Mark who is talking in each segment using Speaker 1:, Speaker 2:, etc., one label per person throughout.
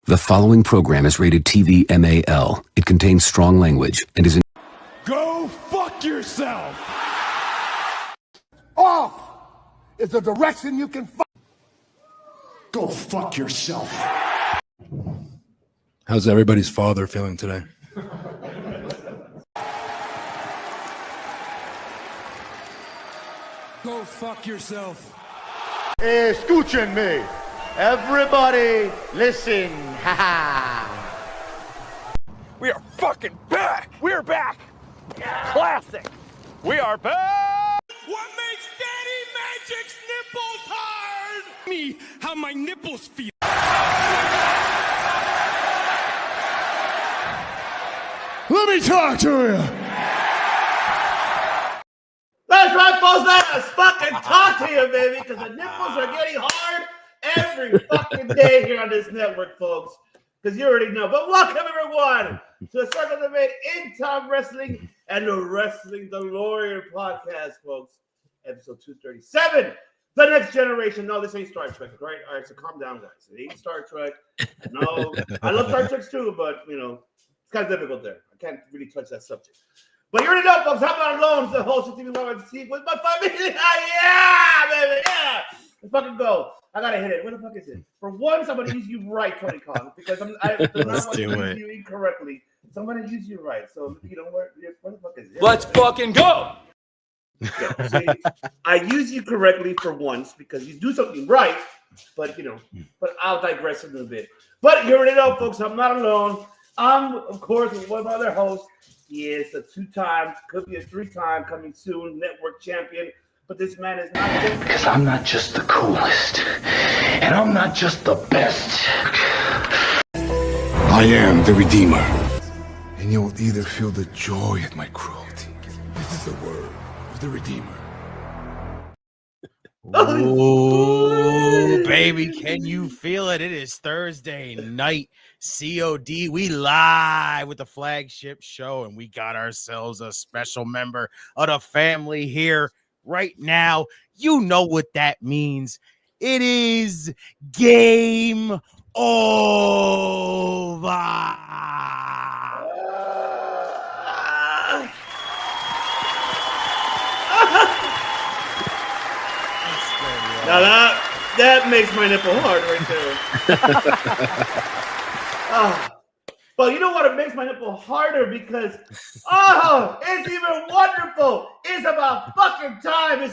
Speaker 1: The following program is rated TV MAL. It contains strong language and is...
Speaker 2: Go fuck yourself!
Speaker 3: Off is the direction you can fuck.
Speaker 2: Go fuck yourself.
Speaker 4: How's everybody's father feeling today?
Speaker 2: Go fuck yourself.
Speaker 3: Escúchenme. Everybody, listen.
Speaker 5: We are fucking back! We're back! Classic! We are back!
Speaker 2: What makes Daddy Magic's nipples hard? Me, how my nipples feel. Let me talk to you.
Speaker 6: That's right, folks. Let us fucking talk to you, baby, because the nipples are getting hard every fucking day here on this network, folks. Because you already know. But welcome, everyone, to the Circle of Debate in Time Wrestling and the Wrestling Delorean podcast, folks. Episode 237. The Next Generation. No, this ain't Star Trek, right? All right, so calm down, guys. It ain't Star Trek. No, I love Star Trek too, but, you know, it's kind of difficult there. I can't really touch that subject. But you already know, folks. How about Loans, the host of TV Team with my family? Yeah, baby, yeah. Let's fucking go. I gotta hit it. What the fuck is it? For once, I'm gonna use you right, Tony Khan, because I do not want to use you incorrectly. So I'm gonna use you right. So you know what the fuck is it?
Speaker 5: Let's fucking go!
Speaker 6: Yeah, see, I use you correctly for once because you do something right, but you know, but I'll digress a little bit. But you already know, folks, I'm not alone. I'm, of course, with one of my other hosts. He is a two-time, could be a three-time, coming soon network champion. But this man is not just...
Speaker 7: Because I'm not just the coolest, and I'm not just the best.
Speaker 3: I am the Redeemer. And you'll either feel the joy at my cruelty. This is the word of the Redeemer.
Speaker 8: Oh, baby, can you feel it? It is Thursday night, COD. We live with the flagship show, and we got ourselves a special member of the family here right now. You know what that means. It is game over.
Speaker 6: Now that makes my nipple hard right there. But you know what? It makes my nipple harder because, it's even wonderful. It's about fucking time.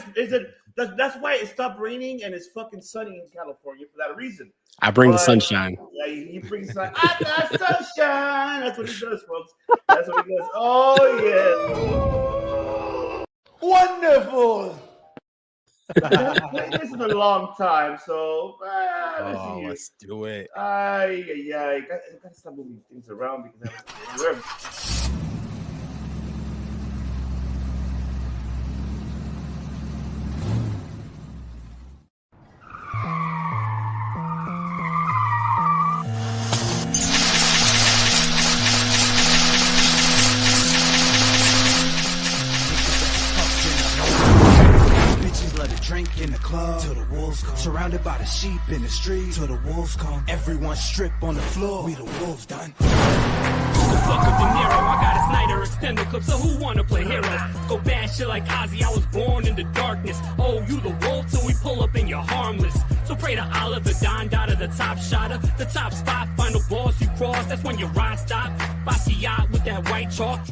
Speaker 6: That's why it stopped raining and it's fucking sunny in California for that reason.
Speaker 9: I bring the sunshine.
Speaker 6: Yeah, you bring sunshine. I got sunshine. That's what he does, folks. That's what he does. Oh, yeah. Wonderful. This is a long time, so
Speaker 8: let's do it.
Speaker 6: I gotta stop moving things around because
Speaker 10: drink in the club till the wolves come. Surrounded by the sheep in the street till the wolves come. Everyone strip on the floor. We the wolves done.
Speaker 11: The fuck up De Niro, I got a Snyder extended clip, so who wanna play hero? Go bad shit like Ozzy, I was born in the darkness. Oh, you the wolf, so we pull up and you're harmless. So pray to Allah, the Don Dada, the top shotter, the top spot, final boss you cross, that's when your ride stop. Basquiat with that white chalk.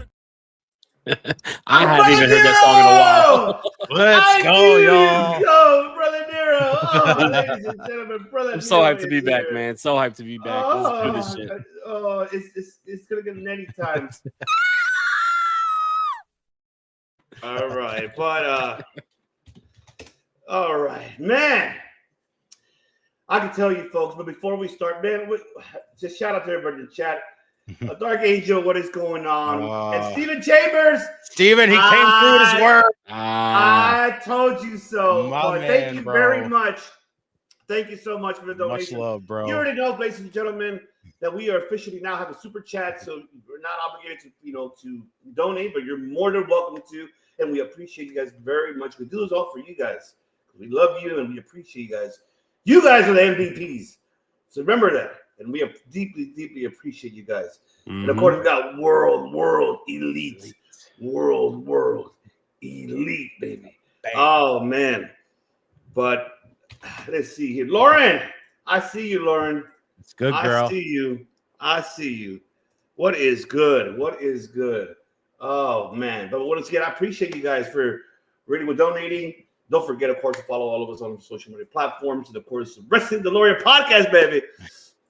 Speaker 9: I haven't even heard that song in a while.
Speaker 8: Let's go, y'all.
Speaker 6: Go, Brother Nero. Oh, ladies and gentlemen, Brother
Speaker 9: I'm so
Speaker 6: Nero
Speaker 9: hyped to be back, man. So hyped to be back. Let's do this shit.
Speaker 6: It's gonna get many times. All right, but all right, man. I can tell you, folks, but before we start, man, just shout out to everybody in the chat. Dark Angel, what is going on? And Steven Chambers.
Speaker 8: Steven, he came through with his word.
Speaker 6: I told you so. Thank you very much. Thank you so much for the donation.
Speaker 8: Much love, bro.
Speaker 6: You already know, ladies and gentlemen, that we are officially now have a super chat, so we're not obligated to, to donate, but you're more than welcome to, and we appreciate you guys very much. We do this all for you guys. We love you, and we appreciate you guys. You guys are the MVPs, so remember that. And we deeply, deeply appreciate you guys. And of course, we got world elite, world elite, baby.
Speaker 8: Bam.
Speaker 6: Oh man! But let's see here, Lauren. I see you, Lauren.
Speaker 8: It's good, girl.
Speaker 6: I see you. What is good? Oh man! But once again, I appreciate you guys for really donating. Don't forget, of course, to follow all of us on social media platforms, and of course, Wrestling Delorean podcast, baby.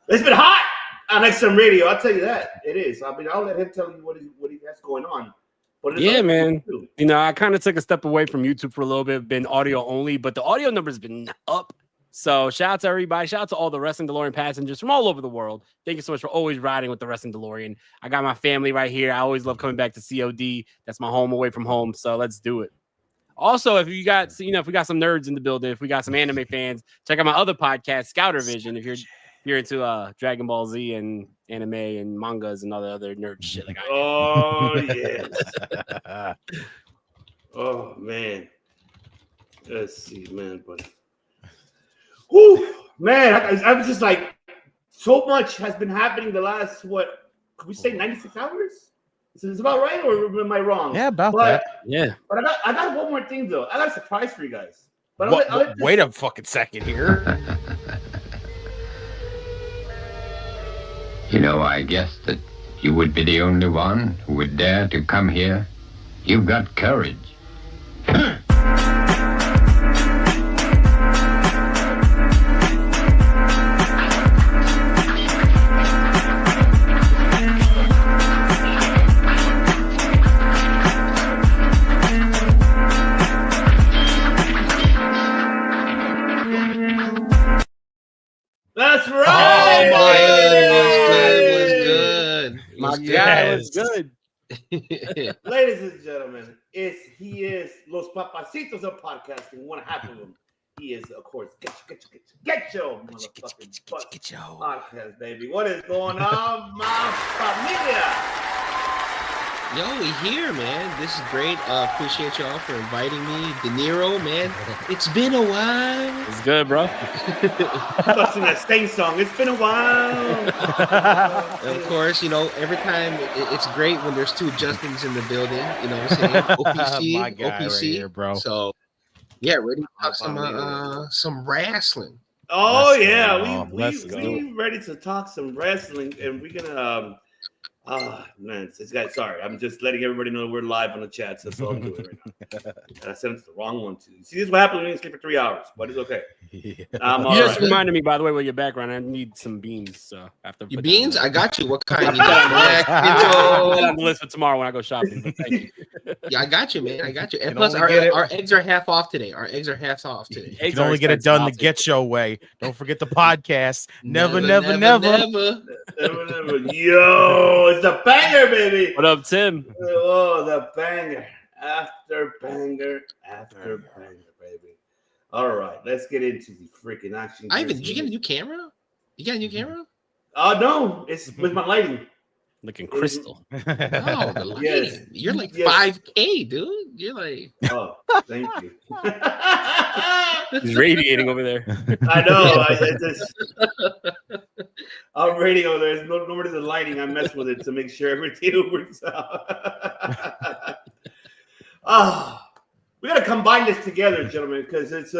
Speaker 6: It's been hot on XM Radio. I'll tell you that it is. I mean, I'll let him tell you what he has going on. But
Speaker 9: yeah, man. You know, I kind of took a step away from YouTube for a little bit, been audio only, but the audio number's been up. So shout out to everybody. Shout out to all the Wrestling DeLorean passengers from all over the world. Thank you so much for always riding with the Wrestling DeLorean. I got my family right here. I always love coming back to COD. That's my home away from home. So let's do it. Also, if we got some nerds in the building, if we got some anime fans, check out my other podcast, Scouter Vision. If you're into Dragon Ball Z and anime and mangas and all the other nerd shit like I am.
Speaker 6: Oh yes. Oh man. Let's see, man. But man, I was just like, so much has been happening the last could we say 96 hours? Is this about right, or am I wrong?
Speaker 8: Yeah, about that.
Speaker 9: Yeah.
Speaker 6: But I got one more thing though. I got a surprise for you guys. But
Speaker 8: wait a fucking second here.
Speaker 12: You know, I guessed that you would be the only one who would dare to come here. You've got courage.
Speaker 6: That's right.
Speaker 9: My guy was good.
Speaker 6: Ladies and gentlemen, he is Los Papacitos of podcasting. One half of them. He is, of course, GETCHO, motherfucking podcast, baby. What is going on, my familia?
Speaker 13: Yo, we here, man. This is great. Appreciate y'all for inviting me. De Niro, man. It's been a while.
Speaker 9: It's good, bro.
Speaker 6: That's in that same song. It's been a while.
Speaker 13: Of course, you know, every time it's great when there's two Justins in the building. You know what I'm saying? OPC,
Speaker 8: My guy
Speaker 13: OPC,
Speaker 8: right here, bro.
Speaker 13: So, yeah, ready to talk some wrestling.
Speaker 6: Oh yeah,
Speaker 8: we
Speaker 6: ready to talk some wrestling, and we're gonna man, this guy. Sorry, I'm just letting everybody know we're live on the chat. So that's all I'm doing right now. And I sent it to the wrong one too. See, this is what happens when you sleep for 3 hours, but it's okay.
Speaker 9: You just reminded me, by the way, with your background, I need some beans. So after
Speaker 13: your beans, I got you. What kind?
Speaker 9: I'll put that on the list for tomorrow when I go shopping. Thank you.
Speaker 13: Yeah, I got you, man. I got you. And plus, our eggs are half off today.
Speaker 8: You can only get it done the GETCHO way. Don't forget the podcast. Never.
Speaker 6: Yo, it's the banger, baby.
Speaker 9: What up, Tim?
Speaker 6: Oh, the banger. After banger, baby. All right, let's get into the freaking action.
Speaker 13: Ivan, did you get a new camera? You got a new camera?
Speaker 6: No, it's with my lighting.
Speaker 9: Looking crystal.
Speaker 13: Oh, the lighting.
Speaker 6: Yes.
Speaker 13: You're like 5K, dude. You're like,
Speaker 6: oh, thank you.
Speaker 9: He's radiating over there.
Speaker 6: I know. I'm radiating over there. Nobody's the lighting. I mess with it to make sure everything works out. We got to combine this together, gentlemen, because it's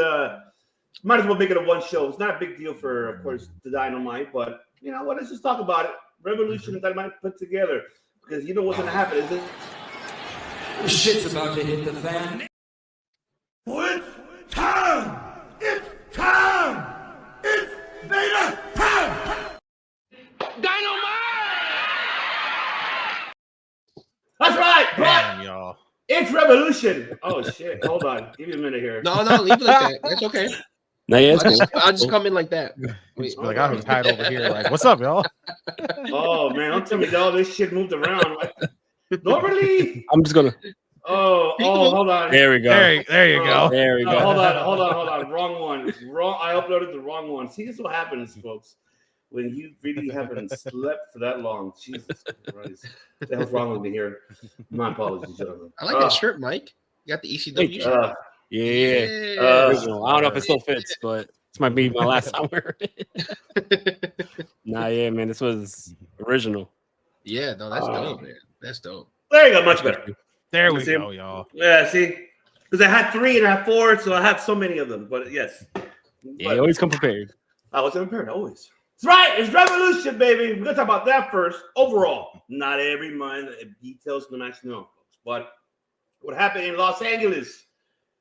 Speaker 6: might as well make it a one show. It's not a big deal for, of course, the Dynamite, but you know what? Let's just talk about it. Revolution and Dynamite put together, because you know what's going to happen, is it?
Speaker 10: Shit's about to hit the fan.
Speaker 2: It's time! It's time! It's Beta time!
Speaker 6: That's right,
Speaker 8: Damn, y'all.
Speaker 6: It's Revolution. Oh shit! Hold on, give me a minute here.
Speaker 13: no, leave it like that. That's okay.
Speaker 9: No, yeah,
Speaker 13: I'll just come in like that.
Speaker 8: Just be like, I was tied over here. Like, what's up, y'all?
Speaker 6: Oh man, don't tell me all this shit moved around. Normally,
Speaker 9: I'm just gonna.
Speaker 6: Oh, hold on.
Speaker 9: There we go.
Speaker 8: There you go.
Speaker 9: There we go.
Speaker 6: Hold on. Wrong one. I uploaded the wrong one. See, this is what happens, folks. When you really haven't slept for that long. Jesus Christ. What the hell's wrong with me here? My apologies, gentlemen.
Speaker 13: I like that shirt, Mike. You got the ECW shirt.
Speaker 9: Yeah. I don't know if it still fits, but This might be my last time wearing it. Nah, yeah, man, this was original.
Speaker 13: Yeah, no, that's dope, man. That's dope.
Speaker 6: There you go, much better.
Speaker 8: There we go, y'all.
Speaker 6: Yeah, see, because I had 3 and I had 4, so I have so many of them. But yes,
Speaker 9: Yeah, you always come prepared.
Speaker 6: I was prepared always. That's right. It's Revolution, baby. We're gonna talk about that first. Overall, not every mind details the match, no, folks. But what happened in Los Angeles,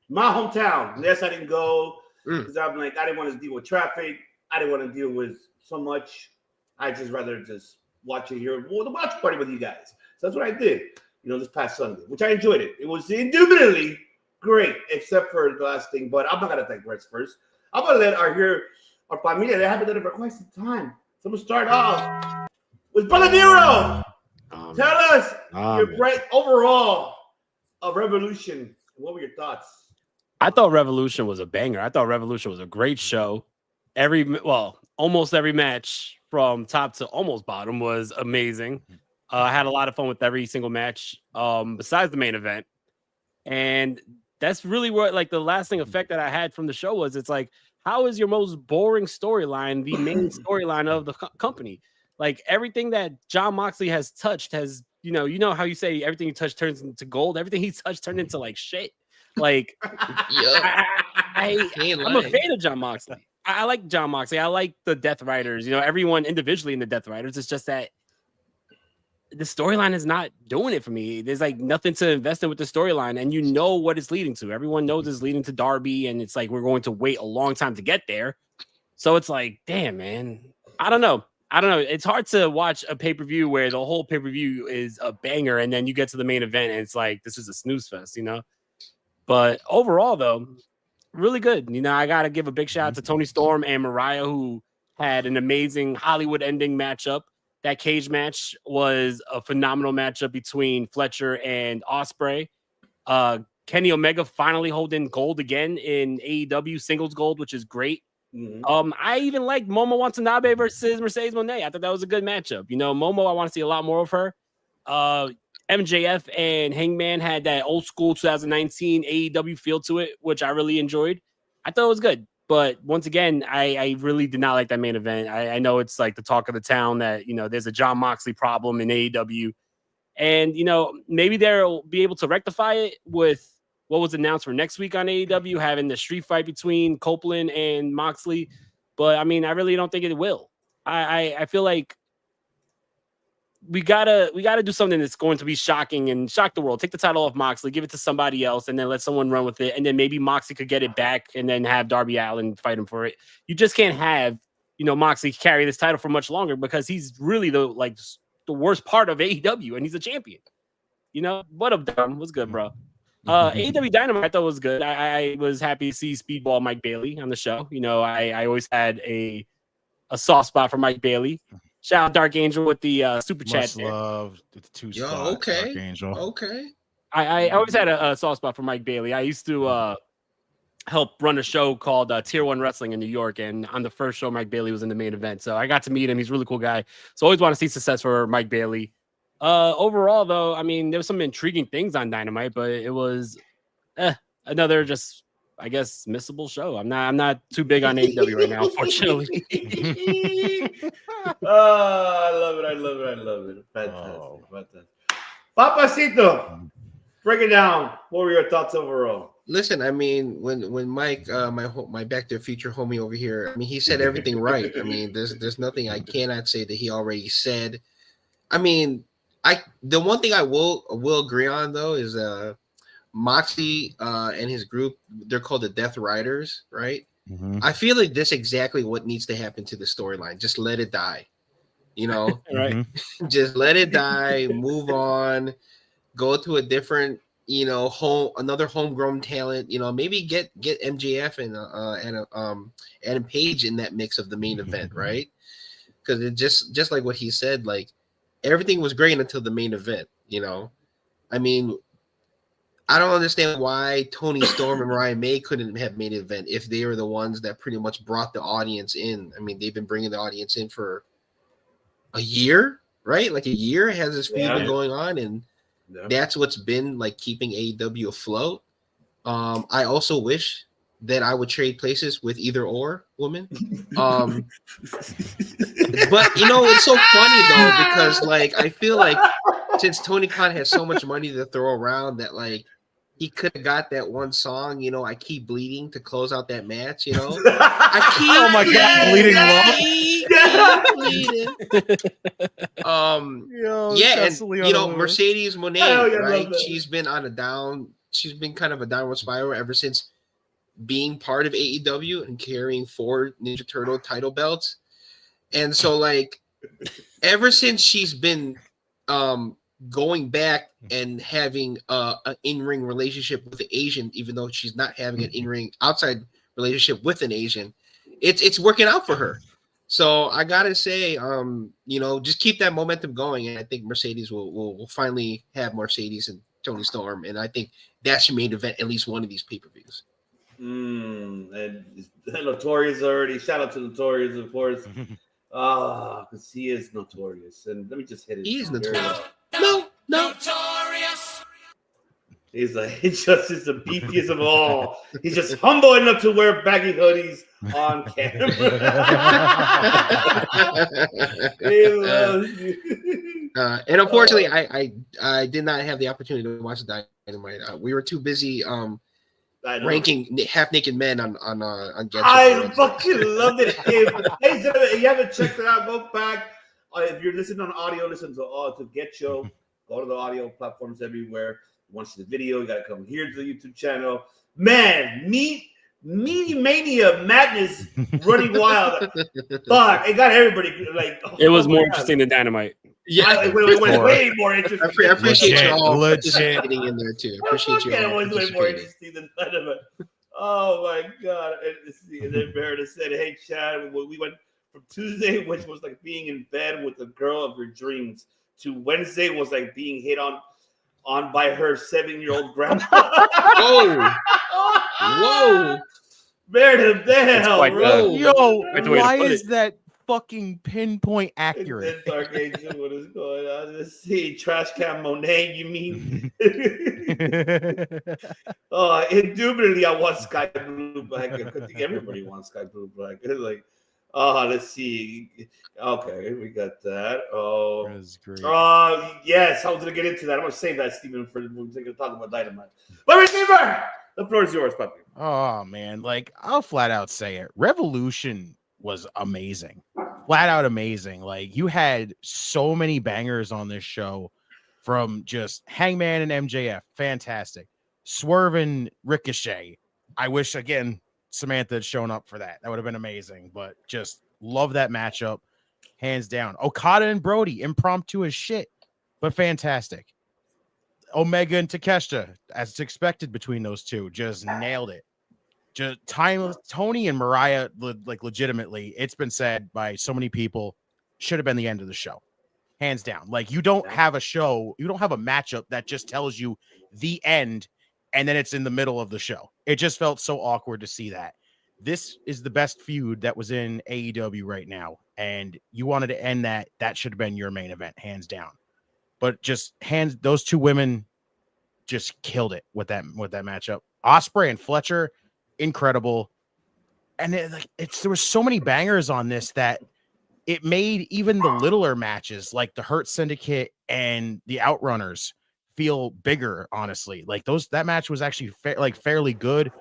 Speaker 6: my hometown? Yes, I didn't go because I'm like I didn't want to deal with traffic. I didn't want to deal with so much. I just rather just watch it here, the watch party with you guys. So that's what I did. This past Sunday, which I enjoyed it. It was indubitably great, except for the last thing. But I'm not gonna digress first. I'm gonna let our familia, they haven't done it for quite some time. So we'll start off with Brother Nero. Tell us your great overall of Revolution. What were your thoughts?
Speaker 9: I thought Revolution was a banger. I thought Revolution was a great show. Almost every match from top to almost bottom was amazing. I had a lot of fun with every single match besides the main event. And that's really what like the lasting effect that I had from the show was. It's like, how is your most boring storyline the main storyline of the company? Like everything that Jon Moxley has touched has, you know how you say everything you touch turns into gold. Everything he touched turned into like shit. Like, I'm a fan of Jon Moxley. I like Jon Moxley. I like the Death Riders. Everyone individually in the Death Riders. It's just that the storyline is not doing it for me. There's like nothing to invest in with the storyline, and you know what it's leading to. Everyone knows it's leading to Darby, and it's like we're going to wait a long time to get there. So it's like, damn, man. I don't know. It's hard to watch a pay-per-view where the whole pay-per-view is a banger, and then you get to the main event, and it's like this is a snooze fest, But overall, though, really good. I got to give a big shout out to Tony Storm and Mariah, who had an amazing Hollywood ending matchup. That cage match was a phenomenal matchup between Fletcher and Ospreay. Kenny Omega finally holding gold again in AEW singles gold, which is great. I even liked Momo Watanabe versus Mercedes Moné. I thought that was a good matchup. Momo, I want to see a lot more of her. MJF and Hangman had that old school 2019 AEW feel to it, which I really enjoyed. I thought it was good. But once again, I really did not like that main event. I know it's like the talk of the town that, there's a Jon Moxley problem in AEW. And, maybe they'll be able to rectify it with what was announced for next week on AEW, having the street fight between Copeland and Moxley. But, I really don't think it will. I feel like we gotta do something that's going to be shocking and shock the world. Take the title off Moxley, give it to somebody else, and then let someone run with it. And then maybe Moxley could get it back, and then have Darby Allin fight him for it. You just can't have Moxley carry this title for much longer because he's really the worst part of AEW, and he's a champion. What up, Dom? What's good, bro? AEW Dynamite I thought was good. I was happy to see Speedball Mike Bailey on the show. I always had a soft spot for Mike Bailey. Shout out Dark Angel with the super chat.
Speaker 8: Much love. It's 2 spots.
Speaker 13: Okay.
Speaker 8: Dark Angel.
Speaker 13: Okay.
Speaker 9: I always had a soft spot for Mike Bailey. I used to help run a show called Tier 1 Wrestling in New York, and on the first show, Mike Bailey was in the main event. So I got to meet him. He's a really cool guy. So always want to see success for Mike Bailey. Overall, though, there was some intriguing things on Dynamite, but it was another just, I guess, missable show. I'm not too big on AEW right now, unfortunately.
Speaker 6: I love it. Fantastic. Papacito, break it down. What were your thoughts overall?
Speaker 13: Listen, when Mike, my Back to the Future homie over here, he said everything right. There's nothing I cannot say that he already said. The one thing I will agree on though is Moxley and his group, they're called the Death Riders, right? I feel like this exactly what needs to happen to the storyline. Just let it die,
Speaker 9: Right?
Speaker 13: Just let it die. Move on. Go to a different, another homegrown talent. Maybe get MJF and Adam Page in that mix of the main event, right? Because it just like what he said, like everything was great until the main event. I don't understand why Tony Storm and Ryan May couldn't have made an event if they were the ones that pretty much brought the audience in. They've been bringing the audience in for a year, right? Like a year has this feud been going on, and that's what's been like keeping AEW afloat. I also wish that I would trade places with either or woman. But you know, it's so funny though, because like I feel like since Tony Khan has so much money to throw around that like he could have got that one song, you know, I Keep Bleeding to close out that match, you know. I keep
Speaker 8: oh my god, bleeding
Speaker 13: love.
Speaker 8: Yo,
Speaker 13: yeah, and
Speaker 8: Leona
Speaker 13: you know,
Speaker 8: Lewis.
Speaker 13: Mercedes Moné,
Speaker 6: yeah,
Speaker 13: right? She's been on a down, she's been kind of a downward spiral ever since being part of AEW and carrying 4 Ninja Turtle title belts. And so like ever since she's been going back and having an in-ring relationship with the Asian, even though she's not having an in-ring outside relationship with an Asian, it's working out for her. So I gotta say, you know, just keep that momentum going, and I think Mercedes will finally have Mercedes and Tony Storm, and I think that's your main event at least one of these pay-per-views.
Speaker 6: And Notorious already. Shout out to Notorious, of course. Because he is notorious. And let me just hit it.
Speaker 13: He is notorious. No.
Speaker 11: Notorious.
Speaker 6: He's like, he's the beefiest of all. He's just humble enough to wear baggy hoodies on camera. He loves you.
Speaker 13: And unfortunately, I did not have the opportunity to watch the Dynamite. We were too busy ranking half-naked men on GETCHO.
Speaker 6: I fucking loved it. If you haven't checked it out, go back. If you're listening on audio, listen to GETCHO. Go to the audio platforms everywhere. You want to see the video, you got to come here to the YouTube channel. Man, Meaty Mania Madness running wild. Fuck, it got everybody like.
Speaker 9: It was more interesting than Dynamite.
Speaker 6: Yeah, it was way more interesting.
Speaker 13: I appreciate you all participating in there too. I appreciate you all.
Speaker 6: It was way more interesting than Dynamite. Oh my god! And then Meredith said, "Hey, Chad, we went from Tuesday, which was like being in bed with the girl of your dreams, to Wednesday was like being hit on by her 7-year-old grandma."
Speaker 13: Whoa!
Speaker 6: Meredith, damn, bro.
Speaker 8: Yo, why is that fucking pinpoint accurate?
Speaker 6: Dark Angel, what is going on? Let's see. Trash Can Monet, you mean? Indubitably, I want Sky Blue Black. I think everybody wants Sky Blue Black. It's like, let's see. Okay, we got that. Oh, that's great. Yes, I was gonna get into that. I'm gonna save that, Steven, for when we're gonna talk about Dynamite. But receiver, the floor is yours, puppy.
Speaker 8: Oh man, like I'll flat out say it. Revolution was amazing, flat out amazing. Like you had so many bangers on this show, from just Hangman and MJF, fantastic. Swerve and Ricochet. I wish again Samantha had shown up for that. That would have been amazing. But just love that matchup, hands down. Okada and Brody, impromptu as shit, but fantastic. Omega and Takeshita, as expected between those two, just nailed it. Just Tony and Mariah, like legitimately, it's been said by so many people, should have been the end of the show, hands down. Like you don't have a show, you don't have a matchup that just tells you the end, and then it's in the middle of the show. It just felt so awkward to see that. This is the best feud that was in AEW right now, and you wanted to end that. That should have been your main event, hands down. But just those two women just killed it with that matchup. Ospreay and Fletcher, incredible. And there were so many bangers on this that it made even the littler matches like the Hurt Syndicate and the Outrunners feel bigger, honestly. Like that match was actually fairly good.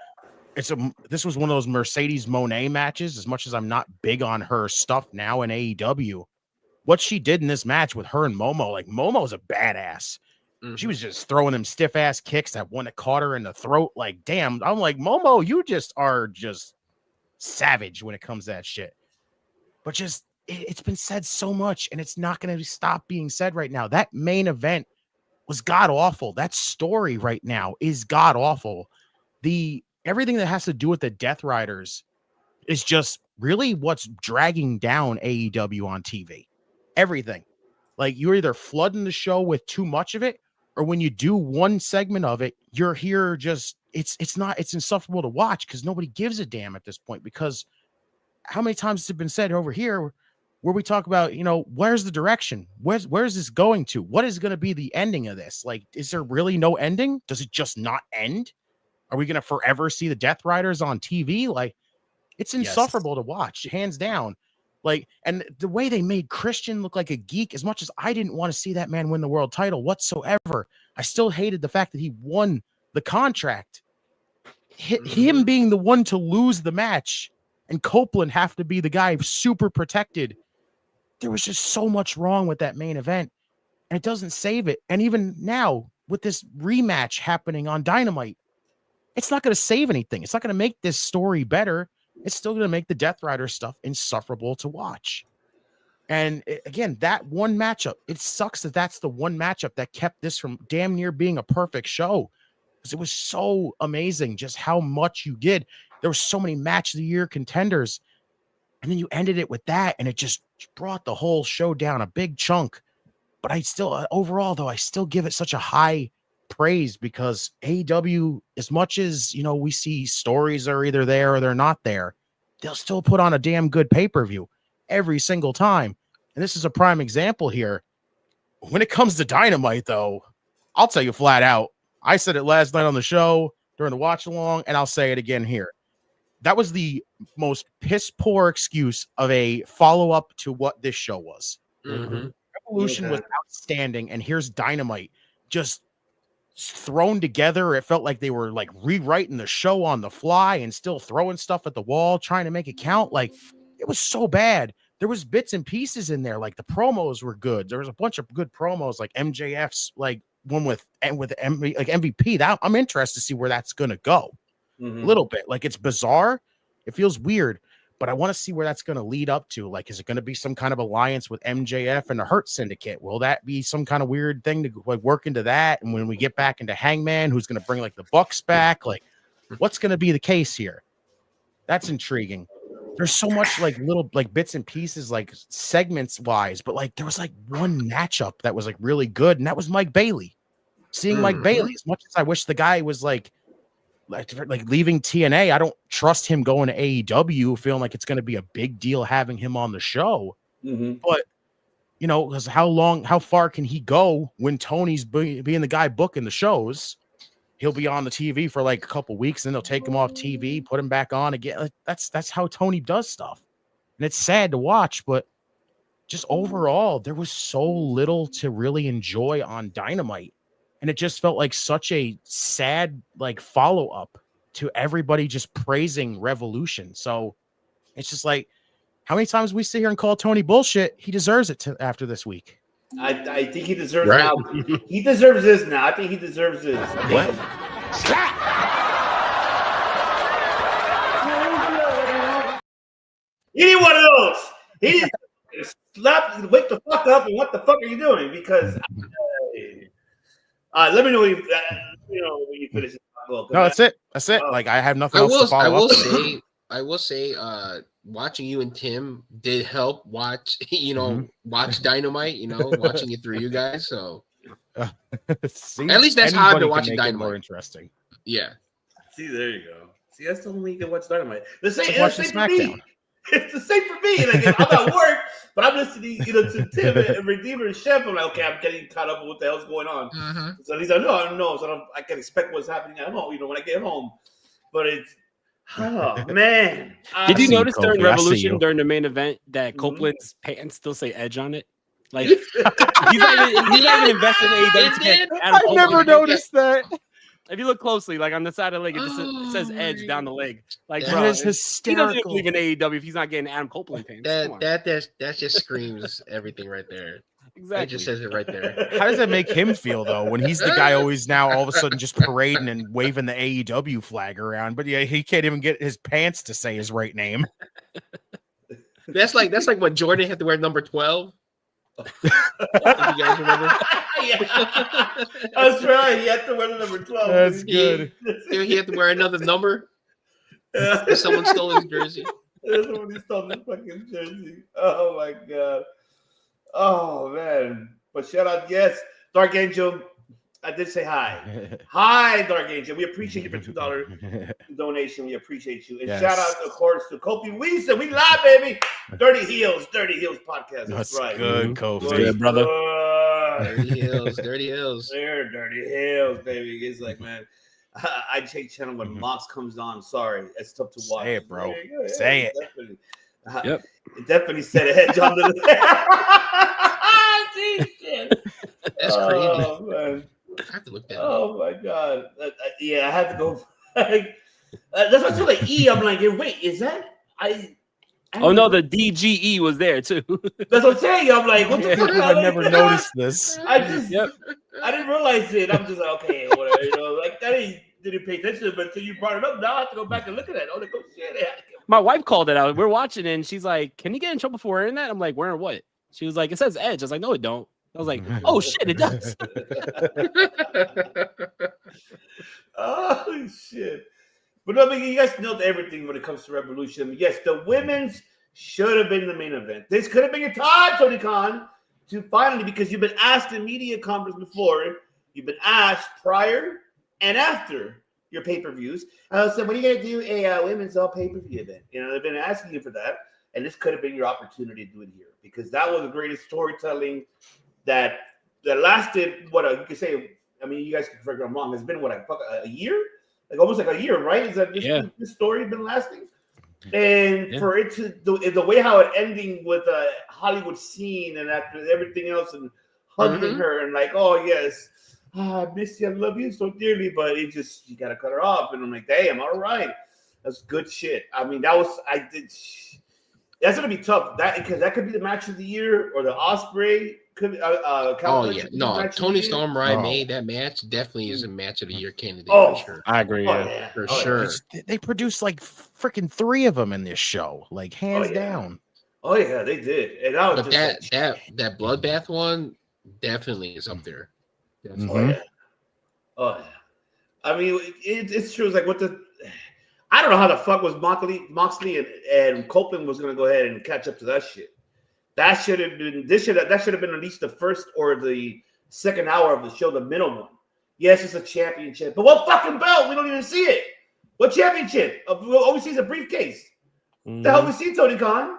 Speaker 8: This was one of those Mercedes Moné matches. As much as I'm not big on her stuff now in AEW, what she did in this match with her and Momo, like Momo's a badass. Mm-hmm. She was just throwing them stiff ass kicks that one that caught her in the throat. Like, damn, I'm like, Momo, you just are just savage when it comes to that shit. But just it's been said so much, and it's not going to stop being said right now. That main event was god awful. That story right now is god awful. Everything that has to do with the Death Riders is just really what's dragging down AEW on TV. Everything. Like you're either flooding the show with too much of it, or when you do one segment of it, you're here just it's insufferable to watch because nobody gives a damn at this point. Because how many times has it been said over here where we talk about, where's the direction? Where's this going to? What is going to be the ending of this? Like, is there really no ending? Does it just not end? Are we going to forever see the Death Riders on TV? Like, it's insufferable to watch, hands down. Like, and the way they made Christian look like a geek, as much as I didn't want to see that man win the world title whatsoever, I still hated the fact that he won the contract. Him being the one to lose the match and Copeland have to be the guy super protected. There was just so much wrong with that main event, and it doesn't save it. And even now, with this rematch happening on Dynamite, it's not going to save anything. It's not going to make this story better. It's still going to make the Death Rider stuff insufferable to watch. And again, that one matchup, it sucks that that's the one matchup that kept this from damn near being a perfect show, because it was so amazing just how much you did. There were so many match of the year contenders, and then you ended it with that, and it just brought the whole show down a big chunk. But I still, overall though, I still give it such a high praise, because AEW, as much as, you know, we see stories are either there or they're not there, they'll still put on a damn good pay-per-view every single time. And this is a prime example here. When it comes to Dynamite, though, I'll tell you flat out, I said it last night on the show during the watch along, and I'll say it again here. That was the most piss poor excuse of a follow-up to what this show was. Revolution was outstanding, and here's Dynamite just thrown together. It felt like they were like rewriting the show on the fly and still throwing stuff at the wall, trying to make it count. Like, it was so bad. There was bits and pieces in there. Like, the promos were good. There was a bunch of good promos, like MJF's like one with MVP. That I'm interested to see where that's gonna go. A little bit. Like, it's bizarre. It feels weird, but I want to see where that's going to lead up to. Like, is it going to be some kind of alliance with MJF and the Hurt Syndicate? Will that be some kind of weird thing to like work into that? And when we get back into Hangman, who's going to bring like the Bucks back? Like, what's going to be the case here? That's intriguing. There's so much like little like bits and pieces, like segments wise, but like there was like one matchup that was like really good, and that was Mike Bailey. Seeing Mike Bailey, as much as I wish the guy was like leaving TNA, I don't trust him going to AEW, feeling like it's going to be a big deal having him on the show. But you know, because how far can he go when Tony's being the guy booking the shows? He'll be on the TV for like a couple weeks, and they'll take him off TV, put him back on again. Like, that's how Tony does stuff, and it's sad to watch. But just overall, there was so little to really enjoy on Dynamite. And it just felt like such a sad, like, follow-up to everybody just praising Revolution. So it's just like, how many times we sit here and call Tony bullshit? He deserves it after this week.
Speaker 6: I think he deserves it now. He deserves this now. I think he deserves this.
Speaker 8: What?
Speaker 6: He need one of those. He needs to slap, wake the fuck up, and what the fuck are you doing? Because let me know when you finish this book.
Speaker 8: No, that's it. That's it. Like, I have nothing else to follow up.
Speaker 13: I will say, watching you and Tim did help watch, watch Dynamite, watching it through you guys. So
Speaker 8: See,
Speaker 13: at least that's how I've been watching Dynamite.
Speaker 8: More interesting.
Speaker 13: Yeah.
Speaker 6: See, there you go. See, that's the only way you can watch Dynamite. The same,
Speaker 8: watch the SmackDown.
Speaker 6: It's the same for me. Like, I'm at work, but I'm listening, to Tim and Redeemer and Chef. I'm like, okay, I'm getting caught up with what the hell's going on. So he's like, no, I don't know. So I can expect what's happening at home, when I get home. But it's, oh man.
Speaker 9: Did you notice during Revolution, during the main event, that Copeland's pants still say Edge on it? Like, he's not even invested in AEW.
Speaker 8: I've never noticed that.
Speaker 9: If you look closely, like on the side of the leg, it says Edge down the leg. Like,
Speaker 8: that is hysterical.
Speaker 9: He doesn't believe in AEW if he's not getting Adam Copeland pants.
Speaker 13: That just screams everything right there.
Speaker 9: Exactly.
Speaker 13: It just says it right there.
Speaker 8: How does that make him feel though, when he's the guy always now all of a sudden just parading and waving the AEW flag around? But yeah, he can't even get his pants to say his right name.
Speaker 13: That's like when Jordan had to wear number 12. You guys remember?
Speaker 6: Yeah. That's right. He had to wear the number 12.
Speaker 8: That's good.
Speaker 13: He had to wear another number. Someone stole his jersey.
Speaker 6: Somebody stole his fucking jersey. Oh my god. Oh man. But shout out, yes, Dark Angel. I did say hi. Hi, Dark Angel. We appreciate you for $2 donation. We appreciate you. And shout out, of course, to Kofi Weezer. We live, baby. Dirty Heels podcast. That's right.
Speaker 8: Good, Kofi.
Speaker 9: Good, brother.
Speaker 13: Dirty Heels.
Speaker 6: They're Dirty Heels, baby. It's like, man. I change channel when Mox comes on. Sorry, it's tough to watch.
Speaker 8: Say it, bro. Say it.
Speaker 6: Definitely.
Speaker 9: Yep.
Speaker 6: It definitely said a hedge on the.
Speaker 13: That's
Speaker 6: Oh,
Speaker 13: crazy.
Speaker 6: man.
Speaker 13: I have to look that up.
Speaker 6: Oh my god. Yeah, I had to go. That's why I feel like E. I'm like, wait, is that I
Speaker 9: Oh no, the DGE was there too.
Speaker 6: That's what I'm saying. I'm like, what the fuck?
Speaker 8: I never noticed this.
Speaker 6: I didn't realize it. I'm just like, okay, whatever. You know, like I didn't pay attention, but until you brought it up, now I have to go back and look at it. Oh, go shit.
Speaker 9: My wife called it out. We're watching it, and she's like, "Can you get in trouble for wearing that?" I'm like, "Wearing what?" She was like, "It says Edge." I was like, "No, it don't." I was like, "Oh shit, it does."
Speaker 6: Oh shit. But no, I mean, you guys know everything when it comes to Revolution. Yes, the women's should have been the main event. This could have been your time, Tony Khan, to finally, because you've been asked in media conference before, you've been asked prior and after your pay-per-views. I said, when are you going to do a women's all pay-per-view event? You know, they've been asking you for that, and this could have been your opportunity to do it here, because that was the greatest storytelling that lasted, you could say, I mean, you guys can correct me if I'm wrong, it's been, a year? Like almost like a year, right? Is that this story been lasting? And for it to the way how it ending with a Hollywood scene and after everything else and hugging her and like, oh yes, I miss you, I love you so dearly, but it just you gotta cut her off. And I'm like, damn, all right, that's good shit. I mean, that's gonna be tough. Because that could be the match of the year or the Osprey. Could
Speaker 13: Tony Storm made that match definitely is a match of the year candidate
Speaker 8: for
Speaker 13: sure.
Speaker 9: I agree,
Speaker 13: for sure.
Speaker 8: They produced like freaking 3 of them in this show, like hands down.
Speaker 6: Oh yeah, they did. And
Speaker 13: that bloodbath one definitely is up there. Definitely.
Speaker 6: Oh yeah. I mean, it's true. It's like I don't know how the fuck was Moxley and Copeland was gonna go ahead and catch up to that shit. That should have been at least the first or the second hour of the show, the middle one. Yes, it's a championship, but what fucking belt? We don't even see it. What championship? All we see is a briefcase. The hell we see, Tony Khan?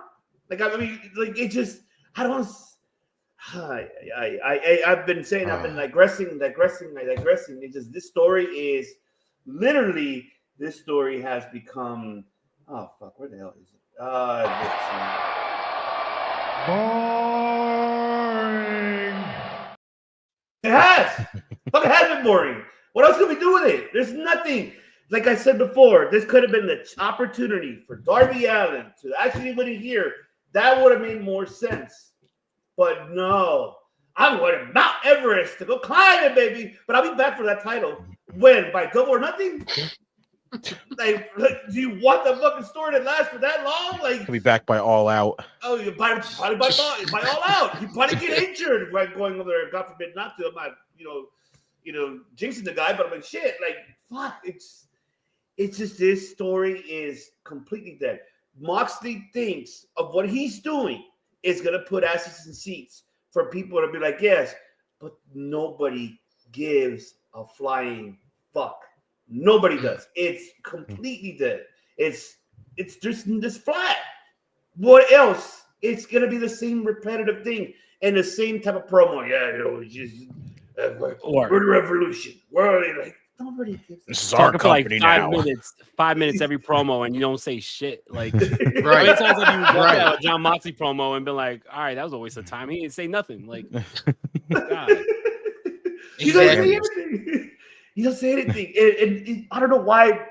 Speaker 6: Like I mean, like it just I don't. I've been saying I've been digressing. It's just this story is literally this story has become. Oh fuck! Where the hell is it? Boring. It has. Fucking has been boring. What else can we do with it? There's nothing. Like I said before, this could have been the opportunity for Darby Allin to actually win it here. That would have made more sense. But no, I'm going to Mount Everest to go climb it, baby. But I'll be back for that title. When? By Double or Nothing? Like, do you want the fucking story to last for that long? Like,
Speaker 8: He'll be back by All Out.
Speaker 6: Oh, you probably by All Out. You probably get injured by going over there. God forbid not to. I'm not, jinxing the guy, but I'm like, shit. Like, fuck. It's just this story is completely dead. Moxley thinks of what he's doing is gonna put asses in seats for people to be like, yes, but nobody gives a flying fuck. Nobody does. It's completely dead. It's just this flat. What else? It's gonna be the same repetitive thing and the same type of promo. Yeah, it's just we're the Revolution. We're like nobody gives.
Speaker 8: This is our company now.
Speaker 9: 5 minutes every promo, and you don't say shit. Like, how many times have you walked out a John Moxley promo and been like, "All right, that was a waste of time." He didn't say nothing. Like, God.
Speaker 6: You don't say anything. You don't say anything. And I don't know why.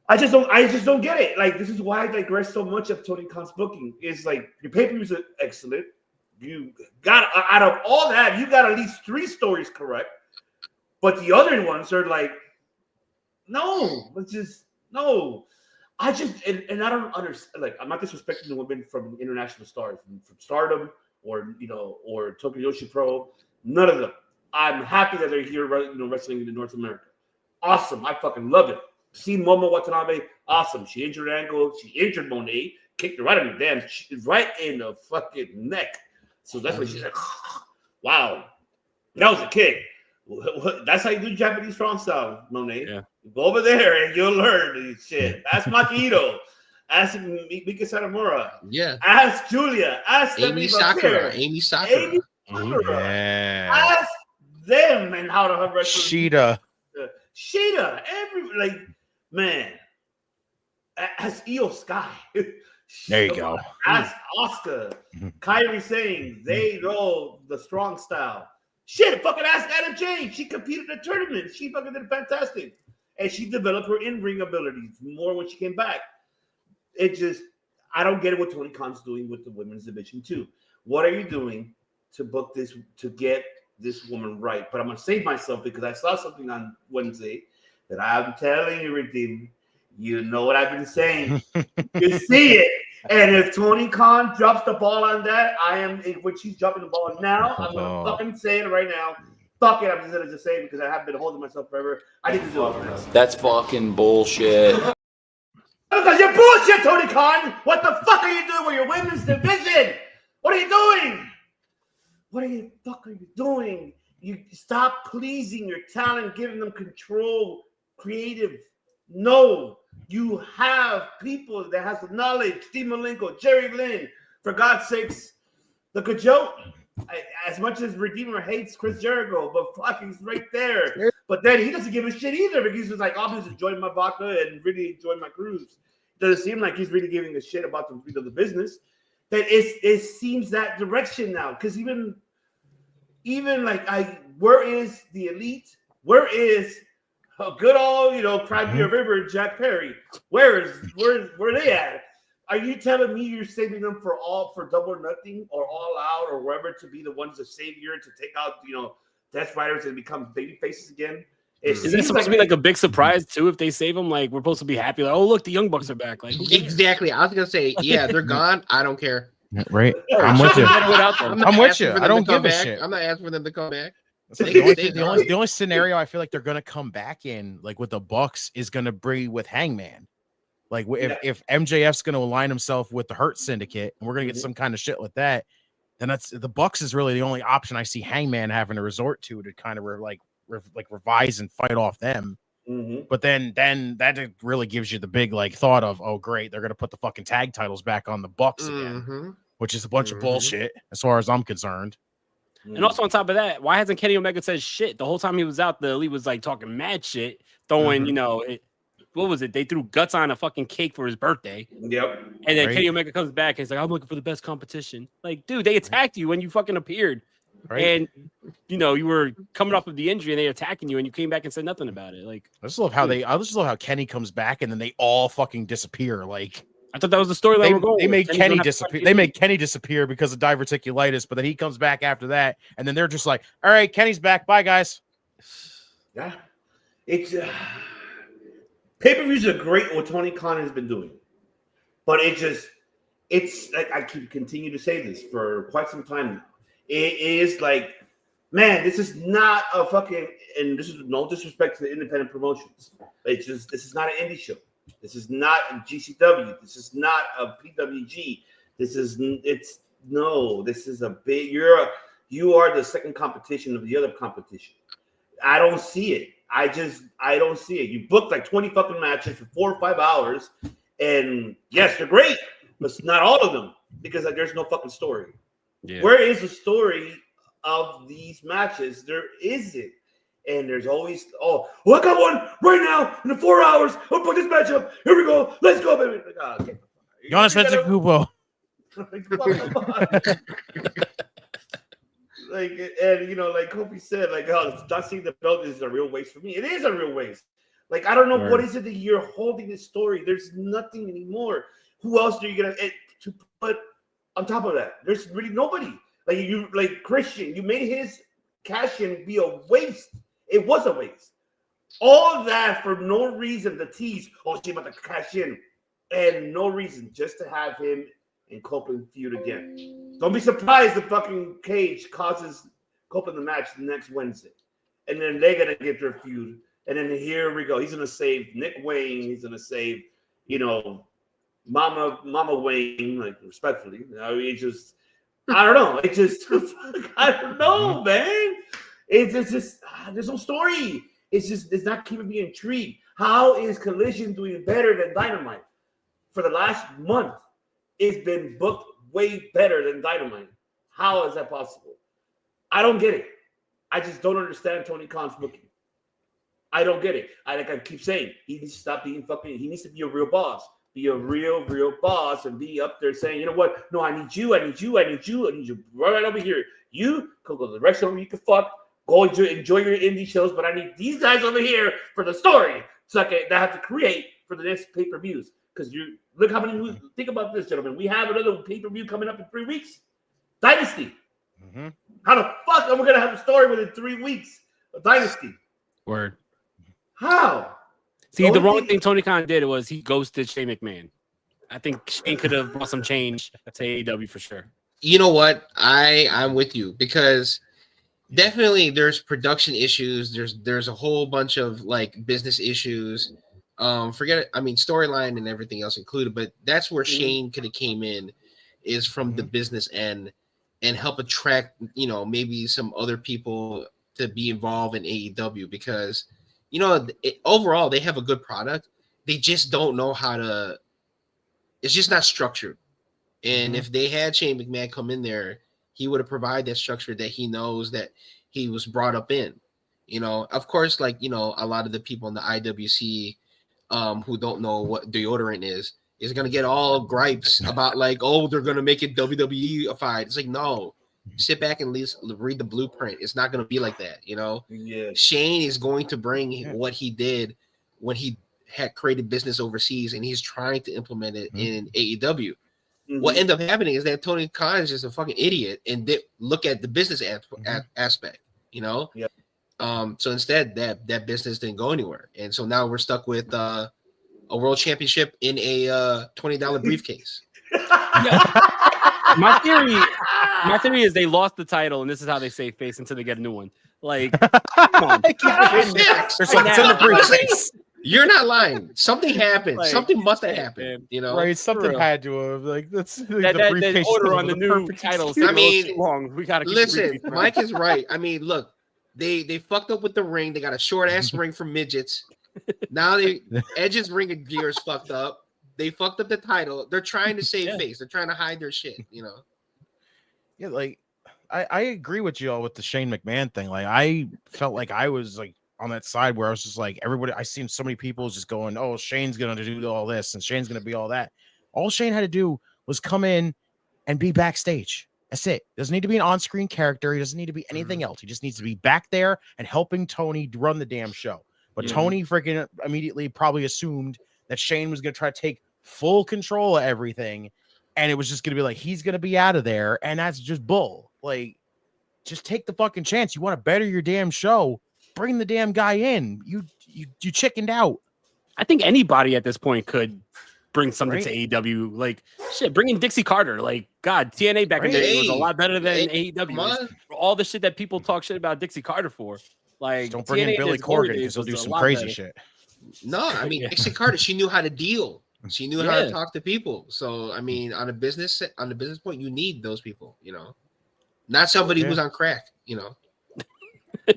Speaker 6: I just don't get it. Like, this is why I digress so much of Tony Khan's booking. It's like your pay-per-views are excellent. You got out of all that, you got at least 3 stories correct. But the other ones are like, no, it's just no. I don't understand. Like, I'm not disrespecting the women from international stars, from Stardom or Tokyo Yoshi Pro. None of them. I'm happy that they're here, wrestling in North America. Awesome. I fucking love it. See Momo Watanabe. Awesome. She injured Angle. She injured Monet. Kicked her right in the damn, right in the fucking neck. So that's why she's like, wow. That was a kick. That's how you do Japanese strong style, Monet. Yeah. Go over there and you'll learn shit. Ask Makito. Ask Mika Satomura.
Speaker 13: Yeah.
Speaker 6: Ask Julia. Ask
Speaker 13: Amy Sakura.
Speaker 8: Yeah.
Speaker 6: Ask them and how to wrestle.
Speaker 8: Sheeta.
Speaker 6: Shida, man. As Io Sky.
Speaker 8: There you go.
Speaker 6: As Asuka. Kairi Sane. They know the strong style. Shit, fucking ask Anna Jay. She competed in the tournament. She fucking did fantastic. And she developed her in-ring abilities more when she came back. I don't get it what Tony Khan's doing with the women's division too. What are you doing to book this, to get this woman right? But I'm going to save myself because I saw something on Wednesday that I'm telling you, Redeemer. You know what I've been saying. You see it. And if Tony Khan drops the ball on that, which he's dropping the ball now, I'm going to fucking say it right now. Fuck it. I'm just going to say it because I have been holding myself forever. I need to do it.
Speaker 14: That's fucking bullshit.
Speaker 6: Because you're bullshit, Tony Khan. What the fuck are you doing with your women's division? What are you doing? What are you doing? You stop pleasing your talent, giving them control, creative. No. You have people that has the knowledge. Steve Malenko, Jerry Lynn, for God's sakes, the Gajo. As much as Redeemer hates Chris Jericho, but fuck, he's right there. But then he doesn't give a shit either because he's like, I'm just enjoying my vodka and really enjoying my cruise. Doesn't seem like he's really giving a shit about the business. That it seems that direction now. Because even where is the Elite? Where is a good old, Cry Me a River, Jack Perry? Where are they at? Are you telling me you're saving them for Double or Nothing or All Out or wherever to be the ones the savior to take out, Death Riders and become baby faces again?
Speaker 9: Is it supposed to be like a big surprise too if they save them? Like we're supposed to be happy. Like, oh look, the Young Bucks are back. Like
Speaker 13: exactly. I was gonna say, yeah, they're gone. I don't care.
Speaker 8: Right. I'm with you. I'm with you. I don't give a shit.
Speaker 13: I'm not asking for them to come back.
Speaker 8: The only scenario I feel like they're gonna come back in, like with the Bucks, is gonna be with Hangman. Like if MJF's gonna align himself with the Hurt Syndicate, and we're gonna get some kind of shit with that, then that's the Bucks is really the only option I see Hangman having to resort to kind of revise and fight off them. But then that really gives you the big thought of, oh great, they're gonna put the fucking tag titles back on the Bucks again, which is a bunch of bullshit as far as I'm concerned.
Speaker 9: And also on top of that, why hasn't Kenny Omega said shit? The whole time he was out, the Elite was like talking mad shit, throwing, what was it? They threw guts on a fucking cake for his birthday.
Speaker 6: Yep.
Speaker 9: And then Kenny Omega comes back and he's like, I'm looking for the best competition. Like, dude, they attacked you when you fucking appeared. Right. And you were coming off of the injury and they attacking you and you came back and said nothing about it. Like,
Speaker 8: I just love how Kenny comes back and then they all fucking disappear. Like,
Speaker 9: I thought that was the storyline we're going.
Speaker 8: They made Kenny disappear. They made Kenny disappear because of diverticulitis, but then he comes back after that, and then they're just like, all right, Kenny's back. Bye, guys.
Speaker 6: Yeah. It's pay-per-views are great what Tony Khan has been doing. But it's like I continue to say this for quite some time now. It is like, man, this is not a fucking, and this is no disrespect to the independent promotions. This is not an indie show. This is not a GCW. This is not a PWG. This is a big, you are the second competition of the other competition. I don't see it. I don't see it. You booked like 20 fucking matches for 4 or 5 hours. And yes, they're great, but not all of them because there's no fucking story. Yeah. Where is the story of these matches? There isn't. And there's always, I got one right now in the 4 hours. I'll put this match up. Here we go. Let's go, baby. Like, okay.
Speaker 8: Giannis Antetokounmpo.
Speaker 6: Like Kofi said, not seeing the belt is a real waste for me. It is a real waste. Like, I don't know what is it that you're holding this story. There's nothing anymore. Who else are you gonna to put on top of that? There's really nobody. Like Christian, you made his cash in be a waste. It was a waste. All of that for no reason. The tease, she about to cash in, and no reason, just to have him and Copeland feud again. Don't be surprised if fucking Cage causes Copeland the match next Wednesday, and then they're gonna get their feud. And then here we go. He's gonna save Nick Wayne. He's gonna save, Mama Wayne, like respectfully. I don't know. I don't know, man. It's just there's no story. It's not keeping me intrigued. How is Collision doing better than Dynamite? For the last month, it's been booked way better than Dynamite. How is that possible? I don't get it. I just don't understand Tony Khan's booking. I don't get it. I keep saying, he needs to stop being fucking. He needs to be a real boss. Be a real boss and be up there saying, you know what? No, I need you right over here. You can go to the restaurant where you can fuck. Go enjoy your indie shows, but I need these guys over here for the story. So I have to create for the next pay-per-views. Because you look how many. Think about this, gentlemen. We have another pay-per-view coming up in 3 weeks. Dynasty.
Speaker 8: Mm-hmm.
Speaker 6: How the fuck are we gonna have a story within 3 weeks of Dynasty?
Speaker 9: Word.
Speaker 6: How?
Speaker 9: See, the wrong thing Tony Khan did was he ghosted Shane McMahon. I think Shane could have brought some change to AEW for sure.
Speaker 13: You know what? I'm with you because definitely there's production issues. There's a whole bunch of like business issues. Forget it. I mean, storyline and everything else included, but that's where Shane could have came in, is from the business end and help attract, maybe some other people to be involved in AEW because, overall they have a good product. They just don't know how to. It's just not structured. And if they had Shane McMahon come in there, he would have provided that structure that he knows that he was brought up in. Of course, like, a lot of the people in the IWC who don't know what deodorant is going to get all gripes about like, oh, they're going to make it WWE-ified. It's like, no, sit back and read the blueprint. It's not going to be like that.
Speaker 6: Yeah.
Speaker 13: Shane is going to bring what he did when he had created business overseas, and he's trying to implement it in AEW. What ended up happening is that Tony Khan is just a fucking idiot and did look at the business aspect,
Speaker 6: Yeah.
Speaker 13: So instead, that business didn't go anywhere, and so now we're stuck with a world championship in a $20 briefcase.
Speaker 9: My theory is they lost the title, and this is how they save face until they get a new one. Like, come on.
Speaker 13: You're not lying. Something happened.
Speaker 9: Like,
Speaker 13: something must have happened.
Speaker 8: Right? Something had to have that's
Speaker 9: that
Speaker 8: briefcase
Speaker 9: order on the new titles.
Speaker 13: I mean,
Speaker 9: long. We gotta
Speaker 13: listen. Mike is right. I mean, look, they fucked up with the ring. They got a short ass ring for midgets. Now Edge's ring of gear is fucked up. They fucked up the title. They're trying to save face. They're trying to hide their shit.
Speaker 8: Yeah, like I agree with you all with the Shane McMahon thing. Like I felt like I was like on that side where I was just like everybody. I seen so many people just going, "Oh, Shane's gonna do all this and Shane's gonna be all that." All Shane had to do was come in and be backstage. That's it. Doesn't need to be an on-screen character. He doesn't need to be anything else. He just needs to be back there and helping Tony run the damn show. But Tony freaking immediately probably assumed that Shane was gonna try to take full control of everything, and it was just gonna be like he's gonna be out of there, and that's just bull. Like, just take the fucking chance. You want to better your damn show? Bring the damn guy in. You chickened out.
Speaker 9: I think anybody at this point could bring something to AEW. Like, shit, bring in Dixie Carter. Like, God, TNA back in the day was a lot better than AEW. For all the shit that people talk shit about Dixie Carter for. Like,
Speaker 8: just don't bring in Billy Corgan because he'll do some crazy shit.
Speaker 13: No, I mean, Dixie Carter, she knew how to deal. She knew how to talk to people. So, I mean, on a business point, you need those people, not somebody who's on crack,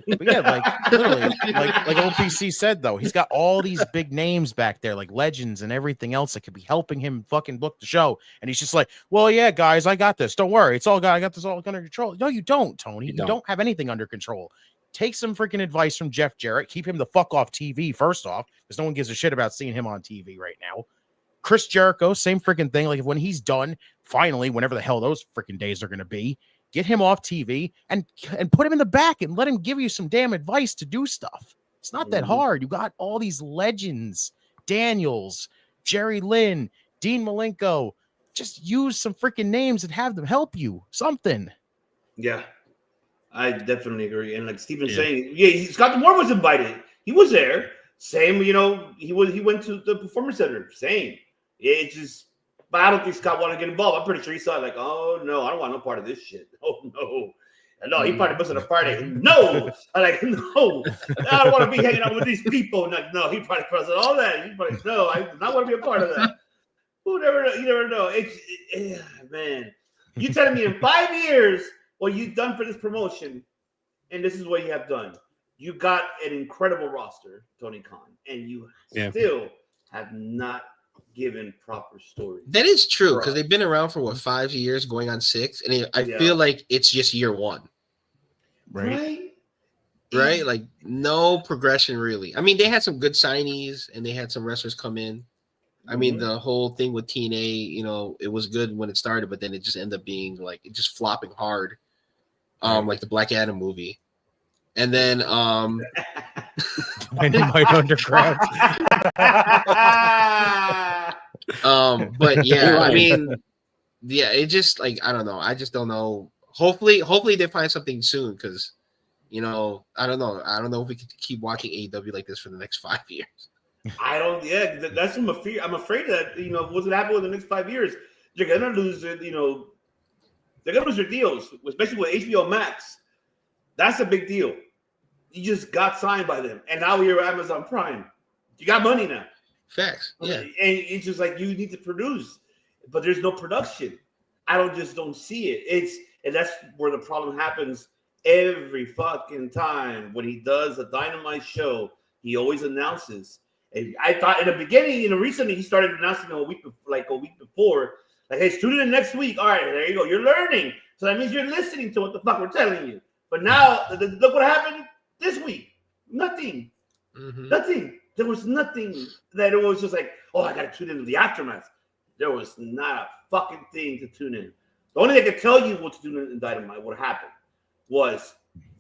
Speaker 8: But yeah, like literally, like OPC said though, he's got all these big names back there, like legends and everything else that could be helping him fucking book the show. And he's just like, well, yeah, guys, I got this. Don't worry, I got this all under control. No, you don't, Tony. You don't have anything under control. Take some freaking advice from Jeff Jarrett. Keep him the fuck off TV, first off, because no one gives a shit about seeing him on TV right now. Chris Jericho, same freaking thing. Like when he's done, finally, whenever the hell those freaking days are going to be, get him off TV and put him in the back and let him give you some damn advice to do stuff. It's not that hard. You got all these legends, Daniels, Jerry Lynn, Dean Malenko. Just use some freaking names and have them help you. Something.
Speaker 6: Yeah, I definitely agree. And like Steven's saying, Scott D'Amore was invited. He was there. Same, he went to the Performance Center. Same. It's just, but I don't think Scott wanted to get involved. I'm pretty sure he saw it like, oh no, I don't want no part of this shit. Oh no. No, he probably wasn't a party. No, I'm like, no, I don't want to be hanging out with these people. Like, no, he probably wasn't all that. He probably, no, I do not want to be a part of that. You never know. Man, you telling me in 5 years what you've done for this promotion, and this is what you have done. You got an incredible roster, Tony Khan, and you still have not given proper stories.
Speaker 13: That is true because they've been around for 5 years, going on 6, and I feel like it's just year 1.
Speaker 6: Right?
Speaker 13: right? Like no progression really. I mean, they had some good signees and they had some wrestlers come in. I mean, the whole thing with TNA, you know, it was good when it started, but then it just ended up being like it just flopping hard, like the Black Adam movie. And then
Speaker 8: Dynamite Underground.
Speaker 13: But yeah, I mean, yeah, it just like I don't know. I just don't know. Hopefully they find something soon because you know, I don't know. I don't know if we can keep watching AEW like this for the next 5 years.
Speaker 6: I don't. Yeah, that's my fear. I'm afraid that you know what's gonna happen in the next 5 years. They're gonna lose it. You know, they're gonna lose their deals, especially with HBO Max. That's a big deal. You just got signed by them, and now you're Amazon Prime. You got money now.
Speaker 13: Facts. Yeah,
Speaker 6: and it's just like you need to produce, but there's no production. I don't see it. And that's where the problem happens every fucking time when he does a Dynamite show. He always announces. And I thought in the beginning, you know, recently he started announcing a week before, like, hey, tune in next week. All right, there you go. You're learning. So that means you're listening to what the fuck we're telling you. But now, look what happened this week. Nothing. Nothing. There was nothing that it was just like, oh, I got to tune into the aftermath. There was not a fucking thing to tune in. The only thing I could tell you what to do in Dynamite, what happened, was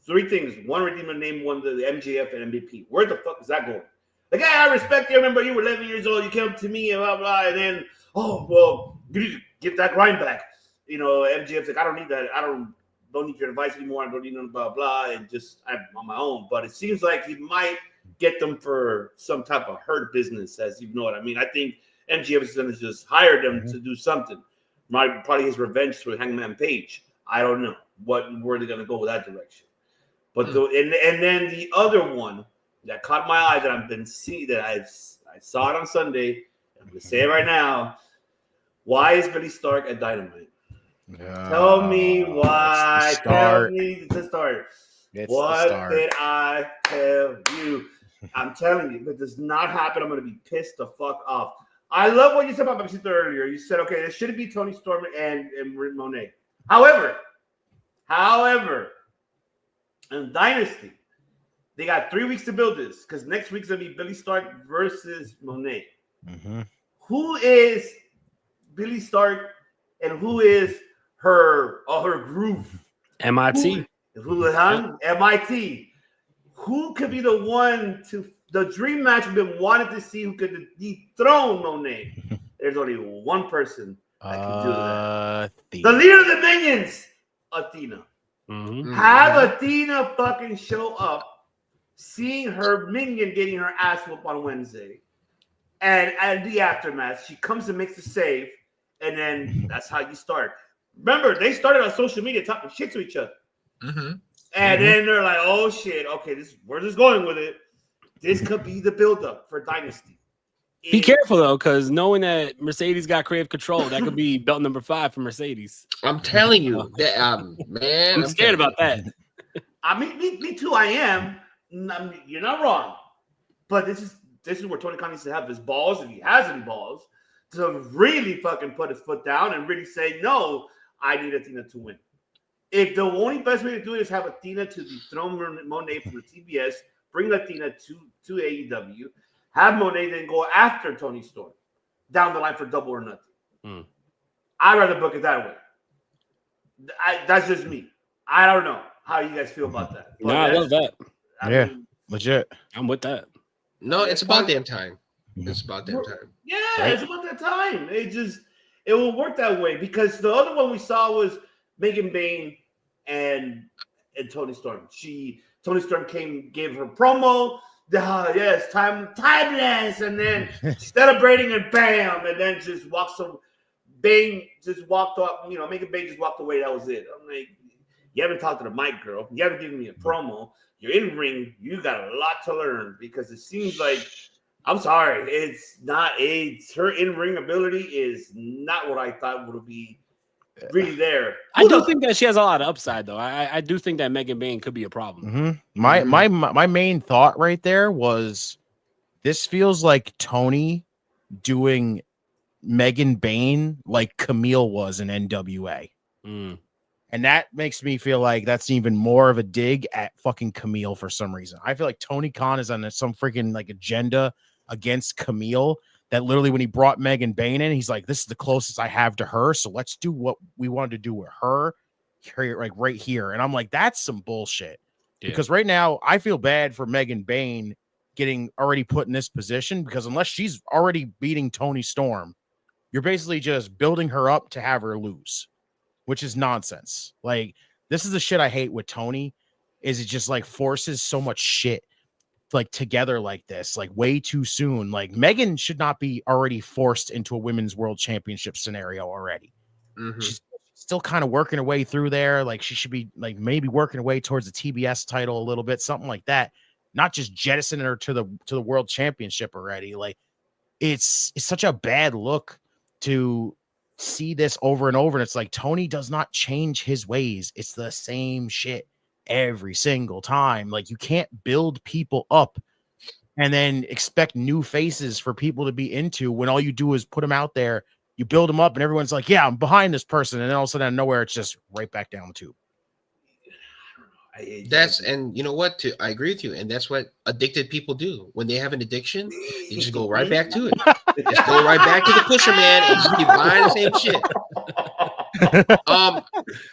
Speaker 6: 3 things. One, Redeemer named one the MJF and MVP. Where the fuck is that going? Like, hey, I respect you. I remember you were 11 years old. You came up to me and blah, blah. And then, oh, well, you need to get that grind back. You know, MJF's like, I don't need that. I don't need your advice anymore. I don't need none, blah, blah. And just, I'm on my own. But it seems like he might get them for some type of hurt business, as you know what I mean. I think MJF is going to just hire them to do something. Probably his revenge through Hangman Page. I don't know where they're going to go with that direction. But and then the other one that caught my eye that I've been seeing, that I saw it on Sunday. I'm going to say it right now. Why is Billy Stark at Dynamite? Tell me why. Tell me the start. What did I tell you? I'm telling you, if it does not happen, I'm going to be pissed the fuck off. I love what you said about Batista earlier. You said, okay, it shouldn't be Tony Storm and Monet. However, in Dynasty, they got 3 weeks to build this because next week's going to be Billy Stark versus Monet. Who is Billy Stark and who is her group?
Speaker 9: MIT.
Speaker 6: MIT. Who could be the one to the dream match we've been wanting to see who could dethrone Monet? There's only one person that can do that. The leader of the Minions, Athena. Have Athena fucking show up, seeing her minion getting her ass whooped on Wednesday. And at the aftermath, she comes and makes the save, and then that's how you start. Remember, they started on social media talking shit to each other. And then they're like, oh shit, okay, we're just going with it. This could be the buildup for Dynasty.
Speaker 9: Be careful though, because knowing that Mercedes got creative control, that could be belt number 5 for Mercedes.
Speaker 13: I'm telling you, that, man,
Speaker 9: I'm scared about that.
Speaker 6: I mean, me too. I am. You're not wrong, but this is where Tony Khan needs to have his balls, if he has any balls, to really fucking put his foot down and really say, no, I need Athena to win. If the only best way to do it is have Athena to dethrone Monet from the TBS, bring Athena to AEW, have Monet then go after Tony Storm down the line for Double or Nothing. I'd rather book it that way. That's just me. I don't know how you guys feel about that.
Speaker 9: No, I love that.
Speaker 8: I mean, legit.
Speaker 9: I'm with that.
Speaker 13: No, it's about damn time. It's about damn time.
Speaker 6: Yeah, right? It's about that time. It will work that way because the other one we saw was Megan Bain and Tony Storm. Tony Storm gave her promo. Yes, timeless, and then celebrating and bam, and then just walks some. Bain just walked off. You know, Megan Bain just walked away. That was it. I'm like, you haven't talked to the mic, girl. You haven't given me a promo. You're in ring. You got a lot to learn because it seems like. I'm sorry, it's not. Her in-ring ability is not what I thought would be really there.
Speaker 9: I do think that she has a lot of upside, though. I do think that Megan Bain could be a problem.
Speaker 8: My main thought right there was, this feels like Tony doing Megan Bain like Camille was in NWA. And that makes me feel like that's even more of a dig at fucking Camille for some reason. I feel like Tony Khan is on some freaking like agenda against Camille that literally when he brought Megan Bayne in, he's like, this is the closest I have to her. So let's do what we wanted to do with her here, like right here. And I'm like, that's some bullshit. Yeah. Because right now I feel bad for Megan Bayne getting already put in this position because unless she's already beating Toni Storm, you're basically just building her up to have her lose, which is nonsense. Like, this is the shit I hate with Tony, is it just like forces so much shit like together like this, like way too soon. Like Megan should not be already forced into a women's world championship scenario already. She's still kind of working her way through there. Like she should be like maybe working her way towards the TBS title a little bit, something like that. Not just jettisoning her to the world championship already. Like it's such a bad look to see this over and over. And it's like Tony does not change his ways. It's the same shit every single time. Like you can't build people up and then expect new faces for people to be into when all you do is put them out there. You build them up and everyone's like, yeah, I'm behind this person. And then all of a sudden out of nowhere, it's just right back down the tube.
Speaker 13: And you know what? I agree with you. And that's what addicted people do. When they have an addiction, you just go right back to it. Just go right back to the pusher, man, and just keep buying the same shit.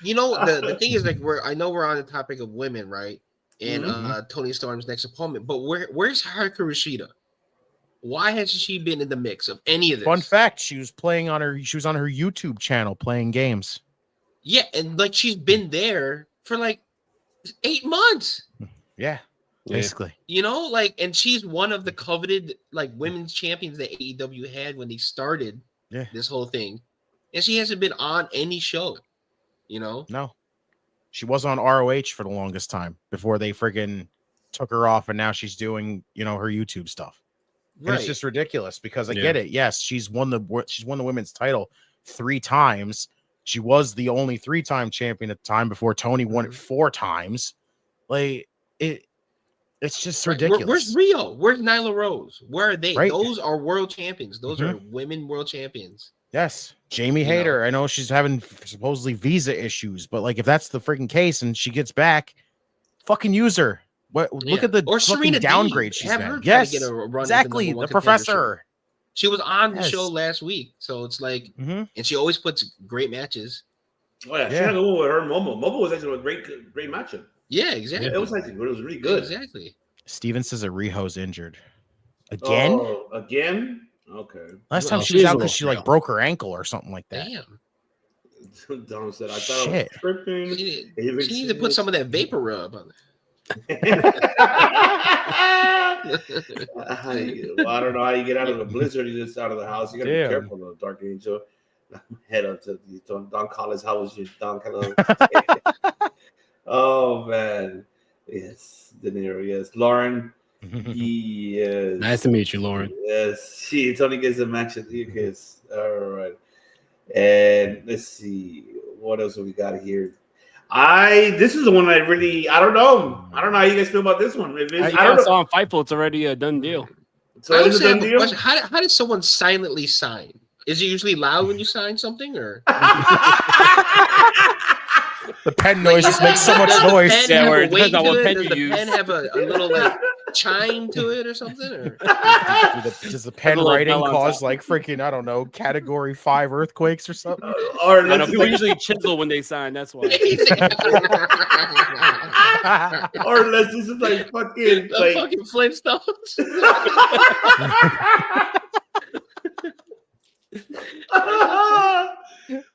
Speaker 13: You know, the thing is, like, I know we're on the topic of women, right? And Toni Storm's next opponent, but where's Haruka Rashida? Why hasn't she been in the mix of any of this?
Speaker 8: Fun fact: she was on her YouTube channel playing games.
Speaker 13: Yeah, and like she's been there for like 8 months.
Speaker 8: Yeah, basically.
Speaker 13: You know, like, and she's one of the coveted like women's champions that AEW had when they started this whole thing. And she hasn't been on any show, you know?
Speaker 8: No. She was on ROH for the longest time before they friggin' took her off, and now she's doing, you know, her YouTube stuff. And it's just ridiculous because I get it. Yes, she's won the women's title 3 times. She was the only 3-time champion at the time before Tony won it 4 times. Like it's just ridiculous.
Speaker 13: Where's Rio? Where's Nyla Rose? Where are they?
Speaker 8: Right.
Speaker 13: Those are world champions. Those are women world champions.
Speaker 8: Yes. Jamie Hayter. I know she's having supposedly visa issues, but like if that's the freaking case and she gets back, fucking use her. Look at the fucking downgrade she's had. Yes, exactly. The professor.
Speaker 13: She was on the show last week, so it's like, and she always puts great matches.
Speaker 6: Oh yeah, she had a with her Momo. Momo was actually a great matchup.
Speaker 13: Yeah, exactly.
Speaker 6: It was actually good. It was really good.
Speaker 13: Exactly.
Speaker 8: Steven says that Riho's injured again.
Speaker 6: Oh, again? Okay.
Speaker 8: Last time she was out because she like broke her ankle or something like that.
Speaker 13: Damn.
Speaker 6: Don said, I thought I was tripping.
Speaker 13: She needs to put some of that vapor rub on it.
Speaker 6: I don't know how you get out of the blizzard. You just out of the house. You gotta be careful, though, Dark Angel. Head up to Don Collins. How was your Don Collins? Oh man, yes, De Niro. Yes, Lauren. Yes.
Speaker 9: Nice to meet you, Lauren.
Speaker 6: Yes, Tony gets a match at the kiss. All right, and let's see what else have we got here. This is the one I don't know how you guys feel about this one.
Speaker 9: I saw on Fightful, it's already a done deal.
Speaker 6: So it is a done deal?
Speaker 13: How does someone silently sign? Is it usually loud when you sign something, or
Speaker 8: the pen noise just makes so much noise?
Speaker 13: Does the pen have a little like chime to it or something? Or
Speaker 8: does the pen writing cause like freaking, I don't know, category 5 earthquakes or something?
Speaker 9: Or people usually chisel when they sign. That's why.
Speaker 6: Or unless this is like fucking
Speaker 13: fucking Flintstones.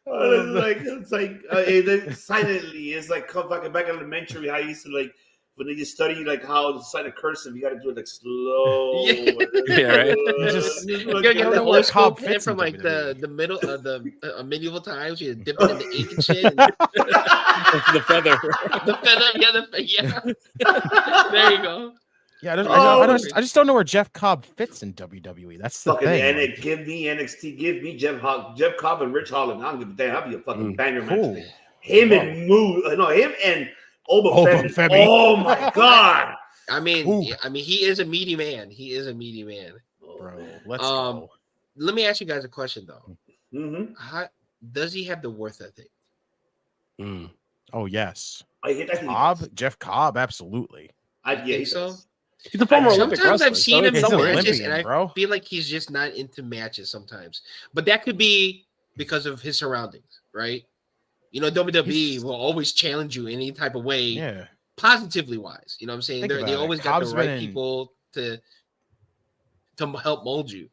Speaker 6: It's like silently. It's like fucking back in elementary. I used to like when you study like how to sign a cursive, you got to do it like slow.
Speaker 9: Right.
Speaker 13: You get the old school pen from like the middle of the medieval times. You dip it in the ink and shit.
Speaker 9: The feather.
Speaker 13: The feather. Yeah. There you go.
Speaker 8: Yeah, I just don't know where Jeff Cobb fits in WWE. That's the
Speaker 6: fucking
Speaker 8: thing.
Speaker 6: Give me NXT. Give me Jeff Cobb and Rich Holland. I don't give a damn. I'll be a fucking banger match. Him and Oba Femi. Oh my god.
Speaker 13: I mean, he is a meaty man.
Speaker 8: Bro, let's go.
Speaker 13: Let me ask you guys a question though.
Speaker 6: Mm-hmm.
Speaker 13: How does he have the worth ethic?
Speaker 8: Oh yes.
Speaker 6: Jeff
Speaker 8: Cobb, absolutely.
Speaker 6: I think so.
Speaker 9: He's a former Olympic
Speaker 13: Sometimes
Speaker 9: wrestler.
Speaker 13: I've seen him in
Speaker 9: somewhere.
Speaker 13: matches, and I
Speaker 8: bro.
Speaker 13: feel like he's just not into matches sometimes. But that could be because of his surroundings, right? You know, WWE will always challenge you in any type of way, positively wise. You know what I'm saying? They always got the right people to help mold you.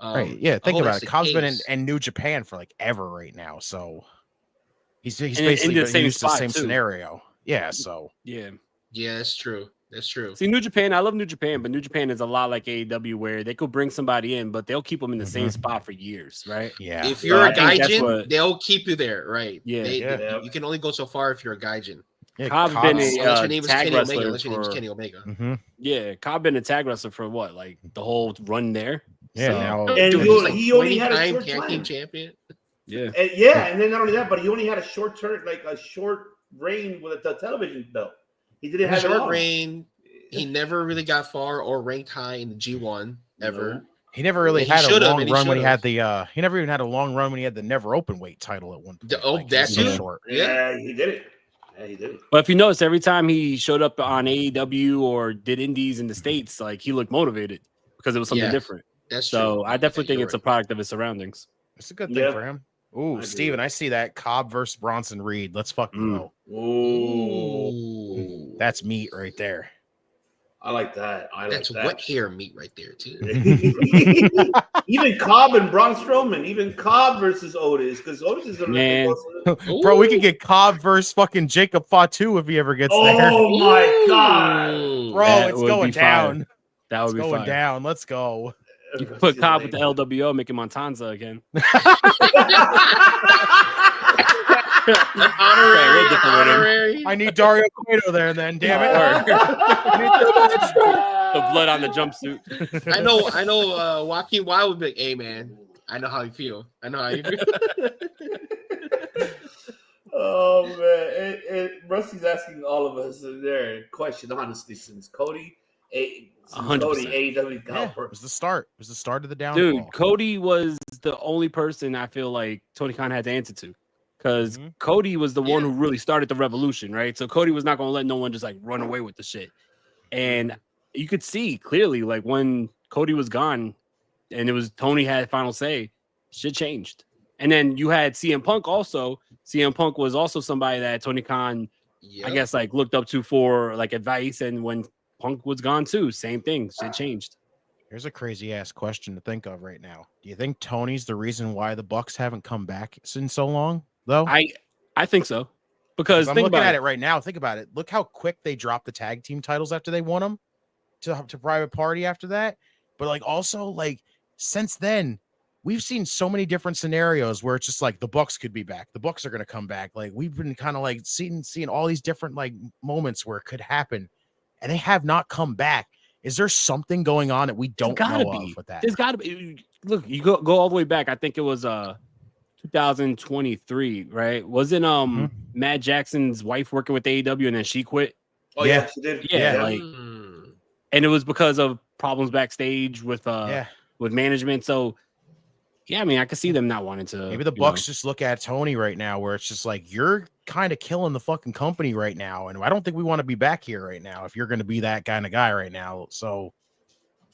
Speaker 8: Right. Yeah. Think about it. Cobb's been in New Japan for like ever right now. So he's basically
Speaker 9: in the
Speaker 8: used to the same
Speaker 9: too.
Speaker 8: scenario. Yeah. So
Speaker 13: yeah, that's true. That's true.
Speaker 9: See, New Japan, I love New Japan, but New Japan is a lot like AEW where they could bring somebody in, but they'll keep them in the same spot for years, right?
Speaker 8: Yeah.
Speaker 13: If you're a gaijin, they'll keep you there, right?
Speaker 9: Yeah.
Speaker 13: You can only go so far if you're a gaijin.
Speaker 9: Yeah, Cobb's been
Speaker 13: unless
Speaker 9: a
Speaker 13: your name is
Speaker 9: tag
Speaker 13: Kenny
Speaker 9: wrestler
Speaker 13: Omega. Unless your name is
Speaker 9: for-
Speaker 13: Kenny Omega.
Speaker 9: Yeah, Cobb been a tag wrestler for what, like the whole run there?
Speaker 8: Yeah, now
Speaker 6: And he only had a short
Speaker 13: tag
Speaker 6: time.
Speaker 13: team champion.
Speaker 9: Yeah.
Speaker 6: And then not only that, but he only had a short turn, like a short reign with the television belt. He didn't have
Speaker 13: short
Speaker 6: long.
Speaker 13: reign. He never really got far or ranked high in the G1 ever.
Speaker 8: he never really
Speaker 13: And
Speaker 8: had
Speaker 13: he
Speaker 8: a long
Speaker 13: should've,
Speaker 8: run when he
Speaker 13: should've.
Speaker 8: had the he never even had a long run when he had the never open weight title at one point.
Speaker 13: That's
Speaker 8: so short.
Speaker 6: Yeah, he did it. Yeah, he did it.
Speaker 9: But if you notice, every time he showed up on AEW or did indies in the States, like he looked motivated because it was something different.
Speaker 13: That's
Speaker 9: so
Speaker 13: true.
Speaker 9: I definitely think it's a product of his surroundings.
Speaker 8: It's a good thing for him. Ooh, Steven, I see that Cobb versus Bronson Reed. Let's fucking go.
Speaker 6: Ooh.
Speaker 8: That's meat right there.
Speaker 6: I like that.
Speaker 13: That's wet hair meat right there too.
Speaker 6: Even Cobb and Braun Strowman, even Cobb versus Otis, because Otis is
Speaker 8: Man. Bro, we could get Cobb versus fucking Jacob Fatu if he ever gets there.
Speaker 6: Oh my god,
Speaker 8: bro,
Speaker 9: That
Speaker 8: it's
Speaker 9: would
Speaker 8: going
Speaker 9: be fire.
Speaker 8: down.
Speaker 9: That would
Speaker 8: It's
Speaker 9: be
Speaker 8: going
Speaker 9: fire.
Speaker 8: down. Let's go.
Speaker 9: You could put Cobb with the LWO, make him Montanza again.
Speaker 13: Honorary.
Speaker 8: I need Dario Cueto there then, damn it.
Speaker 9: The blood on the jumpsuit.
Speaker 13: I know Joaquin Wild would be like, hey man, I know how you feel.
Speaker 6: Oh man, and Rusty's asking all of us their question honestly since Cody, AEW got
Speaker 8: It was the start. It was the start of the downfall.
Speaker 9: Dude, Cody was the only person I feel like Tony Khan had to answer to. Because Cody was the one who really started the revolution, right? So Cody was not going to let no one just like run away with the shit. And you could see clearly, like when Cody was gone and it was Tony had final say, shit changed. And then you had CM Punk also. CM Punk was also somebody that Tony Khan, I guess, like looked up to for like advice. And when Punk was gone too, same thing. Shit changed.
Speaker 8: Here's a crazy ass question to think of right now. Do you think Tony's the reason why the Bucks haven't come back in so long? Though
Speaker 9: I think so, because
Speaker 8: I'm looking at it right now. Think about it. Look how quick they dropped the tag team titles after they won them to Private Party after that. But like also like since then, we've seen so many different scenarios where it's just like the Bucks could be back. The Bucks are going to come back. Like we've been kind of like seeing all these different like moments where it could happen, and they have not come back. Is there something going on that we don't know of with that?
Speaker 9: There's got to be. Look, you go all the way back. I think it was 2023, right? Wasn't Matt Jackson's wife working with AEW and then she quit?
Speaker 6: Oh yeah, she did.
Speaker 9: Yeah, like, and it was because of problems backstage with management. So yeah, I mean, I could see them not wanting to.
Speaker 8: Maybe the Bucks just look at Tony right now, where it's just like you're kind of killing the fucking company right now, and I don't think we want to be back here right now if you're going to be that kind of guy right now. So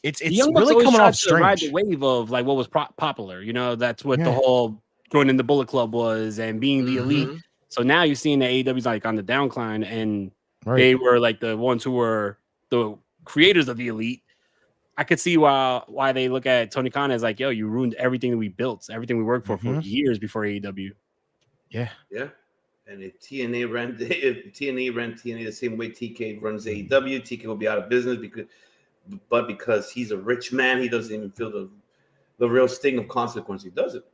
Speaker 8: it's really coming off strange.
Speaker 9: Ride the wave of like what was popular, you know. That's what the whole joining the Bullet Club was and being the elite. So now you're seeing the AEW's like on the downcline, and they were like the ones who were the creators of the elite. I could see why they look at Tony Khan as like, yo, you ruined everything that we built, everything we worked for years before AEW.
Speaker 6: Yeah. And if TNA ran TNA the same way TK runs AEW, TK will be out of business because he's a rich man, he doesn't even feel the real sting of consequence. He does it.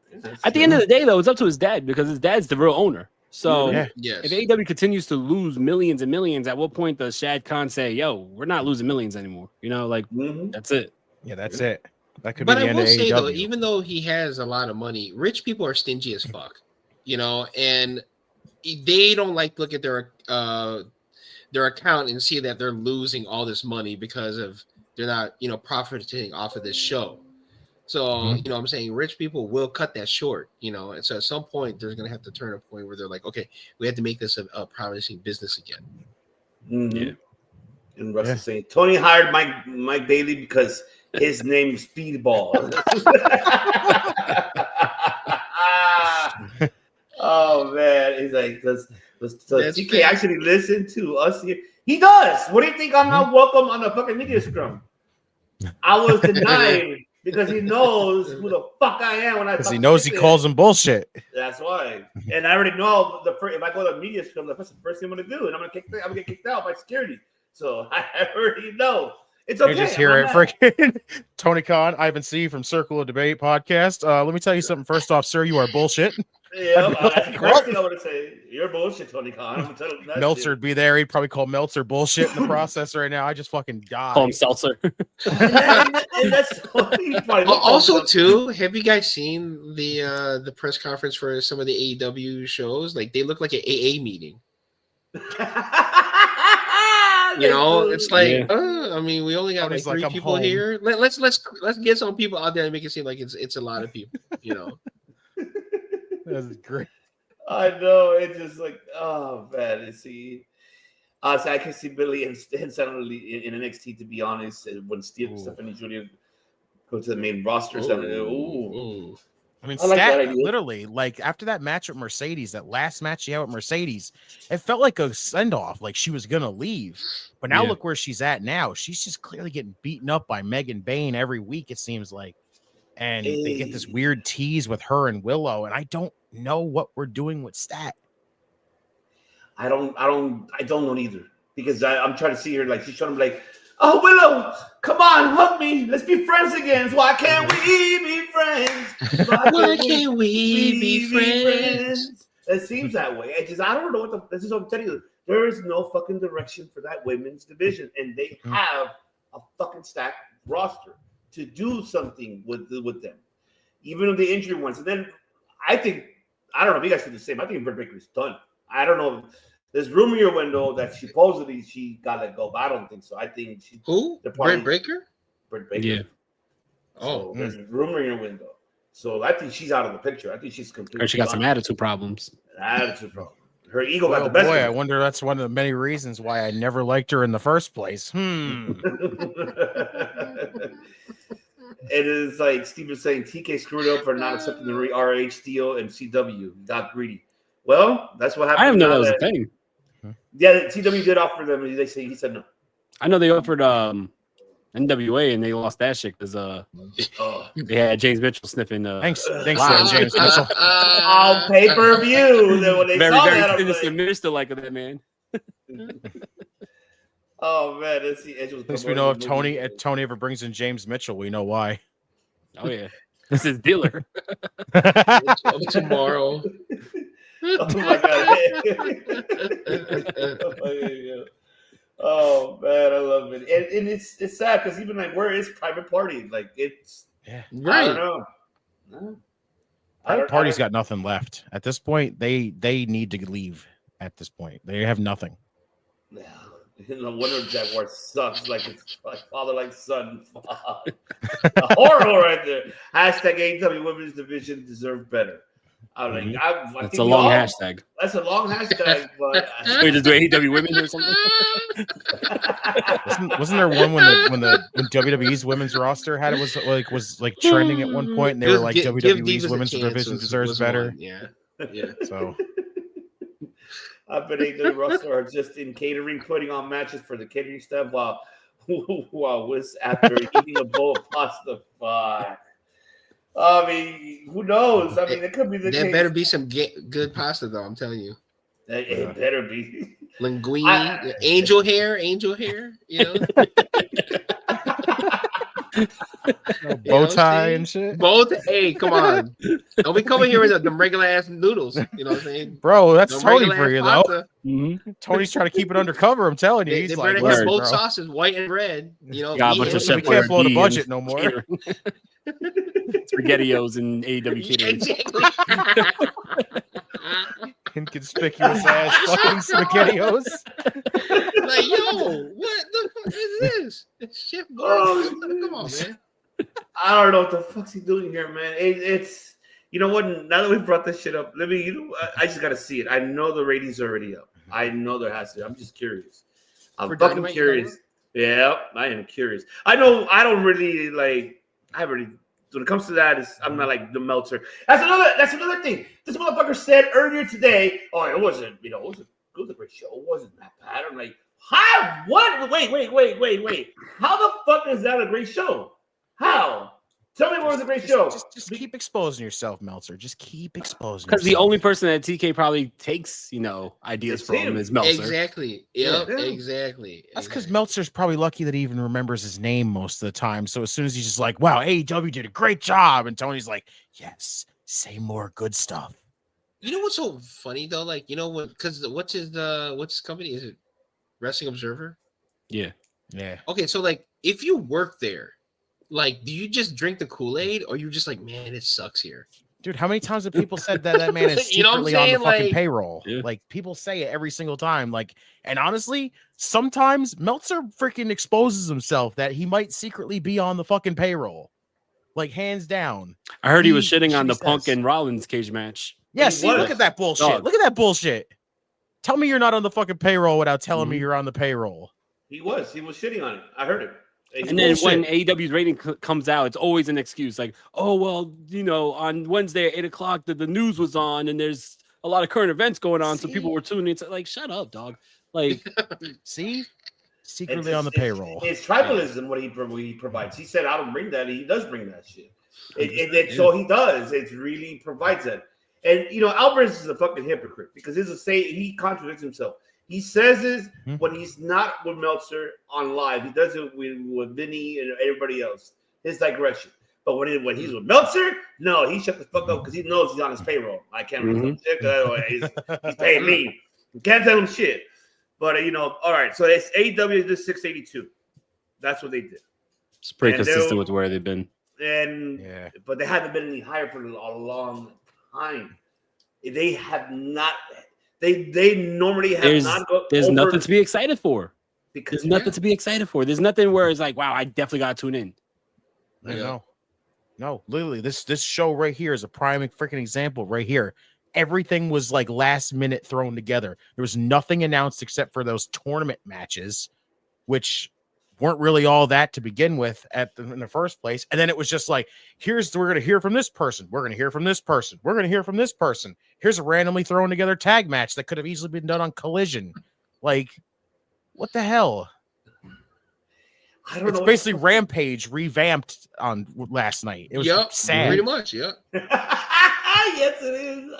Speaker 9: At the end of the day, though, it's up to his dad because his dad's the real owner. So
Speaker 6: Yes.
Speaker 9: if AEW continues to lose millions and millions, at what point does Shad Khan say, yo, we're not losing millions anymore? You know, like that's it.
Speaker 8: Yeah, that's it. That could
Speaker 13: But
Speaker 8: be the
Speaker 13: I
Speaker 8: end
Speaker 13: will
Speaker 8: of
Speaker 13: say
Speaker 8: AEW.
Speaker 13: though, even though he has a lot of money, rich people are stingy as fuck, you know, and they don't like to look at their account and see that they're losing all this money because of they're not, you know, profiting off of this show. So, you know what I'm saying? Rich people will cut that short, you know. And so at some point, there's going to have to turn a point where they're like, okay, we have to make this a promising business again.
Speaker 6: Yeah. And Russ is saying, Tony hired Mike Bailey because his name's Speedball. Oh, man. He's like, does TK actually listen to us here? He does. What do you think I'm not welcome on the fucking media scrum? I was denied because he knows who the fuck I am when I.
Speaker 8: Because he knows he calls him bullshit.
Speaker 6: That's why, and I already know if I go to the media scrum, that's the first thing I'm gonna do, and I'm gonna get kicked out by security. So I already know it's okay.
Speaker 8: You just hear it, freaking Tony Khan, Ivan C from Circle of Debate podcast. Let me tell you something. First off, sir, you are bullshit.
Speaker 6: Yeah, that's the first thing I want to say. You're bullshit, Tony Khan. I'm tell him that
Speaker 8: Meltzer would be there. He'd probably call Meltzer bullshit in the process right now. I just fucking died.
Speaker 9: Call him Seltzer.
Speaker 6: and that's
Speaker 13: also too. Have you guys seen the press conference for some of the AEW shows? Like they look like an AA meeting. You know, it's like I mean, we only got like 3 people here. Let's get some people out there and make it seem like it's a lot of people. You know.
Speaker 8: That's great.
Speaker 6: I know. It's just like, oh man. So I can see Billy and suddenly in NXT. To be honest, when Stephanie Jr. go to the main roster,
Speaker 8: I mean, Stat literally, like after that match with Mercedes, that last match she had with Mercedes, it felt like a send off, like she was gonna leave. But now look where she's at now. She's just clearly getting beaten up by Megan Bayne every week. It seems like. And they get this weird tease with her and Willow, and I don't know what we're doing with Stat.
Speaker 6: I don't know either because I'm trying to see her like she's trying to be like, oh Willow, come on, hug me, let's be friends again. Why can't we be friends? Why can't we be friends? It seems that way. I don't know what this is. What I'm telling you, there is no fucking direction for that women's division, and they have a fucking stacked roster to do something with them, even with the injury ones. And then I don't know if you guys feel the same. I think Britt Baker is done. I don't know. There's rumor in your window that supposedly she got let go, but I don't think so. I think she
Speaker 13: Britt Baker?
Speaker 6: Britt Baker.
Speaker 9: Yeah.
Speaker 6: So there's rumor in your window. So I think she's out of the picture. I think she's completely.
Speaker 9: Or she got some attitude problems.
Speaker 6: Attitude problem. Her ego got the best.
Speaker 8: Boy, I wonder that's one of the many reasons why I never liked her in the first place.
Speaker 6: It is like Steven saying TK screwed up for not accepting the RH deal and CW got greedy. Well, that's what happened.
Speaker 9: I didn't know that was a thing.
Speaker 6: Yeah, CW did offer them, and he said no.
Speaker 9: I know they offered NWA and they lost that shit because they had James Mitchell sniffing.
Speaker 8: Thanks, James Mitchell.
Speaker 6: On pay-per-view. When they saw that,
Speaker 9: sinister minister like that man.
Speaker 6: Oh man, let's see.
Speaker 8: At least we know if Tony ever brings in James Mitchell, we know why.
Speaker 9: Oh yeah, this is dealer.
Speaker 13: Tomorrow.
Speaker 6: Oh my god. Oh man, I love it. And it's sad because even like where is Private Party? Like it's
Speaker 13: right.
Speaker 6: I don't know.
Speaker 8: Private Party's got nothing left. At this point, they need to leave at this point. They have nothing.
Speaker 6: Yeah. No wonder Jaguar sucks like it's like father like son. Horrible right there. Hashtag AEW Women's Division deserve better. I'm like,
Speaker 9: that's a long hashtag.
Speaker 6: That's a long hashtag, but
Speaker 9: we just do AEW Women or something.
Speaker 8: Wasn't there one when WWE's women's roster had was like trending at one point, and they were like WWE's women's division deserves better.
Speaker 13: Yeah.
Speaker 6: So. I bet AEW roster are just in catering, putting on matches for the catering staff while was after eating a bowl of pasta. Fuck. I mean, who knows? I mean, it could be the case.
Speaker 13: There better be some good pasta, though. I'm telling you.
Speaker 6: It better be.
Speaker 13: Linguine, angel hair. You know.
Speaker 8: Bow tie and shit.
Speaker 13: Hey, come on! Don't be coming here with them regular ass noodles. You know what I'm saying,
Speaker 8: bro? That's Tony for you, though. Mm-hmm. Tony's trying to keep it undercover. I'm telling you, he's like,
Speaker 13: better have both sauces, white and red. You know,
Speaker 8: we can't blow the budget no more.
Speaker 9: SpaghettiOs and AEW catering.
Speaker 13: Exactly.
Speaker 8: Inconspicuous ass fucking SpaghettiOs.
Speaker 13: Like, yo, what the fuck is this? It's Chef Gordon. Come on, man.
Speaker 6: I don't know what the fuck's he doing here, man. It's you know what? Now that we brought this shit up, let me. I just gotta see it. I know the ratings are already up. I know there has to. I'm just curious. I'm fucking
Speaker 13: Dynamite,
Speaker 6: curious. Yeah, I am curious. I know. I don't really like. I really. When it comes to that, I'm not like the Meltzer. That's another thing. This motherfucker said earlier today. Oh, it wasn't. It was a great show. It wasn't that bad. I'm like, how? What? Wait. How the fuck is that a great show? How? Tell me what was a great show.
Speaker 8: Just keep exposing yourself, Meltzer. Just keep exposing.
Speaker 9: Because the only person that TK probably takes, ideas
Speaker 6: It's
Speaker 9: from
Speaker 6: him.
Speaker 9: is Meltzer.
Speaker 13: Exactly. Yep. Exactly.
Speaker 8: That's because Meltzer's probably lucky that he even remembers his name most of the time. So as soon as he's just like, "Wow, AEW did a great job," and Tony's like, "Yes, say more good stuff."
Speaker 13: You know what's so funny though? Like, because what's his company? Is it Wrestling Observer?
Speaker 9: Yeah.
Speaker 13: Okay, so like, if you work there, like, do you just drink the Kool-Aid, or you just like, man, it sucks here?
Speaker 8: Dude, how many times have people said that man is
Speaker 13: You know what I'm
Speaker 8: secretly on the
Speaker 13: saying?
Speaker 8: fucking
Speaker 13: Like-
Speaker 8: payroll?
Speaker 9: Yeah.
Speaker 8: Like, people say it every single time. Like, and honestly, sometimes Meltzer freaking exposes himself that he might secretly be on the fucking payroll. Like, hands down.
Speaker 9: I heard he was shitting on the
Speaker 8: says.
Speaker 9: Punk and Rollins cage match.
Speaker 8: Yeah,
Speaker 6: He
Speaker 8: see,
Speaker 6: was.
Speaker 8: look at that bullshit.
Speaker 9: Dog.
Speaker 8: Look at that bullshit. Tell me you're not on the fucking payroll without telling me you're on the payroll.
Speaker 6: He was shitting on it. I heard it.
Speaker 9: And then when AEW's rating comes out, it's always an excuse like, oh, well, on Wednesday at 8 o'clock, the news was on and there's a lot of current events going on. So people were tuning in. It's like, shut up, dog. Like,
Speaker 8: see? Secretly on the payroll.
Speaker 6: It's tribalism what he provides. He said, I don't bring that. He does bring that shit. So he does. It really provides that. And, Alvarez is a fucking hypocrite because he contradicts himself. He says this when he's not with Meltzer on live. He does it with Vinny and everybody else. His digression. But when he's with Meltzer, no, he shut the fuck up because he knows he's on his payroll. I can't really tell him shit. He's paying me. Can't tell him shit. But, all right. So it's AEW is 682. That's what they did.
Speaker 9: it's pretty consistent with where they've been.
Speaker 6: But they haven't been any higher for a long time. They have not. They normally have not.
Speaker 9: There's nothing to be excited for.
Speaker 6: Because
Speaker 9: there's nothing to be excited for. There's nothing where it's like, wow, I definitely got to tune in.
Speaker 8: I know. No, literally, this show right here is a prime freaking example right here. Everything was like last minute thrown together. There was nothing announced except for those tournament matches, which weren't really all that to begin with in the first place. And then it was just like, we're going to hear from this person. We're going to hear from this person. We're going to hear from this person. Here's a randomly thrown together tag match that could have easily been done on Collision. Like, what the hell?
Speaker 6: I don't know.
Speaker 8: It's basically Rampage revamped on last night. It was sad.
Speaker 13: Pretty much, yeah.
Speaker 6: Yes, it is.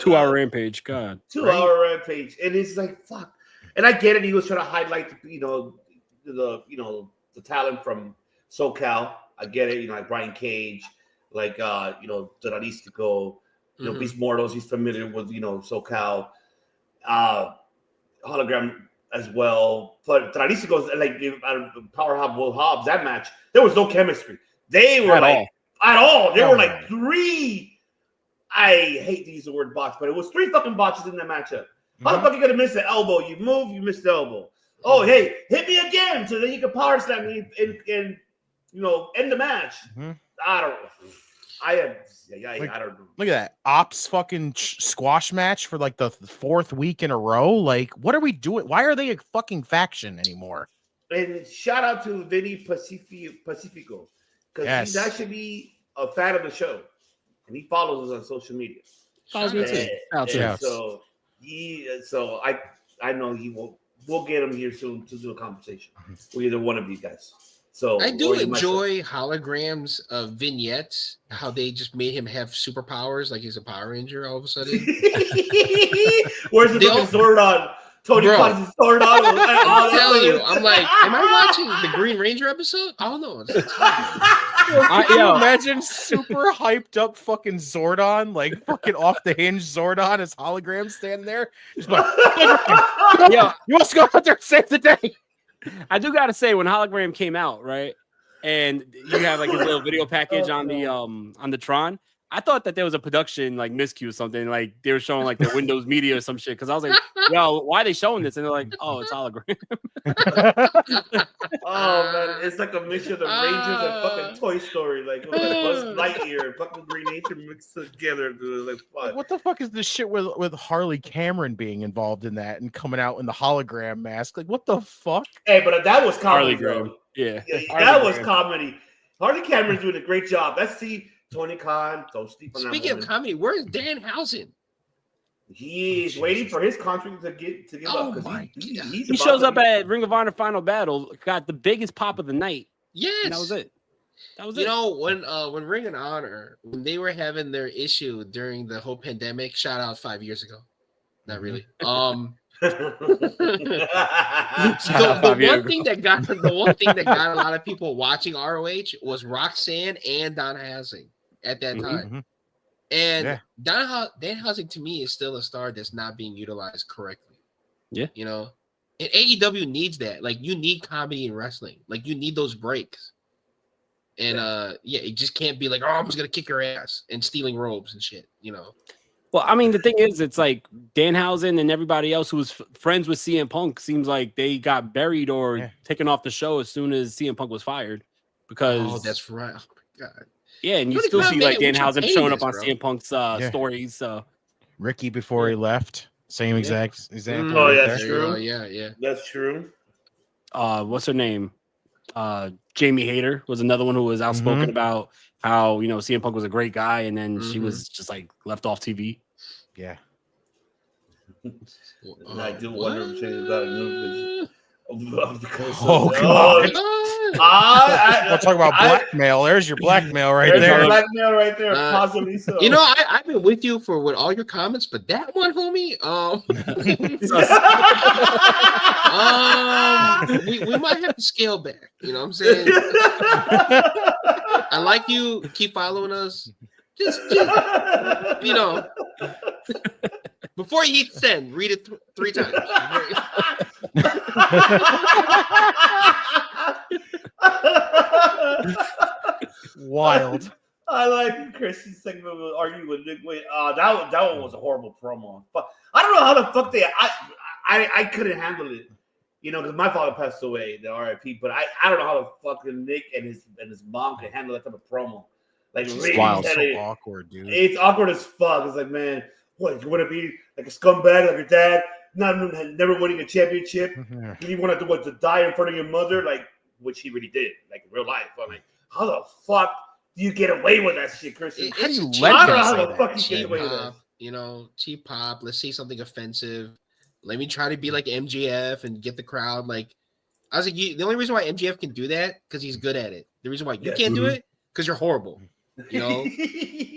Speaker 9: 2 hour Rampage, God.
Speaker 6: 2 hour Rampage, and it's like fuck. And I get it. He was trying to highlight, the talent from SoCal. I get it. Like Brian Cage, like Terroristico, Beast Mortals. He's familiar with SoCal, Hologram as well. But Terroristico's like Powerhouse Will Hobbs. That match, there was no chemistry. They were at all. They were like three. I hate to use the word botch, but it was 3 fucking botches in that matchup. How the fuck you gonna miss the elbow? You move, you miss the elbow. Oh, hey, hit me again so then you can power slam me and end the match. I don't know.
Speaker 8: Look at that Ops fucking squash match for like the 4th week in a row. Like, what are we doing? Why are they a fucking faction anymore?
Speaker 6: And shout out to Vinny Pacifico because he's actually a fan of the show and he follows us on social media.
Speaker 9: Follows me too.
Speaker 6: So I know we'll get him here soon to do a conversation with either one of you guys. So
Speaker 13: I do enjoy holograms of vignettes, how they just made him have superpowers, like he's a Power Ranger all of a sudden.
Speaker 6: Where's the fucking sword on? Tony puts his sword on.
Speaker 13: I'm telling you, I'm like, am I watching the Green Ranger episode? I don't know.
Speaker 8: Can you imagine super hyped up fucking Zordon, like fucking off the hinge Zordon as hologram standing there? Just like, you must go out there and save the day.
Speaker 9: I do gotta say, when Hologram came out, right, and you have like his little video package on the Tron, I thought that there was a production like miscue or something. Like they were showing like the Windows Media or some shit. Because I was like, yo, why are they showing this? And they're like, oh, it's hologram.
Speaker 6: Oh man, it's like a mixture of the Rangers and fucking Toy Story, like Buzz Lightyear and fucking Green Lantern mixed together. Dude. Like, fuck.
Speaker 8: What the fuck is this shit with Harley Cameron being involved in that and coming out in the hologram mask? Like, what the fuck?
Speaker 6: Hey, but that was comedy,
Speaker 9: Harley Graham. Yeah,
Speaker 6: that was comedy. Harley Cameron's doing a great job. Let's see Tony Khan. Don't sleep on that.
Speaker 13: Speaking of comedy, where's Danhausen?
Speaker 6: He's waiting for his contract to give up.
Speaker 13: He
Speaker 9: shows up at Ring of Honor Final Battle, got the biggest pop of the night.
Speaker 13: Yes,
Speaker 9: and that was it.
Speaker 13: You know, when Ring of Honor, when they were having their issue during the whole pandemic, shout out 5 years ago. Not really. The one thing that got a lot of people watching ROH was Roxanne and Danhausen at that time. And Danhausen to me is still a star that's not being utilized correctly.
Speaker 9: Yeah.
Speaker 13: You know, and AEW needs that. Like, you need comedy in wrestling. Like, you need those breaks. And it just can't be like, oh, I'm just gonna kick your ass and stealing robes and shit, you know.
Speaker 9: Well, I mean, the thing is, it's like Danhausen and everybody else who was friends with CM Punk seems like they got buried or taken off the show as soon as CM Punk was fired. Because
Speaker 13: that's right. Oh my god.
Speaker 9: Yeah, and you still see like Danhausen showing up on CM Punk's stories. So
Speaker 8: Ricky before he left, same exact example.
Speaker 6: Oh,
Speaker 8: right
Speaker 6: yeah, that's
Speaker 8: there.
Speaker 6: true.
Speaker 13: Oh, yeah,
Speaker 6: that's true.
Speaker 9: What's her name? Jamie Hayter was another one who was outspoken about how, you know, CM Punk was a great guy, and then she was just like left off TV.
Speaker 8: Yeah.
Speaker 6: I do wonder if she's got a new
Speaker 8: Oh god. We'll talk about blackmail. There's your blackmail right there.
Speaker 6: Blackmail right there. Possibly so.
Speaker 13: You know, I've been with you with all your comments, but that one, homie, we might have to scale back. You know what I'm saying? I like you. Keep following us. Just you know, before you hit send, read it 3 times.
Speaker 8: Wild.
Speaker 6: I like Christian's segment with arguing with Nick Wayne. That one was a horrible promo. But I don't know how the fuck I couldn't handle it. You know, because my father passed away, the RIP. But I don't know how the fucking Nick and his mom can handle that type of promo. Like,
Speaker 8: It's
Speaker 6: really,
Speaker 8: wild, so awkward, dude.
Speaker 6: It's awkward as fuck. It's like, man, what, you want to be like a scumbag like your dad, never winning a championship? You want to die in front of your mother, like, which he really did, like in real life. I'm like, how the fuck do you get away with that shit, Christian?
Speaker 13: How do you
Speaker 6: I don't know how the fuck you get away with that.
Speaker 13: You know, cheap pop. Let's say something offensive. Let me try to be like MJF and get the crowd. Like, I was like, the only reason why MJF can do that because he's good at it. The reason why you can't do it because you're horrible. You know,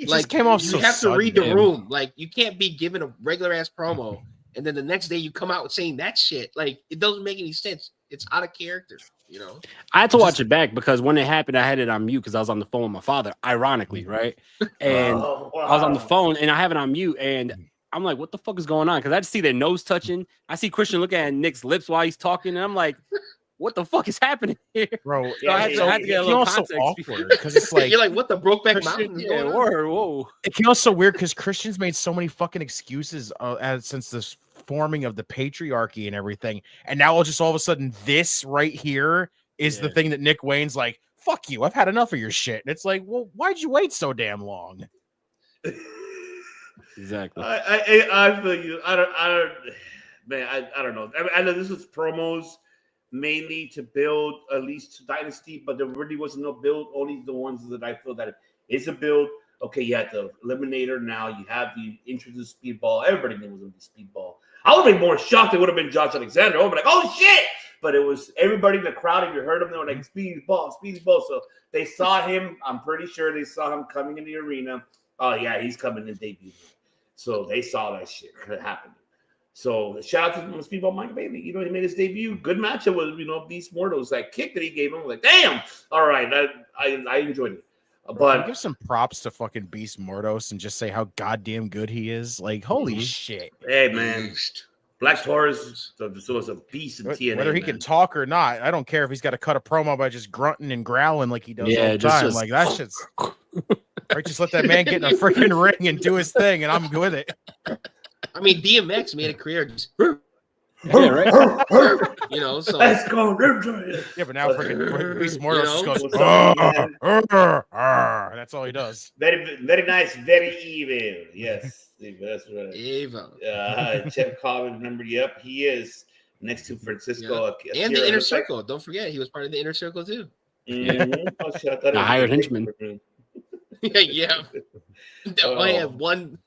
Speaker 13: like
Speaker 8: came off
Speaker 13: you
Speaker 8: so
Speaker 13: have to read the
Speaker 8: sudden.
Speaker 13: room. Like, you can't be given a regular ass promo and then the next day you come out saying that shit. Like, it doesn't make any sense. It's out of character. You know,
Speaker 9: I had to watch it back because when it happened, I had it on mute because I was on the phone with my father, ironically, right? And I was on the phone and I have it on mute, and I'm like, what the fuck is going on? Because I just see their nose touching. I see Christian looking at Nick's lips while he's talking, and I'm like, what the fuck is happening here?
Speaker 8: Bro,
Speaker 9: So I had to get a little context.
Speaker 8: because it's like
Speaker 13: you're like, what the Brokeback
Speaker 8: Christian-
Speaker 13: Mountain?
Speaker 9: Yeah, whoa.
Speaker 8: It feels so weird because Christian's made so many fucking excuses since this forming of the patriarchy and everything, and now just all of a sudden this right here is the thing that Nick Wayne's like, fuck you, I've had enough of your shit. And it's like, well, why'd you wait so damn long?
Speaker 9: Exactly.
Speaker 6: I feel you. I don't know. I know this was promos mainly to build at least Dynasty, but there really wasn't no build. Only the ones that I feel that it's a build. Okay, you had the Eliminator. Now you have the introduce Speedball. Everybody knew it was going to be Speedball. I would have been more shocked. It would have been Josh Alexander. I would have been like, oh shit! But it was everybody in the crowd. If you heard them, they were like, Speedball. So they saw him. I'm pretty sure they saw him coming in the arena. Oh yeah, he's coming in debut. So they saw that shit happening. So shout out to Speedball Mike Bailey. You know, he made his debut. Good matchup with, Beast Morto's that kick that he gave him. Like, damn. All right, I enjoyed it. But
Speaker 8: give some props to fucking Beast Mortos and just say how goddamn good he is. Like, holy shit.
Speaker 6: Hey, man. Black Taurus was a beast in TNA.
Speaker 8: Whether he can talk or not, I don't care if he's got to cut a promo by just grunting and growling like he does all the time. Like, that shit's Or just let that man get in a freaking ring and do his thing, and I'm good with it.
Speaker 13: I mean, DMX made a career just
Speaker 9: Yeah, right.
Speaker 13: you know, so
Speaker 6: Let's go.
Speaker 8: Yeah, but now freaking Beast Mortal just goes. That's all he does.
Speaker 6: Very, very nice, very evil. Yes, that's right.
Speaker 13: evil.
Speaker 6: Jeff Cobbins, remember? Yep, he is next to Francisco.
Speaker 13: And the Inner Circle. Don't forget, he was part of the Inner Circle too.
Speaker 6: Mm-hmm. Oh, shit, I thought it
Speaker 9: The
Speaker 6: was
Speaker 9: hired
Speaker 6: a
Speaker 9: henchman.
Speaker 13: Yeah. They only have one.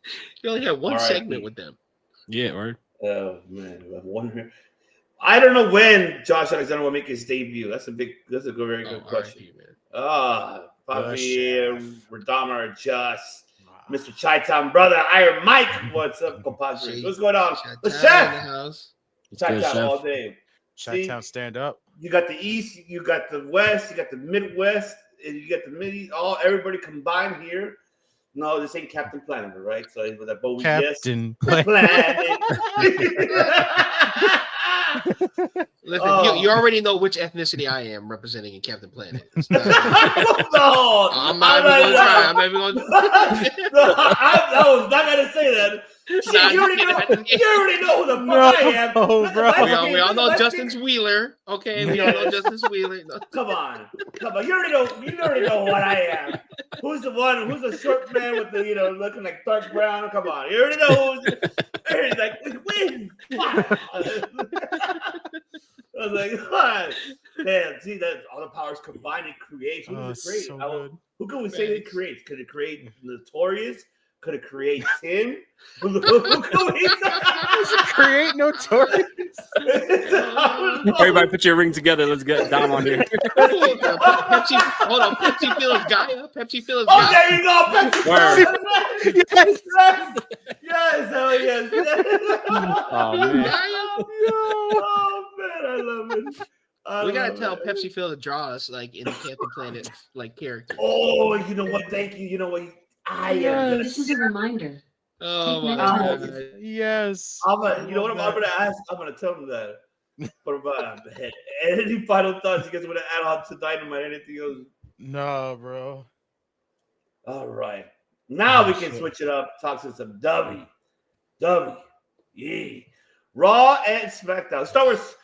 Speaker 13: You only have one segment with them.
Speaker 9: Yeah, right.
Speaker 6: Oh man, I don't know when Josh Alexander will make his debut. That's a very good question. Papi, Radama, Just, Mr. Chi-Town brother, Iron Mike. What's up, compadres? What's going on? The chef. Chi-Town all day.
Speaker 8: Chi-Town, stand up.
Speaker 6: You got the East, you got the West, you got the Midwest, and you got the Mid-East. Everybody combined here. No, this ain't Captain Planet, right? So with that Bowie,
Speaker 8: Captain
Speaker 6: Planet.
Speaker 13: Listen, you already know which ethnicity I am representing in Captain Planet.
Speaker 6: No,
Speaker 13: I'm not even gonna try. I'm not even gonna.
Speaker 6: No, I was not gonna say that. Shit, you already know who the fuck I am.
Speaker 13: Bro. We all know Justin's Wheeler. Okay, we all know Justin's Wheeler. No.
Speaker 6: Come on. You already know what I am. Who's the short man with the looking like dark brown? Come on. You already know who's like win. I was like, what? Man, see that all the powers combined, it creates. Who does it create?
Speaker 8: So
Speaker 6: who can we say it creates? Could it create Notorious? Could it create Tim? Who can we
Speaker 8: create Notorious?
Speaker 9: Everybody put your ring together. Let's get Dom on here.
Speaker 13: Pepsi Phillips Gaia. Pepsi Phillips Gaia.
Speaker 6: Oh, there you go. Pepsi Phillips. Yes. Hell yes.
Speaker 9: Oh, man.
Speaker 6: Oh, man. I love it.
Speaker 13: We gotta tell Pepsi Phil to draw us like in the Captain Planet like character.
Speaker 6: Oh, you know what? Thank you. You know what?
Speaker 15: This is a reminder.
Speaker 13: Oh my God.
Speaker 8: Yes.
Speaker 6: You know what I'm gonna ask? I'm gonna tell him that. But any final thoughts you guys want to add on to Dynamite? Anything else?
Speaker 8: No, bro.
Speaker 6: All right. Now we can switch it up. Talk to some W. Yeah. Raw and SmackDown. Star Wars.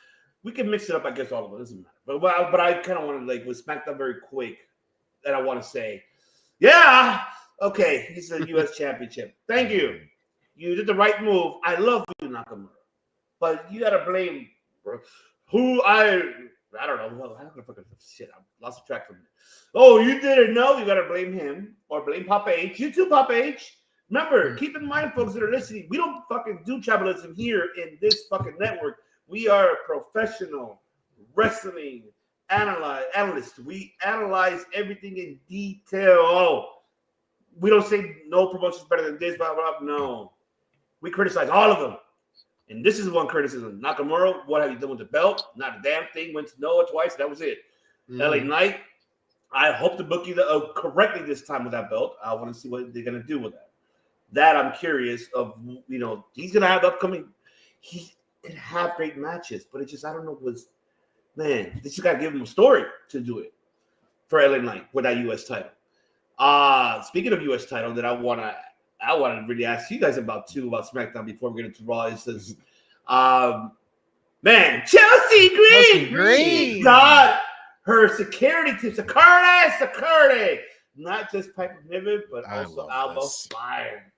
Speaker 6: We can mix it up. I guess all of it doesn't matter. But I kind of want to with SmackDown very quick. And I want to say, yeah. Okay, he's the U.S. Championship. Thank you. You did the right move. I love you, Nakamura. But you got to blame I don't know. Well, how can I fucking shit? I lost track from it. Oh, you didn't know? You got to blame him or blame Papa H. You too, Papa H. Remember, keep in mind, folks that are listening, we don't fucking do tribalism here in this fucking network. We are professional wrestling analysts. We analyze everything in detail. We don't say no promotion's better than this, blah, blah, blah. No. We criticize all of them. And this is one criticism. Nakamura, what have you done with the belt? Not a damn thing. Went to Noah twice. That was it. LA Knight, I hope to book you correctly this time with that belt. I want to see what they're going to do with that. That I'm curious of, he's going to have upcoming. He could have great matches, but it just, I don't know, they just got to give him a story to do it for LA Knight with that U.S. title. Speaking of U.S. title, that I want to really ask you guys about SmackDown before we get into Raw. It says, Chelsea Green got her security team, security, not just Piper Niven, but also Alba Fire.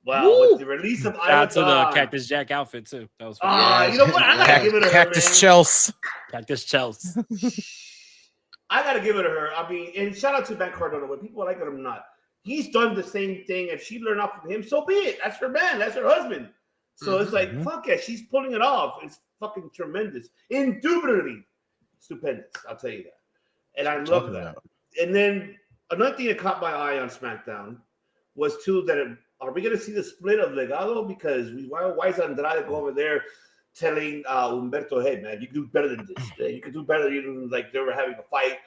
Speaker 6: Wow, with the release of
Speaker 9: Shout to the Cactus Jack outfit too. That was
Speaker 6: fun. You know what? I gotta give it to her,
Speaker 8: Cactus Chelsea.
Speaker 9: Cactus Chelsea.
Speaker 6: I gotta give it to her. I mean, and shout out to Ben Cardona. Whether people like it or not, he's done the same thing. If she learned off of him, so be it. That's her man. That's her husband. So it's like, fuck it. She's pulling it off. It's fucking tremendous. Indubitably stupendous. I'll tell you that. And I love that. And then another thing that caught my eye on SmackDown was are we going to see the split of Legado? Because why is Andrade go over there telling Humberto, hey, man, you can do better than this. You can do better. Like they were having a fight.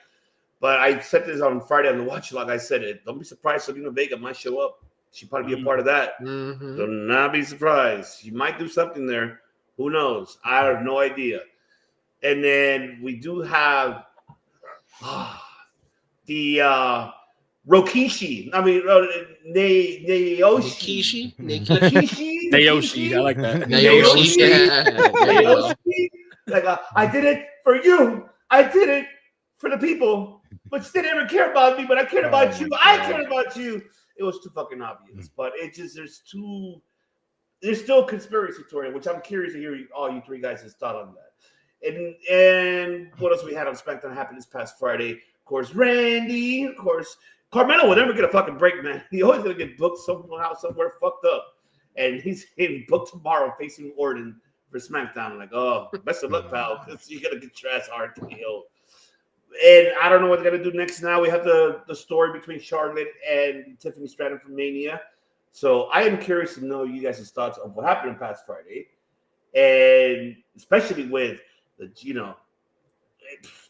Speaker 6: But I said this on Friday on the watch log. I said it. Don't be surprised Selena Vega might show up. She'd probably be a part of that. Do not be surprised. She might do something there. Who knows? I have no idea. And then we do have the Rokishi. I mean, Naoshi.
Speaker 9: Naoshi. I like that.
Speaker 13: Naoshi. Yeah.
Speaker 6: Naoshi. Like, I did it for you. I did it for the people. But you didn't ever care about me, but I cared about you. I cared about you. It was too fucking obvious. But it just, there's still conspiracy theory, which I'm curious to hear all you three guys' thought on that. And what else we had on SmackDown happened this past Friday? Of course, Randy. Of course, Carmelo will never get a fucking break, man. He always gonna get booked somehow, somewhere fucked up. And he's getting booked tomorrow facing Orton for SmackDown. I'm like, oh, best of luck, pal, because you're gonna get your ass hard to kill. And I don't know what they're gonna do next. Now we have the story between Charlotte and Tiffany Stratton from Mania. So I am curious to know you guys' thoughts on what happened on past Friday, and especially with the,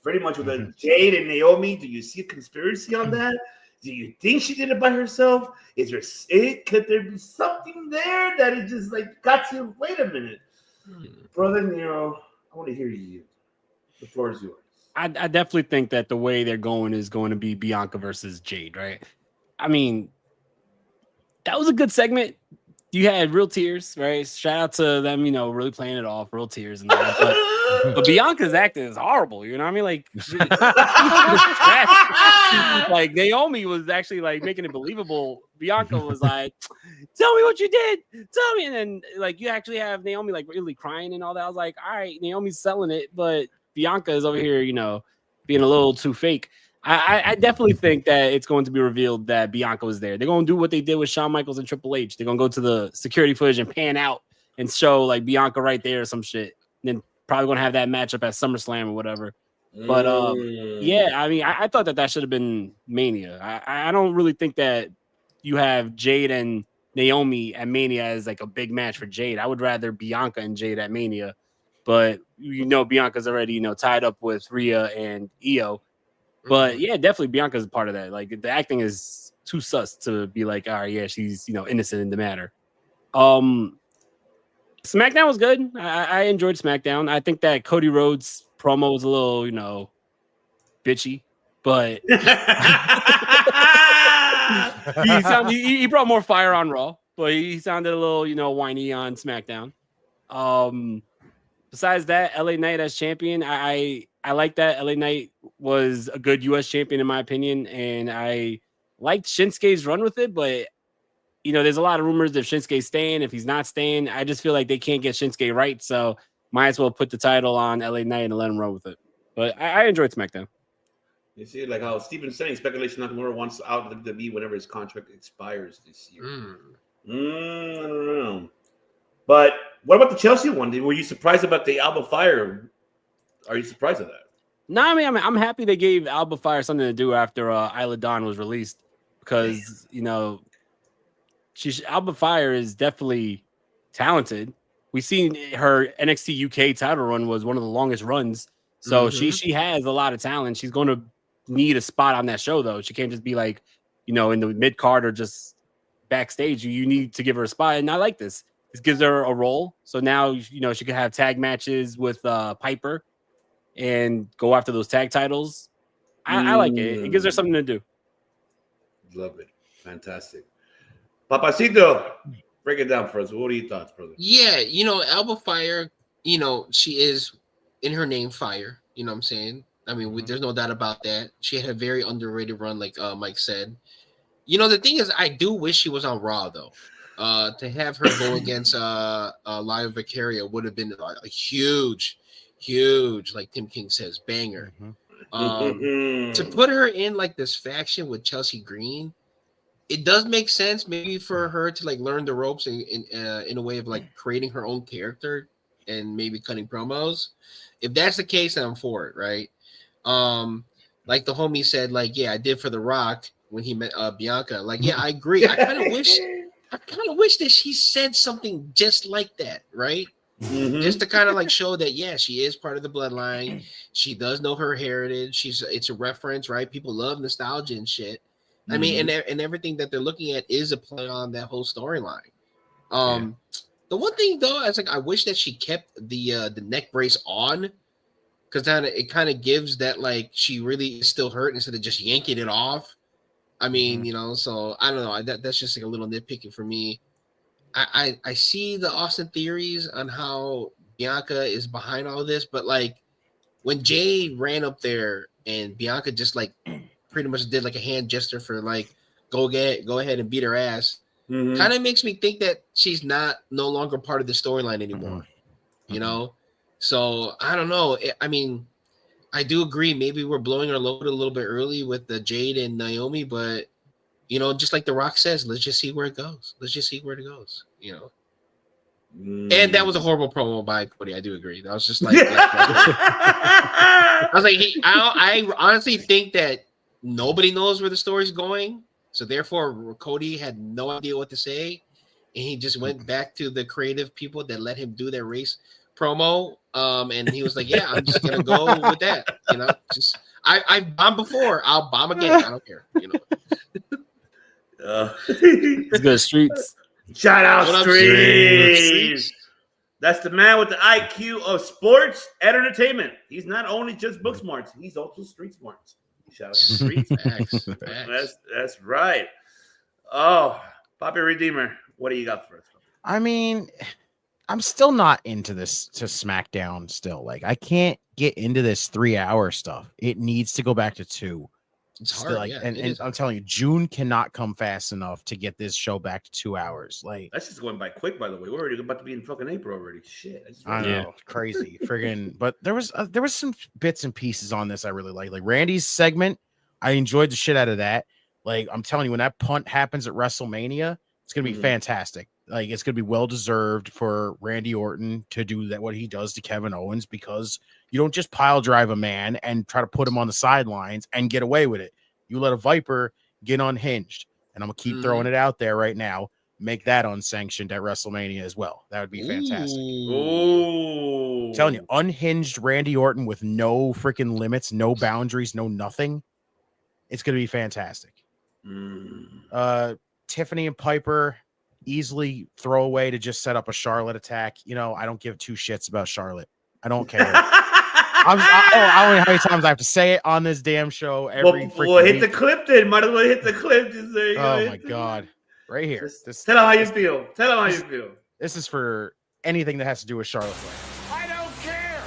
Speaker 6: pretty much with the Jade and Naomi. Do you see a conspiracy on that? Do you think she did it by herself? Could there be something there that it just like got you? Wait a minute, brother Nero. I want to hear you. The floor is yours.
Speaker 9: I definitely think that the way they're going is going to be Bianca versus Jade, right? I mean, that was a good segment. You had real tears, right? Shout out to them, really playing it off, real tears and that. But Bianca's acting is horrible. You know what I mean? Like, like Naomi was actually like making it believable. Bianca was like, "Tell me what you did. Tell me." And then like you actually have Naomi like really crying and all that. I was like, "All right, Naomi's selling it," but Bianca is over here, being a little too fake. I definitely think that it's going to be revealed that Bianca was there. They're going to do what they did with Shawn Michaels and Triple H. They're going to go to the security footage and pan out and show like Bianca right there or some shit. And then probably going to have that matchup at SummerSlam or whatever. But yeah, I mean, I thought that should have been Mania. I don't really think that you have Jade and Naomi at Mania as like a big match for Jade. I would rather Bianca and Jade at Mania. But Bianca's already tied up with Rhea and Io. But yeah, definitely Bianca's a part of that. Like the acting is too sus to be like, all right, yeah, she's innocent in the matter. SmackDown was good. I enjoyed SmackDown. I think that Cody Rhodes promo was a little, bitchy, but he brought more fire on Raw, but he sounded a little, whiny on SmackDown. Besides that, LA Knight as champion, I like that. LA Knight was a good U.S. champion in my opinion, and I liked Shinsuke's run with it, but there's a lot of rumors if Shinsuke's staying, if he's not staying. I just feel like they can't get Shinsuke right, so might as well put the title on LA Knight and let him run with it. But I enjoyed SmackDown.
Speaker 6: You see, like how Steven's saying, speculation Nakamura wants out of the WWE whenever his contract expires this year. I don't know. But what about the Chelsea one? Were you surprised about the Alba Fire? Are you surprised at that?
Speaker 9: No, I mean, I'm happy they gave Alba Fire something to do after Isla Dawn was released because, Alba Fire is definitely talented. We've seen her NXT UK title run was one of the longest runs. So she has a lot of talent. She's going to need a spot on that show, though. She can't just be like, in the mid card or just backstage. You need to give her a spot. And I like this. This gives her a role. So now, she could have tag matches with Piper and go after those tag titles. I like it. It gives her something to do.
Speaker 6: Love it. Fantastic. Papacito, break it down for us. What are your thoughts, brother?
Speaker 13: Yeah, Alba Fire, she is in her name Fire. You know what I'm saying? I mean, there's no doubt about that. She had a very underrated run, like Mike said. The thing is, I do wish she was on Raw, though. To have her go against Live Vicaria would have been a huge, like Tim King says, banger. To put her in like this faction with Chelsea Green, it does make sense maybe for her to like learn the ropes in a way of like creating her own character and maybe cutting promos. If that's the case, then I'm for it, right? Like the homie said, like, yeah, I did for The Rock when he met Bianca. Like, yeah, I agree. I kind of wish that she said something just like that, right? Just to kind of like show that, yeah, she is part of the bloodline. She does know her heritage. It's a reference, right? People love nostalgia and shit. I mean, and everything that they're looking at is a play on that whole storyline. The one thing though, I was like, I wish that she kept the neck brace on, because it kind of gives that like she really is still hurt instead of just yanking it off. I mean, so I don't know. That's just like a little nitpicking for me. I see the Austin theories on how Bianca is behind all this, but like when Jade ran up there and Bianca just like pretty much did like a hand gesture for like go ahead and beat her ass, kind of makes me think that she's no longer part of the storyline anymore. So I don't know. I mean, I do agree. Maybe we're blowing our load a little bit early with the Jade and Naomi, but just like The Rock says, let's just see where it goes. And that was a horrible promo by Cody. I do agree. That was just like, I was like, I honestly think that nobody knows where the story's going, so therefore Cody had no idea what to say, and he just went back to the creative people that let him do their race promo. And he was like, "Yeah, I'm just gonna go with that." Just I've bombed before. I'll bomb again. I don't care.
Speaker 9: It's good, Streets.
Speaker 6: Shout out, Streets. That's the man with the IQ of sports and entertainment. He's not only just book smarts, he's also street smarts. Shout out to Streets. That's right. Oh, Poppy Redeemer, what do you got for us?
Speaker 8: I mean, I'm still not into this to SmackDown still. Like, I can't get into this 3-hour stuff. It needs to go back to 2.
Speaker 13: It's
Speaker 8: still,
Speaker 13: hard,
Speaker 8: and I'm telling you, June cannot come fast enough to get this show back to 2 hours. Like,
Speaker 6: that's just going by quick, by the way. We're already about to be in fucking April already. Shit,
Speaker 8: I know, crazy, friggin'. But there was some bits and pieces on this I really like Randy's segment. I enjoyed the shit out of that. Like, I'm telling you, when that punt happens at WrestleMania, it's gonna be fantastic. Like, it's gonna be well deserved for Randy Orton to do that, what he does to Kevin Owens, because you don't just pile drive a man and try to put him on the sidelines and get away with it. You let a Viper get unhinged, and I'm gonna keep throwing it out there right now. Make that unsanctioned at WrestleMania as well. That would be fantastic.
Speaker 6: Oh,
Speaker 8: I'm telling you, unhinged Randy Orton with no freaking limits, no boundaries, no nothing. It's gonna be fantastic. Tiffany and Piper easily throw away to just set up a Charlotte attack. I don't give 2 shits about Charlotte. I don't care. I don't know how many times I have to say it on this damn show. Every
Speaker 6: well, hit the clip then. Might as well hit the clip. Just there you go.
Speaker 8: Oh my god, right here.
Speaker 6: Tell them how you feel.
Speaker 8: This is for anything that has to do with Charlotte Flair.
Speaker 2: I don't care.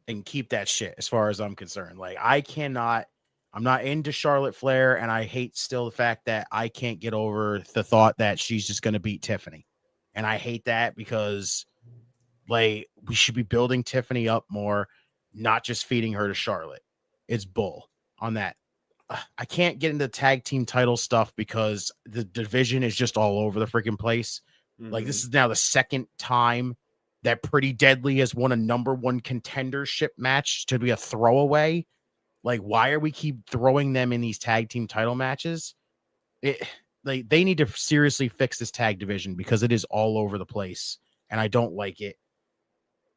Speaker 8: And keep that shit as far as I'm concerned. Like, I'm not into Charlotte Flair, and I hate still the fact that I can't get over the thought that she's just going to beat Tiffany. And I hate that because, like, we should be building Tiffany up more, not just feeding her to Charlotte. It's bull on that. I can't get into tag team title stuff because the division is just all over the freaking place. Like, this is now the second time that Pretty Deadly has won a #1 contendership match to be a throwaway. Like, why are we keep throwing them in these tag team title matches? They need to seriously fix this tag division because it is all over the place, and I don't like it.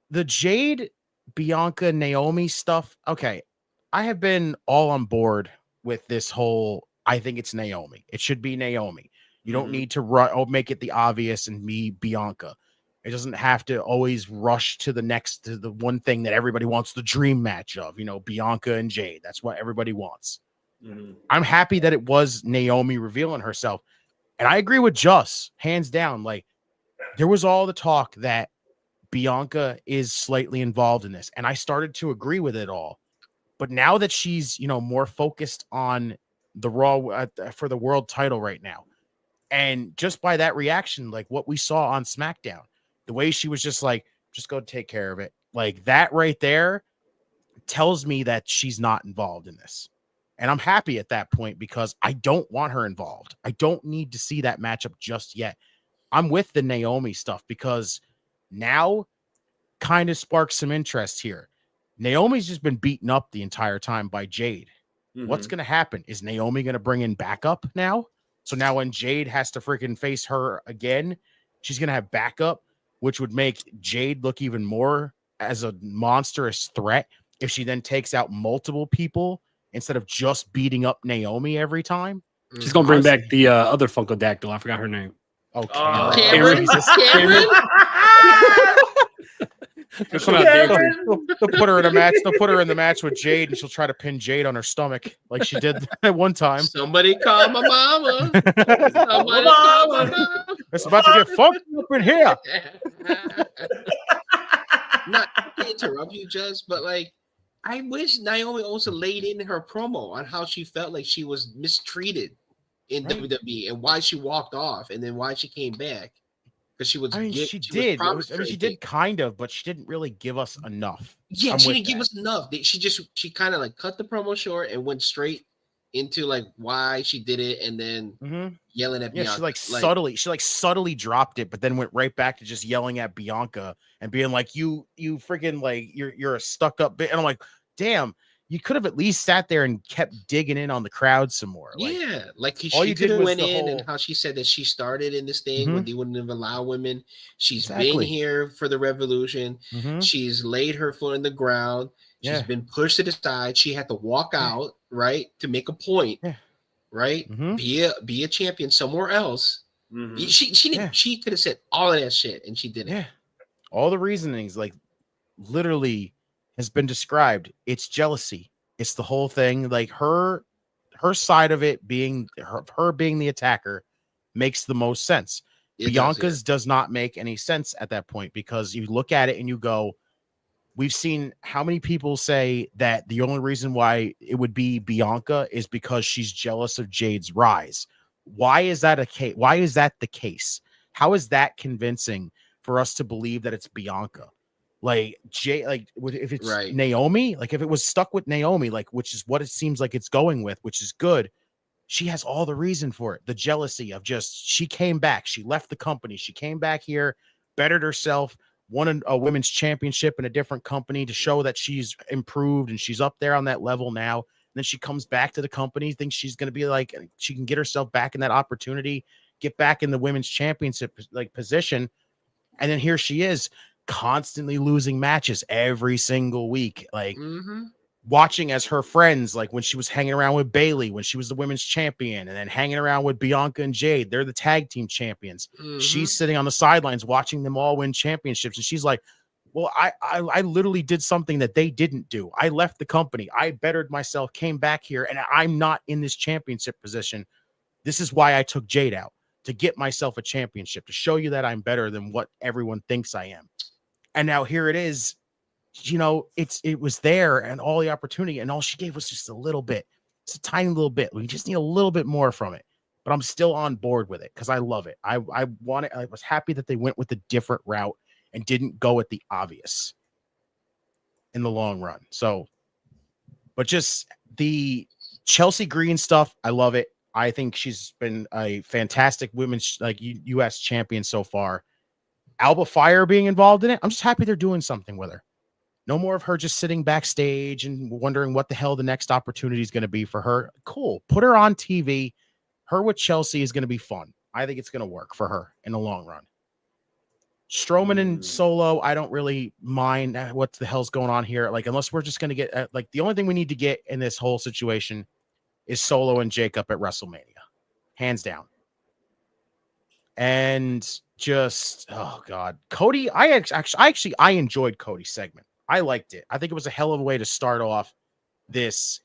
Speaker 8: The Jade, Bianca, Naomi stuff. Okay, I have been all on board with this whole. I think it's Naomi. It should be Naomi. You don't need to make it the obvious and be Bianca. It doesn't have to always rush to the one thing that everybody wants, the dream match of, Bianca and Jade. That's what everybody wants. I'm happy that it was Naomi revealing herself. And I agree with Just, hands down. Like, there was all the talk that Bianca is slightly involved in this. And I started to agree with it all. But now that she's, more focused on the Raw for the world title right now, and just by that reaction, like what we saw on SmackDown, the way she was just like, just go take care of it. Like, that right there tells me that she's not involved in this. And I'm happy at that point because I don't want her involved. I don't need to see that matchup just yet. I'm with the Naomi stuff because now kind of sparks some interest here. Naomi's just been beaten up the entire time by Jade. What's going to happen? Is Naomi going to bring in backup now? So now when Jade has to freaking face her again, she's going to have backup, which would make Jade look even more as a monstrous threat if she then takes out multiple people instead of just beating up Naomi every time.
Speaker 9: She's going to bring back the other Funkadactyl. I forgot her name.
Speaker 8: Okay.
Speaker 13: Cameron?
Speaker 8: They'll put her in a match. They'll put her in the match with Jade, and she'll try to pin Jade on her stomach like she did at one time.
Speaker 13: Somebody call my mama. Somebody call my mama.
Speaker 8: It's about to get fucked up in here.
Speaker 13: Not to interrupt you, Just, but like, I wish Naomi also laid in her promo on how she felt like she was mistreated in WWE and why she walked off and then why she came back. Because she was,
Speaker 8: she did kind of, but she didn't really give us enough.
Speaker 13: Yeah, she didn't give us enough. She kind of like cut the promo short and went straight into like why she did it, and then yelling at Bianca.
Speaker 8: She subtly dropped it, but then went right back to just yelling at Bianca and being like, "You freaking like you're a stuck up bit." And I'm like, "Damn, you could have at least sat there and kept digging in on the crowd some more."
Speaker 13: She could have went in and how she said that she started in this thing when they wouldn't have allowed women. She's been here for the revolution. She's laid her foot in the ground. She's been pushed to the side. She had to walk out, right, to make a point, right? Be a champion somewhere else. She could have said all of that shit, and she didn't.
Speaker 8: Yeah, all the reasonings, like literally, has been described. It's jealousy. It's the whole thing. Like her side of it being her being the attacker makes the most sense. Bianca's does not make any sense at that point, because you look at it and you go, we've seen how many people say that the only reason why it would be Bianca is because she's jealous of Jade's rise. Why is that a case? Why is that the case? How is that convincing for us to believe that it's Bianca? Like if it's Naomi, like if it was stuck with Naomi, like, which is what it seems like it's going with, which is good. She has all the reason for it. The jealousy of just, she came back. She left the company. She came back here, bettered herself, won a women's championship in a different company to show that she's improved and she's up there on that level now. And then she comes back to the company, thinks she's going to be like, she can get herself back in that opportunity, get back in the women's championship like position. And then here she is constantly losing matches every single week. Like watching as her friends, like when she was hanging around with Bailey, when she was the women's champion, and then hanging around with Bianca and Jade, they're the tag team champions. She's sitting on the sidelines watching them all win championships. And she's like, well, I literally did something that they didn't do. I left the company. I bettered myself, came back here, and I'm not in this championship position. This is why I took Jade out, to get myself a championship, to show you that I'm better than what everyone thinks I am. And now here it is. You know, it was there and all the opportunity, and all she gave was just a little bit. It's a tiny little bit. We just need a little bit more from it. But I'm still on board with it because I love it. I want it. I was happy that they went with a different route and didn't go at the obvious in the long run. So, but just the Chelsea Green stuff, I love it. I think she's been a fantastic women's U.S. champion so far. Alba Fire being involved in it, I'm just happy they're doing something with her. No more of her just sitting backstage and wondering what the hell the next opportunity is going to be for her. Cool. Put her on TV. Her with Chelsea is going to be fun. I think it's going to work for her in the long run. Strowman and Solo, I don't really mind what the hell's going on here. Like, unless we're just going to get, like, the only thing we need to get in this whole situation is Solo and Jacob at WrestleMania. Hands down. And just, oh God, Cody, I enjoyed Cody's segment. I liked it. I think it was a hell of a way to start off this.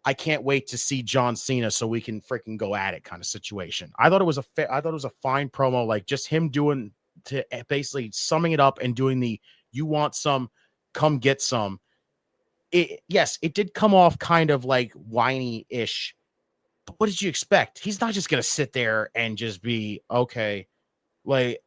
Speaker 8: I can't wait to see John Cena so we can freaking go at it kind of situation. I thought it was a fine promo, like just him doing, to basically summing it up and doing the, you want some, come get some. Yes, it did come off kind of like whiny-ish, but what did you expect? He's not just going to sit there and just be, okay, like,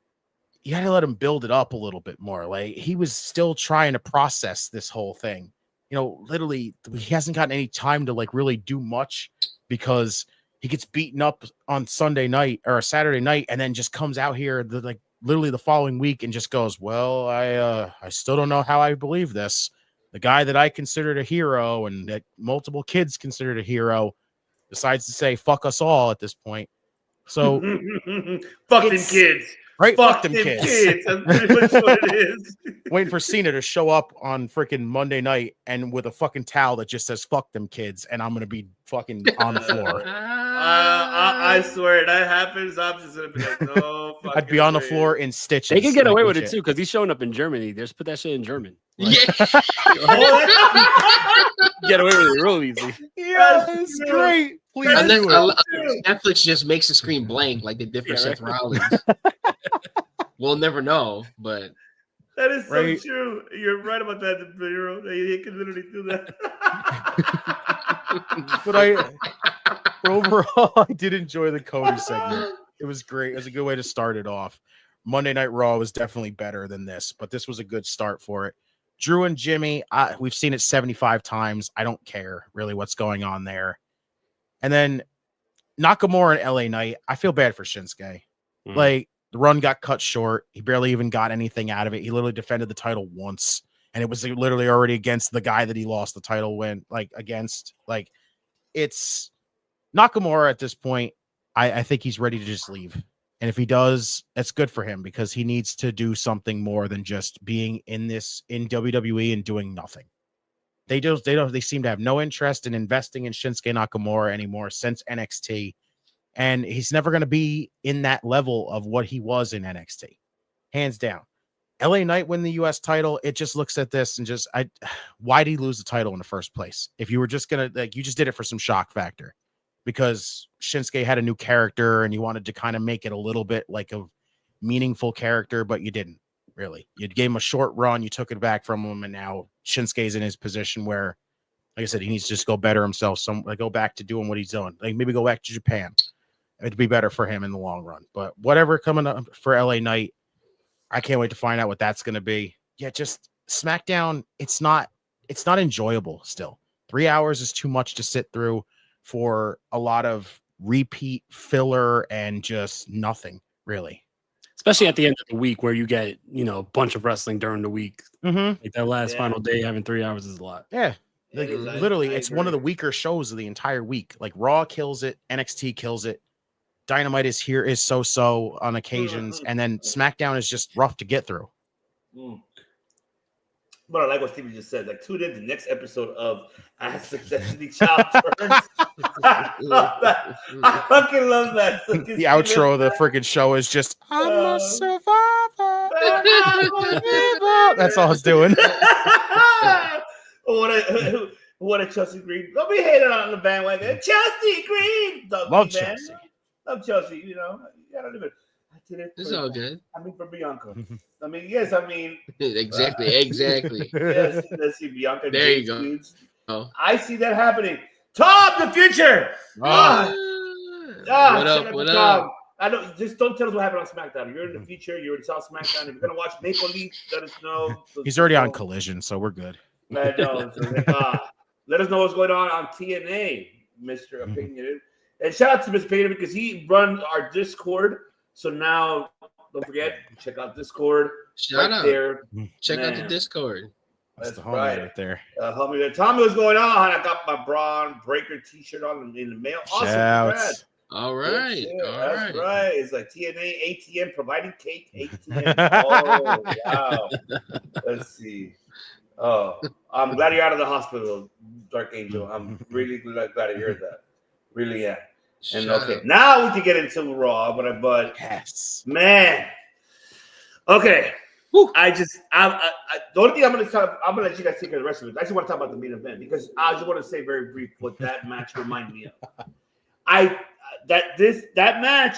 Speaker 8: you got to let him build it up a little bit more. Like, he was still trying to process this whole thing. You know, literally, he hasn't gotten any time to like really do much because he gets beaten up on Sunday night or Saturday night, and then just comes out here literally the following week and just goes, well, I still don't know how I believe this. The guy that I considered a hero and that multiple kids considered a hero decides to say, fuck us all at this point. So
Speaker 6: fuck them kids.
Speaker 8: Right?
Speaker 6: Fuck
Speaker 8: them
Speaker 6: kids. That's pretty much what it is.
Speaker 8: Waiting for Cena to show up on freaking Monday night and with a fucking towel that just says fuck them kids, and I'm going to be fucking on the floor.
Speaker 6: I swear, that happens. I'm just going to be like, no
Speaker 8: I'd be on the floor in stitches.
Speaker 9: They can get away with it
Speaker 8: legit.
Speaker 9: too because he's showing up in Germany. Just put that shit in German.
Speaker 13: Yeah.
Speaker 9: Get away with it real easy.
Speaker 8: Yeah, it's great. Please
Speaker 13: And then
Speaker 8: do it.
Speaker 13: Netflix just makes the screen blank like they did for Seth Rollins. We'll never know, but
Speaker 6: That is so
Speaker 8: Right.
Speaker 6: true. You're right about that, Hero. They can literally do that.
Speaker 8: But overall, I did enjoy the Cody segment. It was great. It was a good way to start it off. Monday Night Raw was definitely better than this, but this was a good start for it. Drew and Jimmy, we've seen it 75 times. I don't care really what's going on there. And then Nakamura and LA Knight, I feel bad for Shinsuke. Like, the run got cut short. He barely even got anything out of it. He literally defended the title once, and it was literally already against the guy that he lost the title against. Like, it's Nakamura at this point. I think he's ready to just leave. And if he does, that's good for him because he needs to do something more than just being in WWE and doing nothing. They seem to have no interest in investing in Shinsuke Nakamura anymore since NXT. And he's never going to be in that level of what he was in NXT. Hands down. LA Knight win the US title. It just looks at this and why did he lose the title in the first place? If you were just going to, you just did it for some shock factor because Shinsuke had a new character and you wanted to kind of make it a little bit like a meaningful character, but you didn't really. You gave him a short run. You took it back from him. And now Shinsuke's in his position where, like I said, he needs to just go better himself. Go back to doing what he's doing. Like maybe go back to Japan. It'd be better for him in the long run. But whatever coming up for LA Knight, I can't wait to find out what that's going to be. Yeah, just SmackDown, it's not enjoyable still. 3 hours is too much to sit through for a lot of repeat filler and just nothing, really.
Speaker 9: Especially at the end of the week where you get, a bunch of wrestling during the week.
Speaker 8: Mm-hmm.
Speaker 9: Like that last final day, having 3 hours is a lot.
Speaker 8: Yeah. Like, literally, it's one of the weaker shows of the entire week. Like Raw kills it, NXT kills it. Dynamite is so on occasions, and then SmackDown is just rough to get through.
Speaker 6: But I like what Stevie just said. Like, tune in to the next episode of Ask the Destiny Child Turns. I love that. I fucking love that.
Speaker 8: The outro of the freaking show is just, I'm a survivor. That's all it's doing.
Speaker 6: What a Chelsea Green. Don't be hating on the bandwagon. Chelsea Green.
Speaker 8: Love Chelsea.
Speaker 6: Love Chelsea, You gotta live it. I did it.
Speaker 13: It's all good.
Speaker 6: I mean, for Bianca. Exactly.
Speaker 13: Yes,
Speaker 6: let's see Bianca.
Speaker 13: There you go.
Speaker 6: Feuds.
Speaker 13: Oh,
Speaker 6: I see that happening. Tom, the future.
Speaker 13: what up?
Speaker 6: Don't tell us what happened on SmackDown. You're in the future. You already saw SmackDown. If you're gonna watch Maple Leaf, let us know.
Speaker 8: He's already on Collision, so we're good.
Speaker 6: I know. Let us know what's going on TNA, Mr. Opinionated. And shout out to Mr. Opinionated because he runs our Discord. So now, don't forget, check out Discord.
Speaker 13: Shout out
Speaker 6: there.
Speaker 13: Check out the Discord.
Speaker 8: That's the homie right there.
Speaker 6: Homie there. Tommy, what's going on? I got my Braun Breaker t-shirt on in the mail. Awesome.
Speaker 8: Shouts.
Speaker 13: All right.
Speaker 6: That's right. It's like TNA, ATM, providing cake, ATM. Oh, wow. Let's see. Oh, I'm glad you're out of the hospital, Dark Angel. I'm really glad to hear that. Really am. And okay, now we can get into Raw, but
Speaker 8: yes,
Speaker 6: man. Okay. Whew. The only thing I'm gonna let you guys take care of the rest of it. I just want to talk about the main event because I just want to say very brief what that match reminded me of. That match,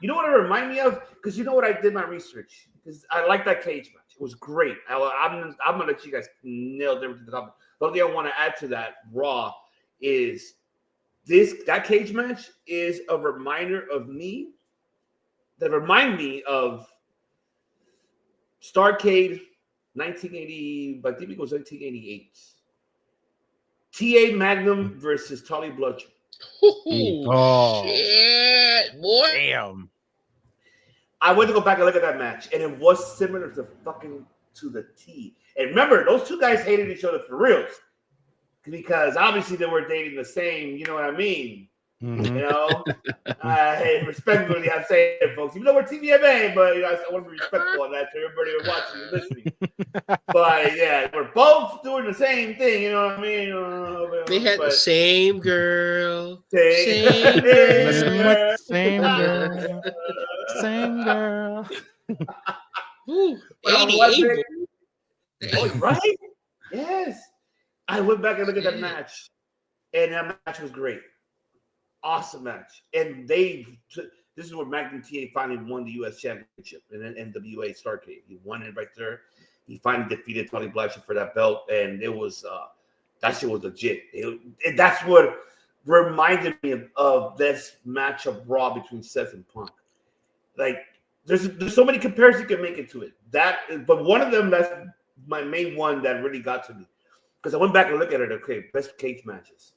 Speaker 6: you know what it reminded me of? Because you know what, I did my research because I like that cage match. It was great. I'm gonna let you guys nail them to the top. The only thing I want to add to that Raw is that cage match is a reminder of me. That remind me of Starrcade 1980, I think it was 1988. TA Magnum versus Tully Blanchard.
Speaker 8: Oh
Speaker 13: shit, boy!
Speaker 8: Damn.
Speaker 6: I went to go back and look at that match, and it was similar to the T. And remember, those two guys hated each other for reals, because obviously they were dating the same. You know what I mean? You know, hey, respectfully, I'm saying it, folks. Even though we're TVMA, but I want to be respectful of that to everybody who's watching and listening. But yeah, we're both doing the same thing. You know what I mean?
Speaker 13: They had the same girl.
Speaker 6: Same
Speaker 13: girl.
Speaker 8: Same girl. Same girl.
Speaker 13: Ooh,
Speaker 6: 88. Oh, right? Yes. I went back and looked at that match, and that match was great. Awesome match. And this is where Magnum TA finally won the U.S. Championship in an NWA Starrcade. He won it right there. He finally defeated Tony Blanchard for that belt, and it was that shit was legit. And that's what reminded me of this match of Raw between Seth and Punk. Like, there's so many comparisons you can make it to it. But one of them, that's my main one that really got to me, because I went back and looked at it. Okay, best cage matches.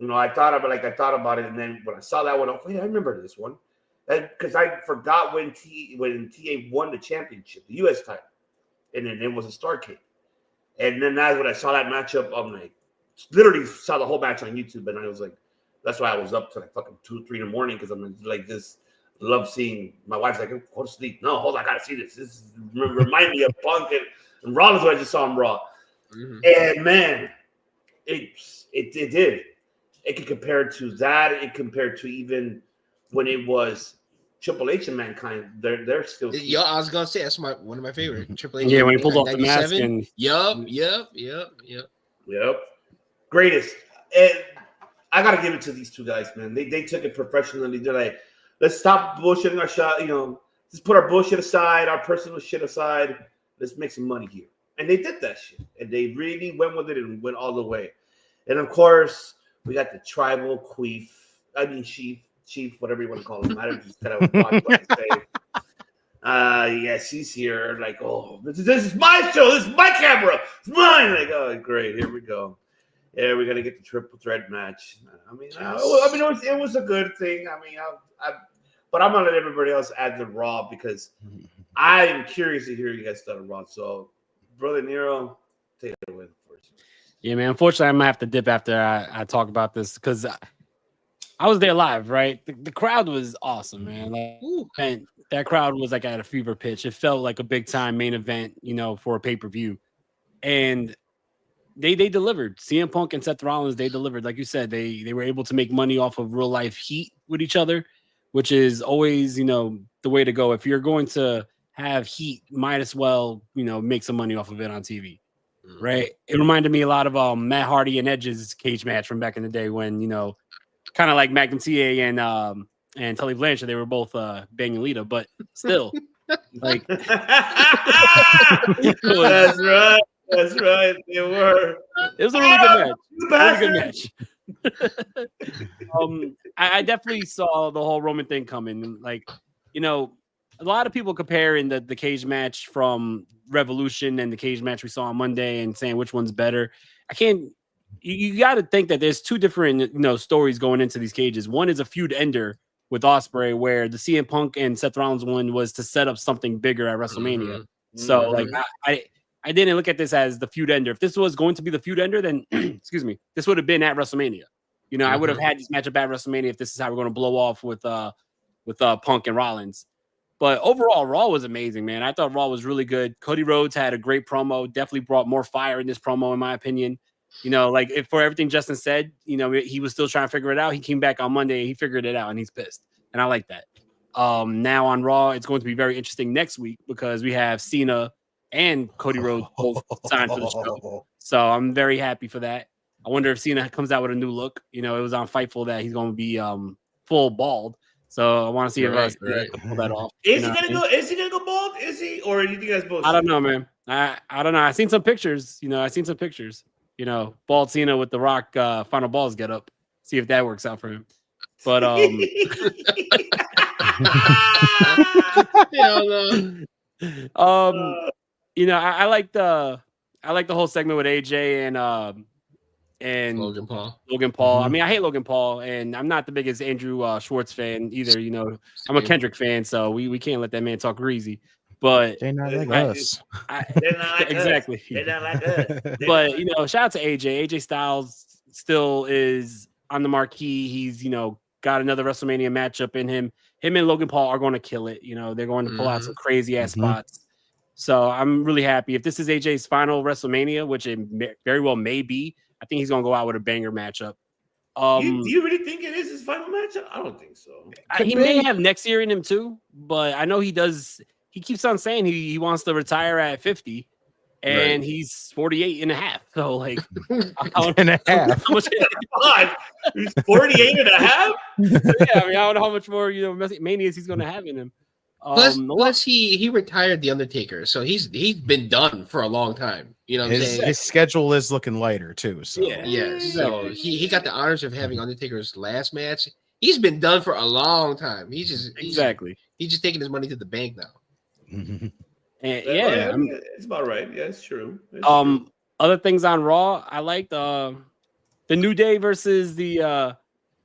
Speaker 6: You know, I thought about it, and then when I saw that one, I remember this one, because I forgot when TA won the championship, the U.S. title, and then it was a Starrcade, and then that's when I saw that matchup. I'm like, literally saw the whole match on YouTube, and I was like, that's why I was up to like fucking 2, 3 in the morning, because I'm like this. Love seeing my wife's like, go to sleep. No, hold on, I gotta see this. This remind me of Punk and Rollins when I just saw him Raw, and man, it did. It could compare to that. It compared to even when it was Triple H and Mankind. They're still.
Speaker 13: Yo, I was gonna say that's one of my favorite Triple H.
Speaker 9: Yeah, when he pulled off the mask. And...
Speaker 13: Yep.
Speaker 6: Greatest. And I gotta give it to these two guys, man. They took it professionally. They're like, let's stop bullshitting our shot. You know, let's put our bullshit aside, our personal shit aside. Let's make some money here. And they did that shit. And they really went with it and went all the way. And of course, we got the tribal chief, whatever you want to call him. I don't just kind of watch what I say. Yes, he's here. Like, oh, this is my show. This is my camera. It's mine. Like, oh, great. Here we go. Yeah, we're gonna get the triple threat match. It was a good thing. But I'm gonna let everybody else add the Raw, because I am curious to hear you guys start a Raw. So, Brother Nero, take it away first.
Speaker 9: Yeah, man. Unfortunately, I'm gonna have to dip after I talk about this, because I was there live, right? The crowd was awesome, man. Like, and that crowd was like at a fever pitch. It felt like a big time main event, you know, for a pay-per-view. And they delivered. CM Punk and Seth Rollins, they delivered. Like you said, they were able to make money off of real life heat with each other, which is always, you know, the way to go. If you're going to have heat, might as well, you know, make some money off of it on TV. Right. It reminded me a lot of Matt Hardy and Edge's cage match from back in the day, when, you know, kind of like Magnum TA and Tully Blanchard, they were both banging Lita, but still, like,
Speaker 6: That's right. That's right. They were.
Speaker 9: It was a really good match. I definitely saw the whole Roman thing coming. Like, you know, a lot of people comparing the cage match from Revolution and the cage match we saw on Monday and saying which one's better. You got to think that there's two different, you know, stories going into these cages. One is a feud ender with Ospreay, where the CM Punk and Seth Rollins one was to set up something bigger at WrestleMania. So like I didn't look at this as the feud ender. If this was going to be the feud ender, then excuse me, this would have been at WrestleMania. You know, I would have had this matchup at WrestleMania if this is how we're going to blow off with Punk and Rollins. But overall, Raw was amazing, man. I thought Raw was really good. Cody Rhodes had a great promo. Definitely brought more fire in this promo, in my opinion. You know, like, if for everything Justin said, you know, he was still trying to figure it out. He came back on Monday, he figured it out, and he's pissed. And I like that. Now on Raw, it's going to be very interesting next week, because we have Cena and Cody Rhodes both signed for the show. So I'm very happy for that. I wonder if Cena comes out with a new look. You know, it was on Fightful that he's going to be full bald. So I want to see if he can pull that off.
Speaker 6: Is he gonna go bald? Is he, or do you think that's bullshit?
Speaker 9: I don't know, man. I don't know. I seen some pictures. You know, bald Cena with the Rock Final Balls get up. See if that works out for him. But you know, I like the whole segment with AJ and
Speaker 13: Logan Paul.
Speaker 9: I mean, I hate Logan Paul, and I'm not the biggest Andrew Schwartz fan either. You know, I'm a Kendrick fan, so we can't let that man talk greasy. But
Speaker 8: they're not like us.
Speaker 6: They're not like
Speaker 9: exactly.
Speaker 6: Us. They're not like us.
Speaker 9: But you know, shout out to AJ. AJ Styles still is on the marquee. He's, you know, got another WrestleMania matchup in him. Him and Logan Paul are going to kill it. You know, they're going to pull out some crazy ass spots. So I'm really happy. If this is AJ's final WrestleMania, which it very well may be, I think he's going to go out with a banger matchup.
Speaker 6: Do you really think it is his final matchup? I don't think so.
Speaker 9: He may have next year in him too, but I know he does. He keeps on saying he wants to retire at 50. And he's 48 and a half. So, like,
Speaker 8: and a half.
Speaker 6: He's 48 and a half?
Speaker 9: Yeah, I mean, I don't know how much more, manias he's going to have in him.
Speaker 13: Plus he retired The Undertaker. So he's been done for a long time. You know what I'm saying?
Speaker 8: His schedule is looking lighter, too. So.
Speaker 13: Yeah. So he got the honors of having Undertaker's last match. He's been done for a long time. He's just taking his money to the bank now.
Speaker 6: It's about right. Yeah, it's true.
Speaker 9: Other things on Raw, I liked the New Day versus the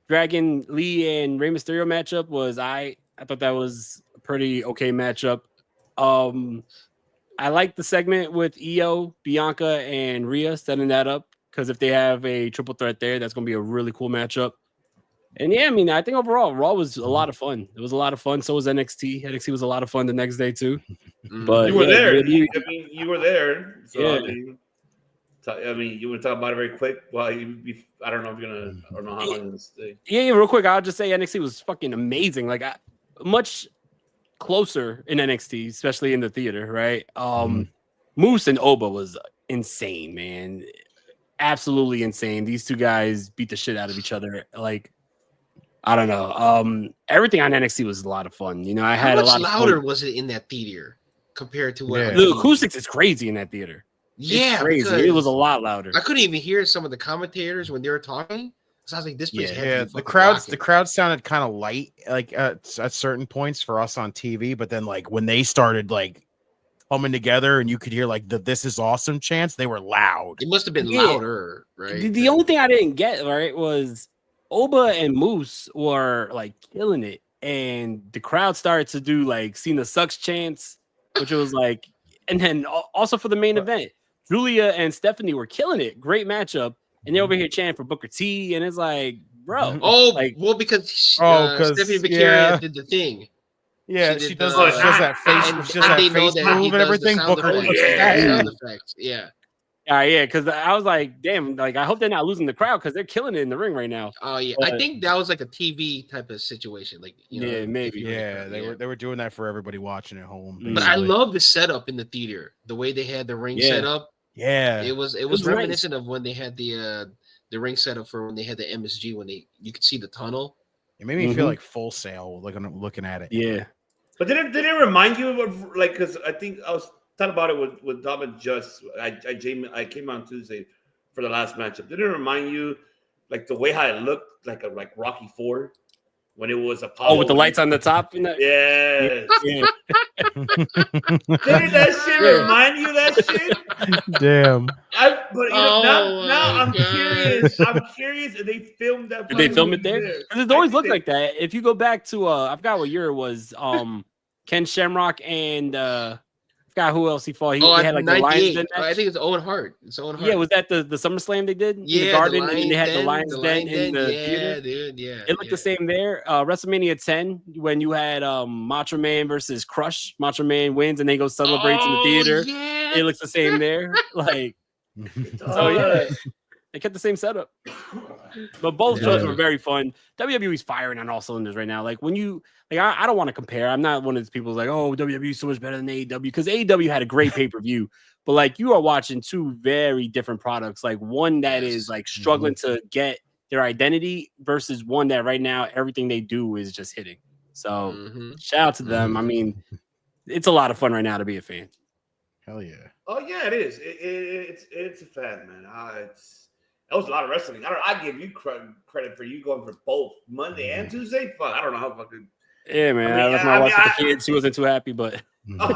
Speaker 9: Dragon Lee and Rey Mysterio matchup was I thought that was a pretty okay matchup. I liked the segment with Io, Bianca, and Rhea setting that up because if they have a triple threat there, that's going to be a really cool matchup. And yeah, I mean, I think overall Raw was a lot of fun. It was a lot of fun. So was NXT. NXT was a lot of fun the next day too. But
Speaker 6: you were there. I mean, you were there. So
Speaker 9: yeah.
Speaker 6: I mean, you want to talk about it very quick? Well, I don't know if you're gonna. I don't know how long you're gonna stay.
Speaker 9: Yeah, real quick. I'll just say NXT was fucking amazing. Like much closer in NXT, especially in the theater, right? Moose and Oba was insane, man. Absolutely insane. These two guys beat the shit out of each other. Like. I don't know. Everything on NXT was a lot of fun. You know, I had a lot.
Speaker 13: How much louder was it in that theater compared to what?
Speaker 9: The acoustics is crazy in that theater.
Speaker 13: Yeah,
Speaker 9: it's crazy. It was a lot louder.
Speaker 13: I couldn't even hear some of the commentators when they were talking. So I was like, "This place."
Speaker 8: Yeah. The crowd sounded kind of light, like at certain points for us on TV. But then, like when they started like coming together, and you could hear like the "This is awesome" chants, they were loud.
Speaker 13: It must have been louder, right?
Speaker 9: The only thing I didn't get was. Oba and Moose were like killing it, and the crowd started to do like Cena sucks chants, which was like, and then also for the main event, Julia and Stephanie were killing it. Great matchup, and they're over here chanting for Booker T, and it's like, bro,
Speaker 13: because Stephanie Victoria did the thing.
Speaker 8: Yeah, she does that face move and everything. Booker,
Speaker 13: yeah.
Speaker 9: Yeah, because I was like, damn, like I hope they're not losing the crowd because they're killing it in the ring right now.
Speaker 13: Oh yeah, I think that was like a TV type of situation, like
Speaker 9: maybe.
Speaker 8: Yeah, they were doing that for everybody watching at home. Basically.
Speaker 13: But I love the setup in the theater, the way they had the ring set up.
Speaker 8: Yeah,
Speaker 13: it was reminiscent of when they had the ring set up for when they had the MSG when you could see the tunnel.
Speaker 8: It made me feel like Full Sail looking at it.
Speaker 9: Yeah,
Speaker 6: but did it remind you of like because I think I was. Talking about it with Dom and Just, I came on Tuesday for the last matchup. Did it remind you like the way how it looked like Rocky IV when it was Apollo?
Speaker 9: Oh, with the lights on the top?
Speaker 6: Yeah. Didn't that shit remind you of that shit?
Speaker 8: Damn.
Speaker 6: Now I'm curious. I'm curious if they filmed that.
Speaker 9: Did they film it there? Because it always looked like that. If you go back to I forgot what year it was. Ken Shamrock and I forgot who else he fought. He had like the Lions Den match.
Speaker 13: I think it's Owen Hart.
Speaker 9: Yeah, was that the SummerSlam they did?
Speaker 13: Yeah,
Speaker 9: in the Garden, and they had the Lions Den in the theater.
Speaker 13: Dude, yeah.
Speaker 9: It looked the same there. WrestleMania 10 when you had Macho Man versus Crush. Macho Man wins and they go celebrates in the theater.
Speaker 13: Yeah.
Speaker 9: It looks the same there. Like, so yeah. They kept the same setup. But both shows were very fun. WWE's firing on all cylinders right now. Like when you I don't want to compare. I'm not one of those people who's like, oh, WWE is so much better than AEW because AEW had a great pay-per-view. But like you are watching two very different products. Like one that is like struggling to get their identity versus one that right now everything they do is just hitting. So shout out to them. I mean, it's a lot of fun right now to be a fan.
Speaker 8: Hell yeah.
Speaker 6: Oh yeah, it is. It's a fan, man. That was a lot of wrestling. I give you credit for you going for both Monday and Tuesday. Fuck, I don't know how fucking.
Speaker 9: Yeah, man. I left my wife with the kids. She wasn't too happy, but. Hey, I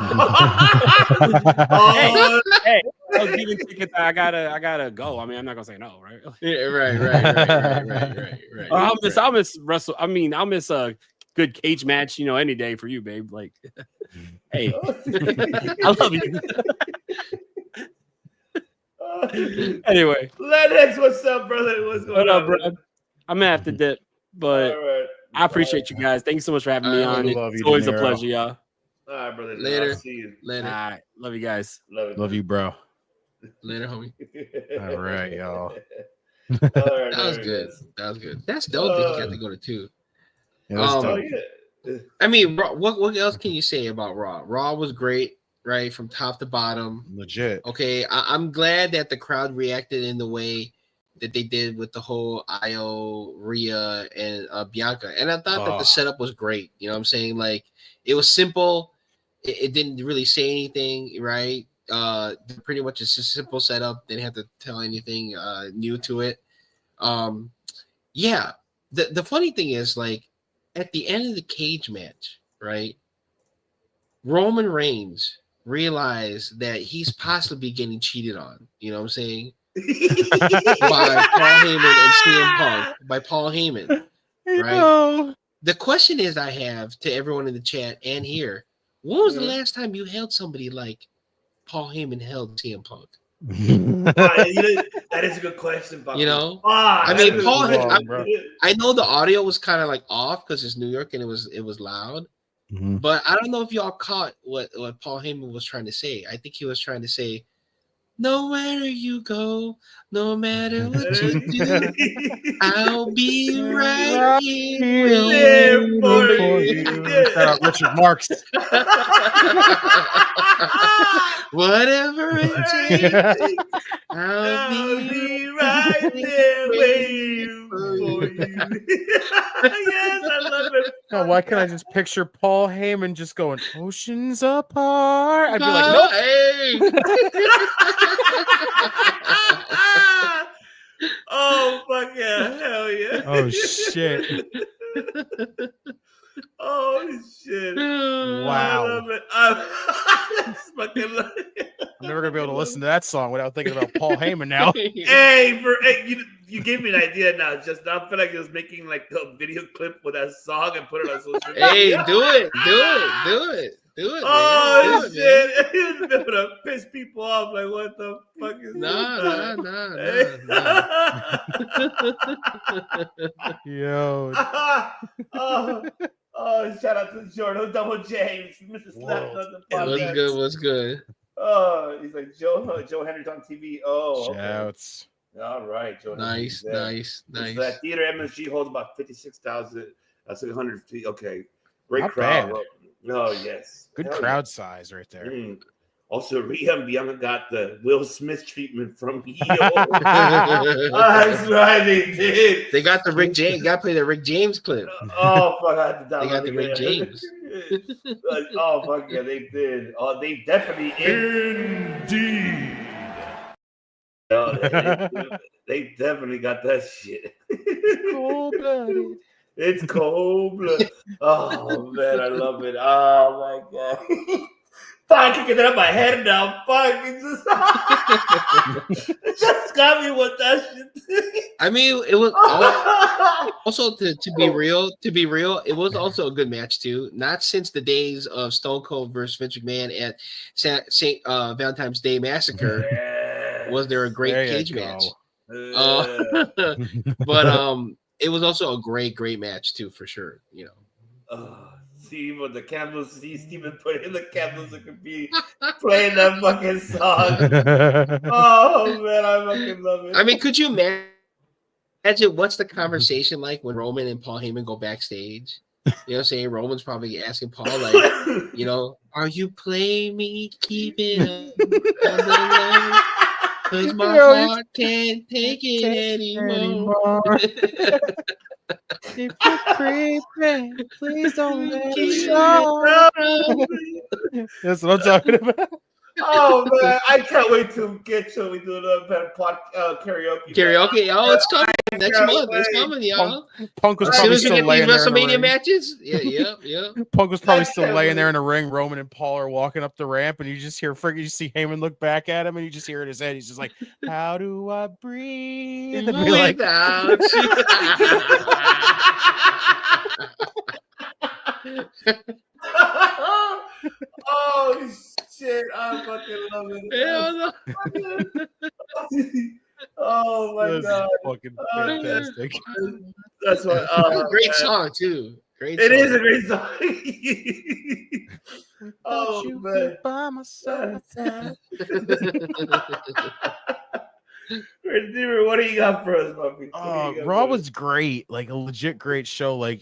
Speaker 9: was giving tickets. I gotta go. I mean, I'm not gonna say no, right?
Speaker 13: Yeah, right.
Speaker 9: I'll miss wrestle. I mean, I'll miss a good cage match. Any day for you, babe. Like, hey, I love you. Anyway,
Speaker 6: Lennox, what's up, brother? What's going on,
Speaker 9: bro? I'm gonna have to dip, but I appreciate you guys. Thank you so much for having me on. It's always a pleasure, y'all.
Speaker 6: All right, brother.
Speaker 13: Later.
Speaker 6: I'll see you.
Speaker 13: Later.
Speaker 9: All right. Love you guys.
Speaker 8: Love you, bro.
Speaker 13: Later, homie.
Speaker 8: All right, y'all.
Speaker 13: That was good. That was good. That's dope that he got to go to 2.
Speaker 8: Yeah, that's dope.
Speaker 13: I mean, what else can you say about Raw? Raw was great, right, from top to bottom.
Speaker 8: Legit.
Speaker 13: Okay, I'm glad that the crowd reacted in the way that they did with the whole Io, Rhea, and Bianca. And I thought that the setup was great. You know what I'm saying? Like, it was simple. It didn't really say anything, right? Pretty much it's a simple setup. They didn't have to tell anything new to it. Yeah. The funny thing is, like, at the end of the cage match, right? Roman Reigns realized that he's possibly getting cheated on. You know what I'm saying? By Paul Heyman and CM Punk. By Paul Heyman. Right? The question is I have to everyone in the chat and here, when was the last time you held somebody like Paul Heyman held CM Punk?
Speaker 6: That is a good question, Bob.
Speaker 13: You know, I mean, Paul. I know the audio was kind of like off because it's New York and it was loud, but I don't know if y'all caught what Paul Heyman was trying to say. I think he was trying to say, "Nowhere you go, no matter what you do, I'll be right here for you."
Speaker 8: Shout out Richard Marks.
Speaker 13: Whatever it takes, I'll be right there waiting for you. Yes, I love it.
Speaker 8: Oh, why can't I just picture Paul Heyman just going oceans apart? I'd be like, nope.
Speaker 6: Oh, fuck yeah. Hell yeah.
Speaker 8: Oh, shit.
Speaker 6: Oh, shit.
Speaker 8: Wow.
Speaker 6: I love it. I fucking love it.
Speaker 8: I'm never going to be able to listen to that song without thinking about Paul Heyman now.
Speaker 6: Hey, you gave me an idea now. Just now, I feel like he was making like a video clip with that song and put it on social media.
Speaker 13: Hey, do it.
Speaker 6: Oh,
Speaker 13: man.
Speaker 6: shit. He was able to piss people off. Like, what the fuck is
Speaker 13: Nah.
Speaker 8: Yo.
Speaker 6: Oh, shout out to Jordan Double James. Mr. Slap on the podcast.
Speaker 13: What's good?
Speaker 6: Oh, he's like Joe Henry's on TV. Oh, okay.
Speaker 8: Shouts.
Speaker 6: All right, Joe.
Speaker 13: Nice.
Speaker 6: That theater MSG holds about 56,000. That's 100 feet. Okay, great
Speaker 8: Not
Speaker 6: crowd.
Speaker 8: bad.
Speaker 6: Oh yes,
Speaker 8: Good
Speaker 6: hell
Speaker 8: crowd size right there.
Speaker 6: Also, Rhea and Bianca got the Will Smith treatment from heel. That's right, they did.
Speaker 13: They got the Rick James. Got to play the Rick James clip.
Speaker 6: Oh fuck! I had to
Speaker 13: They got the Rick James.
Speaker 6: Oh fuck yeah, they did. Oh, they definitely indeed. They definitely got that shit.
Speaker 8: Cold-blooded.
Speaker 6: It's cold blood. Oh man, I love it. Oh my god. Fuck, kicking it up my head now. Fuck, it just got me with that shit.
Speaker 13: I mean, it was also to be real, it was also a good match too. Not since the days of Stone Cold versus Vince McMahon at St. Valentine's Day Massacre was there a great cage match. But it was also a great match too, for sure. You know.
Speaker 6: See what the candles. See Steven put in the candles that could be playing that fucking song. Oh man, I fucking love it.
Speaker 13: I mean, could you imagine what's the conversation like when Roman and Paul Heyman go backstage? You know what I'm saying? Roman's probably asking Paul, like, you know, are you playing me? Keep it up on the line, 'cause my heart can't take it anymore.
Speaker 8: If you're creeping, please don't let it go. That's what I'm talking about.
Speaker 6: Oh man, I can't wait to GETCHO. We do another karaoke.
Speaker 13: Karaoke, oh, it's coming next month. It's coming, y'all.
Speaker 8: Punk was
Speaker 13: as soon
Speaker 8: probably
Speaker 13: as we
Speaker 8: still
Speaker 13: get
Speaker 8: laying
Speaker 13: these
Speaker 8: there in the
Speaker 13: WrestleMania
Speaker 8: ring.
Speaker 13: matches. Yeah.
Speaker 8: Punk was probably still laying there in the ring. Roman and Paul are walking up the ramp, and you just hear you see Heyman look back at him, and you just hear in his head, he's just like, "How do I breathe?" And be like,
Speaker 13: Without
Speaker 6: Oh shit! I fucking love it. Oh my
Speaker 8: That's
Speaker 6: god!
Speaker 8: fucking fantastic.
Speaker 6: That's what.
Speaker 13: Great song too. Great.
Speaker 6: It
Speaker 13: song.
Speaker 6: is a great song. Oh
Speaker 8: you
Speaker 6: man.
Speaker 8: by my side.
Speaker 6: Redeemer, what do you got for us, puppy?
Speaker 8: Raw was great, like a legit great show. Like,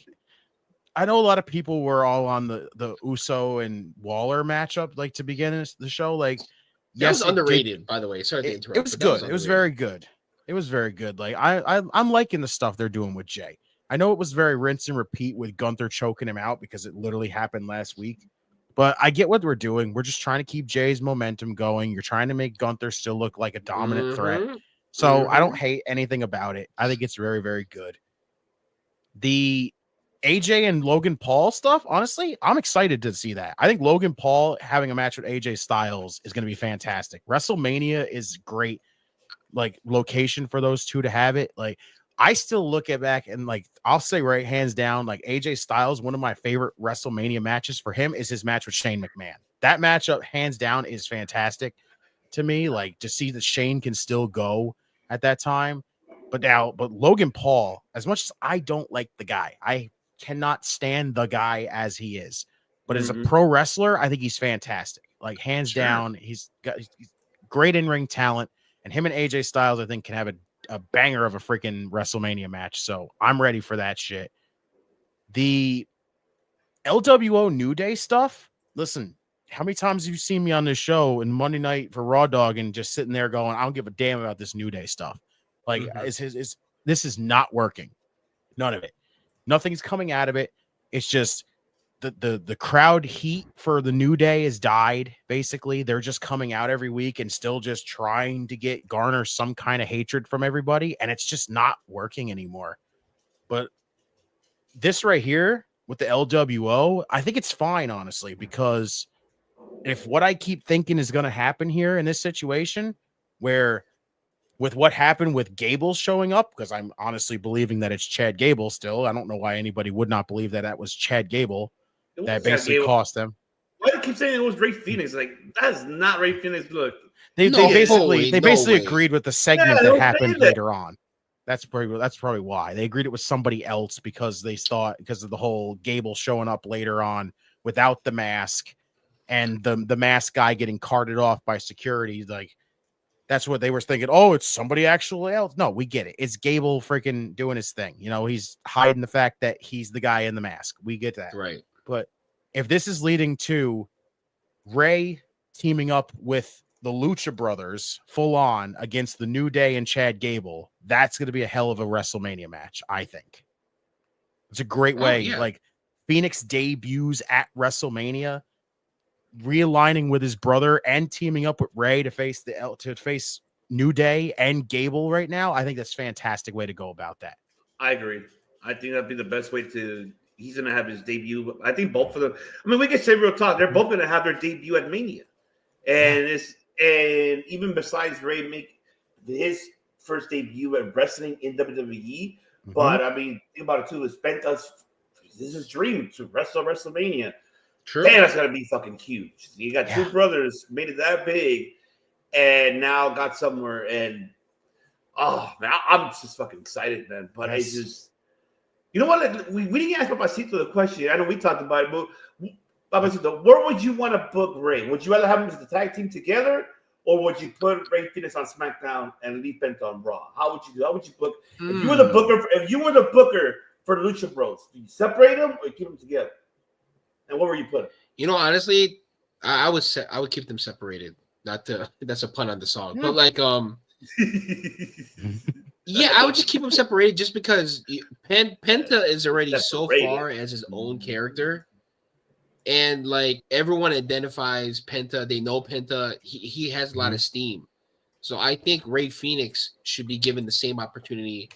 Speaker 8: I know a lot of people were all on the Uso and Waller matchup, like to begin the show. Like,
Speaker 13: that was underrated, by the way. Sorry to interrupt.
Speaker 8: It was good. It was very good. It was very good. Like, I'm liking the stuff they're doing with Jay. I know it was very rinse and repeat with Gunther choking him out because it literally happened last week. But I get what we're doing. We're just trying to keep Jay's momentum going. You're trying to make Gunther still look like a dominant threat. So I don't hate anything about it. I think it's very, very good. The AJ and Logan Paul stuff, honestly, I'm excited to see that. I think Logan Paul having a match with AJ Styles is going to be fantastic. WrestleMania is great, like, location for those two to have it. Like, I still look at back and, like, I'll say right hands down, like, AJ Styles, one of my favorite WrestleMania matches for him is his match with Shane McMahon. That matchup, hands down, is fantastic to me. Like, to see that Shane can still go at that time. But Logan Paul, as much as I don't like the guy, I cannot stand the guy as he is. But as a pro wrestler, I think he's fantastic. Like, hands down, he's great in-ring talent. And him and AJ Styles, I think, can have a banger of a freaking WrestleMania match. So I'm ready for that shit. The LWO New Day stuff. Listen, how many times have you seen me on this show and Monday night for Raw Dog and just sitting there going, I don't give a damn about this New Day stuff. Like, this is not working. None of it. Nothing's coming out of it. It's just the crowd heat for the New Day has died. Basically, they're just coming out every week and still just trying to garner some kind of hatred from everybody, and it's just not working anymore. But this right here with the LWO, I think it's fine, honestly, because if what I keep thinking is going to happen here in this situation, where with what happened with Gable showing up, because I'm honestly believing that it's Chad Gable still. I don't know why anybody would not believe that was Chad Gable that basically cost them.
Speaker 6: Why do you keep saying it was Ray Phoenix? Like, that's not Ray Phoenix. Look,
Speaker 8: they basically agreed with the segment that happened later on. That's probably why they agreed it was somebody else, because they thought, because of the whole Gable showing up later on without the mask and the mask guy getting carted off by security. Like, that's what they were thinking. Oh, it's somebody actually else. No, we get it. It's Gable freaking doing his thing. You know, he's hiding the fact that he's the guy in the mask. We get that.
Speaker 13: Right.
Speaker 8: But if this is leading to Ray teaming up with the Lucha Brothers full on against the New Day and Chad Gable, that's going to be a hell of a WrestleMania match, I think. It's a great way. Like, Phoenix debuts at WrestleMania, realigning with his brother and teaming up with Ray to face New Day and Gable right now. I think that's a fantastic way to go about that.
Speaker 6: I agree. I think that'd be the best way to. He's going to have his debut. I think both of them. I mean, we can say real talk. They're both going to have their debut at Mania, and even besides Ray make his first debut at wrestling in WWE. But I mean, think about it too. It's Penta's. This is his dream to wrestle WrestleMania.
Speaker 13: True.
Speaker 6: Damn, that's got to be fucking huge. You got two brothers, made it that big, and now got somewhere. And oh man, I'm just fucking excited, man. But it's just, you know what? We didn't ask Papacito the question. I know we talked about it, but Papacito, where would you want to book Ray? Would you rather have them as the tag team together, or would you put Ray Phoenix on SmackDown and leave Penta on Raw? How would you do? How would you book? If you were the booker for the Lucha Bros, do you separate them or keep them together? And what were you putting?
Speaker 13: You know, honestly, I would keep them separated. That's a pun on the song, but like, yeah, I would just keep them separated just because Penta is already so far as his own character, and like everyone identifies Penta. They know Penta. He has a lot of steam, so I think Ray Phoenix should be given the same opportunity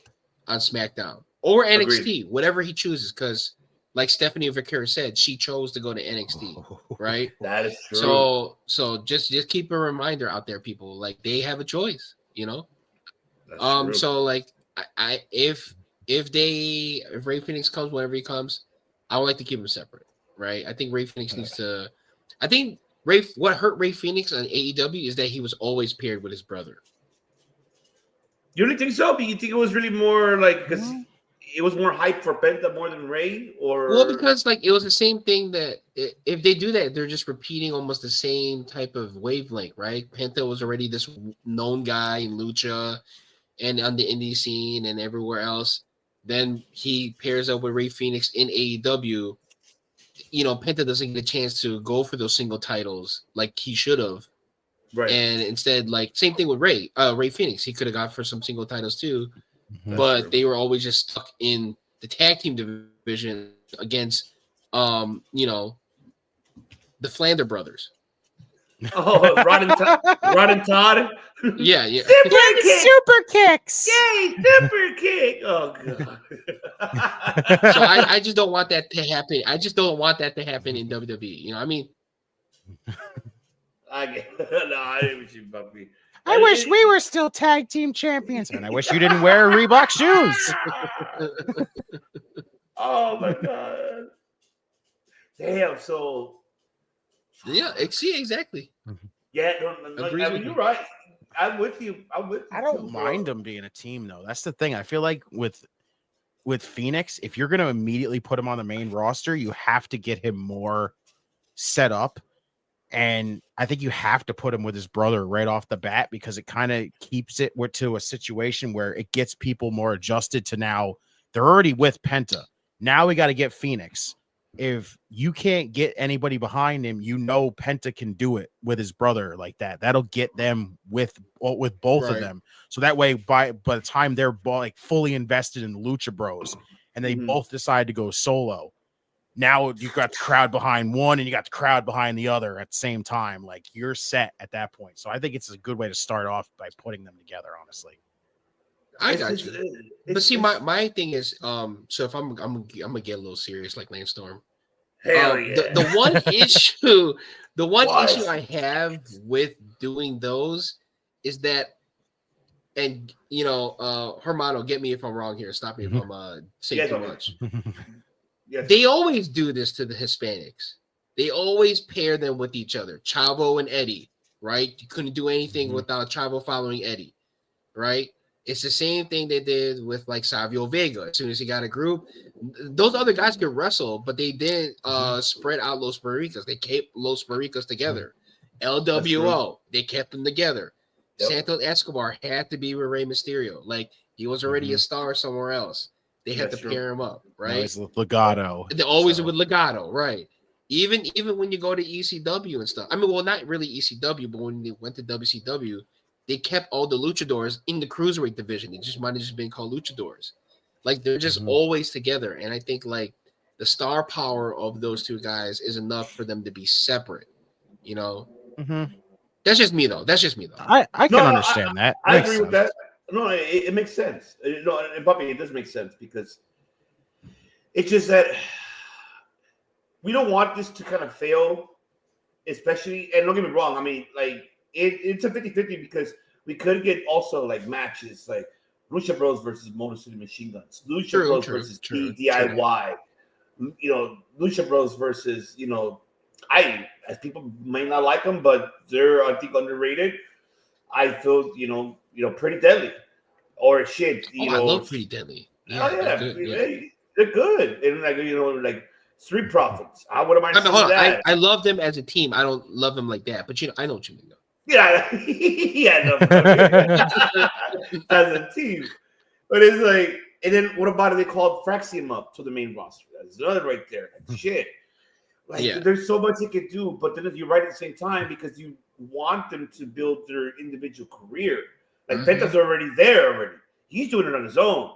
Speaker 13: on SmackDown or NXT, whatever he chooses, because. Like Stephanie Vaquera said, she chose to go to NXT, right?
Speaker 6: That is true.
Speaker 13: So just keep a reminder out there, people. Like, they have a choice, you know.
Speaker 6: That's true.
Speaker 13: So like, if Ray Phoenix comes, whenever he comes, I would like to keep him separate, right? I think Ray Phoenix needs to. I think what hurt Ray Phoenix on AEW is that he was always paired with his brother.
Speaker 6: You really think so? But you think it was really more like because it was more hype for Penta more than Ray, or
Speaker 13: well, because like it was the same thing that if they do that, they're just repeating almost the same type of wavelength, right? Penta was already this known guy in Lucha and on the indie scene and everywhere else. Then he pairs up with Ray Phoenix in AEW. You know, Penta doesn't get a chance to go for those single titles like he should have.
Speaker 6: right?
Speaker 13: And instead, like same thing with Ray Phoenix, he could have got for some single titles too, but they were always just stuck in the tag team division against, you know, the Flander brothers.
Speaker 6: Oh, Rod and Todd.
Speaker 13: Yeah.
Speaker 8: Super kicks.
Speaker 6: Yay, super kick. Oh god.
Speaker 13: So I just don't want that to happen. I just don't want that to happen in WWE. You know, I mean,
Speaker 6: I didn't wish you puppy.
Speaker 8: I wish we were still tag team champions, and I wish you didn't wear Reebok shoes.
Speaker 6: Oh my god. Damn. So.
Speaker 13: yeah, see, exactly.
Speaker 6: Yeah, I mean, you're right. I'm with you.
Speaker 8: I don't mind them being a team, though. That's the thing. I feel like with Phoenix, if you're going to immediately put him on the main roster, you have to get him more set up. And I think you have to put him with his brother right off the bat because it kind of keeps it to a situation where it gets people more adjusted to now. They're already with Penta. Now we got to get Phoenix. If you can't get anybody behind him, you know Penta can do it with his brother like that. That'll get them with both of them. So that way, by the time they're like fully invested in the Lucha Bros, and they both decide to go solo, now you got the crowd behind one and you got the crowd behind the other at the same time. Like you're set at that point. So I think it's a good way to start off by putting them together. Honestly,
Speaker 13: I got you. But see, my thing is, so if I'm gonna get a little serious, like Lance Storm.
Speaker 6: Hell yeah.
Speaker 13: The one issue, issue I have with doing those is that, and you know, Hermano, get me if I'm wrong here. Stop me if I'm saying too much.
Speaker 6: Yes.
Speaker 13: They always do this to the Hispanics. They always pair them with each other. Chavo and Eddie, right? You couldn't do anything without Chavo following Eddie, right? It's the same thing they did with like Savio Vega. As soon as he got a group, those other guys could wrestle, but they didn't spread out Los Barricas. They kept Los Barricas together. LWO, they kept them together. Yep. Santos Escobar had to be with Rey Mysterio. Like he was already a star somewhere else. They had to pair him up, right?
Speaker 8: Always with Legato.
Speaker 13: They're always with Legato, right? Even when you go to ECW and stuff. I mean, well, not really ECW, but when they went to WCW, they kept all the luchadors in the cruiserweight division. They just might have just been called luchadors. Like they're just always together. And I think like the star power of those two guys is enough for them to be separate. You know, that's just me though.
Speaker 8: I can understand that.
Speaker 6: I agree with that. No, it makes sense. No, and Bobby, it does make sense because it's just that we don't want this to kind of fail, especially. And don't get me wrong. I mean, like it's a 50-50 because we could get also like matches like Lucha Bros versus Motor City Machine Guns, Lucha Bros versus DIY, you know, Lucha Bros versus, you know, as people may not like them, but they're I think underrated. I feel, you know, Pretty Deadly or shit. You know,
Speaker 13: I love Pretty Deadly. Yeah,
Speaker 6: they're good. And like, you know, like Street Profits. I wouldn't mind seeing that.
Speaker 13: I love them as a team. I don't love them like that, but you know, I know what you mean though.
Speaker 6: Yeah, as a team. But it's like, and then what about it? They called Fraxium up to the main roster. That's another right there. Like, shit. Like there's so much they could do, but then if you're right at the same time because you want them to build their individual career. Like Penta's already there already. He's doing it on his own.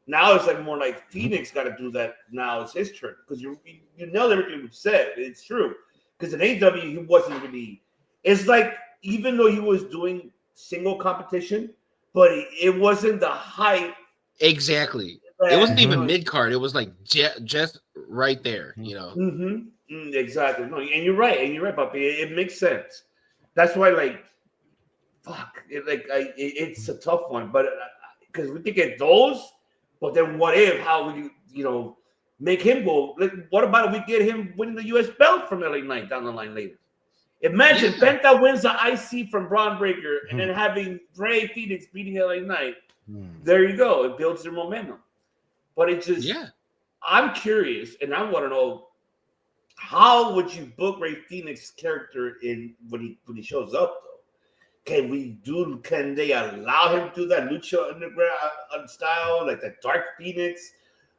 Speaker 6: Now it's like more like Phoenix got to do that. Now it's his turn because you nailed everything you said. It's true because in AEW he wasn't really. It's like even though he was doing single competition, but it wasn't the hype.
Speaker 13: Exactly. It wasn't even mid card. It was like just right there. You know.
Speaker 6: Exactly. No, and you're right. Papi. It makes sense. That's why, like, fuck, it's a tough one, but because we could get those, but then what if? How would you make him go? Like, what about if we get him winning the U.S. belt from LA Knight down the line later? Imagine Penta wins the IC from Braun Breaker, and then having Rey Phoenix beating LA Knight. There you go. It builds their momentum. But it's just, I'm curious, and I want to know, how would you book Rey Fenix's character in when he shows up? Though, can they allow him to do that Lucha Underground style, like the Dark Phoenix?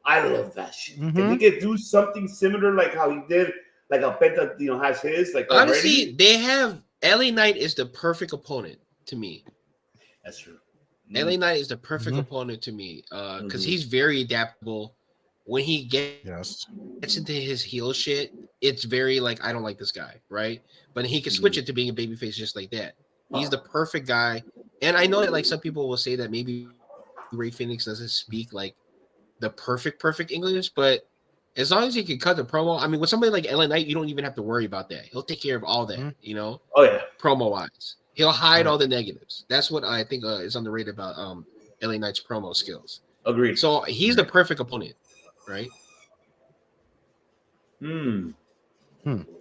Speaker 6: I love that shit. Can he do something similar, like how he did, like a Penta, has his like.
Speaker 13: Honestly,
Speaker 6: already?
Speaker 13: they have LA Knight is the perfect opponent to me.
Speaker 6: That's true.
Speaker 13: LA Knight is the perfect opponent to me because he's very adaptable. When he gets into his heel shit, it's very like, I don't like this guy, right? But he can switch it to being a babyface just like that. He's the perfect guy. And I know that like some people will say that maybe Rey Fenix doesn't speak like the perfect English, but as long as he can cut the promo, I mean, with somebody like LA Knight, you don't even have to worry about that. He'll take care of all that,
Speaker 6: Oh yeah,
Speaker 13: promo wise. He'll hide all the negatives. That's what I think is underrated about LA Knight's promo skills.
Speaker 6: Agreed.
Speaker 13: So he's the perfect opponent, right?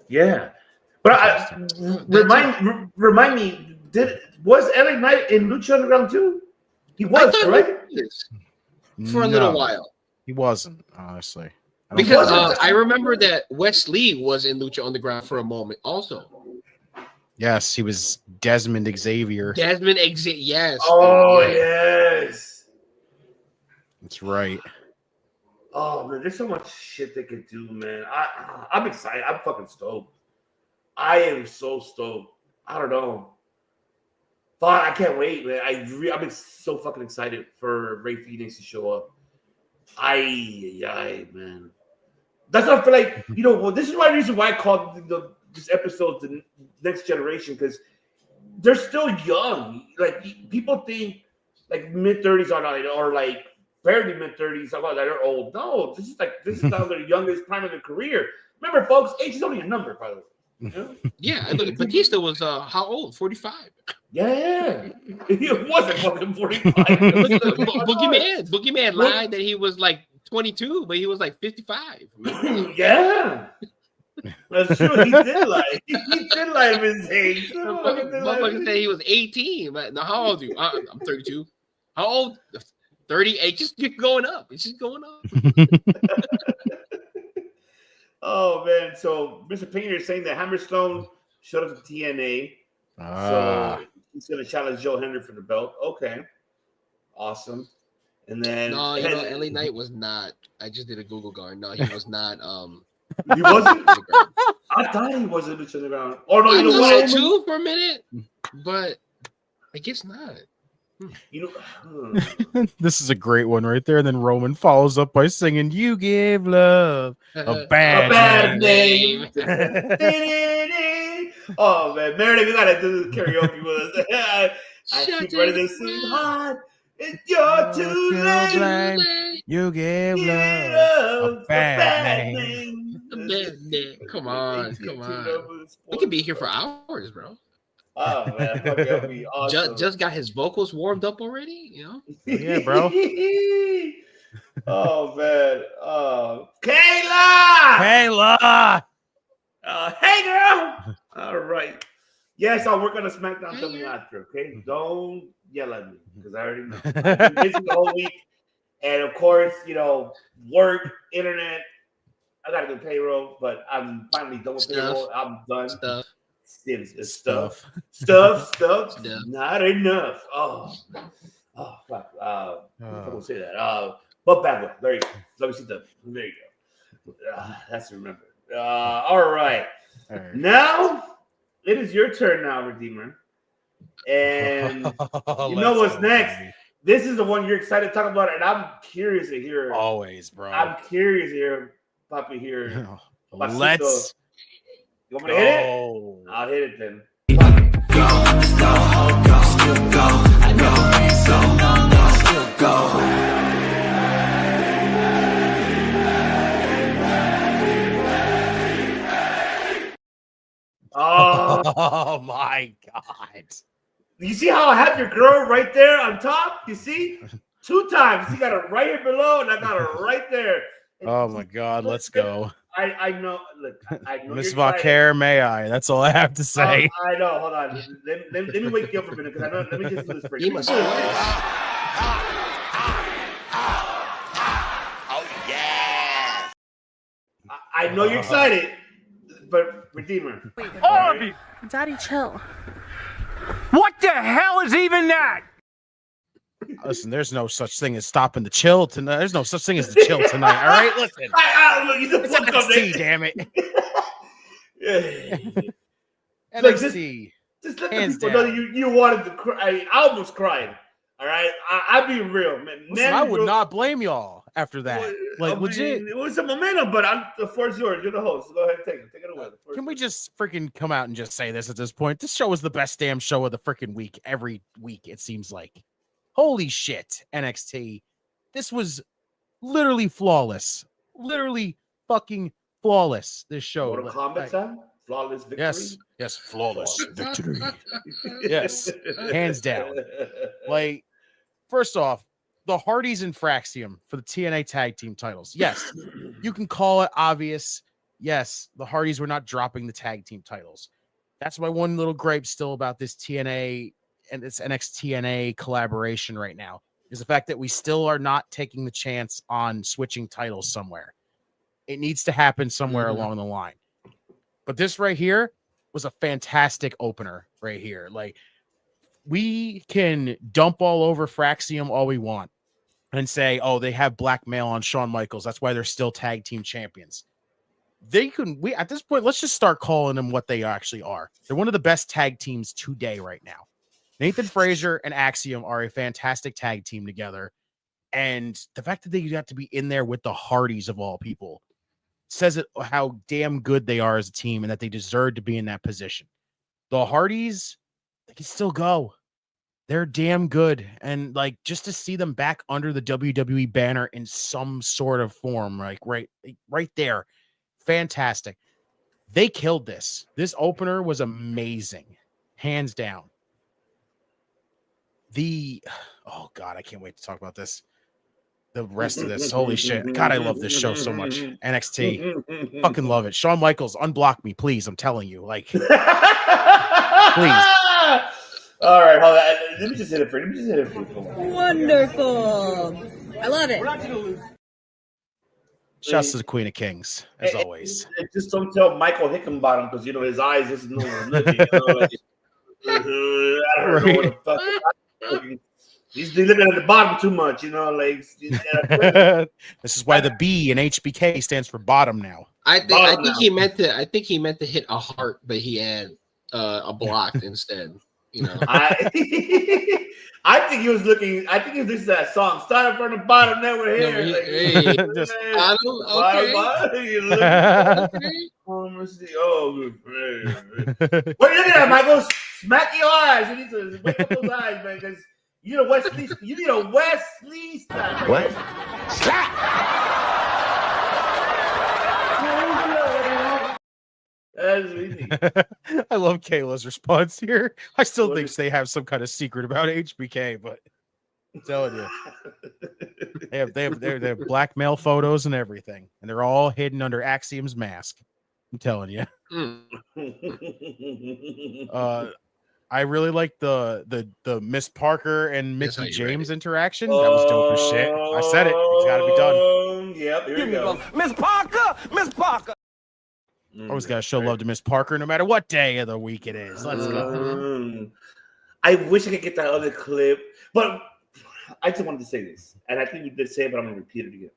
Speaker 6: Yeah, but remind me, was LA Knight in Lucha Underground too? He was, correct?
Speaker 13: For a little while.
Speaker 8: He wasn't, honestly.
Speaker 13: Because I remember that Wes Lee was in Lucha Underground for a moment also.
Speaker 8: Yes, he was Desmond Xavier.
Speaker 13: Yes.
Speaker 6: Oh, yes.
Speaker 8: That's right.
Speaker 6: Oh, man, there's so much shit they could do, man. I'm excited. I'm fucking stoked. I am so stoked. I don't know. But I can't wait, man. I'm so fucking excited for Rey Fenix to show up. Man. That's what I feel like, this is one reason why I called this episode The Next Generation, because they're still young. Like, people think like mid-30s or like barely mid-30s, that they're old. No, this is now their youngest prime of their career. Remember, folks, age is only a number, by the way.
Speaker 13: Yeah, and look, Batista was how old? 45.
Speaker 6: Yeah, he wasn't fucking 45.
Speaker 13: Boogeyman lied that he was like 22, but he was like 55.
Speaker 6: Yeah, that's true. He did lie. He did lie of his age.
Speaker 13: Motherfucker said he was 18. But now, how old are you? I'm 32. How old? 38. Just keep going up. It's just going up.
Speaker 6: Oh man! So Mr. Painter is saying that Hammerstone showed up to TNA, so he's going to challenge Joe Hendry for the belt. Okay, awesome. And then
Speaker 13: no, LA Knight was not. I just did a Google guard. No, he was not.
Speaker 6: He wasn't. I thought he was in Lucha Underground. Oh no,
Speaker 13: you know what? Too for a minute, but I guess not.
Speaker 8: This is a great one right there. And then Roman follows up by singing, "You give love a bad name."
Speaker 6: Oh man, Meredith, you gotta do the karaoke with us. I keep ready to sing hard. You're too late.
Speaker 8: You give love a bad
Speaker 13: name. Come on. We could be here for hours, bro.
Speaker 6: Oh man, that would be awesome.
Speaker 13: Just got his vocals warmed up already,
Speaker 8: Yeah, bro.
Speaker 6: Oh man.
Speaker 8: Kayla.
Speaker 6: Hey girl. All right. Yes, I'll work on a SmackDown coming after. Okay, don't yell at me because I already know. I've been busy the whole week, and of course, work, internet. I gotta do payroll, but I'm finally done with payroll. I'm done. Stuff. Not enough. Oh, fuck. I won't say that. But bad one. There you go. Let me see the. There you go. That's remember. All right. Now it is your turn now, Redeemer. And you know what's next? This is the one you're excited to talk about, and I'm curious to hear.
Speaker 8: Always, bro.
Speaker 6: I'm curious to hear Papi here.
Speaker 8: Let's.
Speaker 6: You want me to hit it? I'll hit it then.
Speaker 10: Go. I know. Go.
Speaker 8: Oh my God.
Speaker 6: You see how I have your girl right there on top? You see? 2 times. You got her right here below, and I got her right there.
Speaker 8: Oh my God, let's go.
Speaker 6: I know. Look, I know.
Speaker 8: Miss Vacare, may I? That's all I have to say.
Speaker 6: I know. Hold on. Let me wake you up for a minute because I know. Let me just do this for you. I know you're excited, but Redeemer.
Speaker 5: All of you.
Speaker 15: Daddy, chill.
Speaker 5: What the hell is even that?
Speaker 8: Listen, there's no such thing as stopping the chill tonight. There's no such thing as the chill tonight. All right, listen. It's NXT, damn it. NXT.
Speaker 6: Just let the people know you wanted to cry. I almost cried. All right, I'll be real, man.
Speaker 8: Listen, I would not blame y'all after that. Legit.
Speaker 6: It was a momentum, but the floor's yours. You're the host. So go ahead and take it. Take it away.
Speaker 8: Can we just freaking come out and just say this at this point? This show is the best damn show of the freaking week. Every week, it seems like. Holy shit, NXT. This was literally flawless. Literally fucking flawless, this show.
Speaker 6: Mortal Kombat time? Flawless victory?
Speaker 8: Yes, flawless victory. Yes, hands down. Like, first off, the Hardys and Fraxium for the TNA tag team titles. Yes, you can call it obvious. Yes, the Hardys were not dropping the tag team titles. That's my one little gripe still about this TNA and this NXT-TNA collaboration right now, is the fact that we still are not taking the chance on switching titles somewhere. It needs to happen somewhere along the line. But this right here was a fantastic opener right here. Like, we can dump all over Fraxium all we want and say, oh, they have blackmail on Shawn Michaels. That's why they're still tag team champions. At this point, let's just start calling them what they actually are. They're one of the best tag teams today right now. Nathan Frazier and Axiom are a fantastic tag team together. And the fact that they got to be in there with the Hardys of all people says it how damn good they are as a team and that they deserve to be in that position. The Hardys, they can still go. They're damn good. And like, just to see them back under the WWE banner in some sort of form, like right there. Fantastic. They killed this. This opener was amazing. Hands down. Oh God, I can't wait to talk about this. The rest of this, holy shit. God, I love this show so much. NXT. Fucking love it. Shawn Michaels, unblock me, please. I'm telling you. Like, please.
Speaker 6: All right, hold on. Let me just hit it for you.
Speaker 15: Wonderful. I love it.
Speaker 8: Shouts to the Queen of Kings, as always.
Speaker 6: Just don't tell Michael Hickenbottom because, his eyes just know living. I don't know what the fuck. He's looking at the bottom too much, like.
Speaker 8: This is why the B in HBK stands for bottom now.
Speaker 13: I think he meant to hit a heart, but he had a block instead.
Speaker 6: I think he was looking. I think he was listening to that song. Starting from the bottom, then we're here.
Speaker 13: Just
Speaker 6: bottom. Oh, what are you looking at, Michael? Smack your eyes. You need to wake up those eyes, man, because you need a Wesley. You need a Wesley style.
Speaker 7: What?
Speaker 6: Slap. That's easy.
Speaker 8: I love Kayla's response here. I still think they have some kind of secret about HBK, but I'm telling you, they have blackmail photos and everything, and they're all hidden under Axiom's mask. I'm telling you. I really like the Miss Parker and Mickey James interaction. That was dope as shit. I said it. It's got to be done.
Speaker 6: Yep, here we go.
Speaker 5: Miss Parker, Miss Parker.
Speaker 8: Always got to show love to Miss Parker, no matter what day of the week it is. Let's go.
Speaker 6: I wish I could get that other clip, but I just wanted to say this, and I think we did say it, but I'm going to repeat it again.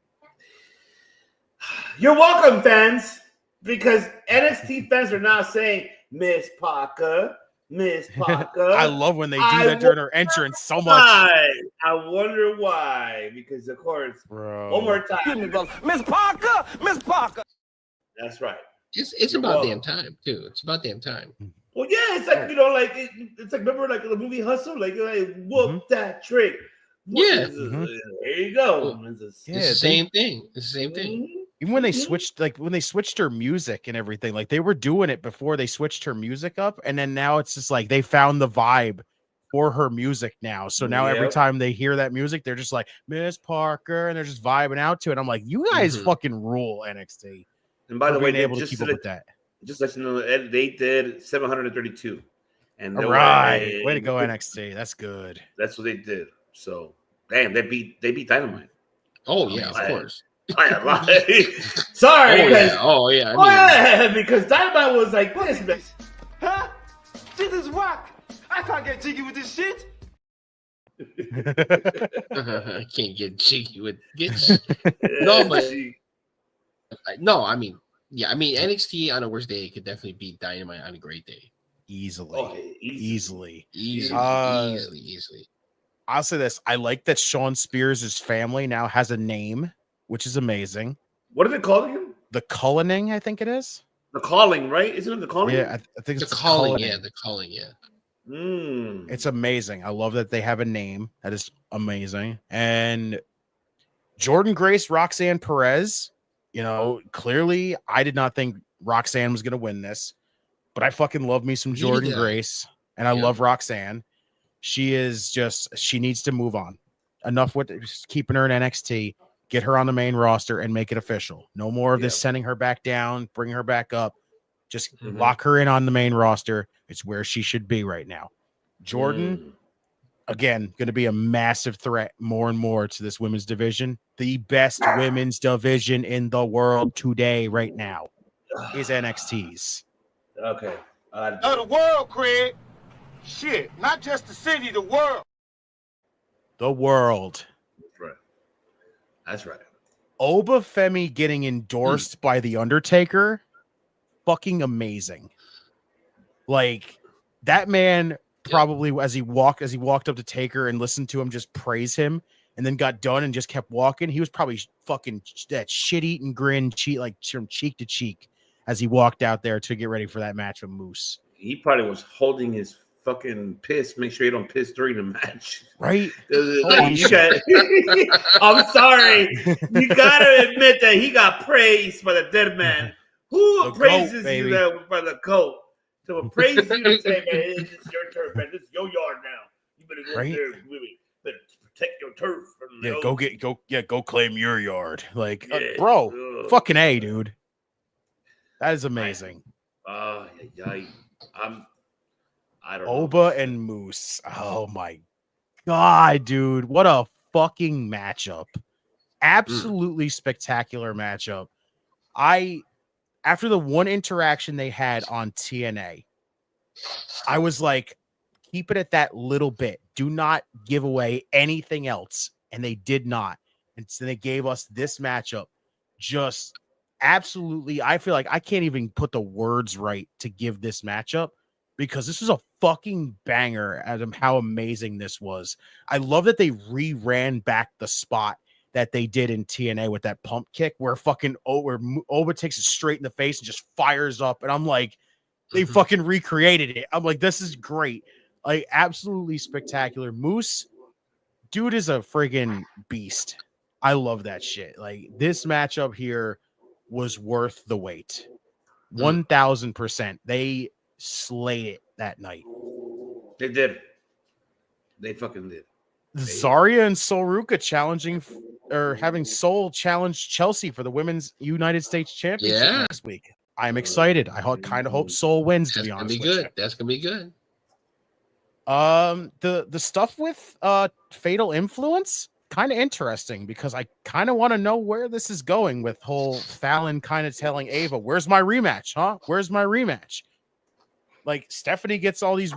Speaker 6: You're welcome, fans, because NXT fans are now saying Miss Parker, Miss Parker.
Speaker 8: I love when they do that during her entrance so much.
Speaker 6: I wonder why, because of course,
Speaker 8: bro.
Speaker 6: One more time,
Speaker 5: Miss Parker, Miss Parker.
Speaker 6: That's right.
Speaker 13: It's about damn time too. It's about damn time.
Speaker 6: Well, yeah, it's like it's like remember like the movie Hustle, like whoop that trick.
Speaker 13: Yeah,
Speaker 6: there you go.
Speaker 13: It's the same thing. It's the same thing.
Speaker 8: Even when they switched, her music and everything, like they were doing it before they switched her music up, and then now it's just like they found the vibe for her music now. So now every time they hear that music, they're just like Miss Parker, and they're just vibing out to it. I'm like, you guys fucking rule NXT.
Speaker 6: And by the way,
Speaker 8: able to keep up with that.
Speaker 6: Just let you know, they did 732. And
Speaker 8: all right, way to go, NXT. That's good.
Speaker 6: That's what they did. So, damn, they beat Dynamite.
Speaker 13: Oh yeah, of course.
Speaker 6: Sorry.
Speaker 10: Because
Speaker 6: Dynamite was like this, man.
Speaker 10: Huh? This is whack. I can't get jiggy with this shit.
Speaker 13: I can't get jiggy with this. I mean NXT on a worst day could definitely beat Dynamite on a great day.
Speaker 8: Easily. I'll say this. I like that Sean Spears' family now has a name, which is amazing.
Speaker 6: What are they calling him?
Speaker 8: The Cullining, I think it is.
Speaker 6: The Calling, right? Isn't it the Calling?
Speaker 8: Yeah, I think it's
Speaker 13: the Calling. Yeah, the Calling. Yeah.
Speaker 8: It's amazing. I love that they have a name. That is amazing. And Jordan Grace, Roxanne Perez, clearly I did not think Roxanne was going to win this, but I fucking love me some Jordan Grace, and I love Roxanne. She needs to move on. Enough with just keeping her in NXT, get her on the main roster and make it official. No more of this sending her back down, bring her back up. Just lock her in on the main roster. It's where she should be right now. Jordan, again, going to be a massive threat more and more to this women's division. The best women's division in the world today, right now, is NXT's.
Speaker 6: Okay.
Speaker 10: The world, Craig. Shit, not just the city, the world.
Speaker 8: The world.
Speaker 6: That's right.
Speaker 8: Obafemi getting endorsed by The Undertaker. Fucking amazing. Like, that man probably as he walked up to Taker and listened to him just praise him and then got done and just kept walking, he was probably fucking that shit-eating grin from cheek to cheek as he walked out there to get ready for that match with Moose.
Speaker 6: He probably was holding his fucking piss, make sure you don't piss during the match.
Speaker 8: Right?
Speaker 6: I'm sorry. You gotta admit that he got praised by the dead man. Who praises you that by the goat? So praise you and say, man, it's your turf, man. This is your yard now. You better go there, really. Better protect your turf from the
Speaker 8: go claim your yard. Like, bro, fucking A, dude. That is amazing.
Speaker 6: I don't know.
Speaker 8: Oba and Moose. Oh my God, dude. What a fucking matchup. Absolutely spectacular matchup. After the one interaction they had on TNA, I was like, keep it at that little bit. Do not give away anything else. And they did not. And so they gave us this matchup. Just absolutely, I feel like I can't even put the words right to give this matchup because this was a fucking banger as how amazing this was. I love that they ran back the spot that they did in TNA with that pump kick where fucking Oba takes it straight in the face and just fires up. And I'm like, they fucking recreated it. I'm like, this is great. Like, absolutely spectacular. Moose, dude is a friggin' beast. I love that shit. Like, this matchup here was worth the wait. 1000%. They slayed it that night.
Speaker 6: They did. They fucking did.
Speaker 8: Zaria and Soruka having Soul challenge Chelsea for the Women's United States Championship next week. I'm excited. I kind of hope Soul wins, to be honest.
Speaker 13: That's gonna be good.
Speaker 8: The stuff with Fatal Influence, kind of interesting because I kind of want to know where this is going with whole Fallon kind of telling Ava, "Where's my rematch? Huh? Where's my rematch?" Like Stephanie gets all these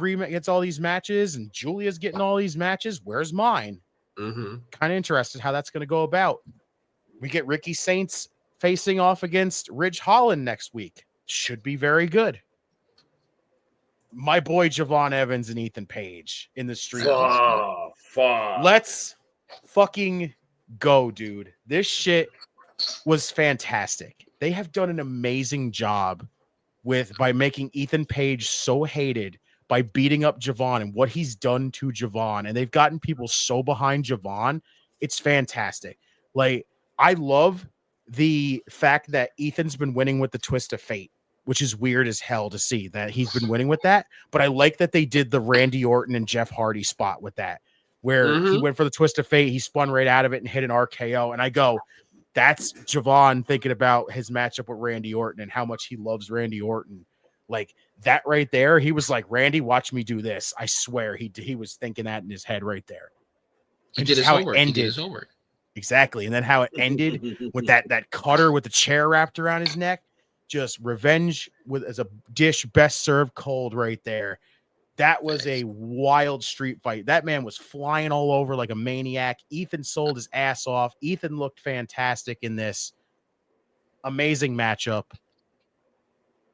Speaker 8: matches, and Julia's getting all these matches. Where's mine? Kind of interested how that's going to go about. We get Ricky Saints facing off against Ridge Holland next week. Should be very good. My boy Javon Evans and Ethan Page in the street. Let's fucking go, dude. This shit was fantastic. They have done an amazing job by making Ethan Page so hated by beating up Javon and what he's done to Javon. And they've gotten people so behind Javon. It's fantastic. Like, I love the fact that Ethan's been winning with the twist of fate, which is weird as hell to see that he's been winning with that. But I like that they did the Randy Orton and Jeff Hardy spot with that, where he went for the twist of fate. He spun right out of it and hit an RKO. And I go, that's Javon thinking about his matchup with Randy Orton and how much he loves Randy Orton. Like that right there. He was like, Randy, watch me do this. I swear he was thinking that in his head right there.
Speaker 13: He did his homework.
Speaker 8: Exactly. And then how it ended with that cutter with the chair wrapped around his neck. Just revenge as a dish best served cold right there. That was a wild street fight. That man was flying all over like a maniac. Ethan sold his ass off. Ethan looked fantastic in this. Amazing matchup.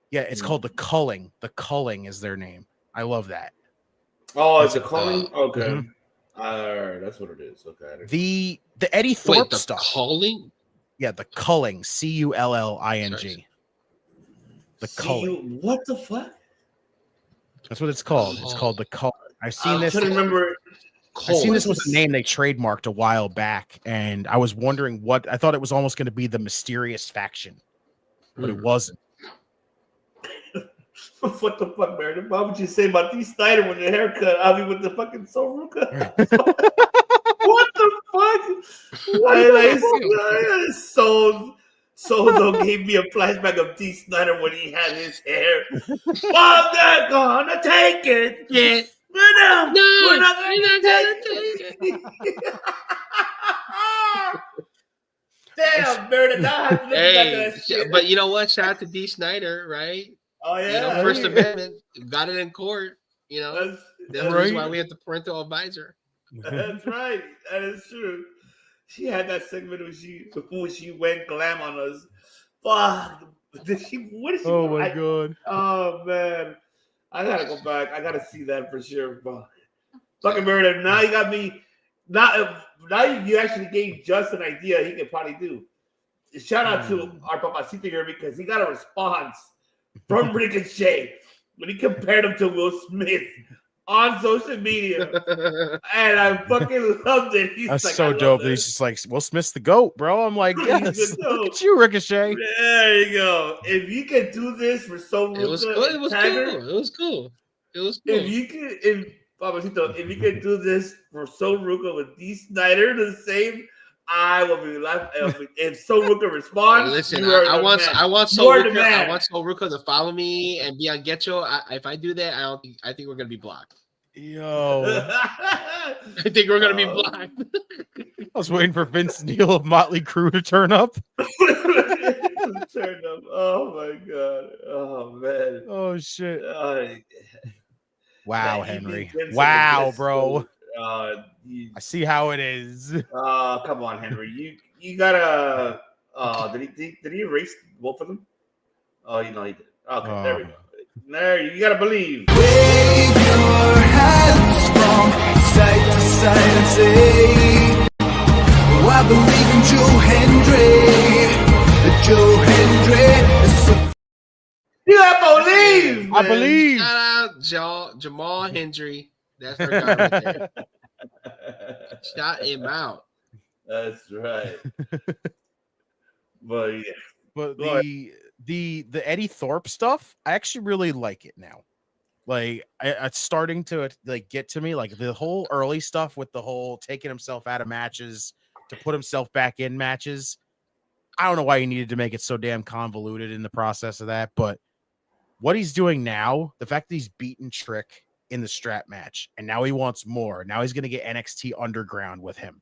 Speaker 8: Yeah, it's called the Culling. The Culling is their name. I love that.
Speaker 6: Oh, it's a Culling? Okay.
Speaker 8: Mm-hmm.
Speaker 6: That's what it is. Okay.
Speaker 8: The Eddie Thorpe stuff.
Speaker 13: Culling?
Speaker 8: Yeah, the Culling. Culling. The Culling.
Speaker 6: What the fuck?
Speaker 8: That's what it's called. It's called the Culling. I've seen this.
Speaker 6: I'm trying to remember.
Speaker 8: I've seen this was a name they trademarked a while back, and I was wondering what I thought it was almost going to be the Mysterious Faction, but it wasn't.
Speaker 6: What the fuck, man? Why would you say about D. Snyder with the haircut? I mean, with the fucking Soruka. What the fuck? Sozo gave me a flashback of D. Snyder when he had his hair. I'm not gonna take it.
Speaker 13: Yeah.
Speaker 6: We're not gonna take it. Damn, Meredith.
Speaker 13: Hey, but you know what? Shout out to D. Snyder, right?
Speaker 6: Oh yeah,
Speaker 13: First Amendment, got it in court. That's the reason why we have the parental advisor.
Speaker 6: That's right. That is true. She had that segment when she went glam on us. Fuck. What did she?
Speaker 8: Oh my god.
Speaker 6: Oh man, I gotta go back. I gotta see that for sure. Fucking Meredith. Now you got me. Now you actually gave just an idea he could probably do. Shout out to our Papacito here because he got a response from Ricochet when he compared him to Will Smith on social media, and I fucking loved it.
Speaker 8: That's like, so dope. He's just like, Will Smith's the GOAT, bro. I'm like, yes, look at you, Ricochet.
Speaker 6: There you go. If you can do this for so
Speaker 13: it was cool. It was cool.
Speaker 6: If you can do this for Soruka with D. Snyder the same, I will be laughing. If Soruka responds,
Speaker 13: listen, I want Soruka to follow me and be on GETCHO. If I do that, I think we're gonna be blocked.
Speaker 8: Yo,
Speaker 13: I think we're gonna be blocked.
Speaker 8: I was waiting for Vince Neil of Motley Crue to turn up.
Speaker 6: Turn up. Oh my god. Oh man.
Speaker 8: Oh shit. Wow,
Speaker 6: man,
Speaker 8: Henry. Wow, bro.
Speaker 6: I
Speaker 8: see how it is.
Speaker 6: Come on, Henry. You gotta. Did he erase both of them? Oh, he did. Okay, there we go. There, you gotta believe.
Speaker 10: Wave your hands from side to side and say, oh, I believe in Joe Hendry. Joe Hendry is so.
Speaker 6: You gotta believe. Man.
Speaker 8: I believe.
Speaker 13: Shout out Jamal Hendry. That's our guy right there. Shout him out.
Speaker 6: That's right. But yeah.
Speaker 8: But the Eddie Thorpe stuff, I actually really like it now. Like it's starting to like get to me. Like the whole early stuff with the whole taking himself out of matches to put himself back in matches. I don't know why he needed to make it so damn convoluted in the process of that, but what he's doing now, the fact that he's beaten Trick in the strap match, and now he wants more. Now he's going to get NXT Underground with him.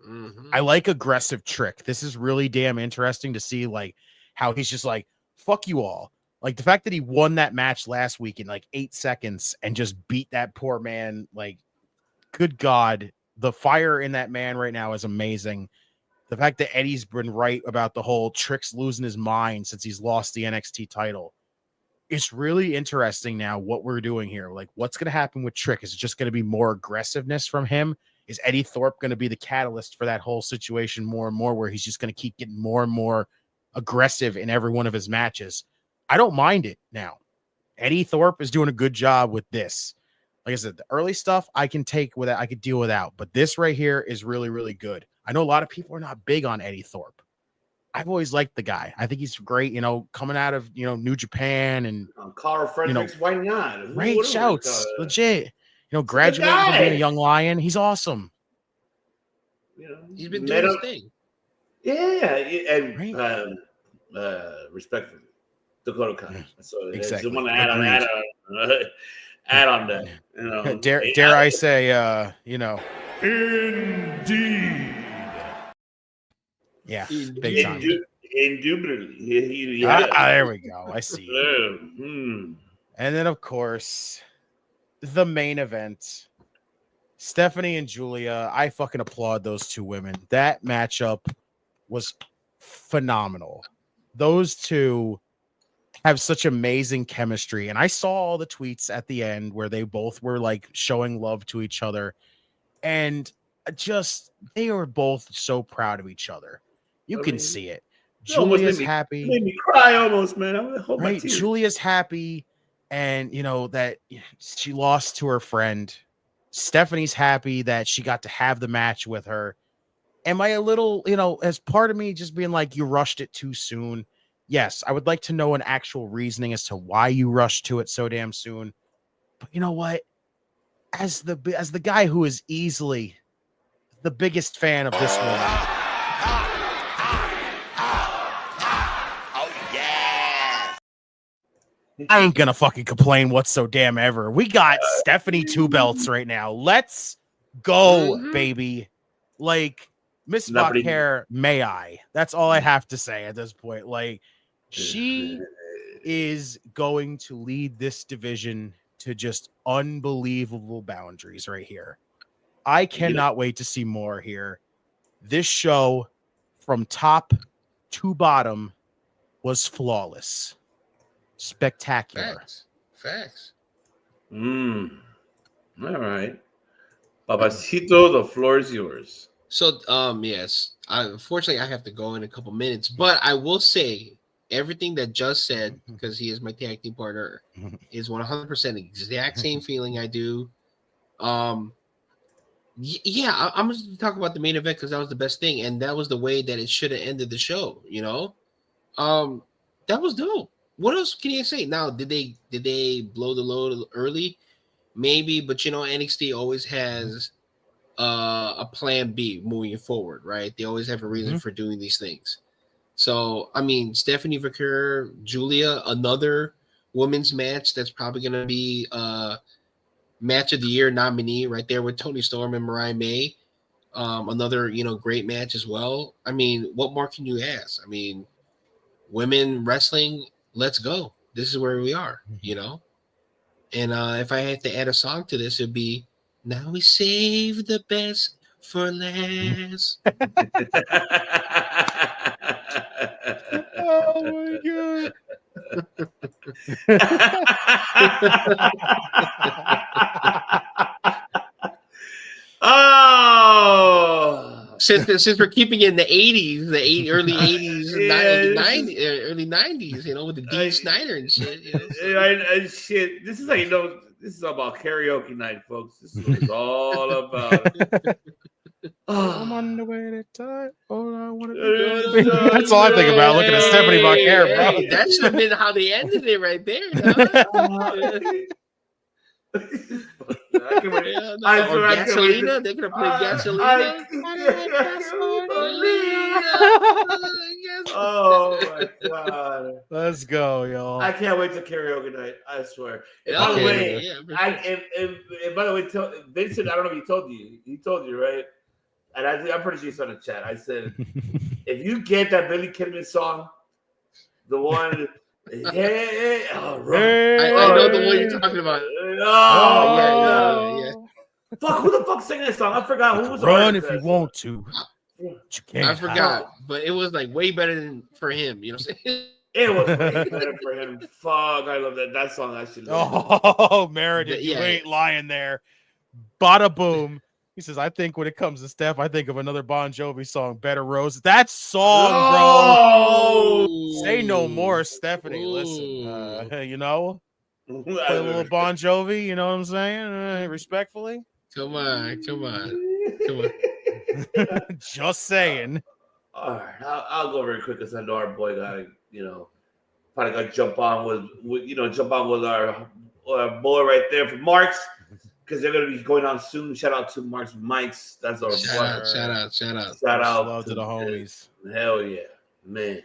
Speaker 13: Mm-hmm.
Speaker 8: I like aggressive Trick. This is really damn interesting to see, like how he's just like, fuck you all. Like the fact that he won that match last week in like 8 seconds and just beat that poor man. Like, good God, the fire in that man right now is amazing. The fact that Eddie's been right about the whole Trick's losing his mind since he's lost the NXT title. It's really interesting now what we're doing here. Like, what's going to happen with Trick? Is it just going to be more aggressiveness from him? Is Eddie Thorpe going to be the catalyst for that whole situation more and more, where he's just going to keep getting more and more aggressive in every one of his matches? I don't mind it now. Eddie Thorpe is doing a good job with this. Like I said, the early stuff I can take without, I could deal without, but this right here is really, really good. I know a lot of people are not big on Eddie Thorpe. I've always liked the guy. I think he's great, coming out of, New Japan and
Speaker 6: Carl Fredericks, why not?
Speaker 8: Great shouts, legit. Graduating from being a young lion. He's awesome.
Speaker 13: He's been doing his thing.
Speaker 6: Yeah, and respectfully, Dakota Kai. So exactly. I want to add on that.
Speaker 8: Dare I say,
Speaker 2: Indeed.
Speaker 8: Yeah, big time.
Speaker 6: Indubitably.
Speaker 8: There we go. I see.
Speaker 6: Hmm.
Speaker 8: And then, of course, the main event. Stephanie and Julia. I fucking applaud those two women. That matchup was phenomenal. Those two have such amazing chemistry. And I saw all the tweets at the end where they both were like showing love to each other. And just, they were both so proud of each other. You can see it. Julia's happy.
Speaker 6: Made me cry almost, man. I'm gonna hold my
Speaker 8: Right?
Speaker 6: tears.
Speaker 8: Julia's happy. And, you know, that she lost to her friend. Stephanie's happy that she got to have the match with her. Am I a little, you know, as part of me just being like, you rushed it too soon? Yes, I would like to know an actual reasoning as to why you rushed to it so damn soon. But you know what? As the guy who is easily the biggest fan of this woman, I ain't gonna fucking complain what's so damn ever. We got Stephanie 2 belts right now. Let's go, baby. Like, Miss Vauquer, may I? That's all I have to say at this point. Like, she is going to lead this division to just unbelievable boundaries right here. I cannot wait to see more here. This show, from top to bottom, was flawless. Spectacular.
Speaker 13: Facts.
Speaker 6: All right. Babacito, the floor is yours.
Speaker 13: So, yes. Unfortunately, I have to go in a couple minutes, but I will say everything that Just said, because he is my tag team partner, is 100% exact same feeling I do. Yeah, I'm just going to talk about the main event because that was the best thing, and that was the way that it should have ended the show. You know, that was dope. What else can you say? Now, did they blow the load early? Maybe, but you know, NXT always has a plan B moving forward, right? They always have a reason for doing these things. So, I mean, Stephanie Vauquer, Julia, another women's match that's probably going to be match of the year nominee right there with Toni Storm and Mariah May. Another, you know, great match as well. I mean, what more can you ask? I mean, women wrestling, let's go. This is where we are, you know? And if I had to add a song to this, it'd be Now We Save the Best for Last.
Speaker 8: Oh my god.
Speaker 6: Oh,
Speaker 13: since we're keeping it in the 80s, early 80s, early 90s, you know, with the Dee Snider and shit. You know,
Speaker 6: shit. This is how you know. This is about karaoke night, folks. This is what it's all about.
Speaker 8: I'm on the way to time. All I want to do. That's all I think about looking at Stephanie Vauquer, bro.
Speaker 13: That should have been how they ended it right there. Gasolina. They're gonna play Gasolina.
Speaker 6: Oh my god!
Speaker 8: Let's go, y'all!
Speaker 6: I can't wait to karaoke night. I swear. And by the way, by the way, Vincent, I don't know if he told you. He told you, right? And I'm pretty sure he's on the chat. I said, if you get that Billy Kidman song, the one. Hey, oh,
Speaker 13: I know the one you're talking about.
Speaker 6: Yeah. Fuck, who the fuck sang that song? I forgot who was
Speaker 8: Run if you want to.
Speaker 13: You can't. I forgot, but it was like way better than for him. You know what I'm saying?
Speaker 6: It was way better for him. Fuck, I love that. That song actually.
Speaker 8: Oh, Meredith, you ain't lying there. Bada boom. He says, I think when it comes to Steph, I think of another Bon Jovi song, Better Rose. That song, bro. Say no more, Stephanie. Listen, you know, play a little Bon Jovi. You know what I'm saying? Respectfully.
Speaker 13: Come on.
Speaker 8: Just saying.
Speaker 6: All right, I'll go very quick because I know our boy got, you know, probably got to jump on with our boy right there for Marks. Because they're going to be going on soon. Shout out to Mark's Mikes. That's our
Speaker 13: shout out.
Speaker 8: Love to the homies.
Speaker 6: Hell yeah, man.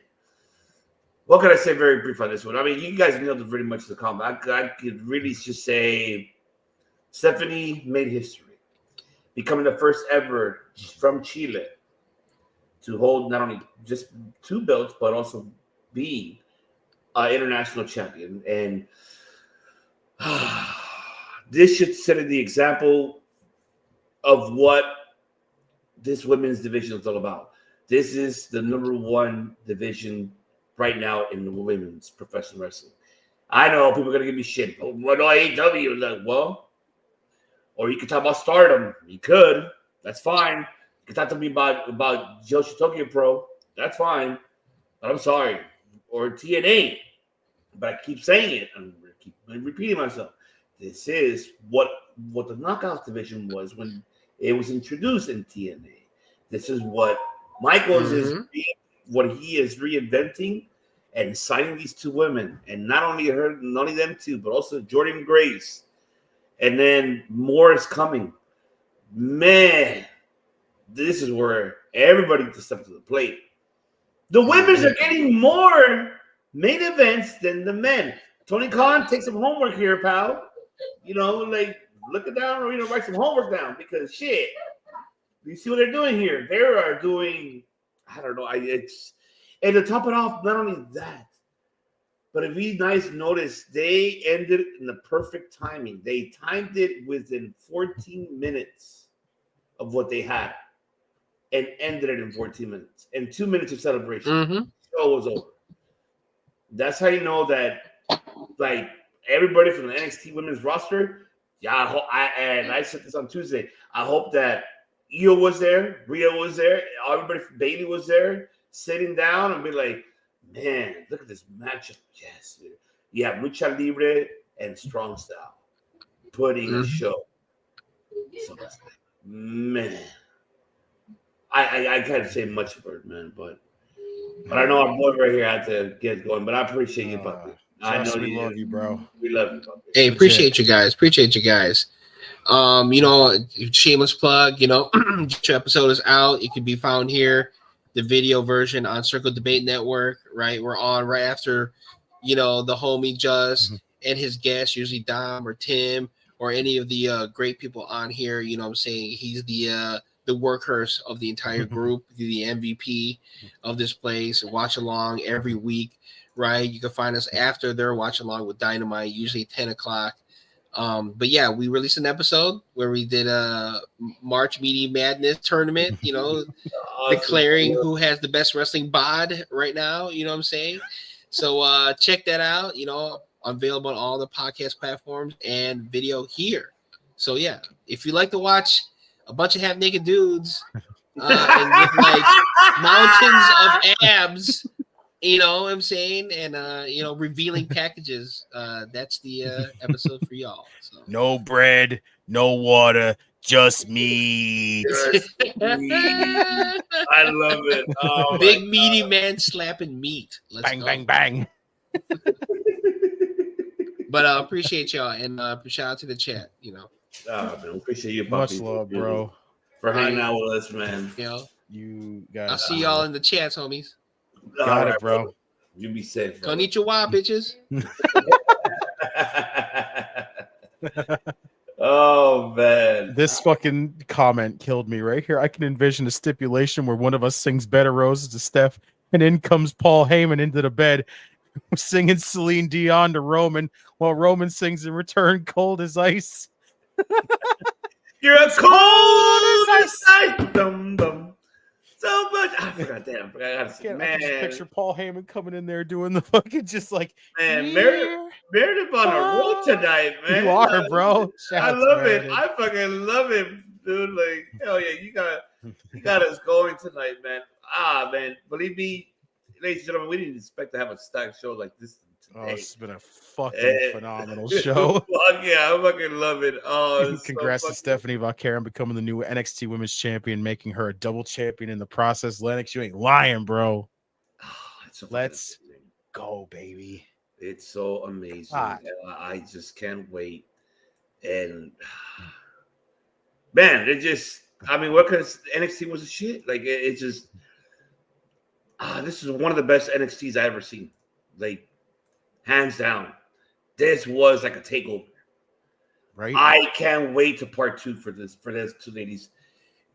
Speaker 6: What can I say very brief on this one? I mean, you guys nailed it pretty much the comment. I could really just say Stephanie made history, becoming the first ever from Chile to hold not only just 2 belts, but also be an international champion. And this should set the example of what this women's division is all about. This is the number 1 division right now in the women's professional wrestling. I know people are going to give me shit. Oh, what AEW? Like, well, or you could talk about Stardom. You could. That's fine. You could talk to me about Joshi Tokyo Pro. That's fine. But I'm sorry. Or TNA. But I keep saying it. I'm keep repeating myself. This is what the Knockouts division was when it was introduced in TNA. This is what Michaels is what he is reinventing and signing these 2 women, and not only them 2, but also Jordan Grace, and then more is coming. Man, this is where everybody just steps to the plate. The women's are getting more main events than the men. Tony Khan, take some homework here, pal. You know, like look it down or write some homework down because shit. You see what they're doing here? They are doing, I don't know. And to top it off, not only that, but if you guys notice, they ended in the perfect timing. They timed it within 14 minutes of what they had and ended it in 14 minutes. And 2 minutes of celebration. The show was over. That's how you know that, like, everybody from the NXT women's roster, I said this on Tuesday. I hope that Io was there, Rhea was there, everybody from Bailey was there, sitting down and be like, man, look at this matchup. Yes, dude. You have Lucha Libre and Strong Style putting a show. So, man, I can't say much for it, man, but I know our boy right here had to get going, but I appreciate you, puppy. I know
Speaker 8: we love you, bro.
Speaker 6: We love you, puppy.
Speaker 13: Hey, appreciate you guys. Shameless plug, each episode is out. It can be found here, the video version on Circle Debate Network, right? We're on right after, the homie Just and his guests, usually Dom or Tim or any of the great people on here. You know what I'm saying? He's the workhorse of the entire group, the MVP of this place. Watch along every week, right? You can find us after their watch along with Dynamite, usually 10 o'clock. But yeah, we released an episode where we did a March Media Madness tournament, declaring who has the best wrestling bod right now. You know what I'm saying? So check that out. Available on all the podcast platforms and video here. So yeah, if you like to watch a bunch of half naked dudes and with like mountains of abs, you know what I'm saying, and revealing packages, that's the episode for y'all. So.
Speaker 8: No bread, no water, just meat.
Speaker 6: I love it. Oh,
Speaker 13: big meaty man slapping meat. Let's
Speaker 8: bang,
Speaker 13: go.
Speaker 8: bang, bang.
Speaker 13: But appreciate y'all and shout out to the chat.
Speaker 6: Man, appreciate you,
Speaker 8: Much
Speaker 6: puppy.
Speaker 8: love, bro.
Speaker 6: For hanging out with us, man.
Speaker 8: You guys.
Speaker 13: I'll see y'all in the chats, homies.
Speaker 8: Got it, bro.
Speaker 6: You be safe. Bro.
Speaker 13: Konnichiwa, bitches.
Speaker 6: Oh man,
Speaker 8: this fucking comment killed me right here. I can envision a stipulation where one of us sings "Better Roses" to Steph, and in comes Paul Heyman into the bed, singing Celine Dion to Roman, while Roman sings in return "Cold as Ice."
Speaker 6: You're a cold as ice. Dum dum. So much. I forgot that. I
Speaker 8: can just picture Paul Heyman coming in there doing the fucking just like,
Speaker 6: man, Meredith on a roll tonight, man.
Speaker 8: You are, bro.
Speaker 6: I love it. I fucking love it, dude. Like, hell yeah, you got us going tonight, man. Man, believe me, ladies and gentlemen, we didn't expect to have a stacked show like this today.
Speaker 8: Oh, it's been a fucking phenomenal show.
Speaker 6: Fuck yeah, I fucking love it. Oh,
Speaker 8: congrats to Stephanie Valkyrie becoming the new NXT Women's Champion, making her a double champion in the process. Lennox, you ain't lying, bro. Let's go, baby.
Speaker 6: It's so amazing. I just can't wait. And man, what because NXT was a shit. Like it just this is one of the best NXTs I ever seen. Like hands down. This was like a takeover.
Speaker 8: Right.
Speaker 6: I can't wait to part 2 for these two ladies.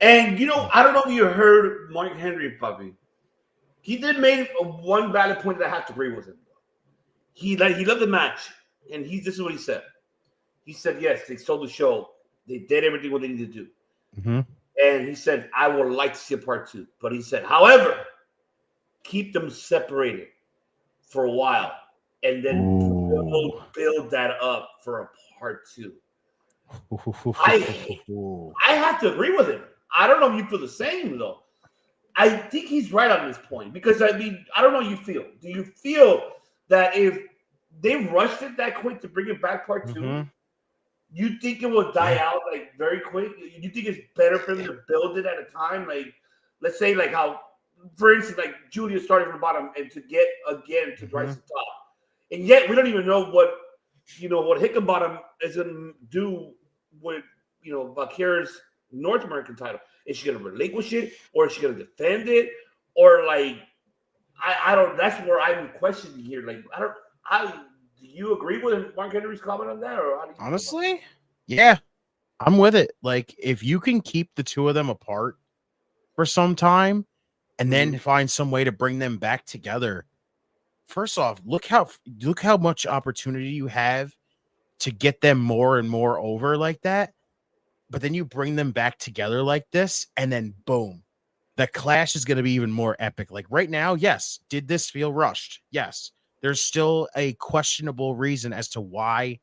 Speaker 6: And I don't know if you heard Mark Henry, Puppy. He did make one valid point that I have to agree with him. He loved the match, and this is what he said. He said, yes, they sold the show. They did everything what they needed to do.
Speaker 8: Mm-hmm.
Speaker 6: And he said, I would like to see a part 2. But he said, however, keep them separated for a while, and then build that up for a part 2. I have to agree with him. I don't know if you feel the same, though. I think he's right on this point because, I don't know how you feel. Do you feel that if they rushed it that quick to bring it back part 2, you think it will die out like very quick? You think it's better for them to build it at a time? Like, let's say like how, for instance, like Julia started from the bottom and to get again to rise to the top. And yet we don't even know what Hickenbottom is going to do with, Valkyria's North American title. Is she going to relinquish it, or is she going to defend it? Or like, I don't, that's where I'm questioning here. Like, do you agree with Mark Henry's comment on that? Or how do you
Speaker 8: honestly, yeah, I'm with it. Like, if you can keep the two of them apart for some time and then find some way to bring them back together. First off, look how much opportunity you have to get them more and more over like that. But then you bring them back together like this, and then boom, the clash is going to be even more epic. Like right now, yes, did this feel rushed? Yes. There's still a questionable reason as to why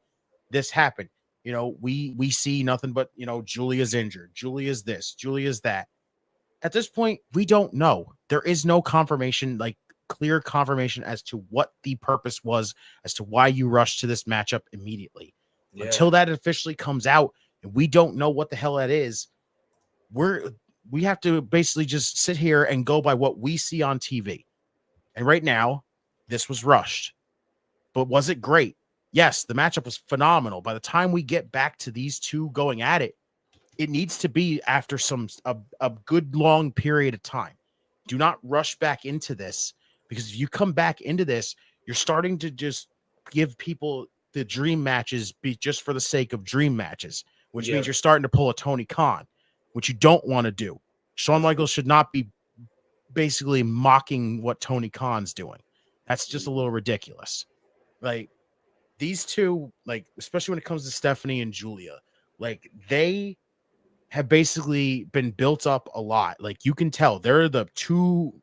Speaker 8: this happened. We see nothing but, Julia's injured. Julia's this, Julia's that. At this point, we don't know. There is no confirmation, like clear confirmation as to what the purpose was, as to why you rushed to this matchup immediately. Yeah. Until that officially comes out, and we don't know what the hell that is, we have to basically just sit here and go by what we see on TV. And right now, this was rushed. But was it great? Yes, the matchup was phenomenal. By the time we get back to these two going at it, it needs to be after a good long period of time. Do not rush back into this, because if you come back into this, you're starting to just give people the dream matches be just for the sake of dream matches, which means you're starting to pull a Tony Khan, which you don't want to do. Shawn Michaels should not be basically mocking what Tony Khan's doing. That's just a little ridiculous. Like, these two, like, especially when it comes to Stephanie and Julia, like, they have basically been built up a lot. Like, you can tell they're the two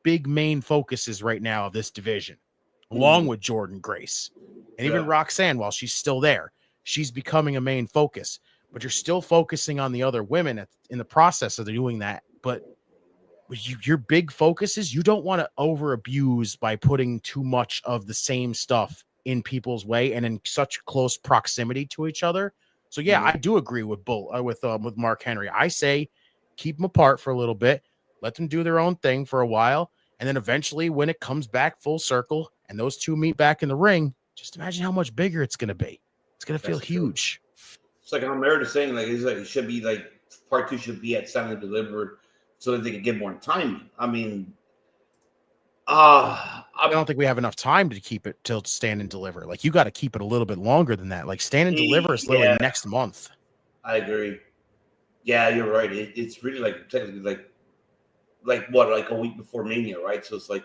Speaker 8: big main focuses right now of this division, along with Jordan Grace. And even Roxanne, while she's still there, she's becoming a main focus. But you're still focusing on the other women in the process of doing that. But your big focuses, you don't want to over abuse by putting too much of the same stuff in people's way and in such close proximity to each other. So yeah, I do agree with Mark Henry. I say keep them apart for a little bit, let them do their own thing for a while, and then eventually when it comes back full circle and those two meet back in the ring, just imagine how much bigger it's going to be. It's going to feel huge.
Speaker 6: It's like how Meredith is saying, like, it's like it should be like part 2 should be at Silent and Delivered so that they can get more time. I mean, I
Speaker 8: don't think we have enough time to keep it till Stand and Deliver. Like, you got to keep it a little bit longer than that. Like, Stand and Deliver is literally next month.
Speaker 6: I agree. Yeah, you're right. It's really like technically like what, like a week before Mania, right? So it's like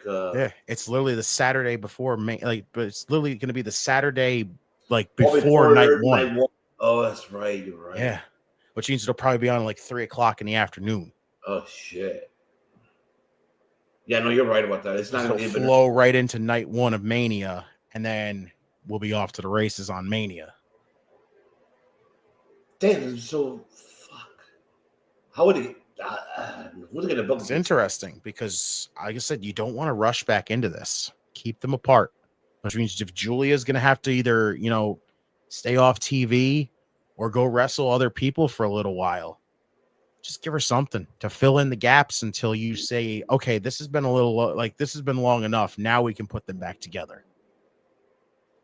Speaker 8: it's literally the Saturday before but it's literally going to be the Saturday like before night one.
Speaker 6: Oh, that's right. You're right.
Speaker 8: Yeah, which means it'll probably be on like 3:00 in the afternoon.
Speaker 6: Oh shit. Yeah, no, you're right about that. It's not going to
Speaker 8: flow right into night 1 of Mania, and then we'll be off to the races on Mania.
Speaker 6: Damn, so fuck. How would it? Who's going to book?
Speaker 8: It's interesting because, like I said, you don't want to rush back into this. Keep them apart, which means if Julia's going to have to either stay off TV or go wrestle other people for a little while, just give her something to fill in the gaps until you say, okay, this has been this has been long enough. Now we can put them back together.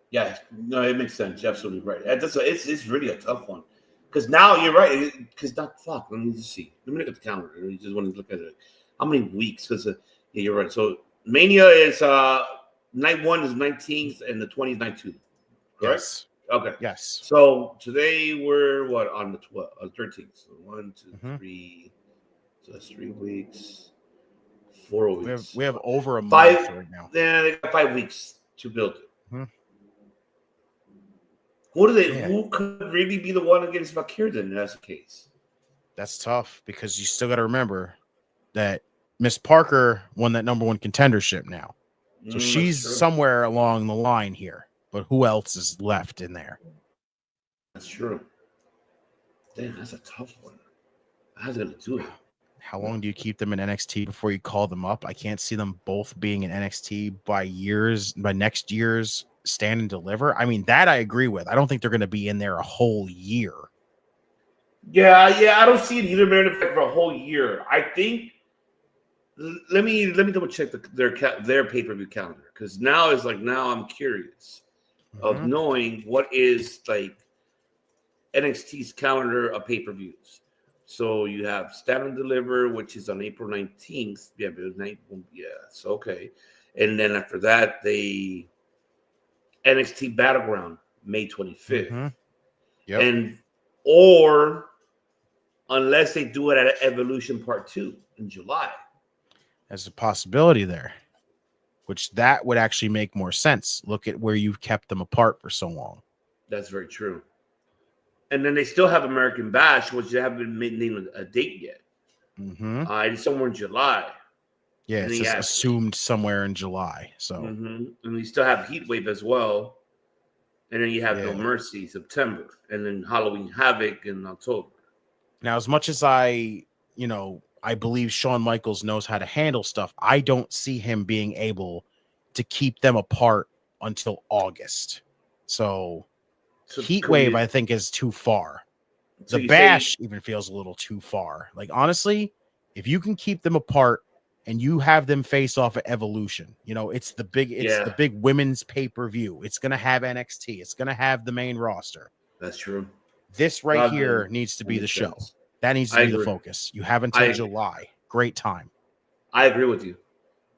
Speaker 6: Yeah, no, it makes sense. You're absolutely right. It's really a tough one because now you're right. Because fuck. Let me just see. Let me look at the calendar. I just want to look at it. How many weeks? Because yeah, you're right. So Mania is night 1 is 19th and the 20th night 2. Correct?
Speaker 8: Yes.
Speaker 6: Okay.
Speaker 8: Yes.
Speaker 6: So today we're on the 13th. So 1, 2, 3, So that's 3 weeks, 4 weeks.
Speaker 8: We have over a month
Speaker 6: 5
Speaker 8: right now.
Speaker 6: Yeah, they got 5 weeks to build it.
Speaker 8: Mm-hmm.
Speaker 6: Who could really be the one against Vakir then? That's the case.
Speaker 8: That's tough because you still got to remember that Miss Parker won that number 1 contendership now. So she's somewhere along the line here. But who else is left in there?
Speaker 6: That's true. Damn, that's a tough one. How's it going to do it?
Speaker 8: How long do you keep them in NXT before you call them up? I can't see them both being in NXT by next year's Stand and Deliver. I mean, that I agree with. I don't think they're going to be in there a whole year.
Speaker 6: Yeah, I don't see it either, man, for a whole year. I think let me double check their pay-per-view calendar, because now I'm curious of knowing what is like NXT's calendar of pay-per-views. So you have Stand and Deliver, which is on April 19th. Yeah, it's okay. And then after that, they NXT Battleground, May 25th.
Speaker 8: Yep.
Speaker 6: And or unless they do it at Evolution Part 2 in July.
Speaker 8: There's a possibility there, which that would actually make more sense. Look at where you've kept them apart for so long.
Speaker 6: That's very true. And then they still have American Bash, which they haven't named a date yet. It's somewhere in July.
Speaker 8: Yeah, it's just assumed somewhere in July. So,
Speaker 6: and we still have Heatwave as well. And then you have No Mercy, September, and then Halloween Havoc in October.
Speaker 8: Now, as much as I believe Shawn Michaels knows how to handle stuff, I don't see him being able to keep them apart until August. So Heatwave, I think, is too far. The Bash even feels a little too far. Like, honestly, if you can keep them apart and you have them face off at Evolution, it's the big women's pay-per-view. It's going to have NXT. It's going to have the main roster.
Speaker 6: That's true.
Speaker 8: This right here needs to be the show. That needs to be the focus. You have until July. Great time.
Speaker 6: I agree with you.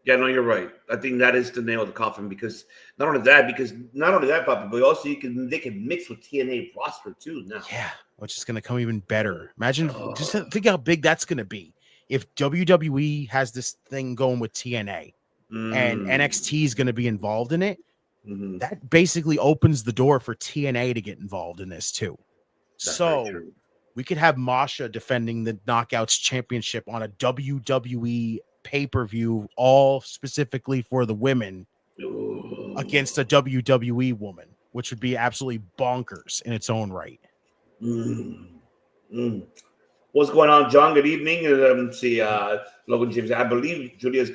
Speaker 6: Yeah, no, you're right. I think that is the nail of the coffin, because not only that, Papa, but also they can mix with TNA roster too now.
Speaker 8: Yeah, which is going to come even better. Imagine, just think how big that's going to be if WWE has this thing going with TNA and NXT is going to be involved in it. That basically opens the door for TNA to get involved in this too. So we could have Masha defending the Knockouts Championship on a WWE pay-per-view, all specifically for the women, against a WWE woman, which would be absolutely bonkers in its own right.
Speaker 6: What's going on, John? Good evening. See, Logan James. I believe Julia's.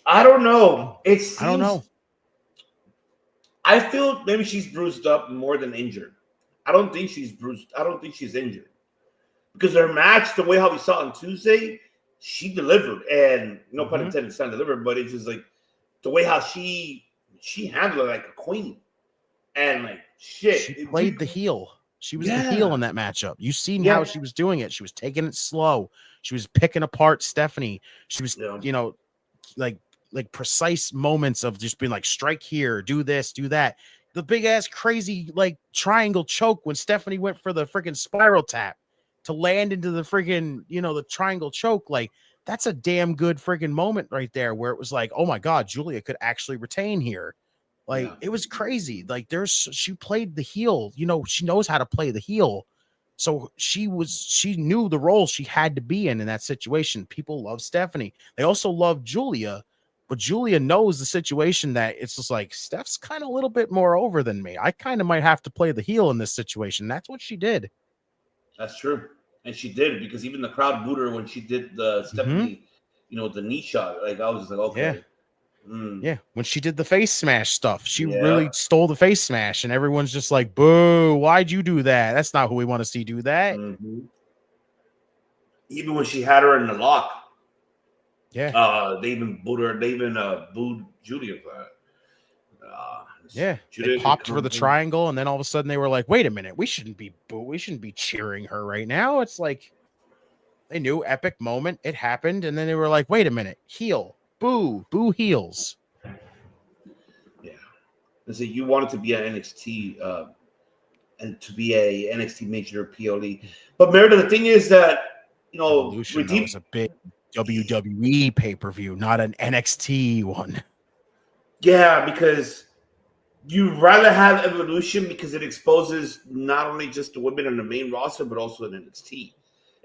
Speaker 6: I don't know. I don't know. I feel maybe she's bruised up more than injured. I don't think she's bruised. I don't think she's injured, because her match, the way how we saw on Tuesday, she delivered, and no pun intended, it's not delivered, but it's just like the way how she handled it like a queen, and like shit.
Speaker 8: She played the heel. She was the heel in that matchup. You seen how she was doing it. She was taking it slow. She was picking apart Stephanie. She was, like precise moments of just being like, strike here, do this, do that. The big ass crazy like triangle choke when Stephanie went for the freaking spiral tap to land into the freaking, the triangle choke. Like, that's a damn good freaking moment right there where it was like, oh my God, Julia could actually retain here. Like, it was crazy. Like, she played the heel, she knows how to play the heel. So she knew the role she had to be in that situation. People love Stephanie. They also love Julia, but Julia knows the situation that it's just like, Steph's kind of a little bit more over than me. I kind of might have to play the heel in this situation. That's what she did.
Speaker 6: That's true. And she did, because even the crowd booed her when she did the Stephanie, the knee shot. Like, I was just like, okay.
Speaker 8: Yeah. When she did the face smash stuff, she really stole the face smash, and everyone's just like, boo, why'd you do that? That's not who we want to see do that.
Speaker 6: Even when she had her in the lock.
Speaker 8: Yeah.
Speaker 6: They even booed her. They even booed Julia for that.
Speaker 8: They popped for the triangle, and then all of a sudden they were like, wait a minute, we shouldn't be cheering her right now. It's like they knew, epic moment, it happened, and then they were like, wait a minute, heel, boo heels.
Speaker 6: Yeah. And so you wanted to be an NXT and to be a NXT major PLE. But Meredith, the thing is that
Speaker 8: Evolution though, was a big WWE pay-per-view, not an NXT one.
Speaker 6: Yeah, because you'd rather have Evolution because it exposes not only just the women on the main roster, but also in NXT.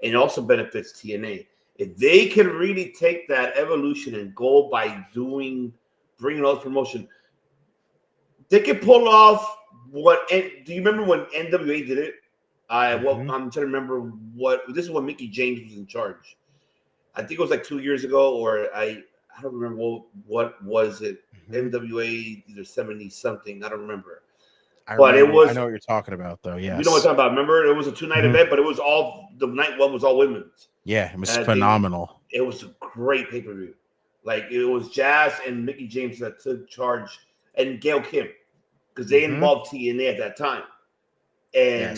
Speaker 6: And it also benefits TNA. If they can really take that Evolution and go by bringing all the promotion, they can pull off do you remember when NWA did it? I'm trying to remember this is when Mickey James was in charge. I think it was like 2 years ago, or I don't remember what was it. NWA either 70 something. I don't remember.
Speaker 8: I know what you're talking about, though. Yes.
Speaker 6: You know what I'm talking about. Remember, it was a 2-night event, but it was the night one was all women's.
Speaker 8: Yeah, it was phenomenal.
Speaker 6: It was a great pay-per-view. Like, it was Jazz and Mickey James that took charge, and Gail Kim, because they involved TNA at that time. And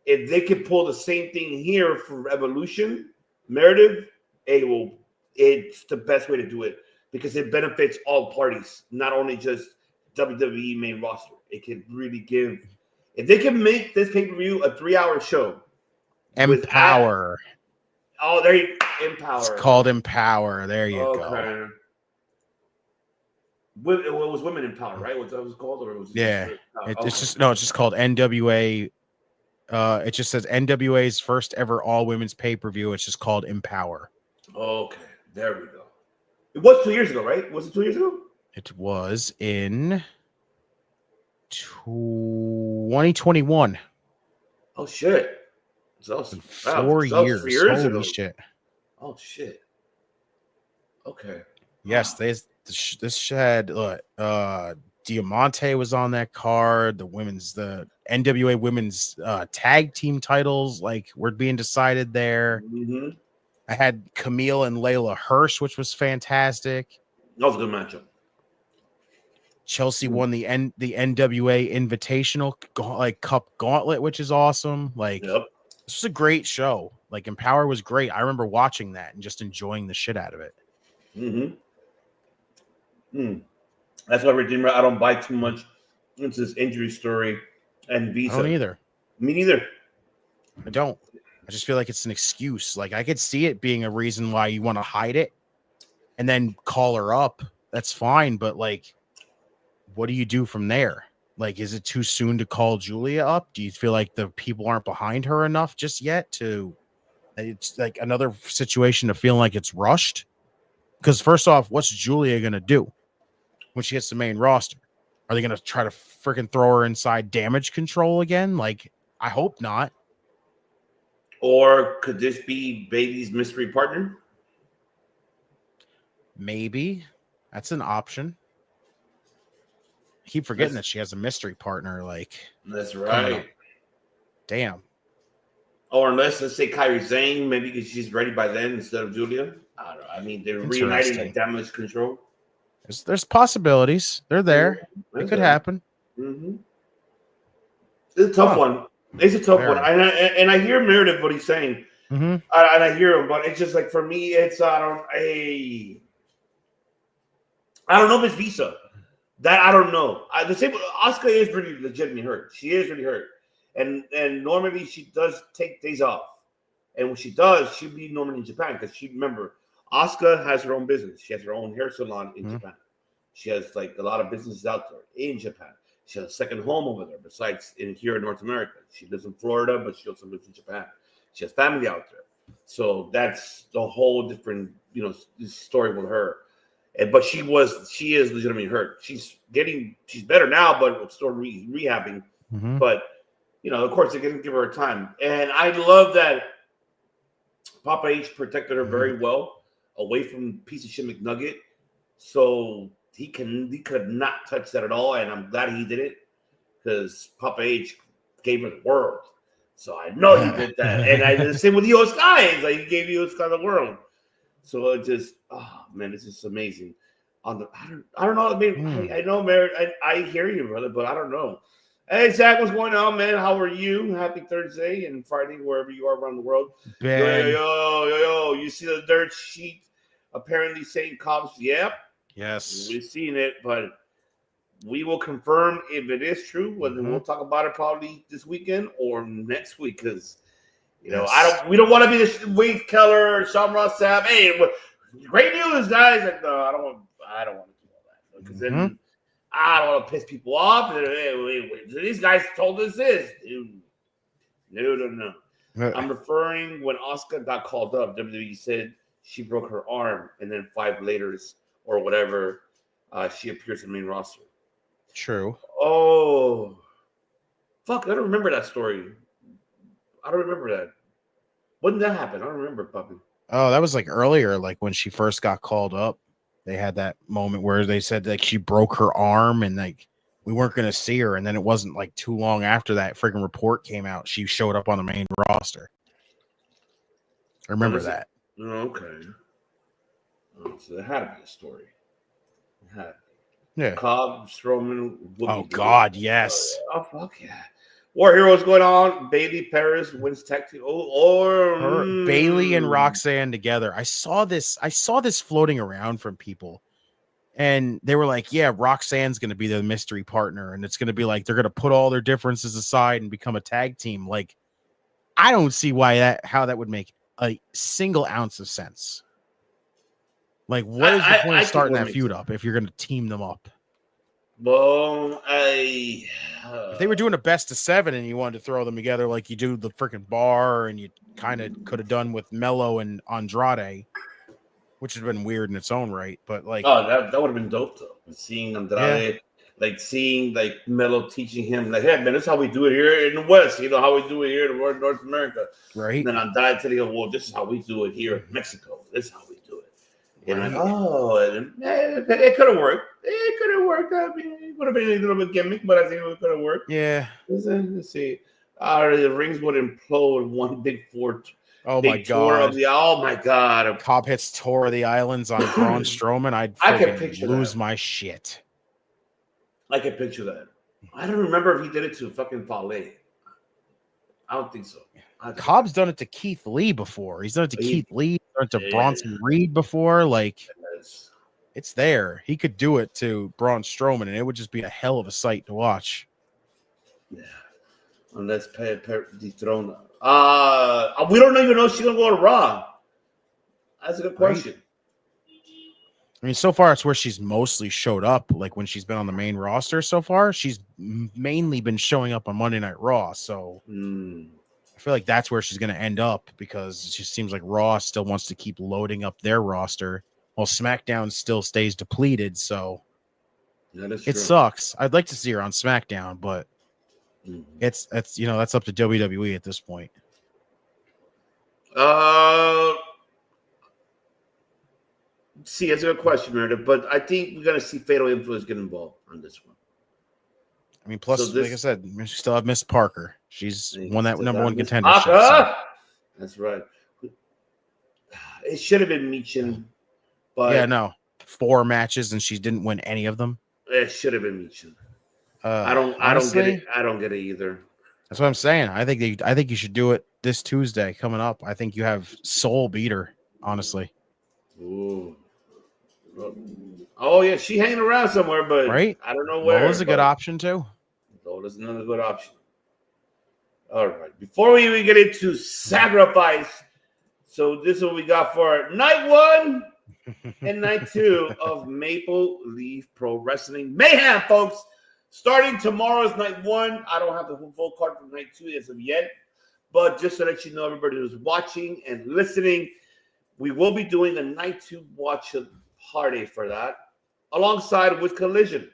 Speaker 6: if they could pull the same thing here for Evolution, Meredith, it's the best way to do it because it benefits all parties, not only just WWE main roster. It can really give, if they can make this pay-per-view a 3-hour show.
Speaker 8: Empower.
Speaker 6: There you Empower.
Speaker 8: It's called Empower. There you go.
Speaker 6: It was Women in Power, right? What that was called, or it was
Speaker 8: it's just called NWA. It just says NWA's first ever all women's pay-per-view. It's just called Empower.
Speaker 6: Okay, there we go. It was 2 years ago, right? Was it 2 years ago?
Speaker 8: It was in 2021.
Speaker 6: Oh shit! So
Speaker 8: 4 years. Holy
Speaker 6: ago.
Speaker 8: Shit!
Speaker 6: Oh shit! Okay.
Speaker 8: Yes, this had Diamante was on that card. The NWA women's tag team titles were being decided there. I had Camille and Layla Hirsch, which was fantastic.
Speaker 6: That was a good matchup.
Speaker 8: Chelsea won the NWA Invitational Cup Gauntlet, which is awesome. This was a great show. Empower was great. I remember watching that and just enjoying the shit out of it.
Speaker 6: That's why Redeemer, I don't buy too much into this injury story and visa.
Speaker 8: I don't either.
Speaker 6: Me neither.
Speaker 8: I don't. I just feel like it's an excuse. I could see it being a reason why you want to hide it and then call her up. That's fine. But what do you do from there? Is it too soon to call Julia up? Do you feel like the people aren't behind her enough just yet it's another situation of feeling like it's rushed? Because first off, what's Julia going to do when she gets the main roster? Are they going to try to freaking throw her inside Damage Control again? I hope not.
Speaker 6: Or could this be Bailey's mystery partner?
Speaker 8: Maybe. That's an option. I keep forgetting that she has a mystery partner.
Speaker 6: That's right.
Speaker 8: Damn.
Speaker 6: Or unless, let's say, Kairi Sane, maybe because she's ready by then instead of Julia. I don't know. I mean, they're reuniting Damage Control.
Speaker 8: There's possibilities. They're there. It could happen.
Speaker 6: It's a tough one. It's a tough one. And I hear Meredith what he's saying. And I hear him, but it's just for me, it's I don't know if it's visa. That I don't know. The same. Asuka is really legitimately hurt. She is really hurt, and normally she does take days off, and when she does, she'll be normally in Japan because remember, Asuka has her own business. She has her own hair salon in Japan. She has a lot of businesses out there in Japan. She has a second home over there besides here in North America. She lives in Florida, but she also lives in Japan. She has family out there, so that's the whole different story with her. But she is legitimately hurt. She's better now, but it's still rehabbing. But of course, they're going to give her time. And I love that Papa H protected her very well away from piece of shit McNugget, so he could not touch that at all. And I'm glad he did it because Papa H gave her the world. So I know he did that. And I did the same with Io Sky. He gave Io Sky the world. So it just, this is amazing. I don't know. I mean, I know, Mary. I hear you, brother, but I don't know. Hey, Zach, what's going on, man? How are you? Happy Thursday and Friday, wherever you are around the world.
Speaker 8: Ben.
Speaker 6: Yo. You see the dirt sheet apparently saying Cobbs? Yep.
Speaker 8: Yes.
Speaker 6: We've seen it, but we will confirm if it is true. Whether we'll talk about it probably this weekend or next week because You know, we don't want to be the Wade Keller, Sean Ross Sapp. Hey, great news, guys. And, I don't want to do all that because then I don't want to piss people off. Wait. These guys told us this. Dude. No. I'm referring when Asuka got called up. WWE said she broke her arm, and then 5 later or whatever, she appears in the main roster.
Speaker 8: True.
Speaker 6: Oh, fuck! I don't remember that story. I don't remember that. When did that happen? I don't remember, puppy.
Speaker 8: Oh, that was like earlier, like when she first got called up. They had that moment where they said like she broke her arm and like we weren't going to see her. And then it wasn't like too long after that freaking report came out. She showed up on the main roster. I remember that.
Speaker 6: Oh, okay. Oh, so there had to be a story. It had to be.
Speaker 8: Yeah.
Speaker 6: Cobb, Strowman.
Speaker 8: Oh, God, yes.
Speaker 6: Oh, fuck yeah. War Heroes going on. Bailey Paris wins tag team.
Speaker 8: Bailey and Roxanne together. I saw this floating around from people, and they were like, "Yeah, Roxanne's going to be the mystery partner, and it's going to be like they're going to put all their differences aside and become a tag team." Like, I don't see how that would make a single ounce of sense. Like, what is the point of starting that feud up if you're going to team them up?
Speaker 6: Well,
Speaker 8: if they were doing a best of 7 and you wanted to throw them together like you do the freaking bar, and you kind of could have done with Mello and Andrade, which has been weird in its own right, but like,
Speaker 6: that would have been dope though. Seeing Andrade, seeing Mello teaching him, like, hey man, this is how we do it here in the West. You know how we do it here in North America,
Speaker 8: right?
Speaker 6: And then Andrade telling him, well, this is how we do it here in Mexico. This is how we do it. And it could have worked. It could have worked. I mean, it would have been a little bit gimmick, but I think it could have worked.
Speaker 8: Yeah.
Speaker 6: Let's see. The rings would implode one big fort.
Speaker 8: Oh my God.
Speaker 6: Oh my God.
Speaker 8: Cobb hits Tour of the Islands on Braun Strowman. I could lose my shit.
Speaker 6: I can picture that. I don't remember if he did it to fucking Fale. I don't think so.
Speaker 8: Cobb's done it to Keith Lee before. He's done it to Keith Lee. Done it to Bronson Reed before. Like, it's there. He could do it to Braun Strowman, and it would just be a hell of a sight to watch.
Speaker 6: Yeah. Unless dethrone her. We don't even know if she's gonna go to Raw. That's a good question. Right?
Speaker 8: I mean, so far it's where she's mostly showed up. Like when she's been on the main roster so far, she's mainly been showing up on Monday Night Raw. So I feel like that's where she's going to end up, because it just seems like Raw still wants to keep loading up their roster while SmackDown still stays depleted. So it sucks. I'd like to see her on SmackDown, but it's that's up to WWE at this point.
Speaker 6: See, it's a good question, Meredith, but I think we're going to see Fatal Influence get involved on this one.
Speaker 8: I mean, plus, like I said, we still have Miss Parker. She's won that number one contender.
Speaker 6: That's right. It should have been Michin, but
Speaker 8: 4 matches and she didn't win any of them.
Speaker 6: It should have been Michin. I don't get it. I don't get it either.
Speaker 8: That's what I'm saying. I think you should do it this Tuesday coming up. I think you have Soul beat her, honestly.
Speaker 6: Ooh. Oh yeah, she hanging around somewhere, but
Speaker 8: right?
Speaker 6: I don't know where.
Speaker 8: Lola's a good option too.
Speaker 6: Lola's another good option. All right. Before we even get into Sacrifice, so this is what we got for night 1 and night 2 of Maple Leaf Pro Wrestling Mayhem, folks. Starting tomorrow's night 1. I don't have the full card for night 2 as of yet, but just so that you know, everybody who's watching and listening, we will be doing a night 2 watch party for that, alongside with Collision.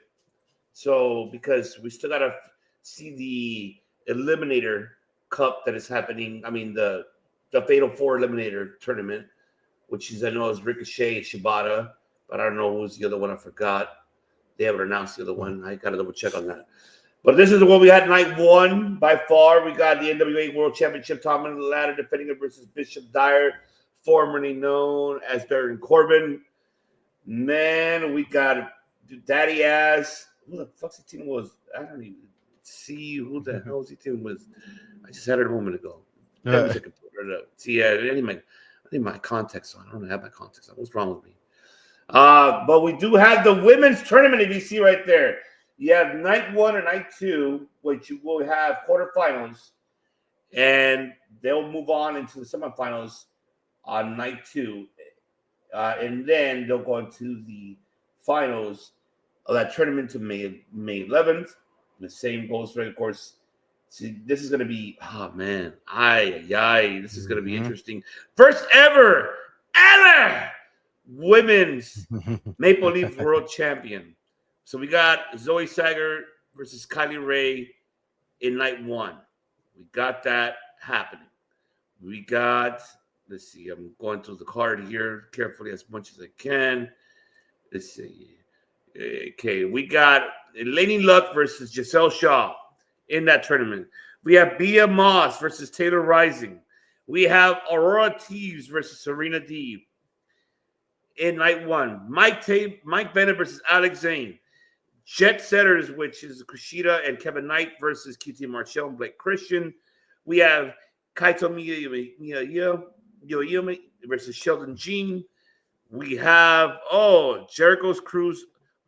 Speaker 6: So, because we still gotta see the Eliminator Cup that is happening. I mean, the Fatal 4 Eliminator tournament, which I know is Ricochet and Shibata, but I don't know who's the other one. I forgot. They haven't announced the other one. I gotta double check on that. But this is the one we had night 1 by far. We got the NWA World Championship, Tom and the Ladder defending it versus Bishop Dyer, formerly known as Baron Corbin. Man, we got Daddy Ass. Who the fuck's the team was? I don't even see who the hell's the team was. I just had it a moment ago. See, I need my contacts on. I don't have my contacts on. What's wrong with me? But we do have the women's tournament, if you see right there. You have night 1 and night 2, which you will have quarterfinals. And they'll move on into the semifinals on night 2, and then they'll go into the finals of that tournament to May 11th. The same goes for, of course. See, this is going to be, this is going to be interesting. First ever women's Maple Leaf World Champion. So we got Zoe Sager versus Kylie Ray in night 1. We got that happening. We got, let's see, I'm going through the card here carefully as much as I can. Let's see. Okay, we got Lainey Luck versus Giselle Shaw in that tournament. We have Bia Moss versus Taylor Rising. We have Aurora Teves versus Serena Deeb in night 1. Mike Bennett versus Alex Zane. Jet Setters, which is Kushida and Kevin Knight versus QT Marshall and Blake Christian. We have Kaito Miyoyama versus Sheldon Jean. We have, Jericho's Cruise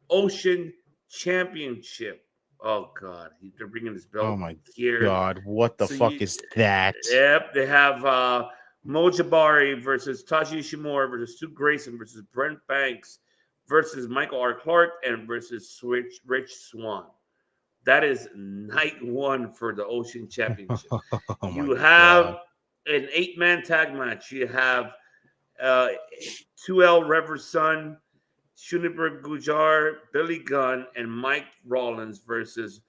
Speaker 6: Ocean Championship. Oh, God. They're bringing this belt
Speaker 8: Oh, my
Speaker 6: here.
Speaker 8: God. What the fuck is that?
Speaker 6: Yep. They have Mo Jabari versus Taji Ishimori versus Stu Grayson versus Brent Banks versus Michael R. Clark and versus Rich Swann. That is night 1 for the Ocean Championship. You have an 8-man tag match. You have 2L Rever's son, Shuniper Gujar, Billy Gunn, and Mike Rollins versus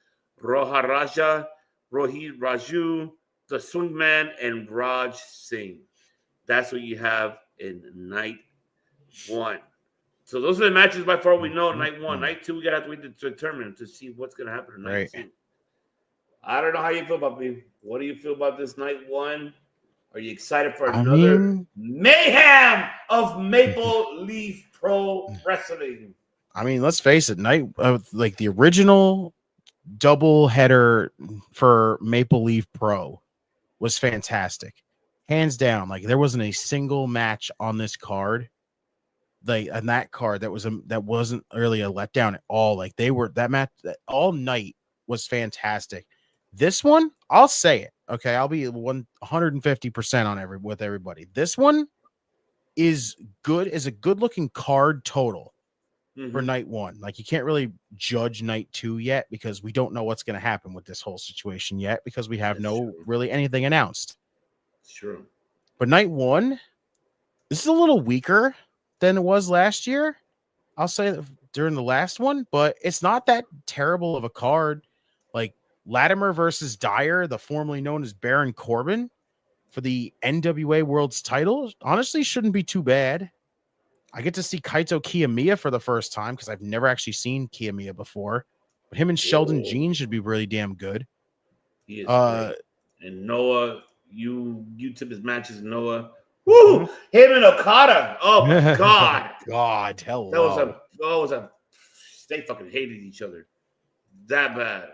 Speaker 6: Rohit Raju, the Swingman, and Raj Singh. That's what you have in night 1. So those are the matches by far we know. Night 1, night 2, we gotta have to wait to determine to see what's gonna happen in night 2. I don't know how you feel about me. What do you feel about this night 1? Are you excited for another mayhem of Maple Leaf Pro Wrestling?
Speaker 8: I mean, let's face it, like the original double header for Maple Leaf Pro was fantastic. Hands down. Like there wasn't a single match on this card, like on that card that wasn't really a letdown at all. Like that match all night was fantastic. This one, I'll say it. Okay, I'll be 150% with everybody. This one is good, is a good looking card total for night 1. Like you can't really judge night 2 yet because we don't know what's going to happen with this whole situation yet because we have really anything announced.
Speaker 6: It's true.
Speaker 8: But night 1, this is a little weaker than it was last year. I'll say that during the last one, but it's not that terrible of a card. Like Latimer versus Dyer, the formerly known as Baron Corbin, for the NWA World's title, honestly shouldn't be too bad. I get to see Kaito Kiyomiya for the first time because I've never actually seen Kiyomiya before. But him and Sheldon Jean should be really damn good.
Speaker 6: He is great. And Noah, YouTube his matches, Noah. Woo! Him and Okada. Oh my God.
Speaker 8: God, hello.
Speaker 6: That was a they fucking hated each other. That bad.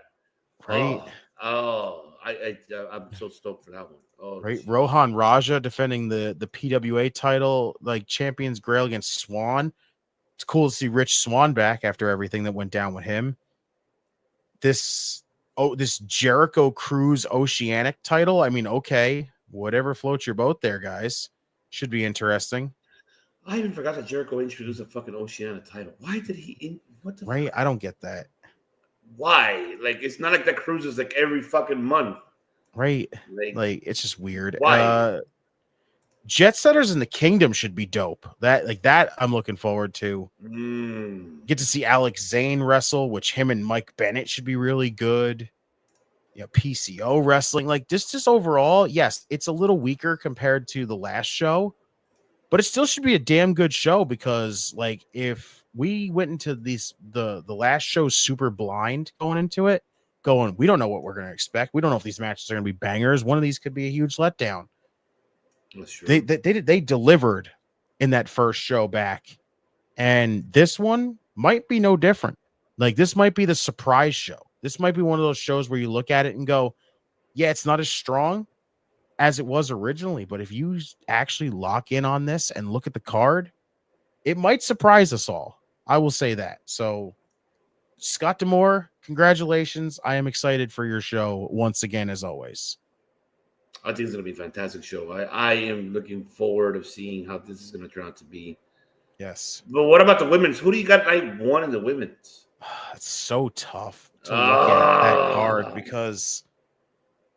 Speaker 8: Right.
Speaker 6: I'm so stoked for that one. Oh,
Speaker 8: right. Rohan Raja defending the PWA title, like Champions Grail against Swan. It's cool to see Rich Swann back after everything that went down with him. This Jericho Cruise Oceanic title. I mean, okay, whatever floats your boat there, guys. Should be interesting.
Speaker 6: I even forgot that Jericho introduced a fucking Oceanic title. Why did he? What the?
Speaker 8: Right. I don't get that.
Speaker 6: Why? Like, it's not like that cruise is like every fucking month.
Speaker 8: Right. Like it's just weird.
Speaker 6: Why?
Speaker 8: Jet Setters in the Kingdom should be dope. That I'm looking forward to. Get to see Alex Zane wrestle, which him and Mike Bennett should be really good. You know, PCO wrestling. Like just overall, yes, it's a little weaker compared to the last show, but it still should be a damn good show because, like, if we went into the last show super blind going into it, we don't know what we're going to expect. We don't know if these matches are going to be bangers. One of these could be a huge letdown.
Speaker 6: That's true.
Speaker 8: They delivered in that first show back, and this one might be no different. Like, this might be the surprise show. This might be one of those shows where you look at it and go, yeah, it's not as strong as it was originally, but if you actually lock in on this and look at the card, it might surprise us all. I will say that. So, Scott D'Amore, congratulations. I am excited for your show once again, as always.
Speaker 6: I think it's going to be a fantastic show. I am looking forward of seeing how this is going to turn out to be.
Speaker 8: Yes.
Speaker 6: But what about the women's? Who do you got night one in the women's?
Speaker 8: It's so tough to look at that card because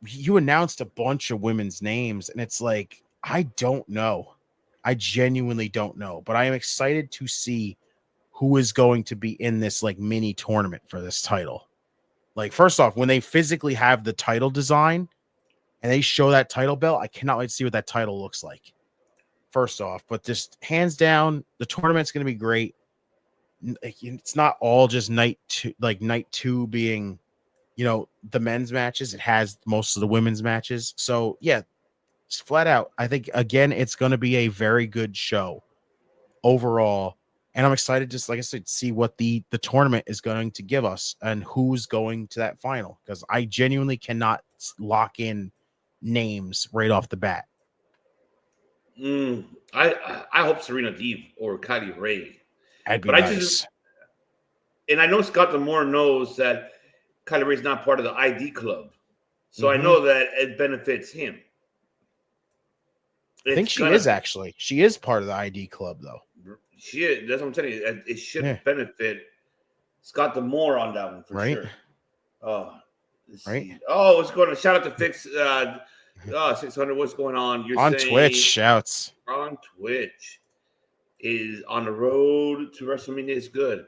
Speaker 8: you announced a bunch of women's names, and it's like, I don't know. I genuinely don't know, but I am excited to see who is going to be in this like mini tournament for this title. Like, first off, when they physically have the title design and they show that title belt, I cannot wait to see what that title looks like. First off, but just hands down, the tournament's going to be great. It's not all just night two being, the men's matches. It has most of the women's matches. So yeah, it's flat out. I think again, it's going to be a very good show overall. And I'm excited, just like I said, see what the tournament is going to give us and who's going to that final, because I genuinely cannot lock in names right off the bat.
Speaker 6: I hope Serena Deeb or Kylie Ray.
Speaker 8: That'd be nice.
Speaker 6: And I know Scott D'Amore knows that Kylie Ray's not part of the ID club, so I know that it benefits him.
Speaker 8: I think she is actually. She is part of the ID club, though.
Speaker 6: She is. That's what I'm telling you. It should benefit Scott D'Amore on that one for sure.
Speaker 8: Right.
Speaker 6: Oh, what's going on? Shout out to Fix 600. What's going on? You're
Speaker 8: on
Speaker 6: saying
Speaker 8: Twitch. Shouts
Speaker 6: on Twitch is on the road to WrestleMania. Is good.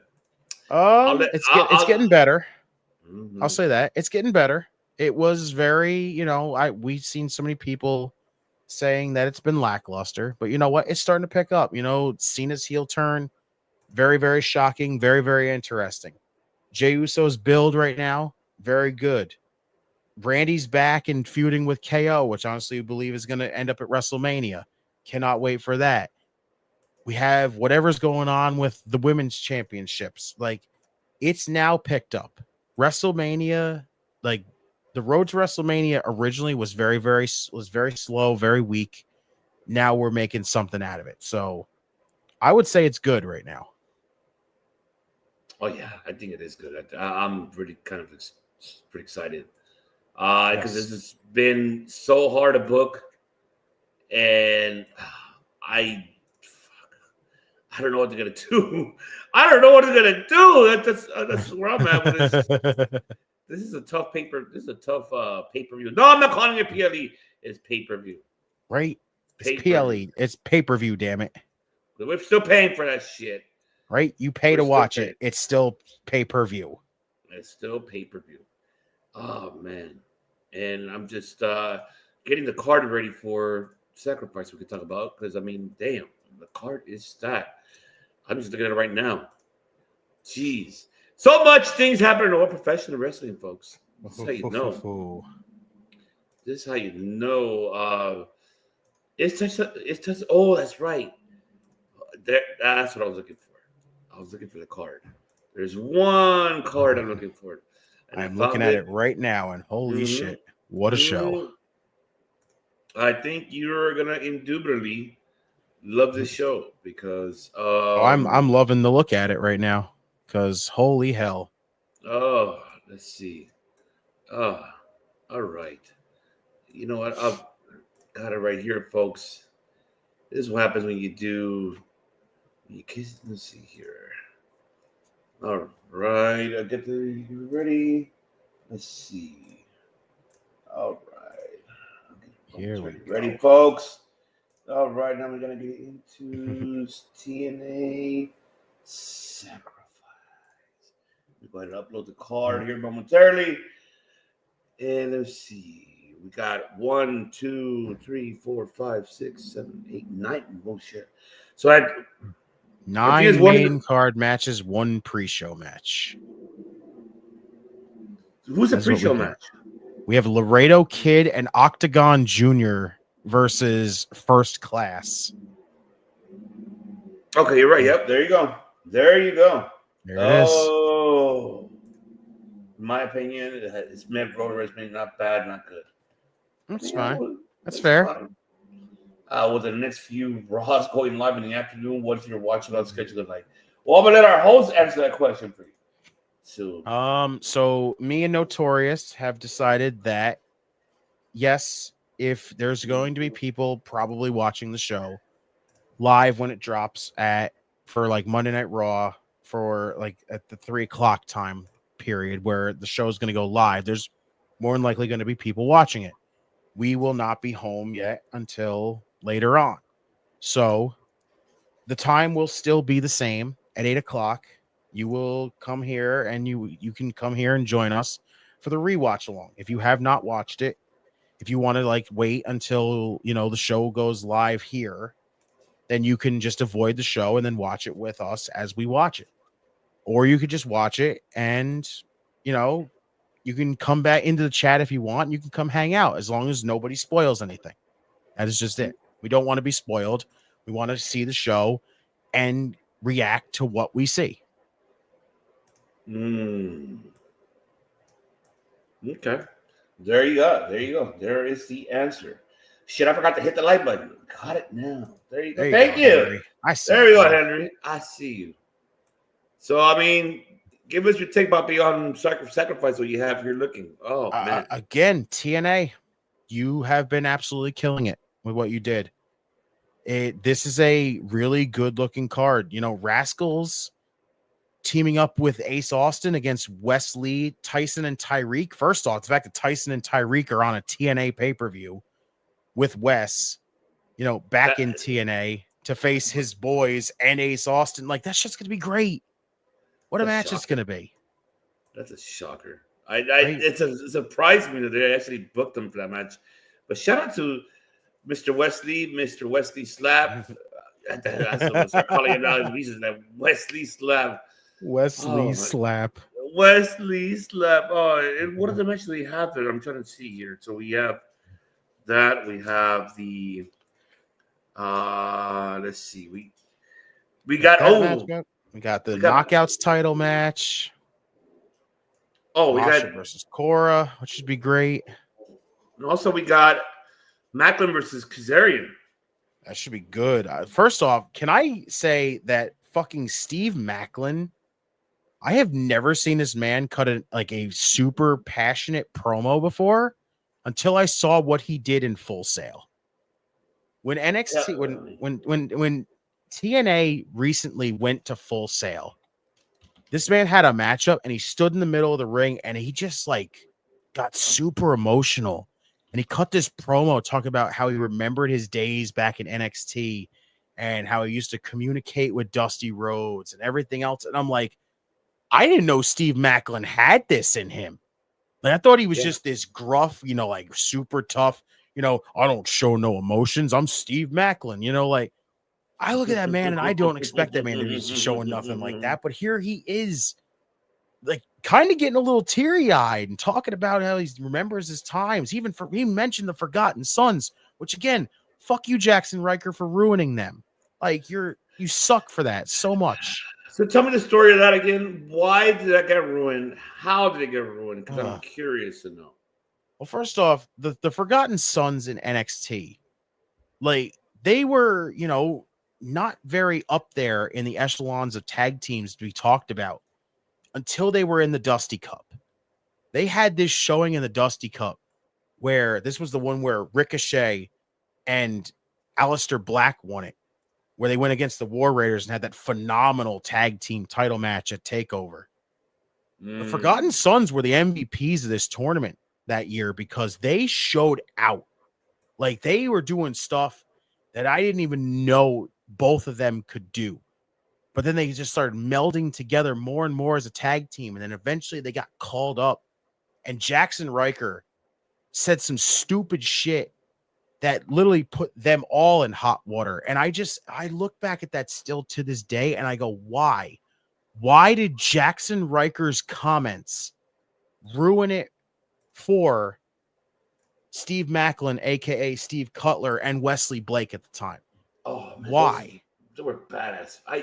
Speaker 8: It's getting better. I'll say that it's getting better. It was very, we've seen so many people saying that it's been lackluster, but you know what? It's starting to pick up. Cena's heel turn, very, very shocking, very, very interesting. Jey Uso's build right now, very good. Randy's back and feuding with KO, which honestly we believe is going to end up at WrestleMania. Cannot wait for that. We have whatever's going on with the women's championships. Like, it's now picked up. WrestleMania, like the road to WrestleMania originally was very, very slow, very weak. Now we're making something out of it. So I would say it's good right now.
Speaker 6: Oh yeah, I think it is good. I'm really kind of pretty excited because this has been so hard to book, and I don't know what they're gonna do. I don't know what they're gonna do. That's where I'm at with this. This is a tough paper. This is a tough pay-per-view. No, I'm not calling it PLE. It's pay-per-view.
Speaker 8: Right? It's PLE. It's pay-per-view. Damn it.
Speaker 6: We're still paying for that shit.
Speaker 8: Right? You pay to watch it. It's still pay-per-view.
Speaker 6: It's still pay-per-view. Oh man. And I'm just getting the card ready for Sacrifice we could talk about, because I mean, damn, the card is stacked. I'm just looking at it right now. Jeez. So much things happen in all professional wrestling, folks. This is how you know. This is how you know. It's touch. Oh, that's right. That's what I was looking for. I was looking for the card. There's one card I'm looking for. And
Speaker 8: I'm looking at it right now, and holy shit, what a show.
Speaker 6: I think you're gonna indubitably love this show because
Speaker 8: I'm loving the look at it right now, because holy hell.
Speaker 6: Oh, let's see. Oh, all right. You know what? I've got it right here, folks. This is what happens when you do. Let's see here. All right, I'll get you ready. Let's see. All right.
Speaker 8: Here we go.
Speaker 6: Ready, folks? All right, now we're going to get into TNA Sacrifice. We're going to upload the card here momentarily. And let's see. We got 1, 2, 3, 4, 5, 6, 7, 8, 9. Bullshit. So I
Speaker 8: 9 main card matches, 1 pre-show match.
Speaker 6: Who's the pre-show match?
Speaker 8: We have Laredo Kid and Octagon Jr. versus First Class.
Speaker 6: Okay, you're right. Yep, there you go. There you go.
Speaker 8: There it is.
Speaker 6: Oh, in my opinion, it's mid-road wrestling, not bad, not good.
Speaker 8: That's fine. That's fair.
Speaker 6: Fine. With the next few Raws going live in the afternoon, what if you're watching on schedule tonight? Well, I'm gonna let our host answer that question for you. So
Speaker 8: me and Notorious have decided that yes, if there's going to be people probably watching the show live when it drops for like Monday Night Raw for like at the 3:00 time period where the show is going to go live, there's more than likely going to be people watching it. We will not be home yet until later on. So the time will still be the same at 8:00. You will come here and you can come here and join us for the rewatch along. If you have not watched it, if you want to like wait until, the show goes live here, then you can just avoid the show and then watch it with us as we watch it. Or you could just watch it and, you can come back into the chat if you want. You can come hang out as long as nobody spoils anything. That is just it. We don't want to be spoiled. We want to see the show and react to what we see.
Speaker 6: Okay. There you go. There is the answer. Shit, I forgot to hit the like button. Got it now. There you go. Thank you.
Speaker 8: Henry. I see
Speaker 6: there you go, Henry. I see you. So, I mean, give us your take about Beyond Sacrifice what you have here looking. Oh, man.
Speaker 8: Again, TNA, you have been absolutely killing it with what you did. This is a really good-looking card. Rascals teaming up with Ace Austin against Wesley, Tyson, and Tyreek. First off, the fact that Tyson and Tyreek are on a TNA pay-per-view with Wes, back in TNA to face his boys and Ace Austin. Like, that shit's going to be great. What a match it's going to be.
Speaker 6: That's a shocker. It's a surprise to me that they actually booked them for that match. But shout out to Mr. Wesley Slap. That's what I'm start calling him now. Wesley Slap.
Speaker 8: Wesley Slap.
Speaker 6: Wesley Slap. Oh, and what does the match they have there? I'm trying to see here. So we have that. We have the let's see. We got
Speaker 8: we got the Knockouts title match.
Speaker 6: Oh, we
Speaker 8: Masha
Speaker 6: got
Speaker 8: versus Cora, which should be great.
Speaker 6: And also we got Macklin versus Kazarian.
Speaker 8: That should be good. First off, can I say that fucking Steve Macklin, I have never seen this man cut a super passionate promo before until I saw what he did in Full Sail. When NXT, when TNA recently went to Full Sail, this man had a matchup and he stood in the middle of the ring and he just got super emotional. And he cut this promo talking about how he remembered his days back in NXT and how he used to communicate with Dusty Rhodes and everything else. And I'm like, I didn't know Steve Macklin had this in him. Like, I thought he was just this gruff, super tough, I don't show no emotions. I'm Steve Macklin, I look at that man and I don't expect that man to be showing nothing like that. But here he is, kind of getting a little teary-eyed and talking about how he remembers his times. He mentioned the Forgotten Sons, which again, fuck you, Jackson Riker, for ruining them. You suck for that so much.
Speaker 6: So tell me the story of that again. Why did that get ruined? How did it get ruined? Because I'm curious to know.
Speaker 8: Well, first off, the Forgotten Sons in NXT, they were, not very up there in the echelons of tag teams to be talked about until they were in the Dusty Cup. They had this showing in the Dusty Cup where this was the one where Ricochet and Aleister Black won it, where they went against the War Raiders and had that phenomenal tag team title match at TakeOver. The Forgotten Sons were the MVPs of this tournament that year because they showed out. They were doing stuff that I didn't even know both of them could do. But then they just started melding together more and more as a tag team. And then eventually they got called up. And Jackson Riker said some stupid shit that literally put them all in hot water. And I look back at that still to this day and I go, why? Why did Jackson Riker's comments ruin it for Steve Macklin, a.k.a. Steve Cutler, and Wesley Blake at the time?
Speaker 6: Oh, man,
Speaker 8: why?
Speaker 6: They were badass. My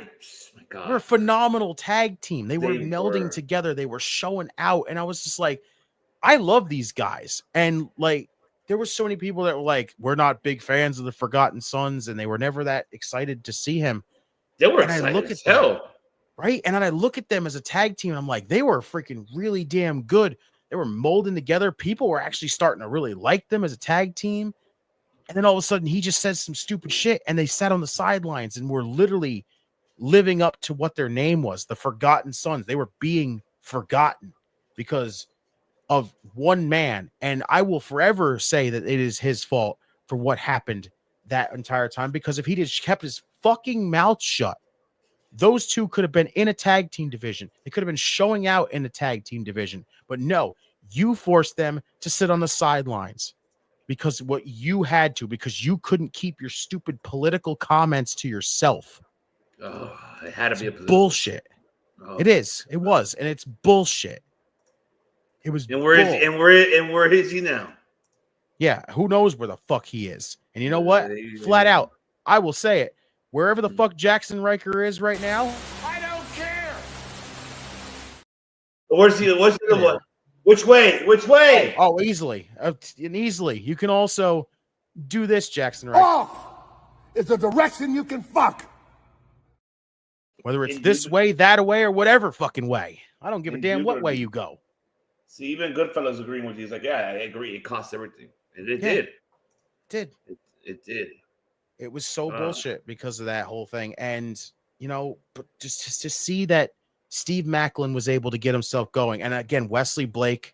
Speaker 6: God.
Speaker 8: They're a phenomenal tag team. They were melding together. They were showing out. And I was just like, I love these guys. And there were so many people that were like, we're not big fans of the Forgotten Sons. And they were never that excited to see him.
Speaker 6: They were
Speaker 8: and
Speaker 6: excited
Speaker 8: I look
Speaker 6: as
Speaker 8: at
Speaker 6: hell.
Speaker 8: them, right? And then I look at them as a tag team and I'm like, they were freaking really damn good. They were molding together. People were actually starting to really like them as a tag team. And then all of a sudden he just says some stupid shit and they sat on the sidelines and were literally living up to what their name was, the Forgotten Sons. They were being forgotten because of one man. And I will forever say that it is his fault for what happened that entire time, because if he just kept his fucking mouth shut, those two could have been in a tag team division. They could have been showing out in the tag team division. But no, you forced them to sit on the sidelines because what you had to, because you couldn't keep your stupid political comments to yourself.
Speaker 6: Oh, it had to be a
Speaker 8: bullshit.
Speaker 6: Oh.
Speaker 8: It is. It was, and it's bullshit. It was.
Speaker 6: And where is he now?
Speaker 8: Yeah, who knows where the fuck he is? And you know what? Flat out, I will say it. Wherever the fuck Jackson Riker is right now,
Speaker 2: I don't care.
Speaker 6: Where's he? What's the one? Which way? Which way?
Speaker 8: Oh, easily. And easily. You can also do this, Jackson Riker.
Speaker 3: Off is a direction you can fuck.
Speaker 8: Whether it's this way, that way, or whatever fucking way. I don't give a damn what way you go.
Speaker 6: See, even Goodfellas agreeing with you. He's like, yeah, I agree. It costs everything. And it did. It did.
Speaker 8: It was so bullshit because of that whole thing. And, you know, but just to see that Steve Macklin was able to get himself going. And again, Wesley Blake,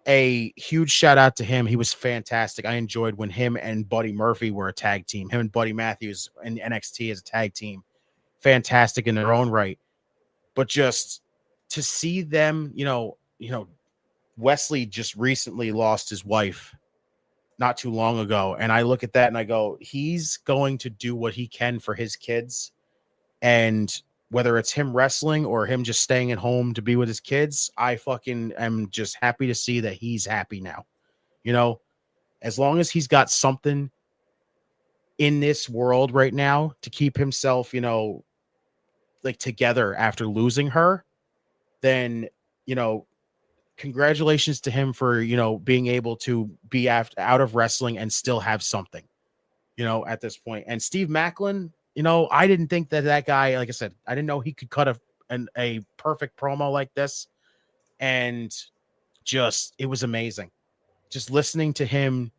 Speaker 8: a huge shout out to him. He was fantastic. I enjoyed when him and Buddy Murphy were a tag team. Him and Buddy Matthews in NXT as a tag team. Fantastic in their own right. But just to see them, you know, Wesley just recently lost his wife not too long ago. And I look at that and I go, he's going to do what he can for his kids. And whether it's him wrestling or him just staying at home to be with his kids, I fucking am just happy to see that he's happy now. You know, as long as he's got something in this world right now to keep himself, you know, like together after losing her, then, you know, congratulations to him for, you know, being able to be out of wrestling and still have something, you know, at this point. And Steve Macklin, you know, I didn't think that guy, like I said, I didn't know he could cut a perfect promo like this. And just, it was amazing. Just listening to him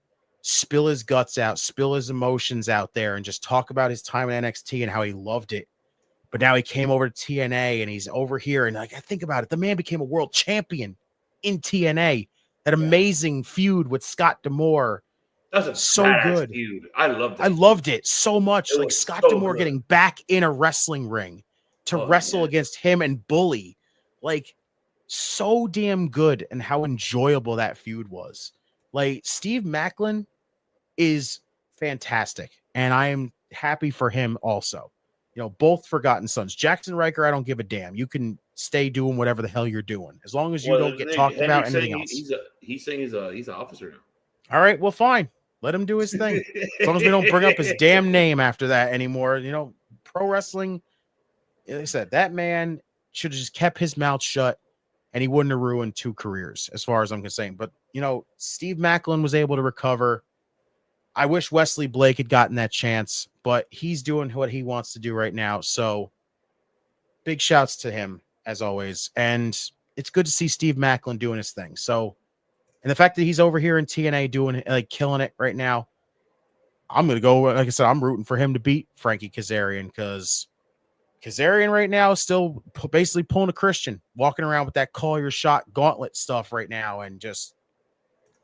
Speaker 8: spill his guts out, spill his emotions out there, and just talk about his time in NXT and how he loved it. But now he came over to TNA and he's over here. And like, I think about it, the man became a world champion in TNA. That amazing feud with Scott D'Amore.
Speaker 6: That's a
Speaker 8: so good.
Speaker 6: Feud. I loved it.
Speaker 8: I loved it so much. Like Scott
Speaker 6: so
Speaker 8: D'Amore
Speaker 6: good.
Speaker 8: getting back in a wrestling ring to wrestle against him and Bully. Like, so damn good, and how enjoyable that feud was. Like, Steve Macklin is fantastic, and I am happy for him also. You know, both Forgotten Sons. Jackson Riker, I don't give a damn. You can stay doing whatever the hell you're doing, as long as you don't get talked about anything else.
Speaker 6: He's saying he's an officer now.
Speaker 8: All right, well, fine. Let him do his thing. As long as we don't bring up his damn name after that anymore. You know, pro wrestling, like I said, that man should have just kept his mouth shut, and he wouldn't have ruined 2 careers, as far as I'm concerned. But, you know, Steve Macklin was able to recover. I wish Wesley Blake had gotten that chance, but he's doing what he wants to do right now. So big shouts to him, as always. And it's good to see Steve Macklin doing his thing. So, and the fact that he's over here in TNA doing, like, killing it right now, I'm going to go, like I said, I'm rooting for him to beat Frankie Kazarian, because Kazarian right now is still basically pulling a Christian, walking around with that call your shot gauntlet stuff right now. And just,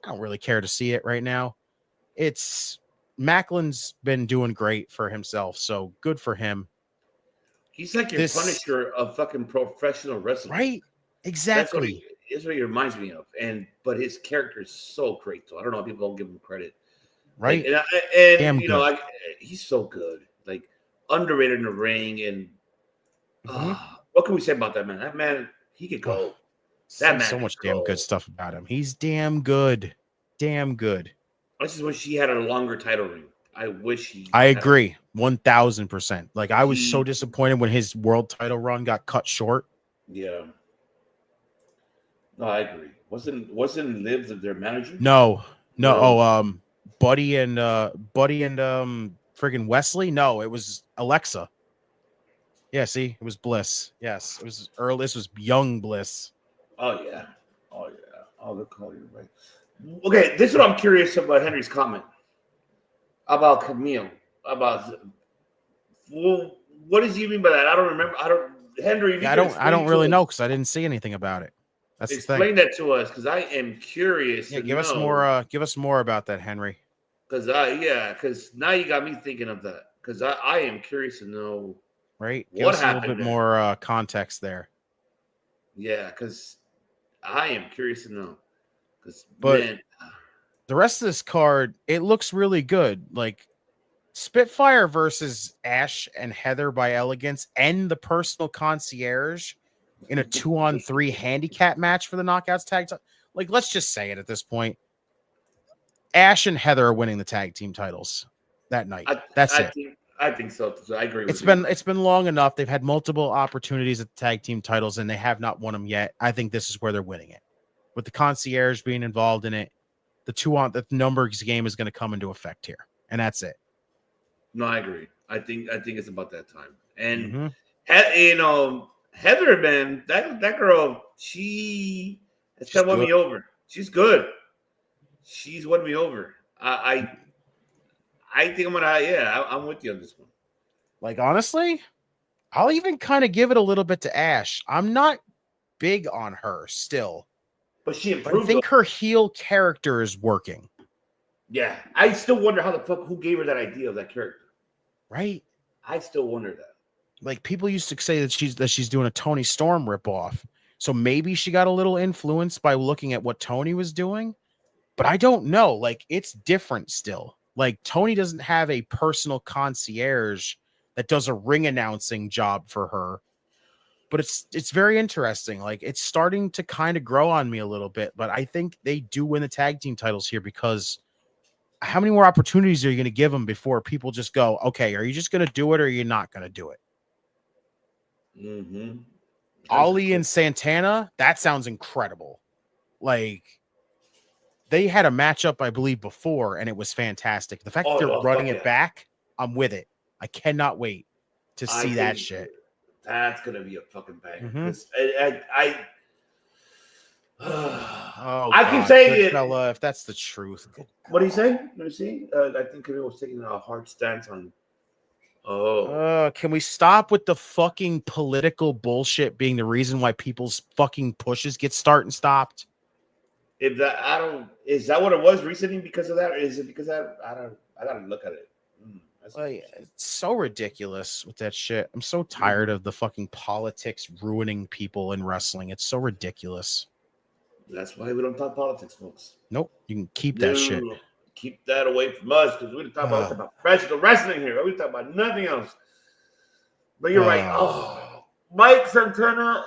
Speaker 8: I don't really care to see it right now. It's Macklin's been doing great for himself. So good for him.
Speaker 6: He's like your Punisher of fucking professional wrestling.
Speaker 8: Right. Exactly.
Speaker 6: That's what he reminds me of. But his character is so great, though. I don't know if people don't give him credit.
Speaker 8: Right.
Speaker 6: Like, and you know, like, he's so good. Like, underrated in the ring. And what can we say about that man? That man, he could go. That man,
Speaker 8: so much damn good stuff about him. He's damn good. Damn good.
Speaker 6: I just wish he had a longer title ring. I wish he.
Speaker 8: I agree, 1,000%. Like, I was so disappointed when his world title run got cut short.
Speaker 6: Yeah. No, I agree. Wasn't Liv their manager?
Speaker 8: No. Oh, Buddy and friggin' Wesley. No, it was Alexa. Yeah, see, it was Bliss. Yes, it was Earl. This was young Bliss.
Speaker 6: Oh yeah. Oh, good call. You're right. Okay, this is what I'm curious about Henry's comment. About Camille. About what does he mean by that? I don't remember. Henry.
Speaker 8: I don't really know because I didn't see anything about it. That's
Speaker 6: explain
Speaker 8: the thing.
Speaker 6: that to us because I am curious.
Speaker 8: Yeah,
Speaker 6: to
Speaker 8: give us
Speaker 6: know.
Speaker 8: more. Give us more about that, Henry.
Speaker 6: Because now you got me thinking of that. Because I am curious to know.
Speaker 8: Right.
Speaker 6: What
Speaker 8: give us
Speaker 6: happened?
Speaker 8: A little bit
Speaker 6: there.
Speaker 8: more context there.
Speaker 6: Yeah, because I am curious to know.
Speaker 8: But
Speaker 6: man,
Speaker 8: the rest of this card, it looks really good. Like Spitfire versus Ash and Heather by Elegance and the personal concierge in a 2-on-3 handicap match for the Knockouts tag. Like, let's just say it at this point. Ash and Heather are winning the tag team titles that night. That's it.
Speaker 6: I think so. I agree with
Speaker 8: It's been long enough. They've had multiple opportunities at the tag team titles, and they have not won them yet. I think this is where they're winning it. With the concierge being involved in it, the numbers game is going to come into effect here, and that's it.
Speaker 6: No, I agree. I think it's about that time. And Heather, man, that girl, she has kind of won me over. She's good. She's won me over. I think I'm gonna. Yeah, I'm with you on this one.
Speaker 8: Like, honestly, I'll even kind of give it a little bit to Ash. I'm not big on her still,
Speaker 6: but she improved.
Speaker 8: I think her heel character is working.
Speaker 6: Yeah, I still wonder who gave her that idea of that character.
Speaker 8: Right.
Speaker 6: I still wonder that.
Speaker 8: Like, people used to say that she's doing a Tony Storm ripoff. So maybe she got a little influenced by looking at what Tony was doing. But I don't know. Like, it's different still. Like, Tony doesn't have a personal concierge that does a ring announcing job for her. But it's very interesting. Like, it's starting to kind of grow on me a little bit. But I think they do win the tag team titles here because how many more opportunities are you going to give them before people just go, okay, are you just going to do it or are you not going to do it?
Speaker 6: Mm-hmm.
Speaker 8: Ali and Santana, that sounds incredible. Like, they had a matchup, I believe, before, and it was fantastic. The fact that they're running it back, I'm with it. I cannot wait to see that shit.
Speaker 6: That's gonna be a fucking bang.
Speaker 8: I
Speaker 6: can say it,
Speaker 8: fella, if that's the truth.
Speaker 6: What do you say? Let me see. I think Camille was taking a hard stance on.
Speaker 8: Can we stop with the fucking political bullshit being the reason why people's fucking pushes get stopped?
Speaker 6: Is that what it was recently because of that? Or is it because I gotta look at it.
Speaker 8: It's so ridiculous with that shit. I'm so tired of the fucking politics ruining people in wrestling. It's so ridiculous.
Speaker 6: That's why we don't talk politics, folks.
Speaker 8: Nope. You can keep that shit.
Speaker 6: Keep that away from us because we're talking about professional wrestling here. We're talking about nothing else. But you're right. Oh, Mike Santana,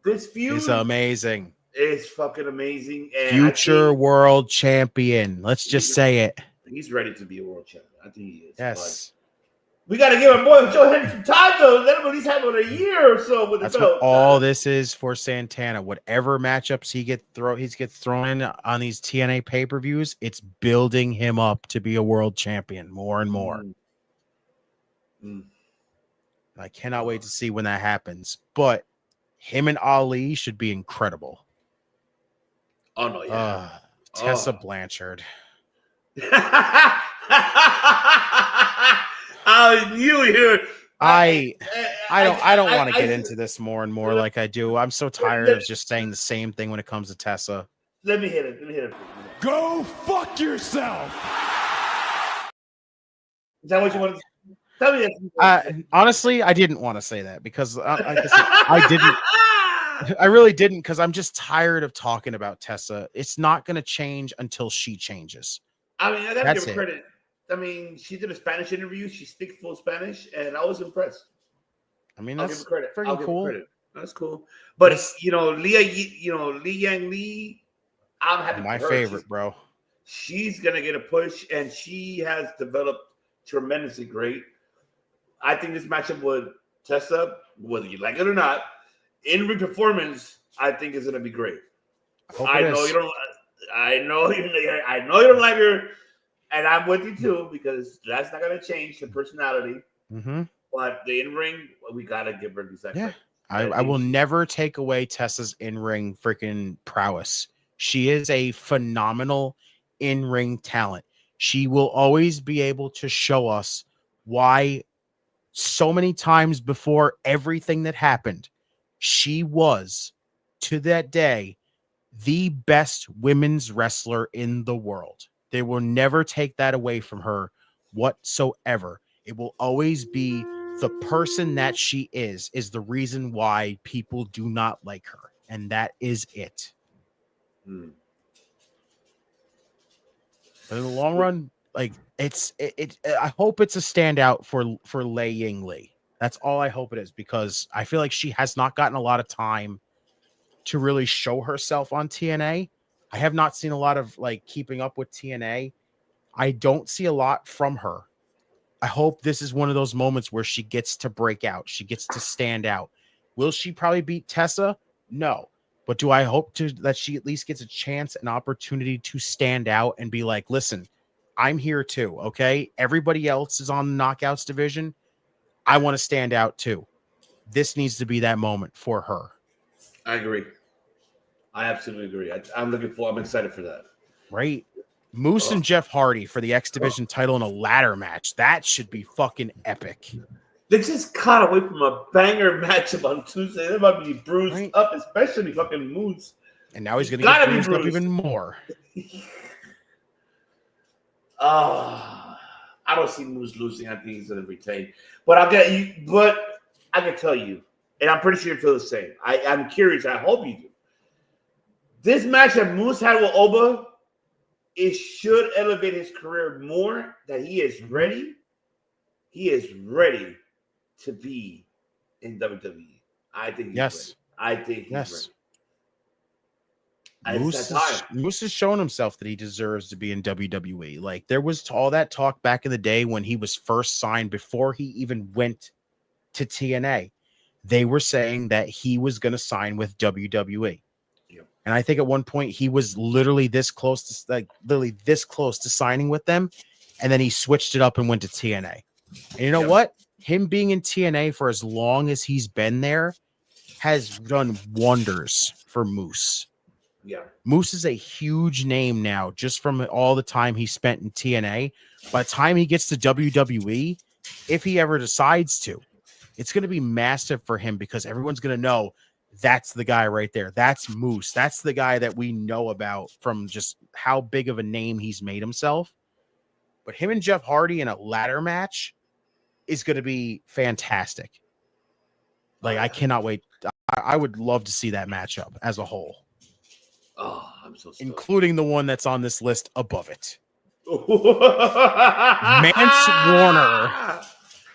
Speaker 6: this feud
Speaker 8: is amazing.
Speaker 6: It's fucking amazing. And
Speaker 8: future world champion. Let's just say it.
Speaker 6: He's ready to be a world champion. I think he is.
Speaker 8: Yes.
Speaker 6: We got to give him boy Joe Henry some time though. Let him at least have a year or so with the belt.
Speaker 8: What all this is for Santana. Whatever matchups he gets thrown in on these TNA pay-per-views, it's building him up to be a world champion more and more. I cannot wait to see when that happens. But him and Ali should be incredible.
Speaker 6: Oh no, yeah.
Speaker 8: Tessa Blanchard.
Speaker 6: I knew you.
Speaker 8: I don't want to get into this more and more like I do. I'm so tired of just saying the same thing when it comes to Tessa.
Speaker 6: Let me hit it.
Speaker 2: Go fuck yourself.
Speaker 6: Is that what you want to tell me?
Speaker 8: Honestly, I didn't want to say that because I didn't. I really didn't because I'm just tired of talking about Tessa. It's not going to change until she changes.
Speaker 6: I mean, I got to give her credit. I mean, she did a Spanish interview. She speaks full Spanish, and I was impressed.
Speaker 8: I mean,
Speaker 6: I'll
Speaker 8: that's
Speaker 6: give her credit.
Speaker 8: freaking cool.
Speaker 6: That's cool. But it's, Li Yang Li, I'm happy.
Speaker 8: My favorite, bro.
Speaker 6: She's gonna get a push, and she has developed tremendously great. I think this matchup with Tessa, whether you like it or not, in-ring performance, I think is gonna be great. I know you don't like her. And I'm with you too, because that's not going to change her personality.
Speaker 8: Mm-hmm.
Speaker 6: But the in-ring, we got to give her the second.
Speaker 8: Yeah. I will never take away Tessa's in-ring freaking prowess. She is a phenomenal in-ring talent. She will always be able to show us why so many times before everything that happened, she was, to that day, the best women's wrestler in the world. They will never take that away from her whatsoever. It will always be the person that she is the reason why people do not like her. And that is it. But in the long run, like I hope it's a standout for Lei Ying Lee. That's all I hope it is, because I feel like she has not gotten a lot of time to really show herself on TNA. I have not seen a lot of like keeping up with TNA. I don't see a lot from her. I hope this is one of those moments where she gets to break out. She gets to stand out. Will she probably beat Tessa? No. But do I hope that she at least gets a chance, an opportunity to stand out and be like, listen, I'm here too, okay? Everybody else is on the Knockouts division. I want to stand out too. This needs to be that moment for her.
Speaker 6: I agree. I absolutely agree. I'm excited for that.
Speaker 8: Right? Moose and Jeff Hardy for the X Division title in a ladder match. That should be fucking epic.
Speaker 6: They just caught away from a banger matchup on Tuesday. They might be bruised up, especially fucking Moose.
Speaker 8: And now he's going to get bruised up even more.
Speaker 6: I don't see Moose losing. I think he's going to retain. But I can tell you, and I'm pretty sure you feel the same. I'm curious. I hope you do. This match that Moose had with Oba, it should elevate his career more. That he is ready. He is ready to be in WWE. I think he's ready. I think he's ready.
Speaker 8: Moose has shown himself that he deserves to be in WWE. Like, there was all that talk back in the day when he was first signed, before he even went to TNA. They were saying that he was going to sign with WWE. And I think at one point he was literally this close to signing with them. And then he switched it up and went to TNA. And you know what? Him being in TNA for as long as he's been there has done wonders for Moose.
Speaker 6: Yeah.
Speaker 8: Moose is a huge name now, just from all the time he spent in TNA. By the time he gets to WWE, if he ever decides to, it's going to be massive for him, because everyone's going to know that's the guy right there. That's Moose. That's the guy that we know about from just how big of a name he's made himself. But him and Jeff Hardy in a ladder match is going to be fantastic. Like, I cannot wait. I would love to see that matchup as a whole.
Speaker 6: Oh, I'm so stoked.
Speaker 8: Including the one that's on this list above it. Mance Warner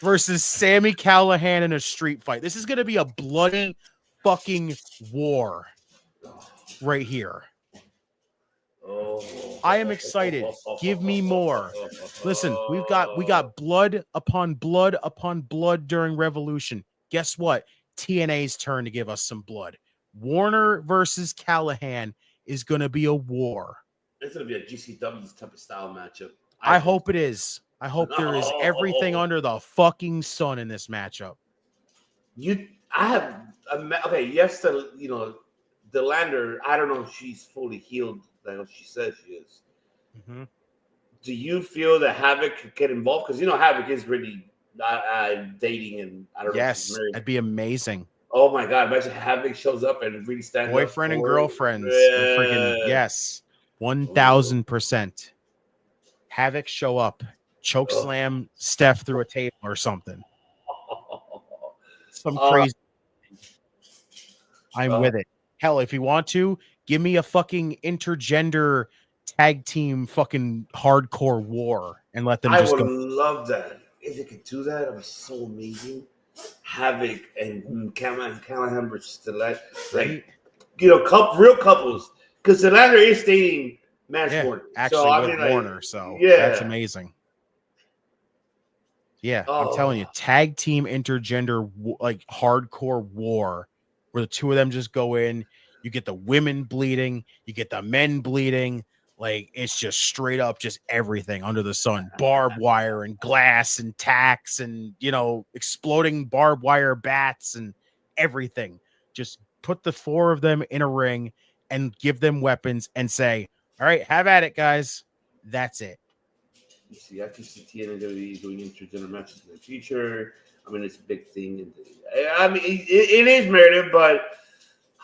Speaker 8: versus Sami Callihan in a street fight. This is going to be a bloody fucking war right here. I am excited. Give me more. Listen, we got blood upon blood upon blood during Revolution. Guess what? TNA's turn to give us some blood. Warner versus Callahan is going to be a war.
Speaker 6: It's going to be a GCW type of style matchup.
Speaker 8: I hope it is. I hope there is everything under the fucking sun in this matchup.
Speaker 6: Yes, Delander, I don't know if she's fully healed like she says she is.
Speaker 8: Mm-hmm.
Speaker 6: Do you feel that Havoc could get involved? Because Havoc is really dating, and I don't know.
Speaker 8: Yes, that'd be amazing.
Speaker 6: Oh my God! Imagine Havoc shows up and really stands
Speaker 8: boyfriend
Speaker 6: up
Speaker 8: and
Speaker 6: for
Speaker 8: girlfriends. Yes, 1000%. Havoc show up, choke slam Steph through a table or something. Some crazy. I'm with it. Hell, if you want to, give me a fucking intergender tag team fucking hardcore war and let them just go.
Speaker 6: I would love that. If they could do that, it was so amazing. Havoc and Callahan versus Delander. Real couples. Because Delander is dating Warner.
Speaker 8: Actually, with Warner. So that's amazing. Yeah, I'm telling you, tag team intergender like hardcore war, where the two of them just go in. You get the women bleeding, you get the men bleeding. Like, it's just straight up, just everything under the sun. Barbed wire and glass and tacks and, exploding barbed wire bats and everything. Just put the four of them in a ring and give them weapons and say, all right, have at it, guys. That's it.
Speaker 6: You see, I can see TNA doing intergender matches in the future. I mean, it's a big thing. I mean, it is merited, but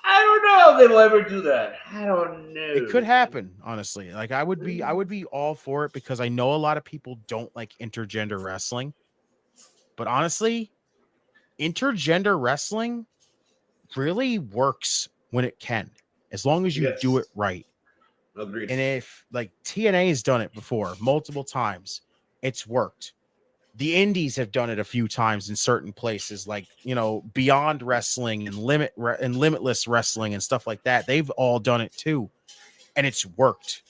Speaker 6: I don't know if they'll ever do that. I don't know.
Speaker 8: It could happen, honestly. Like I would be all for it because I know a lot of people don't like intergender wrestling. But honestly, intergender wrestling really works when it can, as long as you do it right.
Speaker 6: Agreed.
Speaker 8: And if like TNA has done it before multiple times, it's worked. The indies have done it a few times in certain places, like, you know, Beyond Wrestling and Limitless Wrestling and stuff like that. They've all done it too, and it's worked.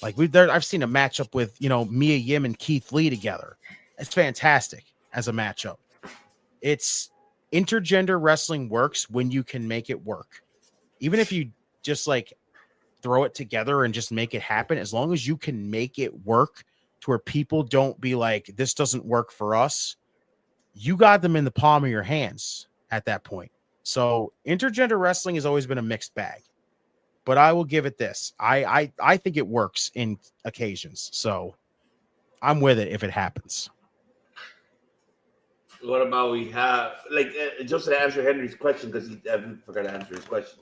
Speaker 8: Like I've seen a matchup with, you know, Mia Yim and Keith Lee together. It's fantastic as a matchup. It's intergender wrestling works when you can make it work. Even if you just like throw it together and just make it happen, as long as you can make it work to where people don't be like, this doesn't work for us, you got them in the palm of your hands at that point. So intergender wrestling has always been a mixed bag, but I will give it this. I think it works in occasions. So I'm with it if it happens.
Speaker 6: What about we have, like, just to answer Henry's question, because I forgot to answer his question.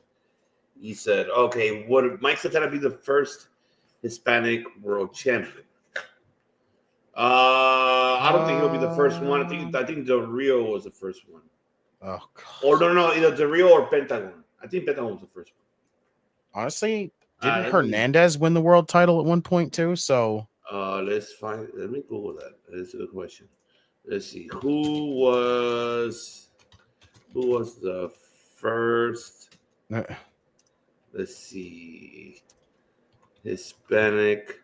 Speaker 6: He said, okay, would Mike Santana be the first Hispanic world champion? I don't think he'll be the first one. I think Del Rio was the first one.
Speaker 8: Oh, God.
Speaker 6: Or no, either Del Rio or Pentagon. I think Pentagon was the first one.
Speaker 8: Honestly, didn't Hernandez win the world title at one point too? So
Speaker 6: let me Google that. That's a good question. Let's see. Who was the first? Let's see. Hispanic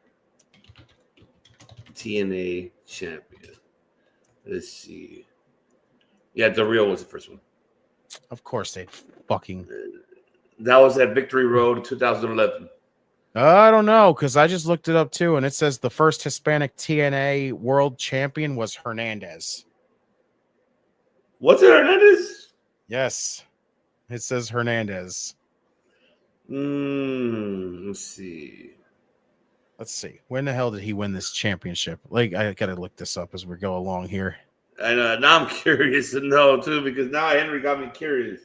Speaker 6: TNA champion. Let's see. Yeah, Del Rio was the first one.
Speaker 8: Of course they fucking.
Speaker 6: That was at Victory Road 2011.
Speaker 8: I don't know, because I just looked it up too, and it says the first Hispanic TNA world champion was Hernandez.
Speaker 6: Was it Hernandez?
Speaker 8: Yes. It says Hernandez.
Speaker 6: Let's see.
Speaker 8: When the hell did he win this championship? Like, I gotta look this up as we go along here.
Speaker 6: I know. Now I'm curious to know too, because now Henry got me curious.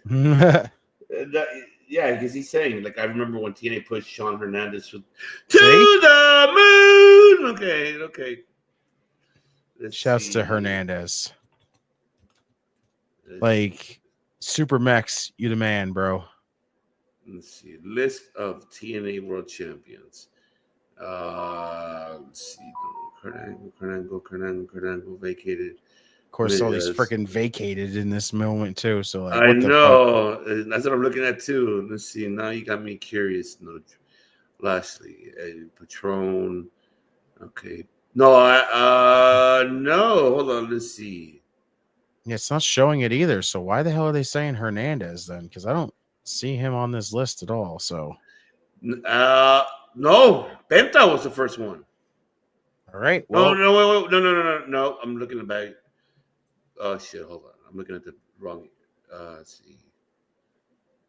Speaker 6: Yeah, because he's saying, like, I remember when TNA pushed Sean Hernandez to the moon. Okay.
Speaker 8: Shouts to Hernandez. Like, Super Mex, you the man, bro.
Speaker 6: Let's see. List of TNA world champions. Let's see. Carnango vacated.
Speaker 8: Of course, all these freaking vacated in this moment too. So like,
Speaker 6: I know that's what I'm looking at too. Let's see. Now you got me curious. No, Lashley, Patron. Okay. No, no. Hold on. Let's see.
Speaker 8: Yeah, it's not showing it either. So why the hell are they saying Hernandez then? Because I don't see him on this list at all. So,
Speaker 6: no, Penta was the first one.
Speaker 8: All right. Well,
Speaker 6: no. I'm looking at back. Oh shit! Hold on. I'm looking at the wrong. Let's see.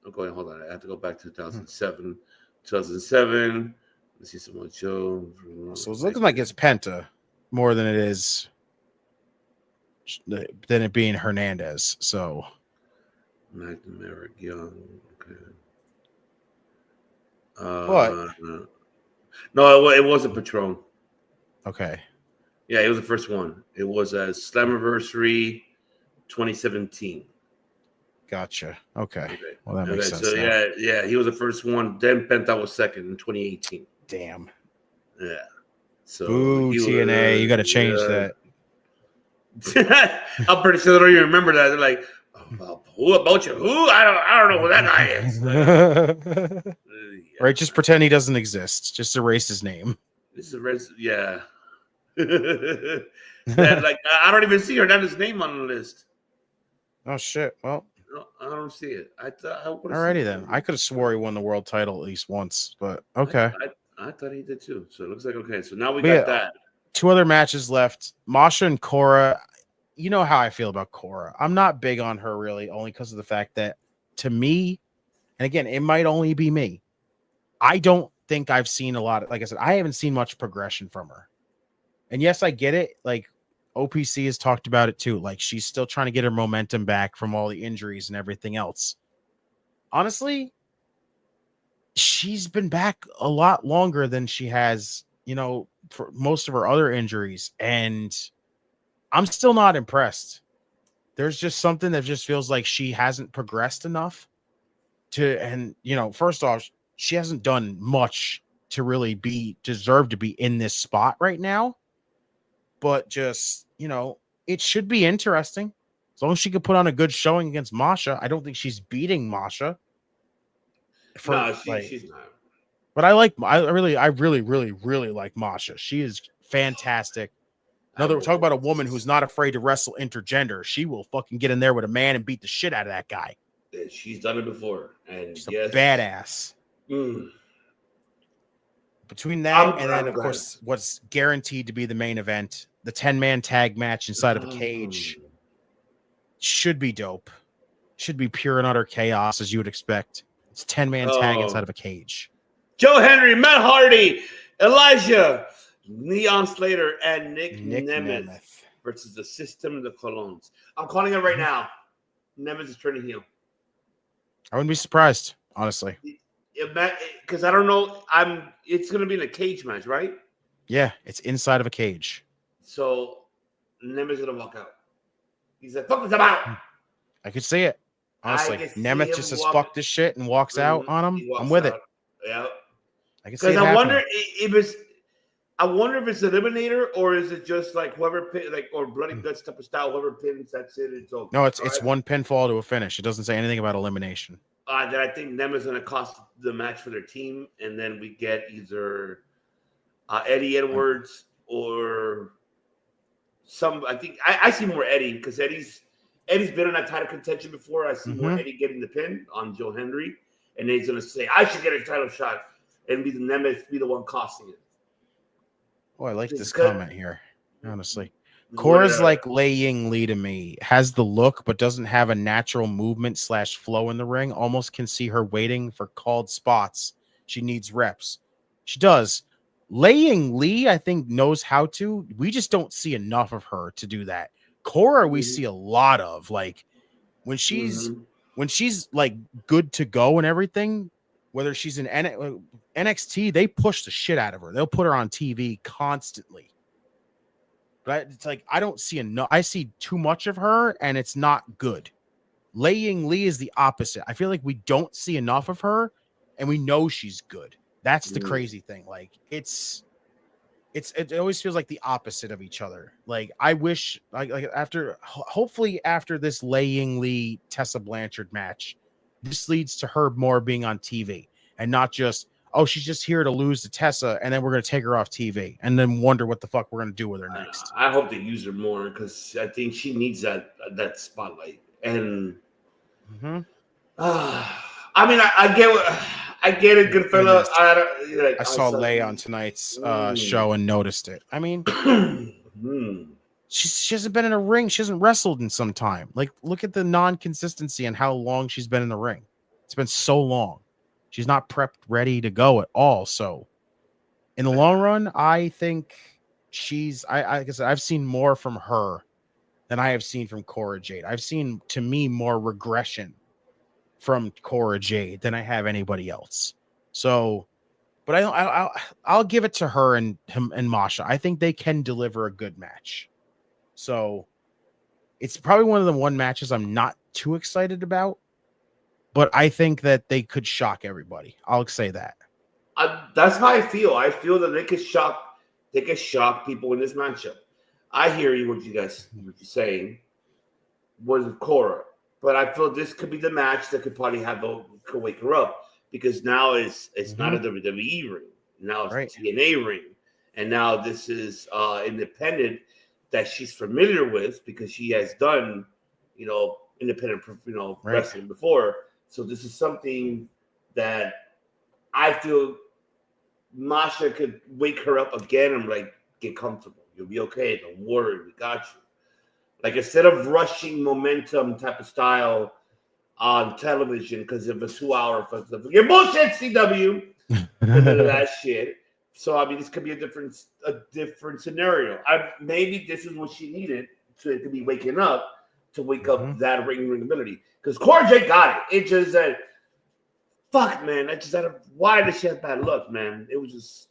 Speaker 6: I'm going. Hold on. I have to go back to 2007. 2007. Let's see some more Joe.
Speaker 8: So it's looking like it's Penta more than it is than it being Hernandez. So,
Speaker 6: McNamara Young. Okay.
Speaker 8: But
Speaker 6: no, it wasn't Patron.
Speaker 8: Okay.
Speaker 6: Yeah, it was the first one. It was a Slammiversary 2017.
Speaker 8: Gotcha. Okay. Well, that makes sense.
Speaker 6: So yeah, he was the first one. Then Penta was second in 2018.
Speaker 8: Damn.
Speaker 6: Yeah. So
Speaker 8: TNA, you got to change that.
Speaker 6: I'm pretty sure they don't even remember that. They're like, who about you? Who? I don't know who that guy is.
Speaker 8: Right, just pretend he doesn't exist. Just erase his name.
Speaker 6: This is yeah. Like I don't even see Hernandez's name on the list.
Speaker 8: Oh shit! Well,
Speaker 6: no, I don't see it.
Speaker 8: Alrighty then. I could have swore he won the world title at least once, but okay.
Speaker 6: I thought he did too. So it looks like okay. So now we got that.
Speaker 8: Two other matches left. Masha and Cora. You know how I feel about Cora. I'm not big on her really, only because of the fact that to me, and again, it might only be me. I don't think I've seen a lot. Like I said, I haven't seen much progression from her. And yes, I get it. Like OPC has talked about it too. Like she's still trying to get her momentum back from all the injuries and everything else. Honestly, she's been back a lot longer than she has, for most of her other injuries. And I'm still not impressed. There's just something that just feels like she hasn't progressed enough first off, she hasn't done much to really deserve to be in this spot right now. But just, it should be interesting. As long as she could put on a good showing against Masha. I don't think she's beating Masha.
Speaker 6: She's not.
Speaker 8: But I really, really like Masha. She is fantastic. Talk about a woman who's not afraid to wrestle intergender. She will fucking get in there with a man and beat the shit out of that guy.
Speaker 6: She's done it before, and
Speaker 8: she's a badass. Between that and then, of course, what's guaranteed to be the main event, the 10-man tag match inside of a cage, should be dope. Should be pure and utter chaos, as you would expect. It's 10-man tag inside of a cage.
Speaker 6: Joe Henry, Matt Hardy, Elijah, Leon Slater, and Nick Nemeth versus the System of the Colognes. I'm calling it right now. Nemeth is turning heel.
Speaker 8: I wouldn't be surprised, honestly.
Speaker 6: Because I don't know. It's going to be in a cage match, right?
Speaker 8: Yeah, it's inside of a cage.
Speaker 6: So Nemeth is going to walk out. He's like, fuck this about.
Speaker 8: I could see it. Honestly, Nemeth just says fuck this shit and walks out on him. I'm with it.
Speaker 6: Yeah.
Speaker 8: I can see it.
Speaker 6: Because I wonder if it's Eliminator or is it just like whoever pin, like, or Bloody Guts type of style, whoever pins, that's it. It's over.
Speaker 8: No, it's one pinfall to a finish. It doesn't say anything about elimination.
Speaker 6: That I think Nemeth's going to cost the match for their team, and then we get either Eddie Edwards or some. I think I see more Eddie because Eddie's been in that title contention before. I see more Eddie getting the pin on Joe Henry, and then he's going to say, "I should get a title shot," and be the Nemeth be the one costing it.
Speaker 8: Oh, I like this comment here, honestly. Cora's like Lei Ying Lee to me. Has the look, but doesn't have a natural movement / flow in the ring. Almost can see her waiting for called spots. She needs reps. She does. Lei Ying Lee, I think, knows how to. We just don't see enough of her to do that. Cora, we see a lot of. Like, when she's like good to go and everything, whether she's in NXT, they push the shit out of her. They'll put her on TV constantly. But it's like, I don't see enough. I see too much of her, and it's not good. Lei Ying Lee is the opposite. I feel like we don't see enough of her, and we know she's good. That's the crazy thing. Like, it always feels like the opposite of each other. Like, I wish, hopefully after this Lei Ying Lee Tessa Blanchard match, this leads to her more being on TV and not just, oh, she's just here to lose to Tessa, and then we're going to take her off TV and then wonder what the fuck we're going to do with her next.
Speaker 6: I hope they use her more because I think she needs that spotlight. And I mean, I get it, good fella.
Speaker 8: I saw Lei on tonight's show and noticed it. I mean, she hasn't been in a ring. She hasn't wrestled in some time. Like, look at the non-consistency and how long she's been in the ring. It's been so long. She's not prepped, ready to go at all. So, in the long run, I think I guess I've seen more from her than I have seen from Cora Jade. I've seen, to me, more regression from Cora Jade than I have anybody else. So, but I'll give it to her and Masha. I think they can deliver a good match. So, it's probably one of the matches I'm not too excited about. But I think that they could shock everybody. I'll say that.
Speaker 6: That's how I feel. I feel that they could shock people in this matchup. I hear you, what you're saying was Cora, but I feel this could be the match that could probably could wake her up because now it's not a WWE ring. Now it's a TNA ring, and now this is independent that she's familiar with because she has done, independent, wrestling before. So this is something that I feel Masha could wake her up again and like, get comfortable. You'll be okay. Don't worry. We got you. Like, instead of rushing momentum type of style on television because of a 2 hour festival. You're bullshit, CW. That shit. So I mean, this could be a different scenario. Maybe this is what she needed to be waking up to wake up that ring ability. Because Cora Jade got it. It just that fuck, man. Why did she have bad luck, man? It was just,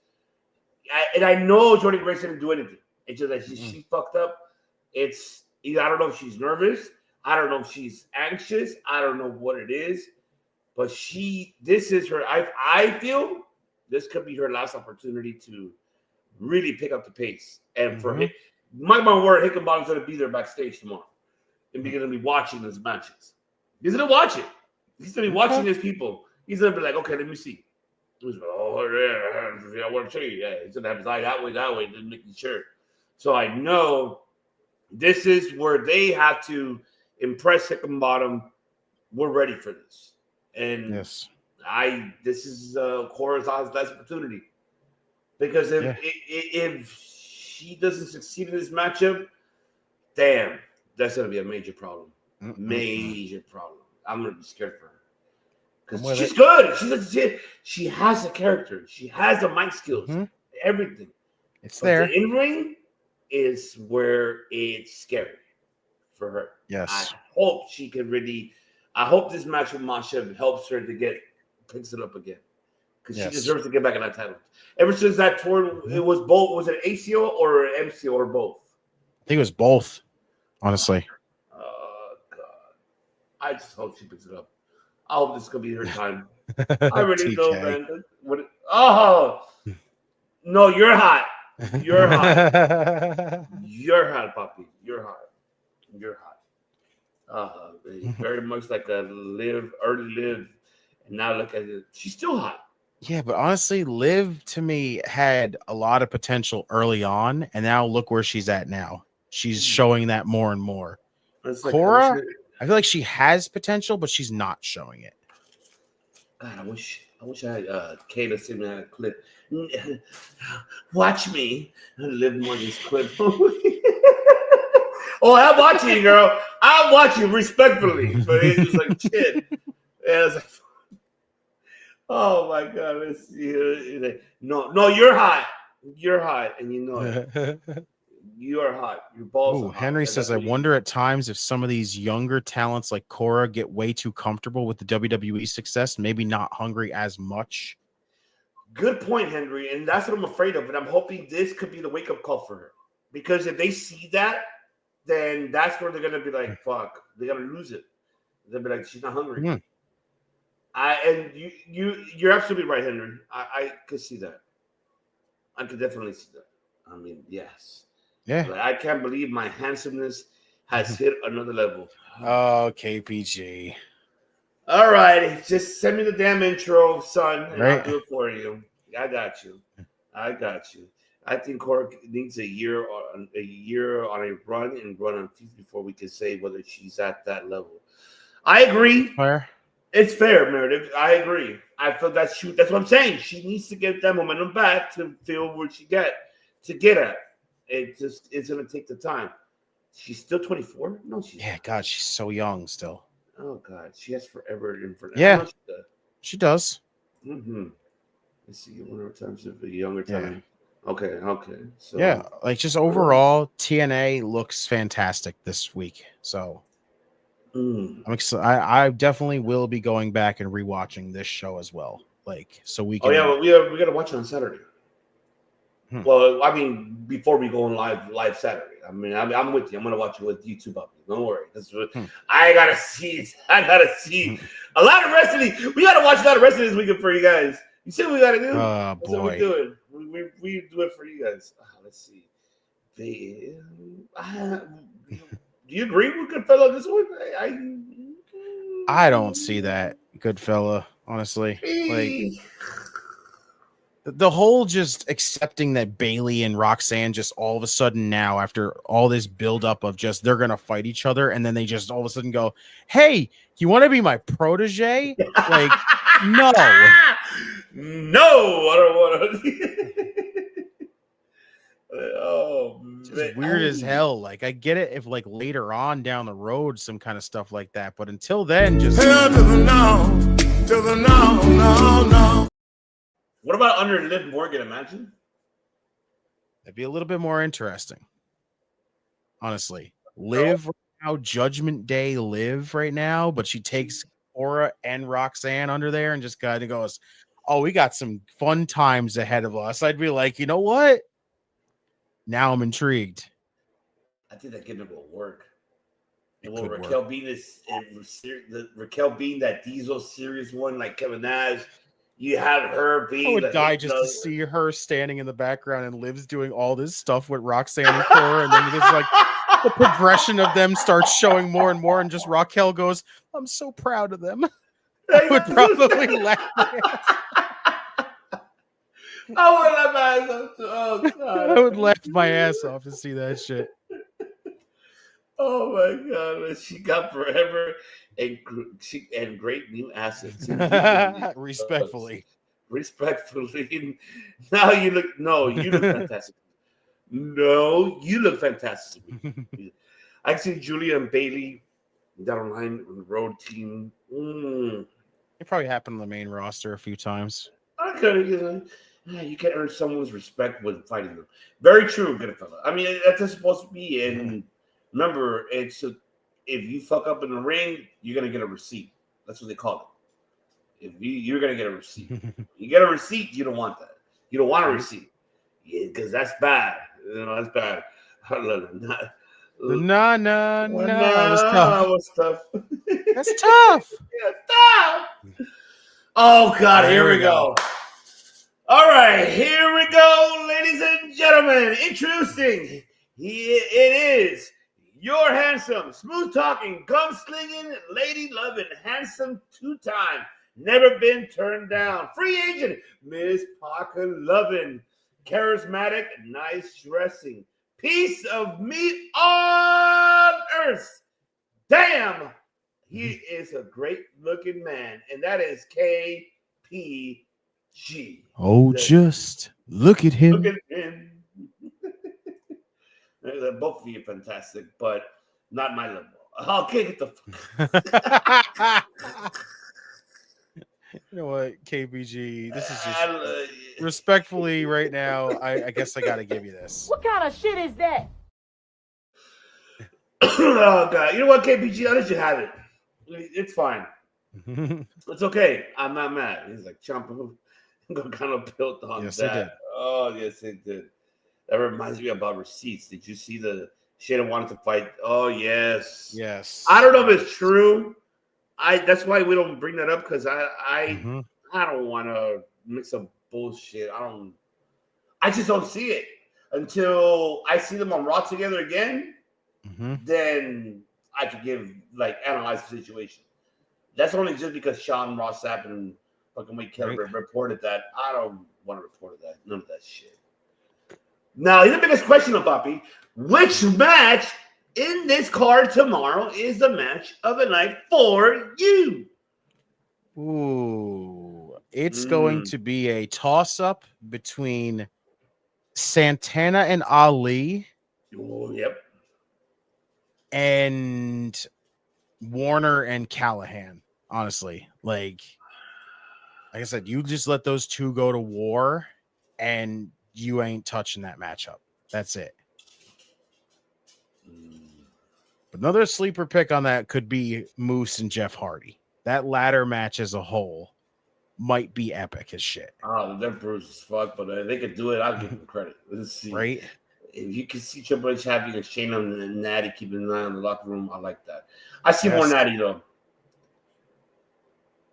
Speaker 6: and I know Jordan Grace didn't do anything. It's just that she fucked up. I don't know if she's nervous. I don't know if she's anxious. I don't know what it is. But this is her. I feel this could be her last opportunity to really pick up the pace. And for him, mark my word, Hickenbottom's going to be there backstage tomorrow. And we're going to be watching these matches. He's going to watch it. He's going to be watching his people. He's going to be like, okay, let me see. He's like, oh, yeah, I want to show you. Yeah, he's going to have his eye that way, just making sure. So I know this is where they have to impress Hickenbottom. We're ready for this. And this is Cora's last opportunity. Because if she doesn't succeed in this matchup, damn, that's going to be a major problem. Major problem. I'm going to be scared for her. Because she's good. She has the character. She has the mic skills. Everything.
Speaker 8: It's there.
Speaker 6: The in-ring is where it's scary for her.
Speaker 8: Yes.
Speaker 6: I hope she can really. I hope this match with Masha helps her to picks it up again. Because she deserves to get back in that title. Ever since that tour, it was both. Was it ACO or MCO or both?
Speaker 8: I think it was both, honestly.
Speaker 6: Oh, God. I just hope she picks it up. I hope this could be her time. I really know, man. No, you're hot. You're hot. You're hot, Poppy. You're hot. You're hot. Very much like a early Liv. And now look at it. She's still hot.
Speaker 8: Yeah, but honestly, Liv to me had a lot of potential early on, and now look where she's at now. She's showing that more and more.
Speaker 6: Like
Speaker 8: Cora, I feel like she has potential, but she's not showing it.
Speaker 6: God, I wish I had Kayla send me that clip. Watch me live more of this clip. Oh, I'm watching you, girl. I'm watching respectfully, but it's just like shit. Yeah, it's like, oh my God, let's see. No, you're hot. You're hot, and you know it. You are hot. Your balls are hot.
Speaker 8: Henry says, I wonder at times if some of these younger talents like Cora get way too comfortable with the WWE success, maybe not hungry as much.
Speaker 6: Good point, Henry. And that's what I'm afraid of. And I'm hoping this could be the wake-up call for her. Because if they see that, then that's where they're going to be like, fuck. They're going to lose it. They'll be like, she's not hungry. And you're absolutely right, Henry. I could see that. I could definitely see that. I mean, yes.
Speaker 8: Yeah.
Speaker 6: But I can't believe my handsomeness has hit another level.
Speaker 8: Oh, KPG.
Speaker 6: All right. Just send me the damn intro, son, and
Speaker 8: Right.
Speaker 6: I'll do it for you. I got you. I think Cora needs a year on a run and run on feet before we can say whether she's at that level. I agree.
Speaker 8: Fair.
Speaker 6: It's fair, Meredith. I agree. I feel that's what I'm saying. She needs to get that momentum back to feel where she get at. It's gonna take the time. She's still 24. No, she's
Speaker 8: God, she's so young still.
Speaker 6: Oh God, she has forever and forever.
Speaker 8: Yeah, she does.
Speaker 6: Let's see, one more time. A younger time. Okay. So
Speaker 8: yeah, like just overall, TNA looks fantastic this week. So I'm excited. I definitely will be going back and rewatching this show as well. Like, so we can.
Speaker 6: Oh yeah, well, we got to watch it on Saturday. Well, I mean, before we go on live Saturday. I mean, I'm with you. I'm gonna watch it with you too, Bucky. Don't worry. I gotta see a lot of wrestling. We gotta watch a lot of wrestling this weekend for you guys. You see what we gotta do?
Speaker 8: Oh
Speaker 6: That's
Speaker 8: boy,
Speaker 6: what we're doing. We do it for you guys. Let's see. Do you agree with Goodfella this one?
Speaker 8: I don't see that Goodfella. Honestly, like. The whole just accepting that Bailey and Roxanne just all of a sudden now, after all this buildup of just they're going to fight each other, and then they just all of a sudden go, hey, you want to be my protege? Like, no.
Speaker 6: No, I don't want to. Oh,
Speaker 8: just weird as hell. Like, I get it if like later on down the road, some kind of stuff like that. But until then, just.
Speaker 6: What about under Liv Morgan? Imagine
Speaker 8: That'd be a little bit more interesting. Honestly. Liv right now, Judgment Day Liv right now, but she takes Aura and Roxanne under there and just kind of goes, oh, we got some fun times ahead of us. I'd be like, you know what? Now I'm intrigued.
Speaker 6: I think that gimmick will work.
Speaker 8: It
Speaker 6: Will
Speaker 8: could
Speaker 6: Raquel
Speaker 8: work.
Speaker 6: being Raquel being that Diesel serious one like Kevin Nash, you have her being.
Speaker 8: I would
Speaker 6: the
Speaker 8: die
Speaker 6: hit
Speaker 8: just
Speaker 6: dog.
Speaker 8: to see her standing in the background and Liv's doing all this stuff with Roxanne and Cora, and then it is like the progression of them starts showing more and more, and just Raquel goes, "I'm so proud of them." I would probably laugh my ass.
Speaker 6: Oh God!
Speaker 8: I would laugh my ass off to see that shit.
Speaker 6: Oh my God! She got forever and great new assets.
Speaker 8: Respectfully.
Speaker 6: Now you look fantastic. No, you look fantastic. I see Julia and Bailey down the line on the road team.
Speaker 8: It probably happened on the main roster a few times.
Speaker 6: I could, you can earn someone's respect with fighting them. Very true, good fella. I mean, that's supposed to be. And remember, if you fuck up in the ring, you're gonna get a receipt. That's what they call it. If you're gonna get a receipt, you get a receipt. You don't want that. You don't want a receipt, because that's bad. That's bad.
Speaker 8: No.
Speaker 6: That was tough.
Speaker 8: That's tough.
Speaker 6: Yeah, tough. Oh God, here we go. All right, here we go, ladies and gentlemen. Introducing, it is your handsome, smooth talking, gum slinging, lady loving, handsome 2-time, never been turned down, free agent, Miss Parker loving, charismatic, nice dressing, piece of meat on earth. Damn, he is a great looking man, and that is KPG.
Speaker 8: Oh, just look at him.
Speaker 6: Look at him. Both of you are fantastic, but not my level. Okay, get the fuck.
Speaker 8: You know what, KBG? This is just respectfully right now. I guess I got to give you this.
Speaker 15: What kind of shit is that?
Speaker 6: Oh God! You know what, KPG? I'll let you have it. It's fine. It's okay. I'm not mad. He's like chomping. Kind of built on
Speaker 8: yes,
Speaker 6: that.
Speaker 8: It did.
Speaker 6: Oh, yes, it did. That reminds me about receipts. Did you see the Shayna wanted to fight? Oh, yes.
Speaker 8: Yes.
Speaker 6: I don't know if it's true. That's why we don't bring that up, because I don't want to mix up bullshit. I just don't see it until I see them on Raw together again. Then I could analyze the situation. That's only just because Sean Ross Sapp and fucking Wade Keller reported that. I don't want to report that. None of that shit. Now, the biggest question, Boppy, which match in this card tomorrow is the match of the night for you?
Speaker 8: Ooh, it's going to be a toss-up between Santana and Ali.
Speaker 6: Oh, yep.
Speaker 8: And Warner and Callahan. Honestly, like I said, you just let those two go to war, and you ain't touching that matchup. That's it. But another sleeper pick on that could be Moose and Jeff Hardy. That ladder match as a whole might be epic as shit.
Speaker 6: Oh, they're bruised as fuck, but if they could do it, I'll give them credit. Let's see.
Speaker 8: Right?
Speaker 6: If you can see Triple H having a Shayna and Natty keeping an eye on the locker room, I like that. I see more Natty, though.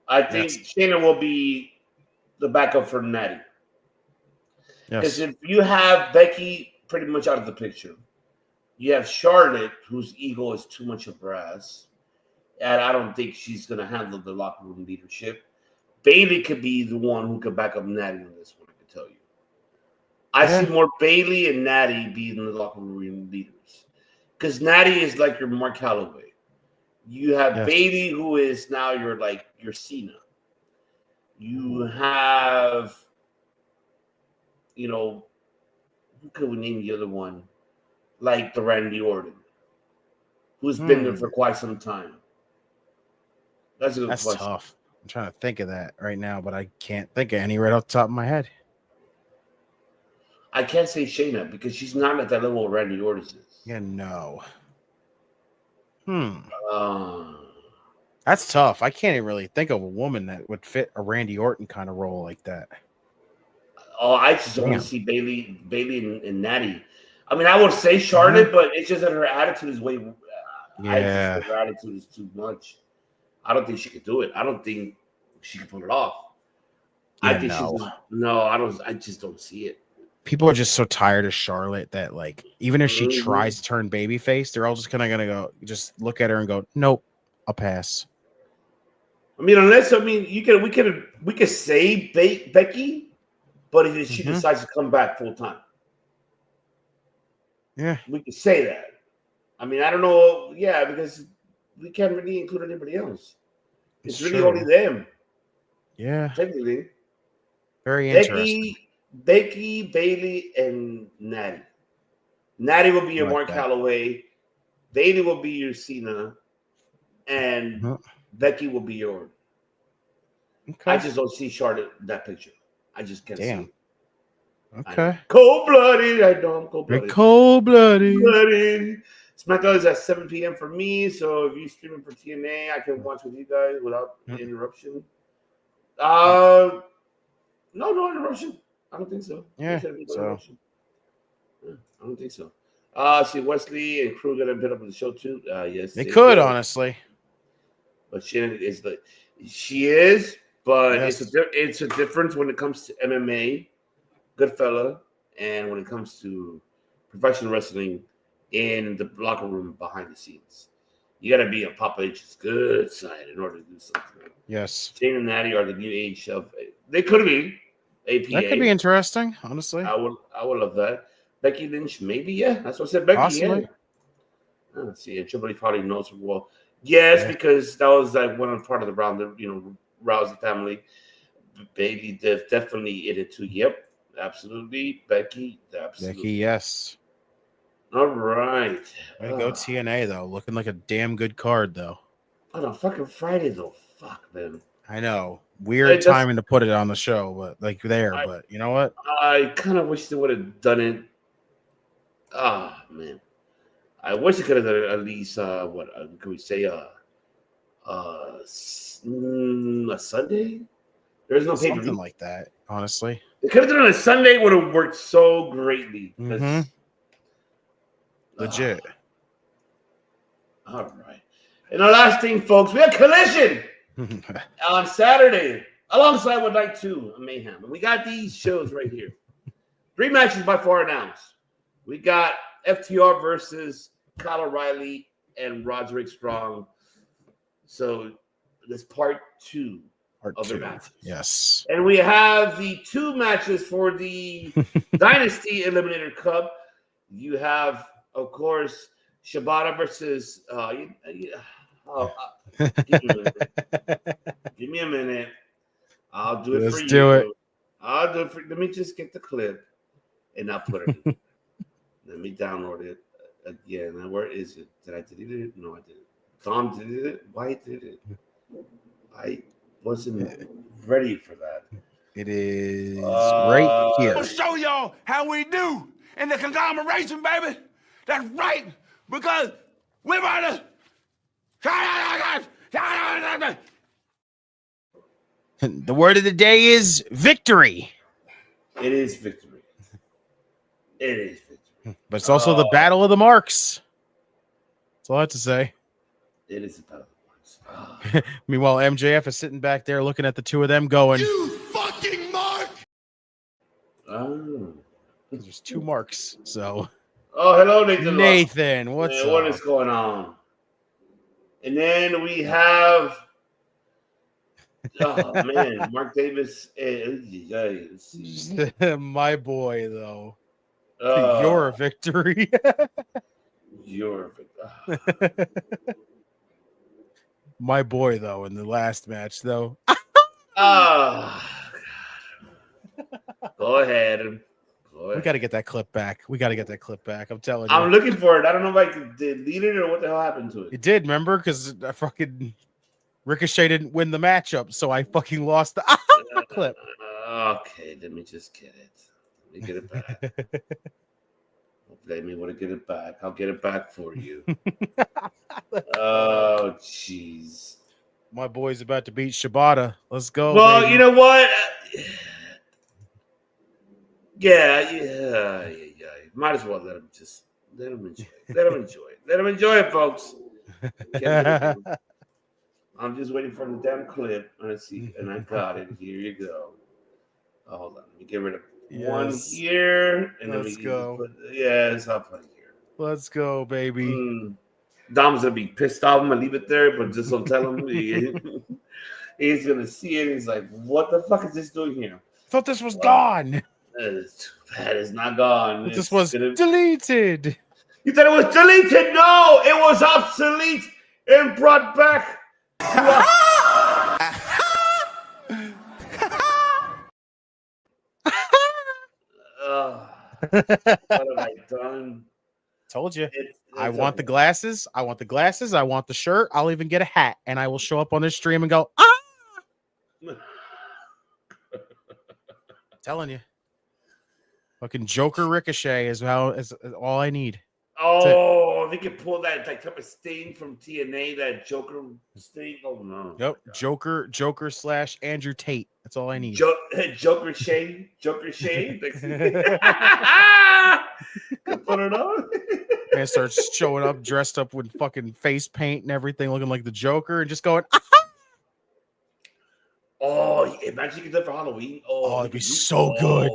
Speaker 6: I think Shayna will be the backup for Natty. Because if you have Becky pretty much out of the picture, you have Charlotte, whose ego is too much of her ass, and I don't think she's going to handle the locker room leadership. Bayley could be the one who could back up Natty on this one, I can tell you. I see more Bayley and Natty being the locker room leaders. Because Natty is like your Mark Calloway. You have Bayley, who is now your Cena. You have, who could we name the other one? Like the Randy Orton, who's been there for quite some time. That's a good question. That's
Speaker 8: tough. I'm trying to think of that right now, but I can't think of any right off the top of my head.
Speaker 6: I can't say Shayna because she's not at that level of Randy Orton is.
Speaker 8: Yeah, no. That's tough. I can't even really think of a woman that would fit a Randy Orton kind of role like that.
Speaker 6: Oh, I just only see Bailey and Natty. I mean, I would say Charlotte, but it's just that her attitude is way. I just think her attitude is too much. I don't think she could do it. I don't think she could pull it off.
Speaker 8: Yeah,
Speaker 6: I think I just don't see it.
Speaker 8: People are just so tired of Charlotte that, like, even if she tries to turn babyface, they're all just kind of gonna go, just look at her and go, "Nope, I'll pass."
Speaker 6: I mean, we could say Becky, but if she decides to come back full time, we could say that. I mean, I don't know, because we can't really include anybody else. It's really only them.
Speaker 8: Yeah,
Speaker 6: technically.
Speaker 8: Very interesting.
Speaker 6: Becky, Bailey, and Natty. Natty will be your Mark Calloway. Bailey will be your Cena, and Becky will be your. Okay. I just don't see Charlotte in that picture. I just can't see it.
Speaker 8: Okay.
Speaker 6: Cold-blooded. I know I'm cold-blooded.
Speaker 8: Cold-blooded.
Speaker 6: SmackDown is at 7 p.m. for me, so if you're streaming for TNA, I can watch with you guys without interruption. No interruption. I don't think so.
Speaker 8: Yeah.
Speaker 6: I don't think so. See, Wesley and crew gonna bit up on the show too. Yes,
Speaker 8: they could honestly,
Speaker 6: but she is. But it's a difference when it comes to MMA, good fella, and when it comes to professional wrestling in the locker room behind the scenes. You got to be on Papa H's good side in order to do something.
Speaker 8: Yes.
Speaker 6: Shane and Natty are the new age of. They could be APA.
Speaker 8: That could be interesting, honestly.
Speaker 6: I would love that. Becky Lynch, maybe, yeah. That's what I said. Becky,
Speaker 8: possibly.
Speaker 6: Yeah. Let's see. And Triple H probably knows her well. Yes, because that was like one part of the round. Rousey family. Bailey definitely in it too. Yep, absolutely. Becky, absolutely.
Speaker 8: Becky, yes.
Speaker 6: All right.
Speaker 8: Way to go TNA though, looking like a damn good card though.
Speaker 6: On a fucking Friday though, fuck man.
Speaker 8: I know, weird timing to put it on the show, but but you know what?
Speaker 6: I kind of wish they would have done it. Ah man, I wish they could have done it at least. What could we say? A Sunday. There's no pay-per-view.
Speaker 8: Something like that. Honestly,
Speaker 6: they could have done it on a Sunday. Would have worked so greatly.
Speaker 8: Legit.
Speaker 6: All right. And the last thing, folks, we have Collision on Saturday alongside with Night 2 of Mayhem. And we got these shows right here. 3 matches by far announced. We got FTR versus Kyle O'Reilly and Roderick Strong. So this part 2 of their matches.
Speaker 8: Yes.
Speaker 6: And we have the 2 matches for the Dynasty Eliminator Cup. You have, of course, Shibata versus. Give me a minute. I'll do it for you.
Speaker 8: Let's do it.
Speaker 6: I'll do it for. Let me just get the clip, and I'll put it in. Let me download it again. Now, where is it? Did I delete it? No, I didn't. Tom deleted it. Why did it? I wasn't ready for that.
Speaker 8: It is right here.
Speaker 2: I'll show y'all how we do in the conglomeration, baby. That's right, because we're about to.
Speaker 8: The word of the day is victory.
Speaker 6: It is victory. It is victory.
Speaker 8: But it's also the battle of the marks. That's all I have to say.
Speaker 6: It is the battle of the marks.
Speaker 8: Meanwhile, MJF is sitting back there looking at the two of them going,
Speaker 2: You fucking mark!
Speaker 6: Oh.
Speaker 8: There's 2 marks, so.
Speaker 6: Oh, hello, Nathan.
Speaker 8: Nathan, what's up?
Speaker 6: What is going on? And then we have, oh man, Mark Davis.
Speaker 8: My boy, though. Your victory.
Speaker 6: Your victory.
Speaker 8: My boy, though, in the last match, though.
Speaker 6: Go ahead.
Speaker 8: We got to get that clip back. I'm telling you.
Speaker 6: I'm looking for it. I don't know if I could delete it or what the hell happened to it.
Speaker 8: It did, remember? Because I fucking Ricochet didn't win the matchup, so I fucking lost the clip.
Speaker 6: Okay, let me just get it. me get it back. Let me want to get it back. I'll get it back for you. Oh, jeez.
Speaker 8: My boy's about to beat Shibata. Let's go.
Speaker 6: Well,
Speaker 8: baby.
Speaker 6: you know what? Yeah. Might as well let him enjoy it. Let him enjoy it. Let him enjoy it, folks. I'm just waiting for the damn clip. Let's see. And I got it. Here you go. Oh, hold on. Let me get rid of one here. And
Speaker 8: let's go.
Speaker 6: Yes, I'll put it here.
Speaker 8: Let's go, baby.
Speaker 6: Dom's going to be pissed off. I'm going to leave it there, but just don't tell him. He's going to see it. He's like, what the fuck is this doing here?
Speaker 8: I thought this was gone.
Speaker 6: It's too bad it's not gone.
Speaker 8: This was deleted.
Speaker 6: You thought it was deleted? No, it was obsolete and brought back. What have I done?
Speaker 8: Told you. I want the glasses. I want the glasses. I want the shirt. I'll even get a hat, and I will show up on this stream and go, telling you. Fucking Joker Ricochet is all I need.
Speaker 6: Oh, they could pull that type of sting from TNA, that Joker sting. Oh no.
Speaker 8: Yep. Joker / Andrew Tate. That's all I need.
Speaker 6: Joker Shane. Put it on.
Speaker 8: Man starts showing up dressed up with fucking face paint and everything, looking like the Joker, and just going,
Speaker 6: Oh, imagine you could do it for Halloween. Oh,
Speaker 8: it'd be so good.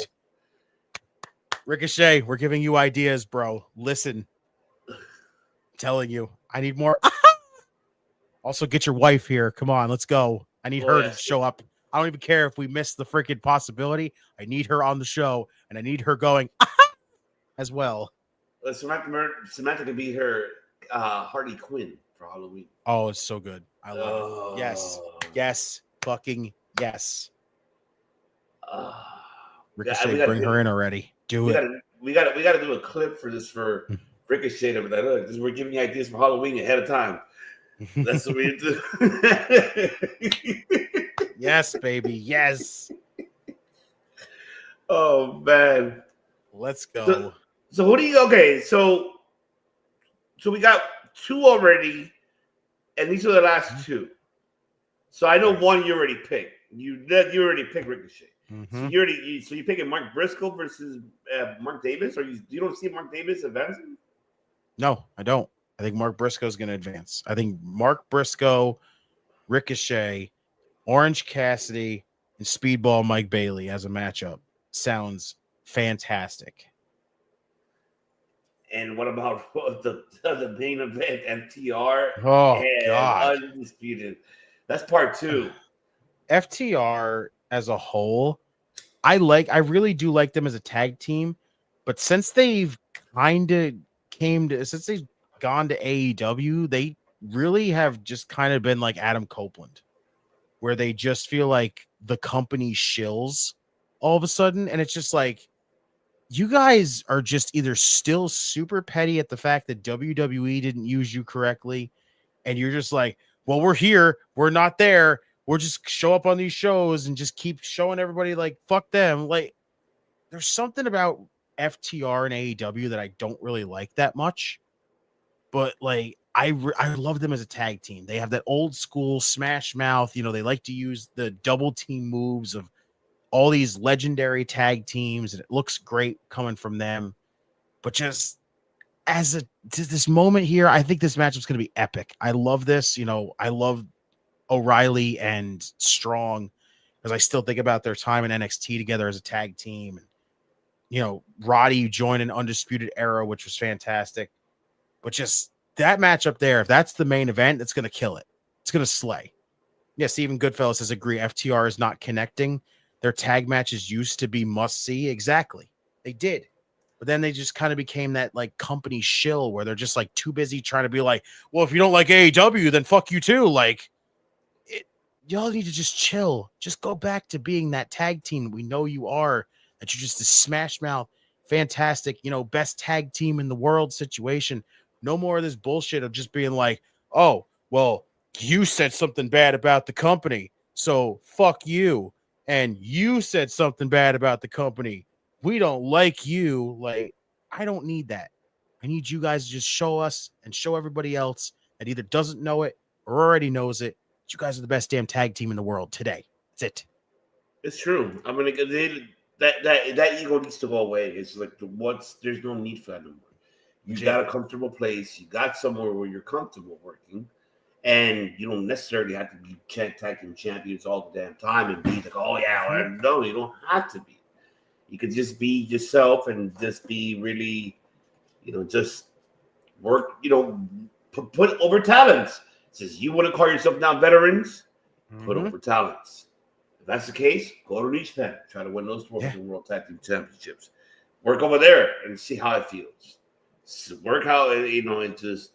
Speaker 8: Ricochet, we're giving you ideas, bro. Listen. I'm telling you, I need more. Also, get your wife here. Come on, let's go. I need her to show up. I don't even care if we miss the freaking possibility. I need her on the show, and I need her going as well.
Speaker 6: Samantha could be her Harley Quinn for Halloween.
Speaker 8: Oh, it's so good. I love it. Yes. Fucking yes. Ricochet, bring her in already.
Speaker 6: We got to do a clip for this for Ricochet. But look, we're giving you ideas for Halloween ahead of time. That's what we do.
Speaker 8: Yes, baby. Yes.
Speaker 6: Oh man.
Speaker 8: Let's go.
Speaker 6: So who do you? Okay, so we got two already, and these are the last two. So I know one you already picked. You already picked Ricochet.
Speaker 8: Mm-hmm.
Speaker 6: So you picking Mark Briscoe versus Mark Davis, or you don't see Mark Davis advancing?
Speaker 8: No, I don't. I think Mark Briscoe is going to advance. I think Mark Briscoe, Ricochet, Orange Cassidy, and Speedball Mike Bailey as a matchup sounds fantastic.
Speaker 6: And what about the main event, FTR?
Speaker 8: Oh, God.
Speaker 6: Undisputed. That's part 2.
Speaker 8: FTR as a whole, I really do like them as a tag team, but since they've gone to AEW, they really have just kind of been like Adam Copeland, where they just feel like the company shills all of a sudden. And it's just like, you guys are just either still super petty at the fact that WWE didn't use you correctly, and you're just like, well, we're here, we're not there, we'll just show up on these shows and just keep showing everybody like, fuck them. Like, there's something about FTR and AEW that I don't really like that much, but like, I love them as a tag team. They have that old school smash mouth, they like to use the double team moves of all these legendary tag teams, and it looks great coming from them. But just to this moment here, I think this matchup's going to be epic. I love this. I love O'Reilly and Strong, because I still think about their time in NXT together as a tag team. And, Roddy joined an Undisputed Era, which was fantastic. But just that matchup there, if that's the main event, it's going to kill it. It's going to slay. Yes, even Goodfellas says agree. FTR is not connecting. Their tag matches used to be must see. Exactly. They did. But then they just kind of became that like company shill where they're just like too busy trying to be like, well, if you don't like AEW, then fuck you too. Like, y'all need to just chill. Just go back to being that tag team we know you are, that you're just a smash mouth, fantastic, best tag team in the world situation. No more of this bullshit of just being like, oh, well, you said something bad about the company, so fuck you. And you said something bad about the company, we don't like you. Like, I don't need that. I need you guys to just show us and show everybody else that either doesn't know it or already knows it. You guys are the best damn tag team in the world today. That's it.
Speaker 6: It's true. I mean, that ego needs to go away. It's like there's no need for that anymore. You got a comfortable place. You got somewhere where you're comfortable working, and you don't necessarily have to be tag team champions all the damn time and be like, oh yeah, no, you don't have to be. You could just be yourself and just be really, just work. Put over talents. It says you want to call yourself now veterans, put over talents. If that's the case, go to New Japan. Try to win those World Tag Team Championships. Work over there and see how it feels. Work how it just.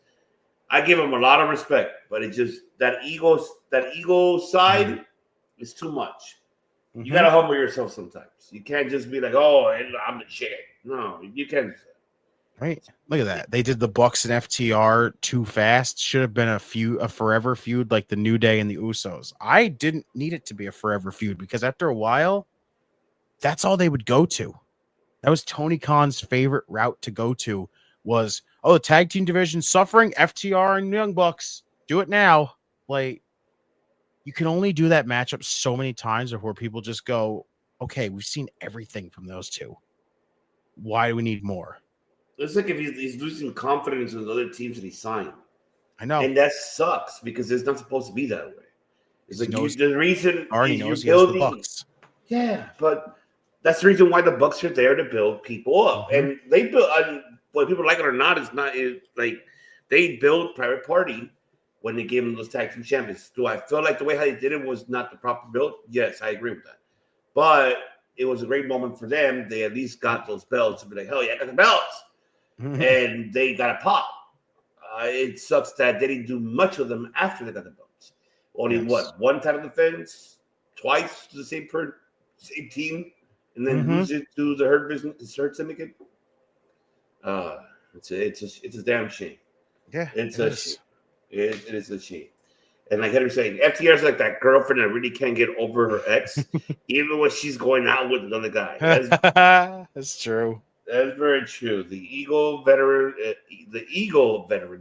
Speaker 6: I give him a lot of respect, but it just that ego side is too much. You gotta humble yourself sometimes. You can't just be like, "Oh, I'm the shit." No, you can't.
Speaker 8: Right? Look at that. They did the Bucks and FTR too fast. Should have been a forever feud like the New Day and the Usos. I didn't need it to be a forever feud because after a while, that's all they would go to. That was Tony Khan's favorite route to go to was, the tag team division suffering, FTR and Young Bucks. Do it now. Like, you can only do that matchup so many times before people just go, okay, we've seen everything from those two. Why do we need more?
Speaker 6: It's like if he's losing confidence in the other teams that he signed.
Speaker 8: I know.
Speaker 6: And that sucks because it's not supposed to be that way. It's like the reason
Speaker 8: already knows he has the Bucks.
Speaker 6: Yeah, but that's the reason why the Bucks are there to build people up. And they build, whether people like it or not, like they build Private Party when they gave them those tag team champions. Do I feel like the way how they did it was not the proper build? Yes, I agree with that. But it was a great moment for them. They at least got those belts and be like, hell yeah, I got the belts. And they got a pop. It sucks that they didn't do much of them after they got the belts. Only one title defense, twice to the same team, and then lose it to the Hurt Syndicate. It's a damn shame.
Speaker 8: Yeah,
Speaker 6: it's a shame. It is a shame. And like Henry saying, FTR is like that girlfriend that really can't get over her ex, even when she's going out with another guy.
Speaker 8: That's true.
Speaker 6: That's very true. The ego veteran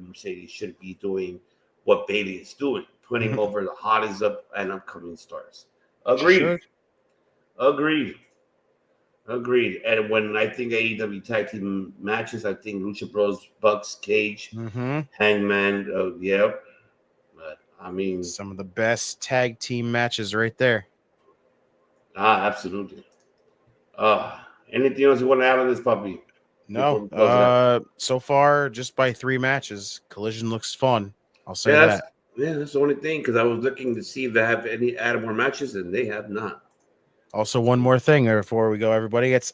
Speaker 6: Mercedes should be doing what Bailey is doing, putting over the hottest up and upcoming stars. Agreed.
Speaker 8: Sure.
Speaker 6: Agreed. And when I think AEW tag team matches, I think Lucha Bros, Bucks, Cage, Hangman. Yep. But I mean,
Speaker 8: some of the best tag team matches right there.
Speaker 6: Absolutely. Anything else you want to add on this puppy?
Speaker 8: No. So far, just by 3 matches, Collision looks fun. I'll say that.
Speaker 6: Yeah, that's the only thing because I was looking to see if they have any added more matches, and they have not.
Speaker 8: Also, one more thing before we go, everybody. It's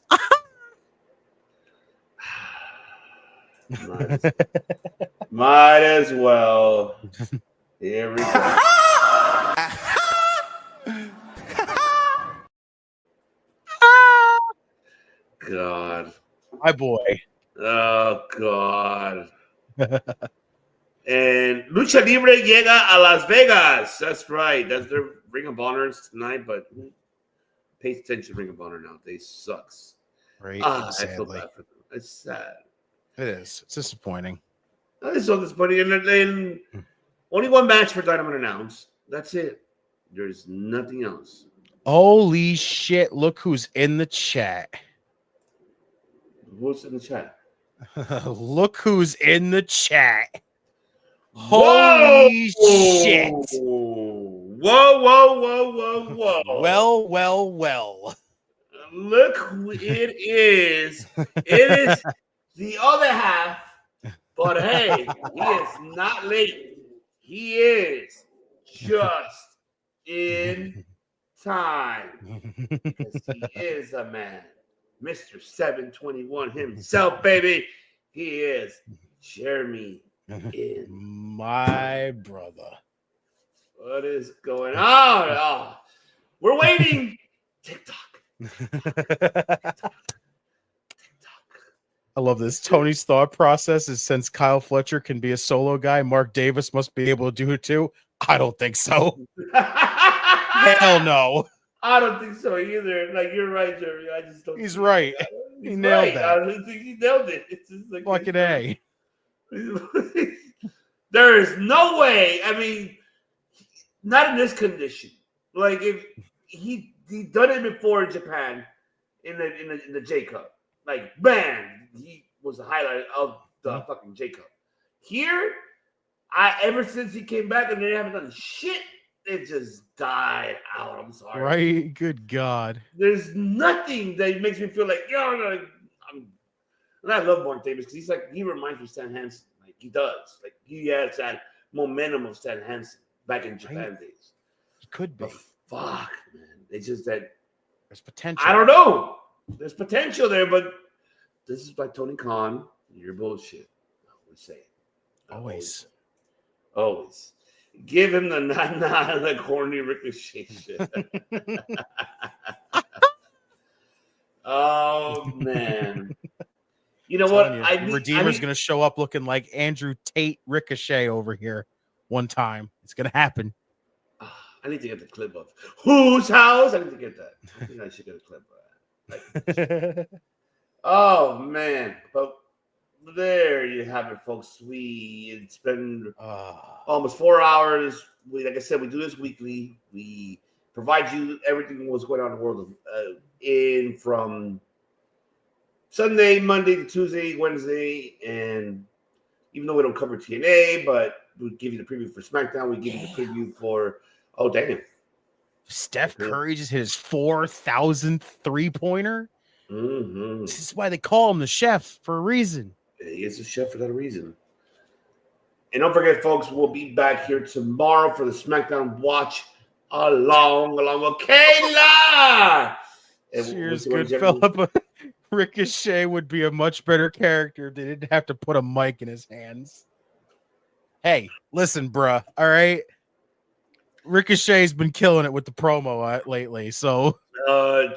Speaker 6: might as well. Here we go. God.
Speaker 8: My boy.
Speaker 6: Oh, God. And Lucha Libre llega a Las Vegas. That's right. That's their Ring of Honors tonight, but pay attention to Ring of Honor now. They sucks.
Speaker 8: Right.
Speaker 6: I feel bad for them. It's sad.
Speaker 8: It is. It's disappointing.
Speaker 6: It's so disappointing. And then only one match for Dynamite announced. That's it. There's nothing else.
Speaker 8: Holy shit. Look who's in the chat.
Speaker 6: Who's in the chat?
Speaker 8: Look who's in the chat. Holy shit.
Speaker 6: Whoa.
Speaker 8: Well.
Speaker 6: Look who it is. It is the other half. But hey, he is not late. He is just in time. Because he is a man. Mr. 721 himself, baby. He is Jeremy in.
Speaker 8: My brother.
Speaker 6: What is going on? Oh, we're waiting. TikTok.
Speaker 8: I love this. Tony's thought process is since Kyle Fletcher can be a solo guy, Mark Davis must be able to do it too. I don't think so. Hell no.
Speaker 6: I don't think so either. Like, you're right, Jeremy. I just don't.
Speaker 8: He's right.
Speaker 6: He's
Speaker 8: He nailed
Speaker 6: right.
Speaker 8: that.
Speaker 6: I just think he nailed it. It's just like
Speaker 8: Fucking A.
Speaker 6: There is no way. I mean, not in this condition. Like, if he done it before in Japan in the J Cup. Like, man, he was the highlight of the fucking J Cup. Here, ever since he came back and they haven't done shit, it just died out. I'm sorry.
Speaker 8: Right? Good God.
Speaker 6: There's nothing that makes me feel like, and I love Mark Davis because he reminds me of Stan Hansen. Like, he does. Like, he has that momentum of Stan Hansen back in Japan days.
Speaker 8: He could be.
Speaker 6: But fuck, man. It's just that
Speaker 8: there's potential.
Speaker 6: I don't know. There's potential there, but this is like Tony Khan. You're bullshit. I always say it. Always. Give him the nah and the corny Ricochet shit. Oh, man. You know what?
Speaker 8: Redeemer's going to show up looking like Andrew Tate Ricochet over here one time. It's going to happen.
Speaker 6: I need to get the clip of whose house. I need to get that. I think I should get a clip of that. Oh, man. But there you have it, folks. It's been almost 4 hours. Like I said, we do this weekly. We provide you everything what's going on in the world from Sunday, Monday to Tuesday, Wednesday, and even though we don't cover TNA, but we give you the preview for SmackDown. We give you the preview for
Speaker 8: Steph Curry just hit his 4,000th three-pointer.
Speaker 6: Mm-hmm.
Speaker 8: This is why they call him the chef for a reason.
Speaker 6: He is a chef for that reason. And don't forget, folks, we'll be back here tomorrow for the SmackDown Watch along with Kayla.
Speaker 8: Cheers, good Philip. Ricochet would be a much better character if they didn't have to put a mic in his hands. Hey, listen, bruh. All right. Ricochet's been killing it with the promo lately. So,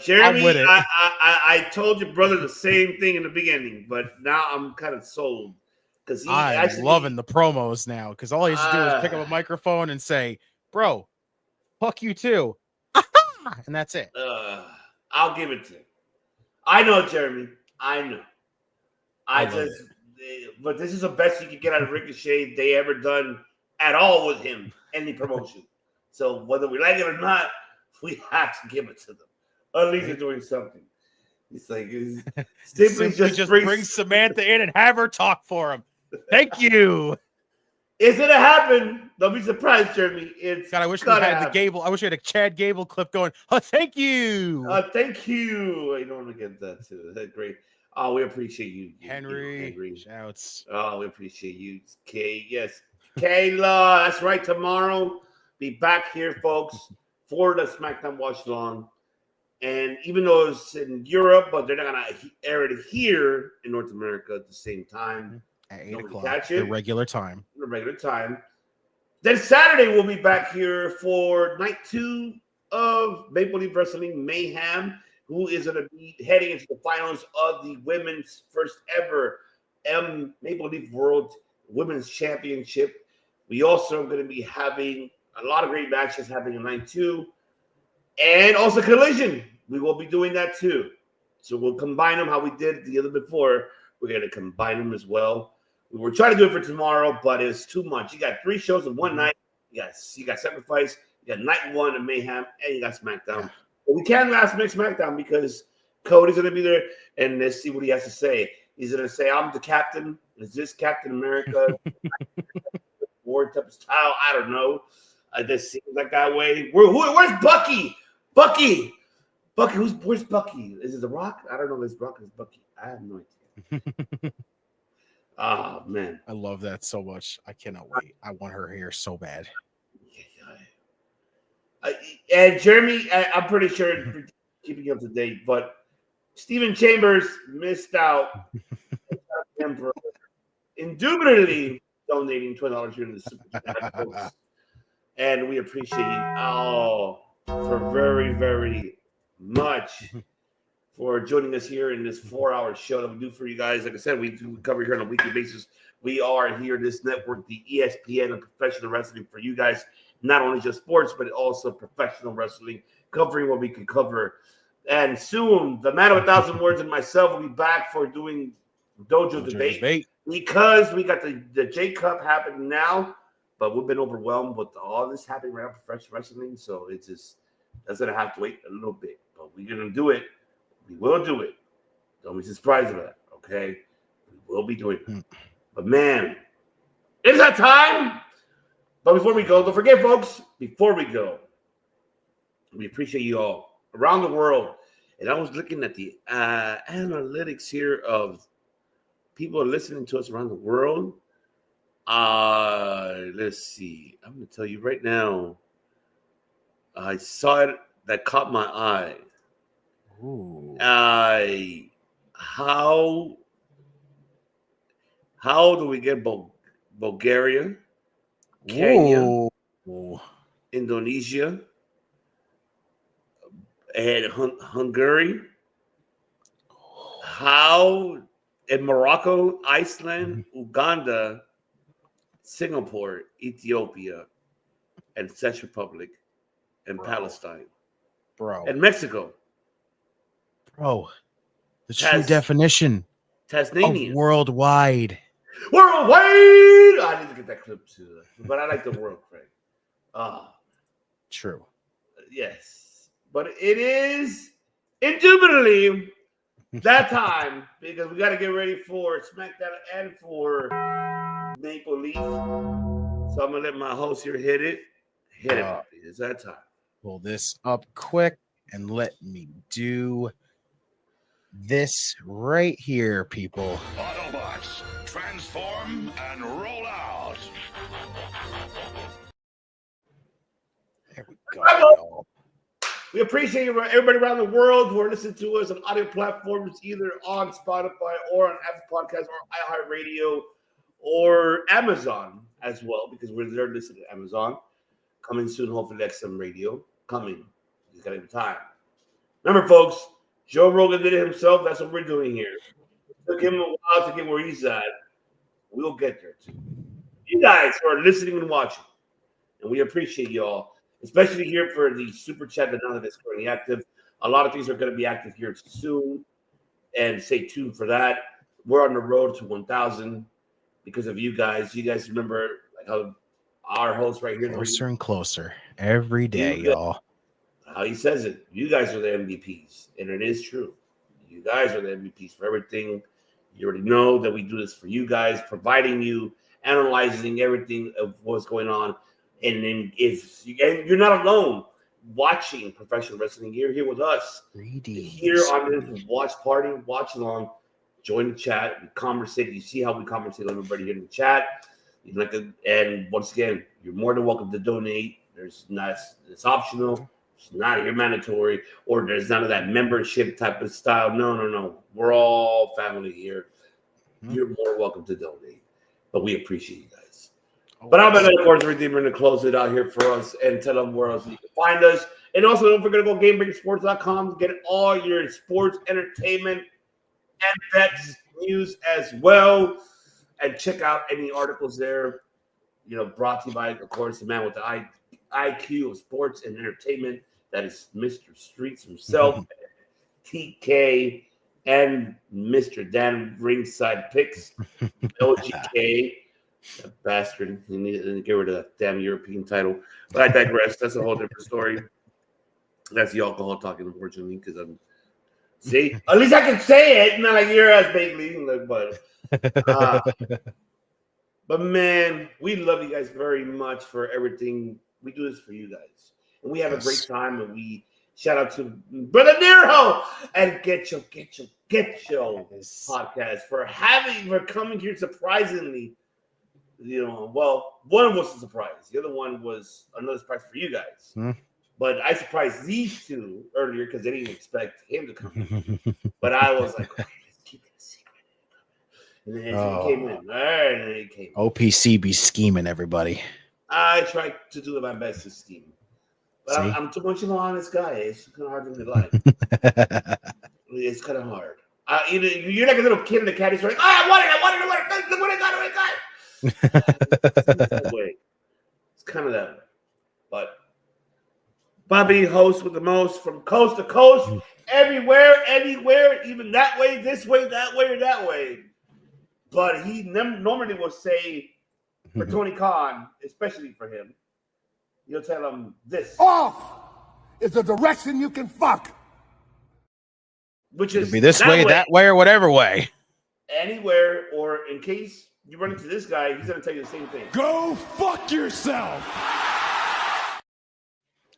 Speaker 6: Jeremy, I told your brother the same thing in the beginning, but now I'm kind of sold because
Speaker 8: I'm loving the promos now because all he has to do is pick up a microphone and say, "Bro, fuck you too," and that's it.
Speaker 6: I'll give it to him. I know, Jeremy. I know. But this is the best you can get out of Ricochet they ever done at all with him, any promotion. So whether we like it or not, we have to give it to them. At least they're doing something. It's like simply just bring
Speaker 8: Samantha in and have her talk for him. Thank you.
Speaker 6: It's gonna happen. Don't be surprised, Jeremy.
Speaker 8: I wish we had the Gable. I wish we had a Chad Gable clip going. Oh, thank you.
Speaker 6: Thank you. You don't want to get that too. That's great. Oh, we appreciate you,
Speaker 8: Henry. Shouts.
Speaker 6: Oh, we appreciate you, Kay. Yes, Kayla. That's right. Tomorrow, be back here, folks, for the SmackDown Watch Along. And even though it's in Europe, but they're not gonna air it here in North America at the same time.
Speaker 8: At 8 o'clock,
Speaker 6: catch it.
Speaker 8: the regular time.
Speaker 6: Then Saturday we'll be back here for night 2 of Maple Leaf Wrestling Mayhem, who is going to be heading into the finals of the women's first ever Maple Leaf World Women's Championship. We also are going to be having a lot of great matches happening in night 2, and also Collision. We will be doing that too. So we'll combine them how we did the other before. We're going to combine them as well. We were trying to do it for tomorrow, but it's too much. You got 3 shows in one night. You got Sacrifice, you got Night 1 of Mayhem, and you got SmackDown. But we can't last minute SmackDown because Cody's going to be there, and let's see what he has to say. He's going to say, I'm the captain. Is this Captain America? War type of style? I don't know. This seems like that way. Where's Bucky? Bucky, where's Bucky? Is it The Rock? I don't know if it's Rock or Bucky. I have no idea. Oh, man.
Speaker 8: I love that so much. I cannot wait. I want her here so bad.
Speaker 6: And Jeremy, I'm pretty sure keeping you up to date, but Stephen Chambers missed out for indubitably donating $20 here to the Super Chat, folks. And we appreciate you all for very, very much for joining us here in this 4-hour show that we do for you guys. Like I said, we do cover here on a weekly basis. We are here, this network, the ESPN of professional wrestling for you guys. Not only just sports, but also professional wrestling covering what we can cover. And soon, the man of 1,000 words and myself will be back for doing Dojo debate because we got the J Cup happening now, but we've been overwhelmed with all this happening right after professional wrestling. So it's just that's gonna have to wait a little bit, but we're gonna do it. We will do it. Don't be surprised about that. Okay, we will be doing it. But man, it's that time. But before we go, don't forget, folks. Before we go, we appreciate you all around the world. And I was looking at the analytics here of people listening to us around the world. Let's see. I'm going to tell you right now. I saw it that caught my eye.
Speaker 8: Ooh.
Speaker 6: How do we get Bulgaria, Kenya, Indonesia, and Hungary? How in Morocco, Iceland, Uganda, Singapore, Ethiopia, and Czech Republic, and Palestine, and Mexico.
Speaker 8: Bro, the true definition
Speaker 6: Tasmania.
Speaker 8: of worldwide.
Speaker 6: Worldwide! I need to get that clip too, but I like the world, Craig.
Speaker 8: True.
Speaker 6: Yes, but it is indubitably that time because we got to get ready for SmackDown and for Maple Leaf. So I'm gonna let my host here hit it. Hit it, puppy. It's that time.
Speaker 8: Pull this up quick and let me do this right here, people.
Speaker 16: Autobots, transform and roll out.
Speaker 8: There we go.
Speaker 6: We appreciate everybody around the world who are listening to us on audio platforms, either on Spotify or on Apple Podcasts or iHeartRadio or Amazon as well, because we're there listening to Amazon. Coming soon, hopefully, XM Radio. Coming. He's got any time. Remember, folks, Joe Rogan did it himself. That's what we're doing here. It took him a while to get where he's at. We'll get there, too. You guys who are listening and watching, and we appreciate you all. Especially here for the super chat that none of it's currently active. A lot of things are going to be active here soon, and stay tuned for that. We're on the road to 1,000 because of you guys. You guys remember like how our host right here,
Speaker 8: Closer and closer every day, y'all.
Speaker 6: How he says it. You guys are the MVPs, and it is true. You guys are the MVPs for everything. You already know that we do this for you guys, providing you, analyzing everything of what's going on. And then if you're not alone watching professional wrestling, you're here with us. Here on this watch party, watch along, join the chat, we conversate. You see how we conversate with everybody here in the chat. And once again, you're more than welcome to donate. It's optional. It's not here mandatory, or there's none of that membership type of style. No. We're all family here. You're more welcome to donate, but we appreciate you guys. But I'm going to, of course, Redeemer to close it out here for us and tell them where else you can find us. And also, don't forget to go GameBreakerSports.com to get all your sports, entertainment, and bets news as well. And check out any articles there, brought to you by, of course, the man with the IQ of sports and entertainment. That is Mr. Streets himself, TK, and Mr. Dan Ringside Picks, OGK. That bastard. He needed to get rid of that damn European title. But I digress. That's a whole different story. That's the alcohol talking, unfortunately, because I'm. See? At least I can say it. Not like your ass, Bailey. But man, we love you guys very much for everything. We do this for you guys. And we have a great time. And we shout out to Brother Nero and GETCHO podcast for coming here surprisingly. Well, one was a surprise. The other one was another surprise for you guys. But I surprised these two earlier because they didn't expect him to come. But I was like, okay, let's keep it a secret. And then he came in. All right, and then he came in.
Speaker 8: OPC be scheming, everybody.
Speaker 6: I tried to do my best to scheme. But I'm too much of an honest guy. It's kind of hard for me to lie. It's kind of hard. You're like a little kid in the caddy store. Like, I want it. Look what I got. It's kind of that way. But Bobby hosts with the most from coast to coast, everywhere, anywhere, even that way, this way, that way, or that way. But he normally will say for Tony Khan, especially for him, you'll tell him this.
Speaker 3: Off is the direction you can fuck.
Speaker 6: Which is
Speaker 8: be this way, that way, or whatever way.
Speaker 6: Anywhere, or in case you run into this guy, he's going to tell you the same thing.
Speaker 3: Go fuck yourself.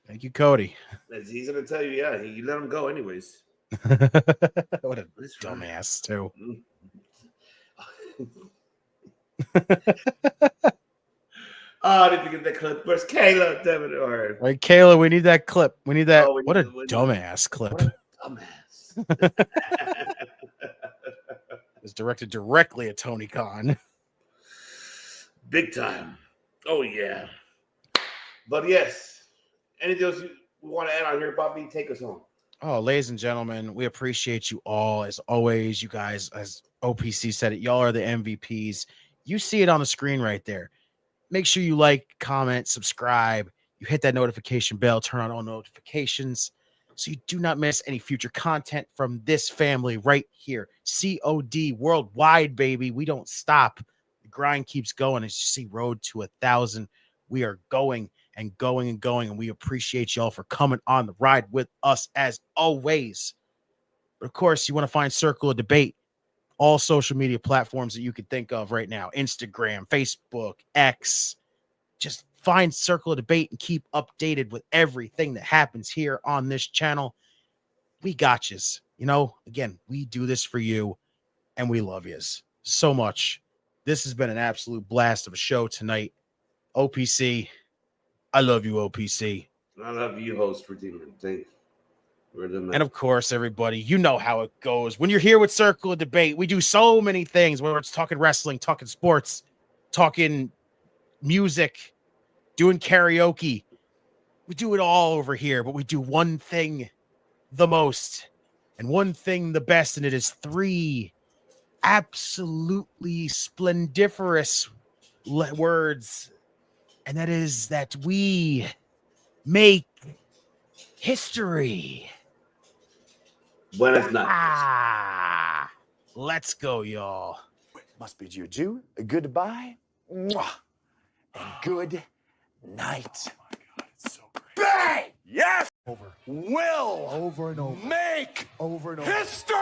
Speaker 8: Thank you, Cody.
Speaker 6: He's going to tell you, yeah, you let him go anyways.
Speaker 8: What a dumbass, too.
Speaker 6: I need to get that clip. Where's Kayla? Damn it. All right.
Speaker 8: All right, Kayla, we need that clip. We need that. What a
Speaker 6: dumbass
Speaker 8: clip.
Speaker 6: What a dumbass.
Speaker 8: It's directed directly at Tony Khan.
Speaker 6: Big time. Oh, yeah. But yes, anything else you want to add on here, Bobby? Take us home.
Speaker 8: Oh, ladies and gentlemen, we appreciate you all. As always, you guys, as OPC said it, y'all are the MVPs. You see it on the screen right there. Make sure you like, comment, subscribe. You hit that notification bell, turn on all notifications so you do not miss any future content from this family right here. COD worldwide, baby. We don't stop. The grind keeps going. As you see, road to 1,000. We are going and going and going, and we appreciate y'all for coming on the ride with us as always. But of course, you want to find Circle of Debate, all social media platforms that you could think of right now, Instagram, Facebook, X. Just find Circle of Debate and keep updated with everything that happens here on this channel. We got yous. You know, again, we do this for you, and we love yous so much. This has been an absolute blast of a show tonight. OPC, I love you, OPC.
Speaker 6: I love you, host Redeemer. Thanks.
Speaker 8: And of course, everybody, you know how it goes. When you're here with Circle of Debate, we do so many things, whether it's talking wrestling, talking sports, talking music, doing karaoke. We do it all over here, but we do one thing the most and one thing the best, and it is 3 absolutely splendiferous words. And that is that we make history.
Speaker 6: Buenas noches.
Speaker 8: Let's go, y'all.
Speaker 17: Must bid you adieu, a goodbye, mwah, and good night. Oh my God, it's so great. Bang! Yes! Will
Speaker 3: over and over.
Speaker 17: Make
Speaker 3: over and over.
Speaker 17: history!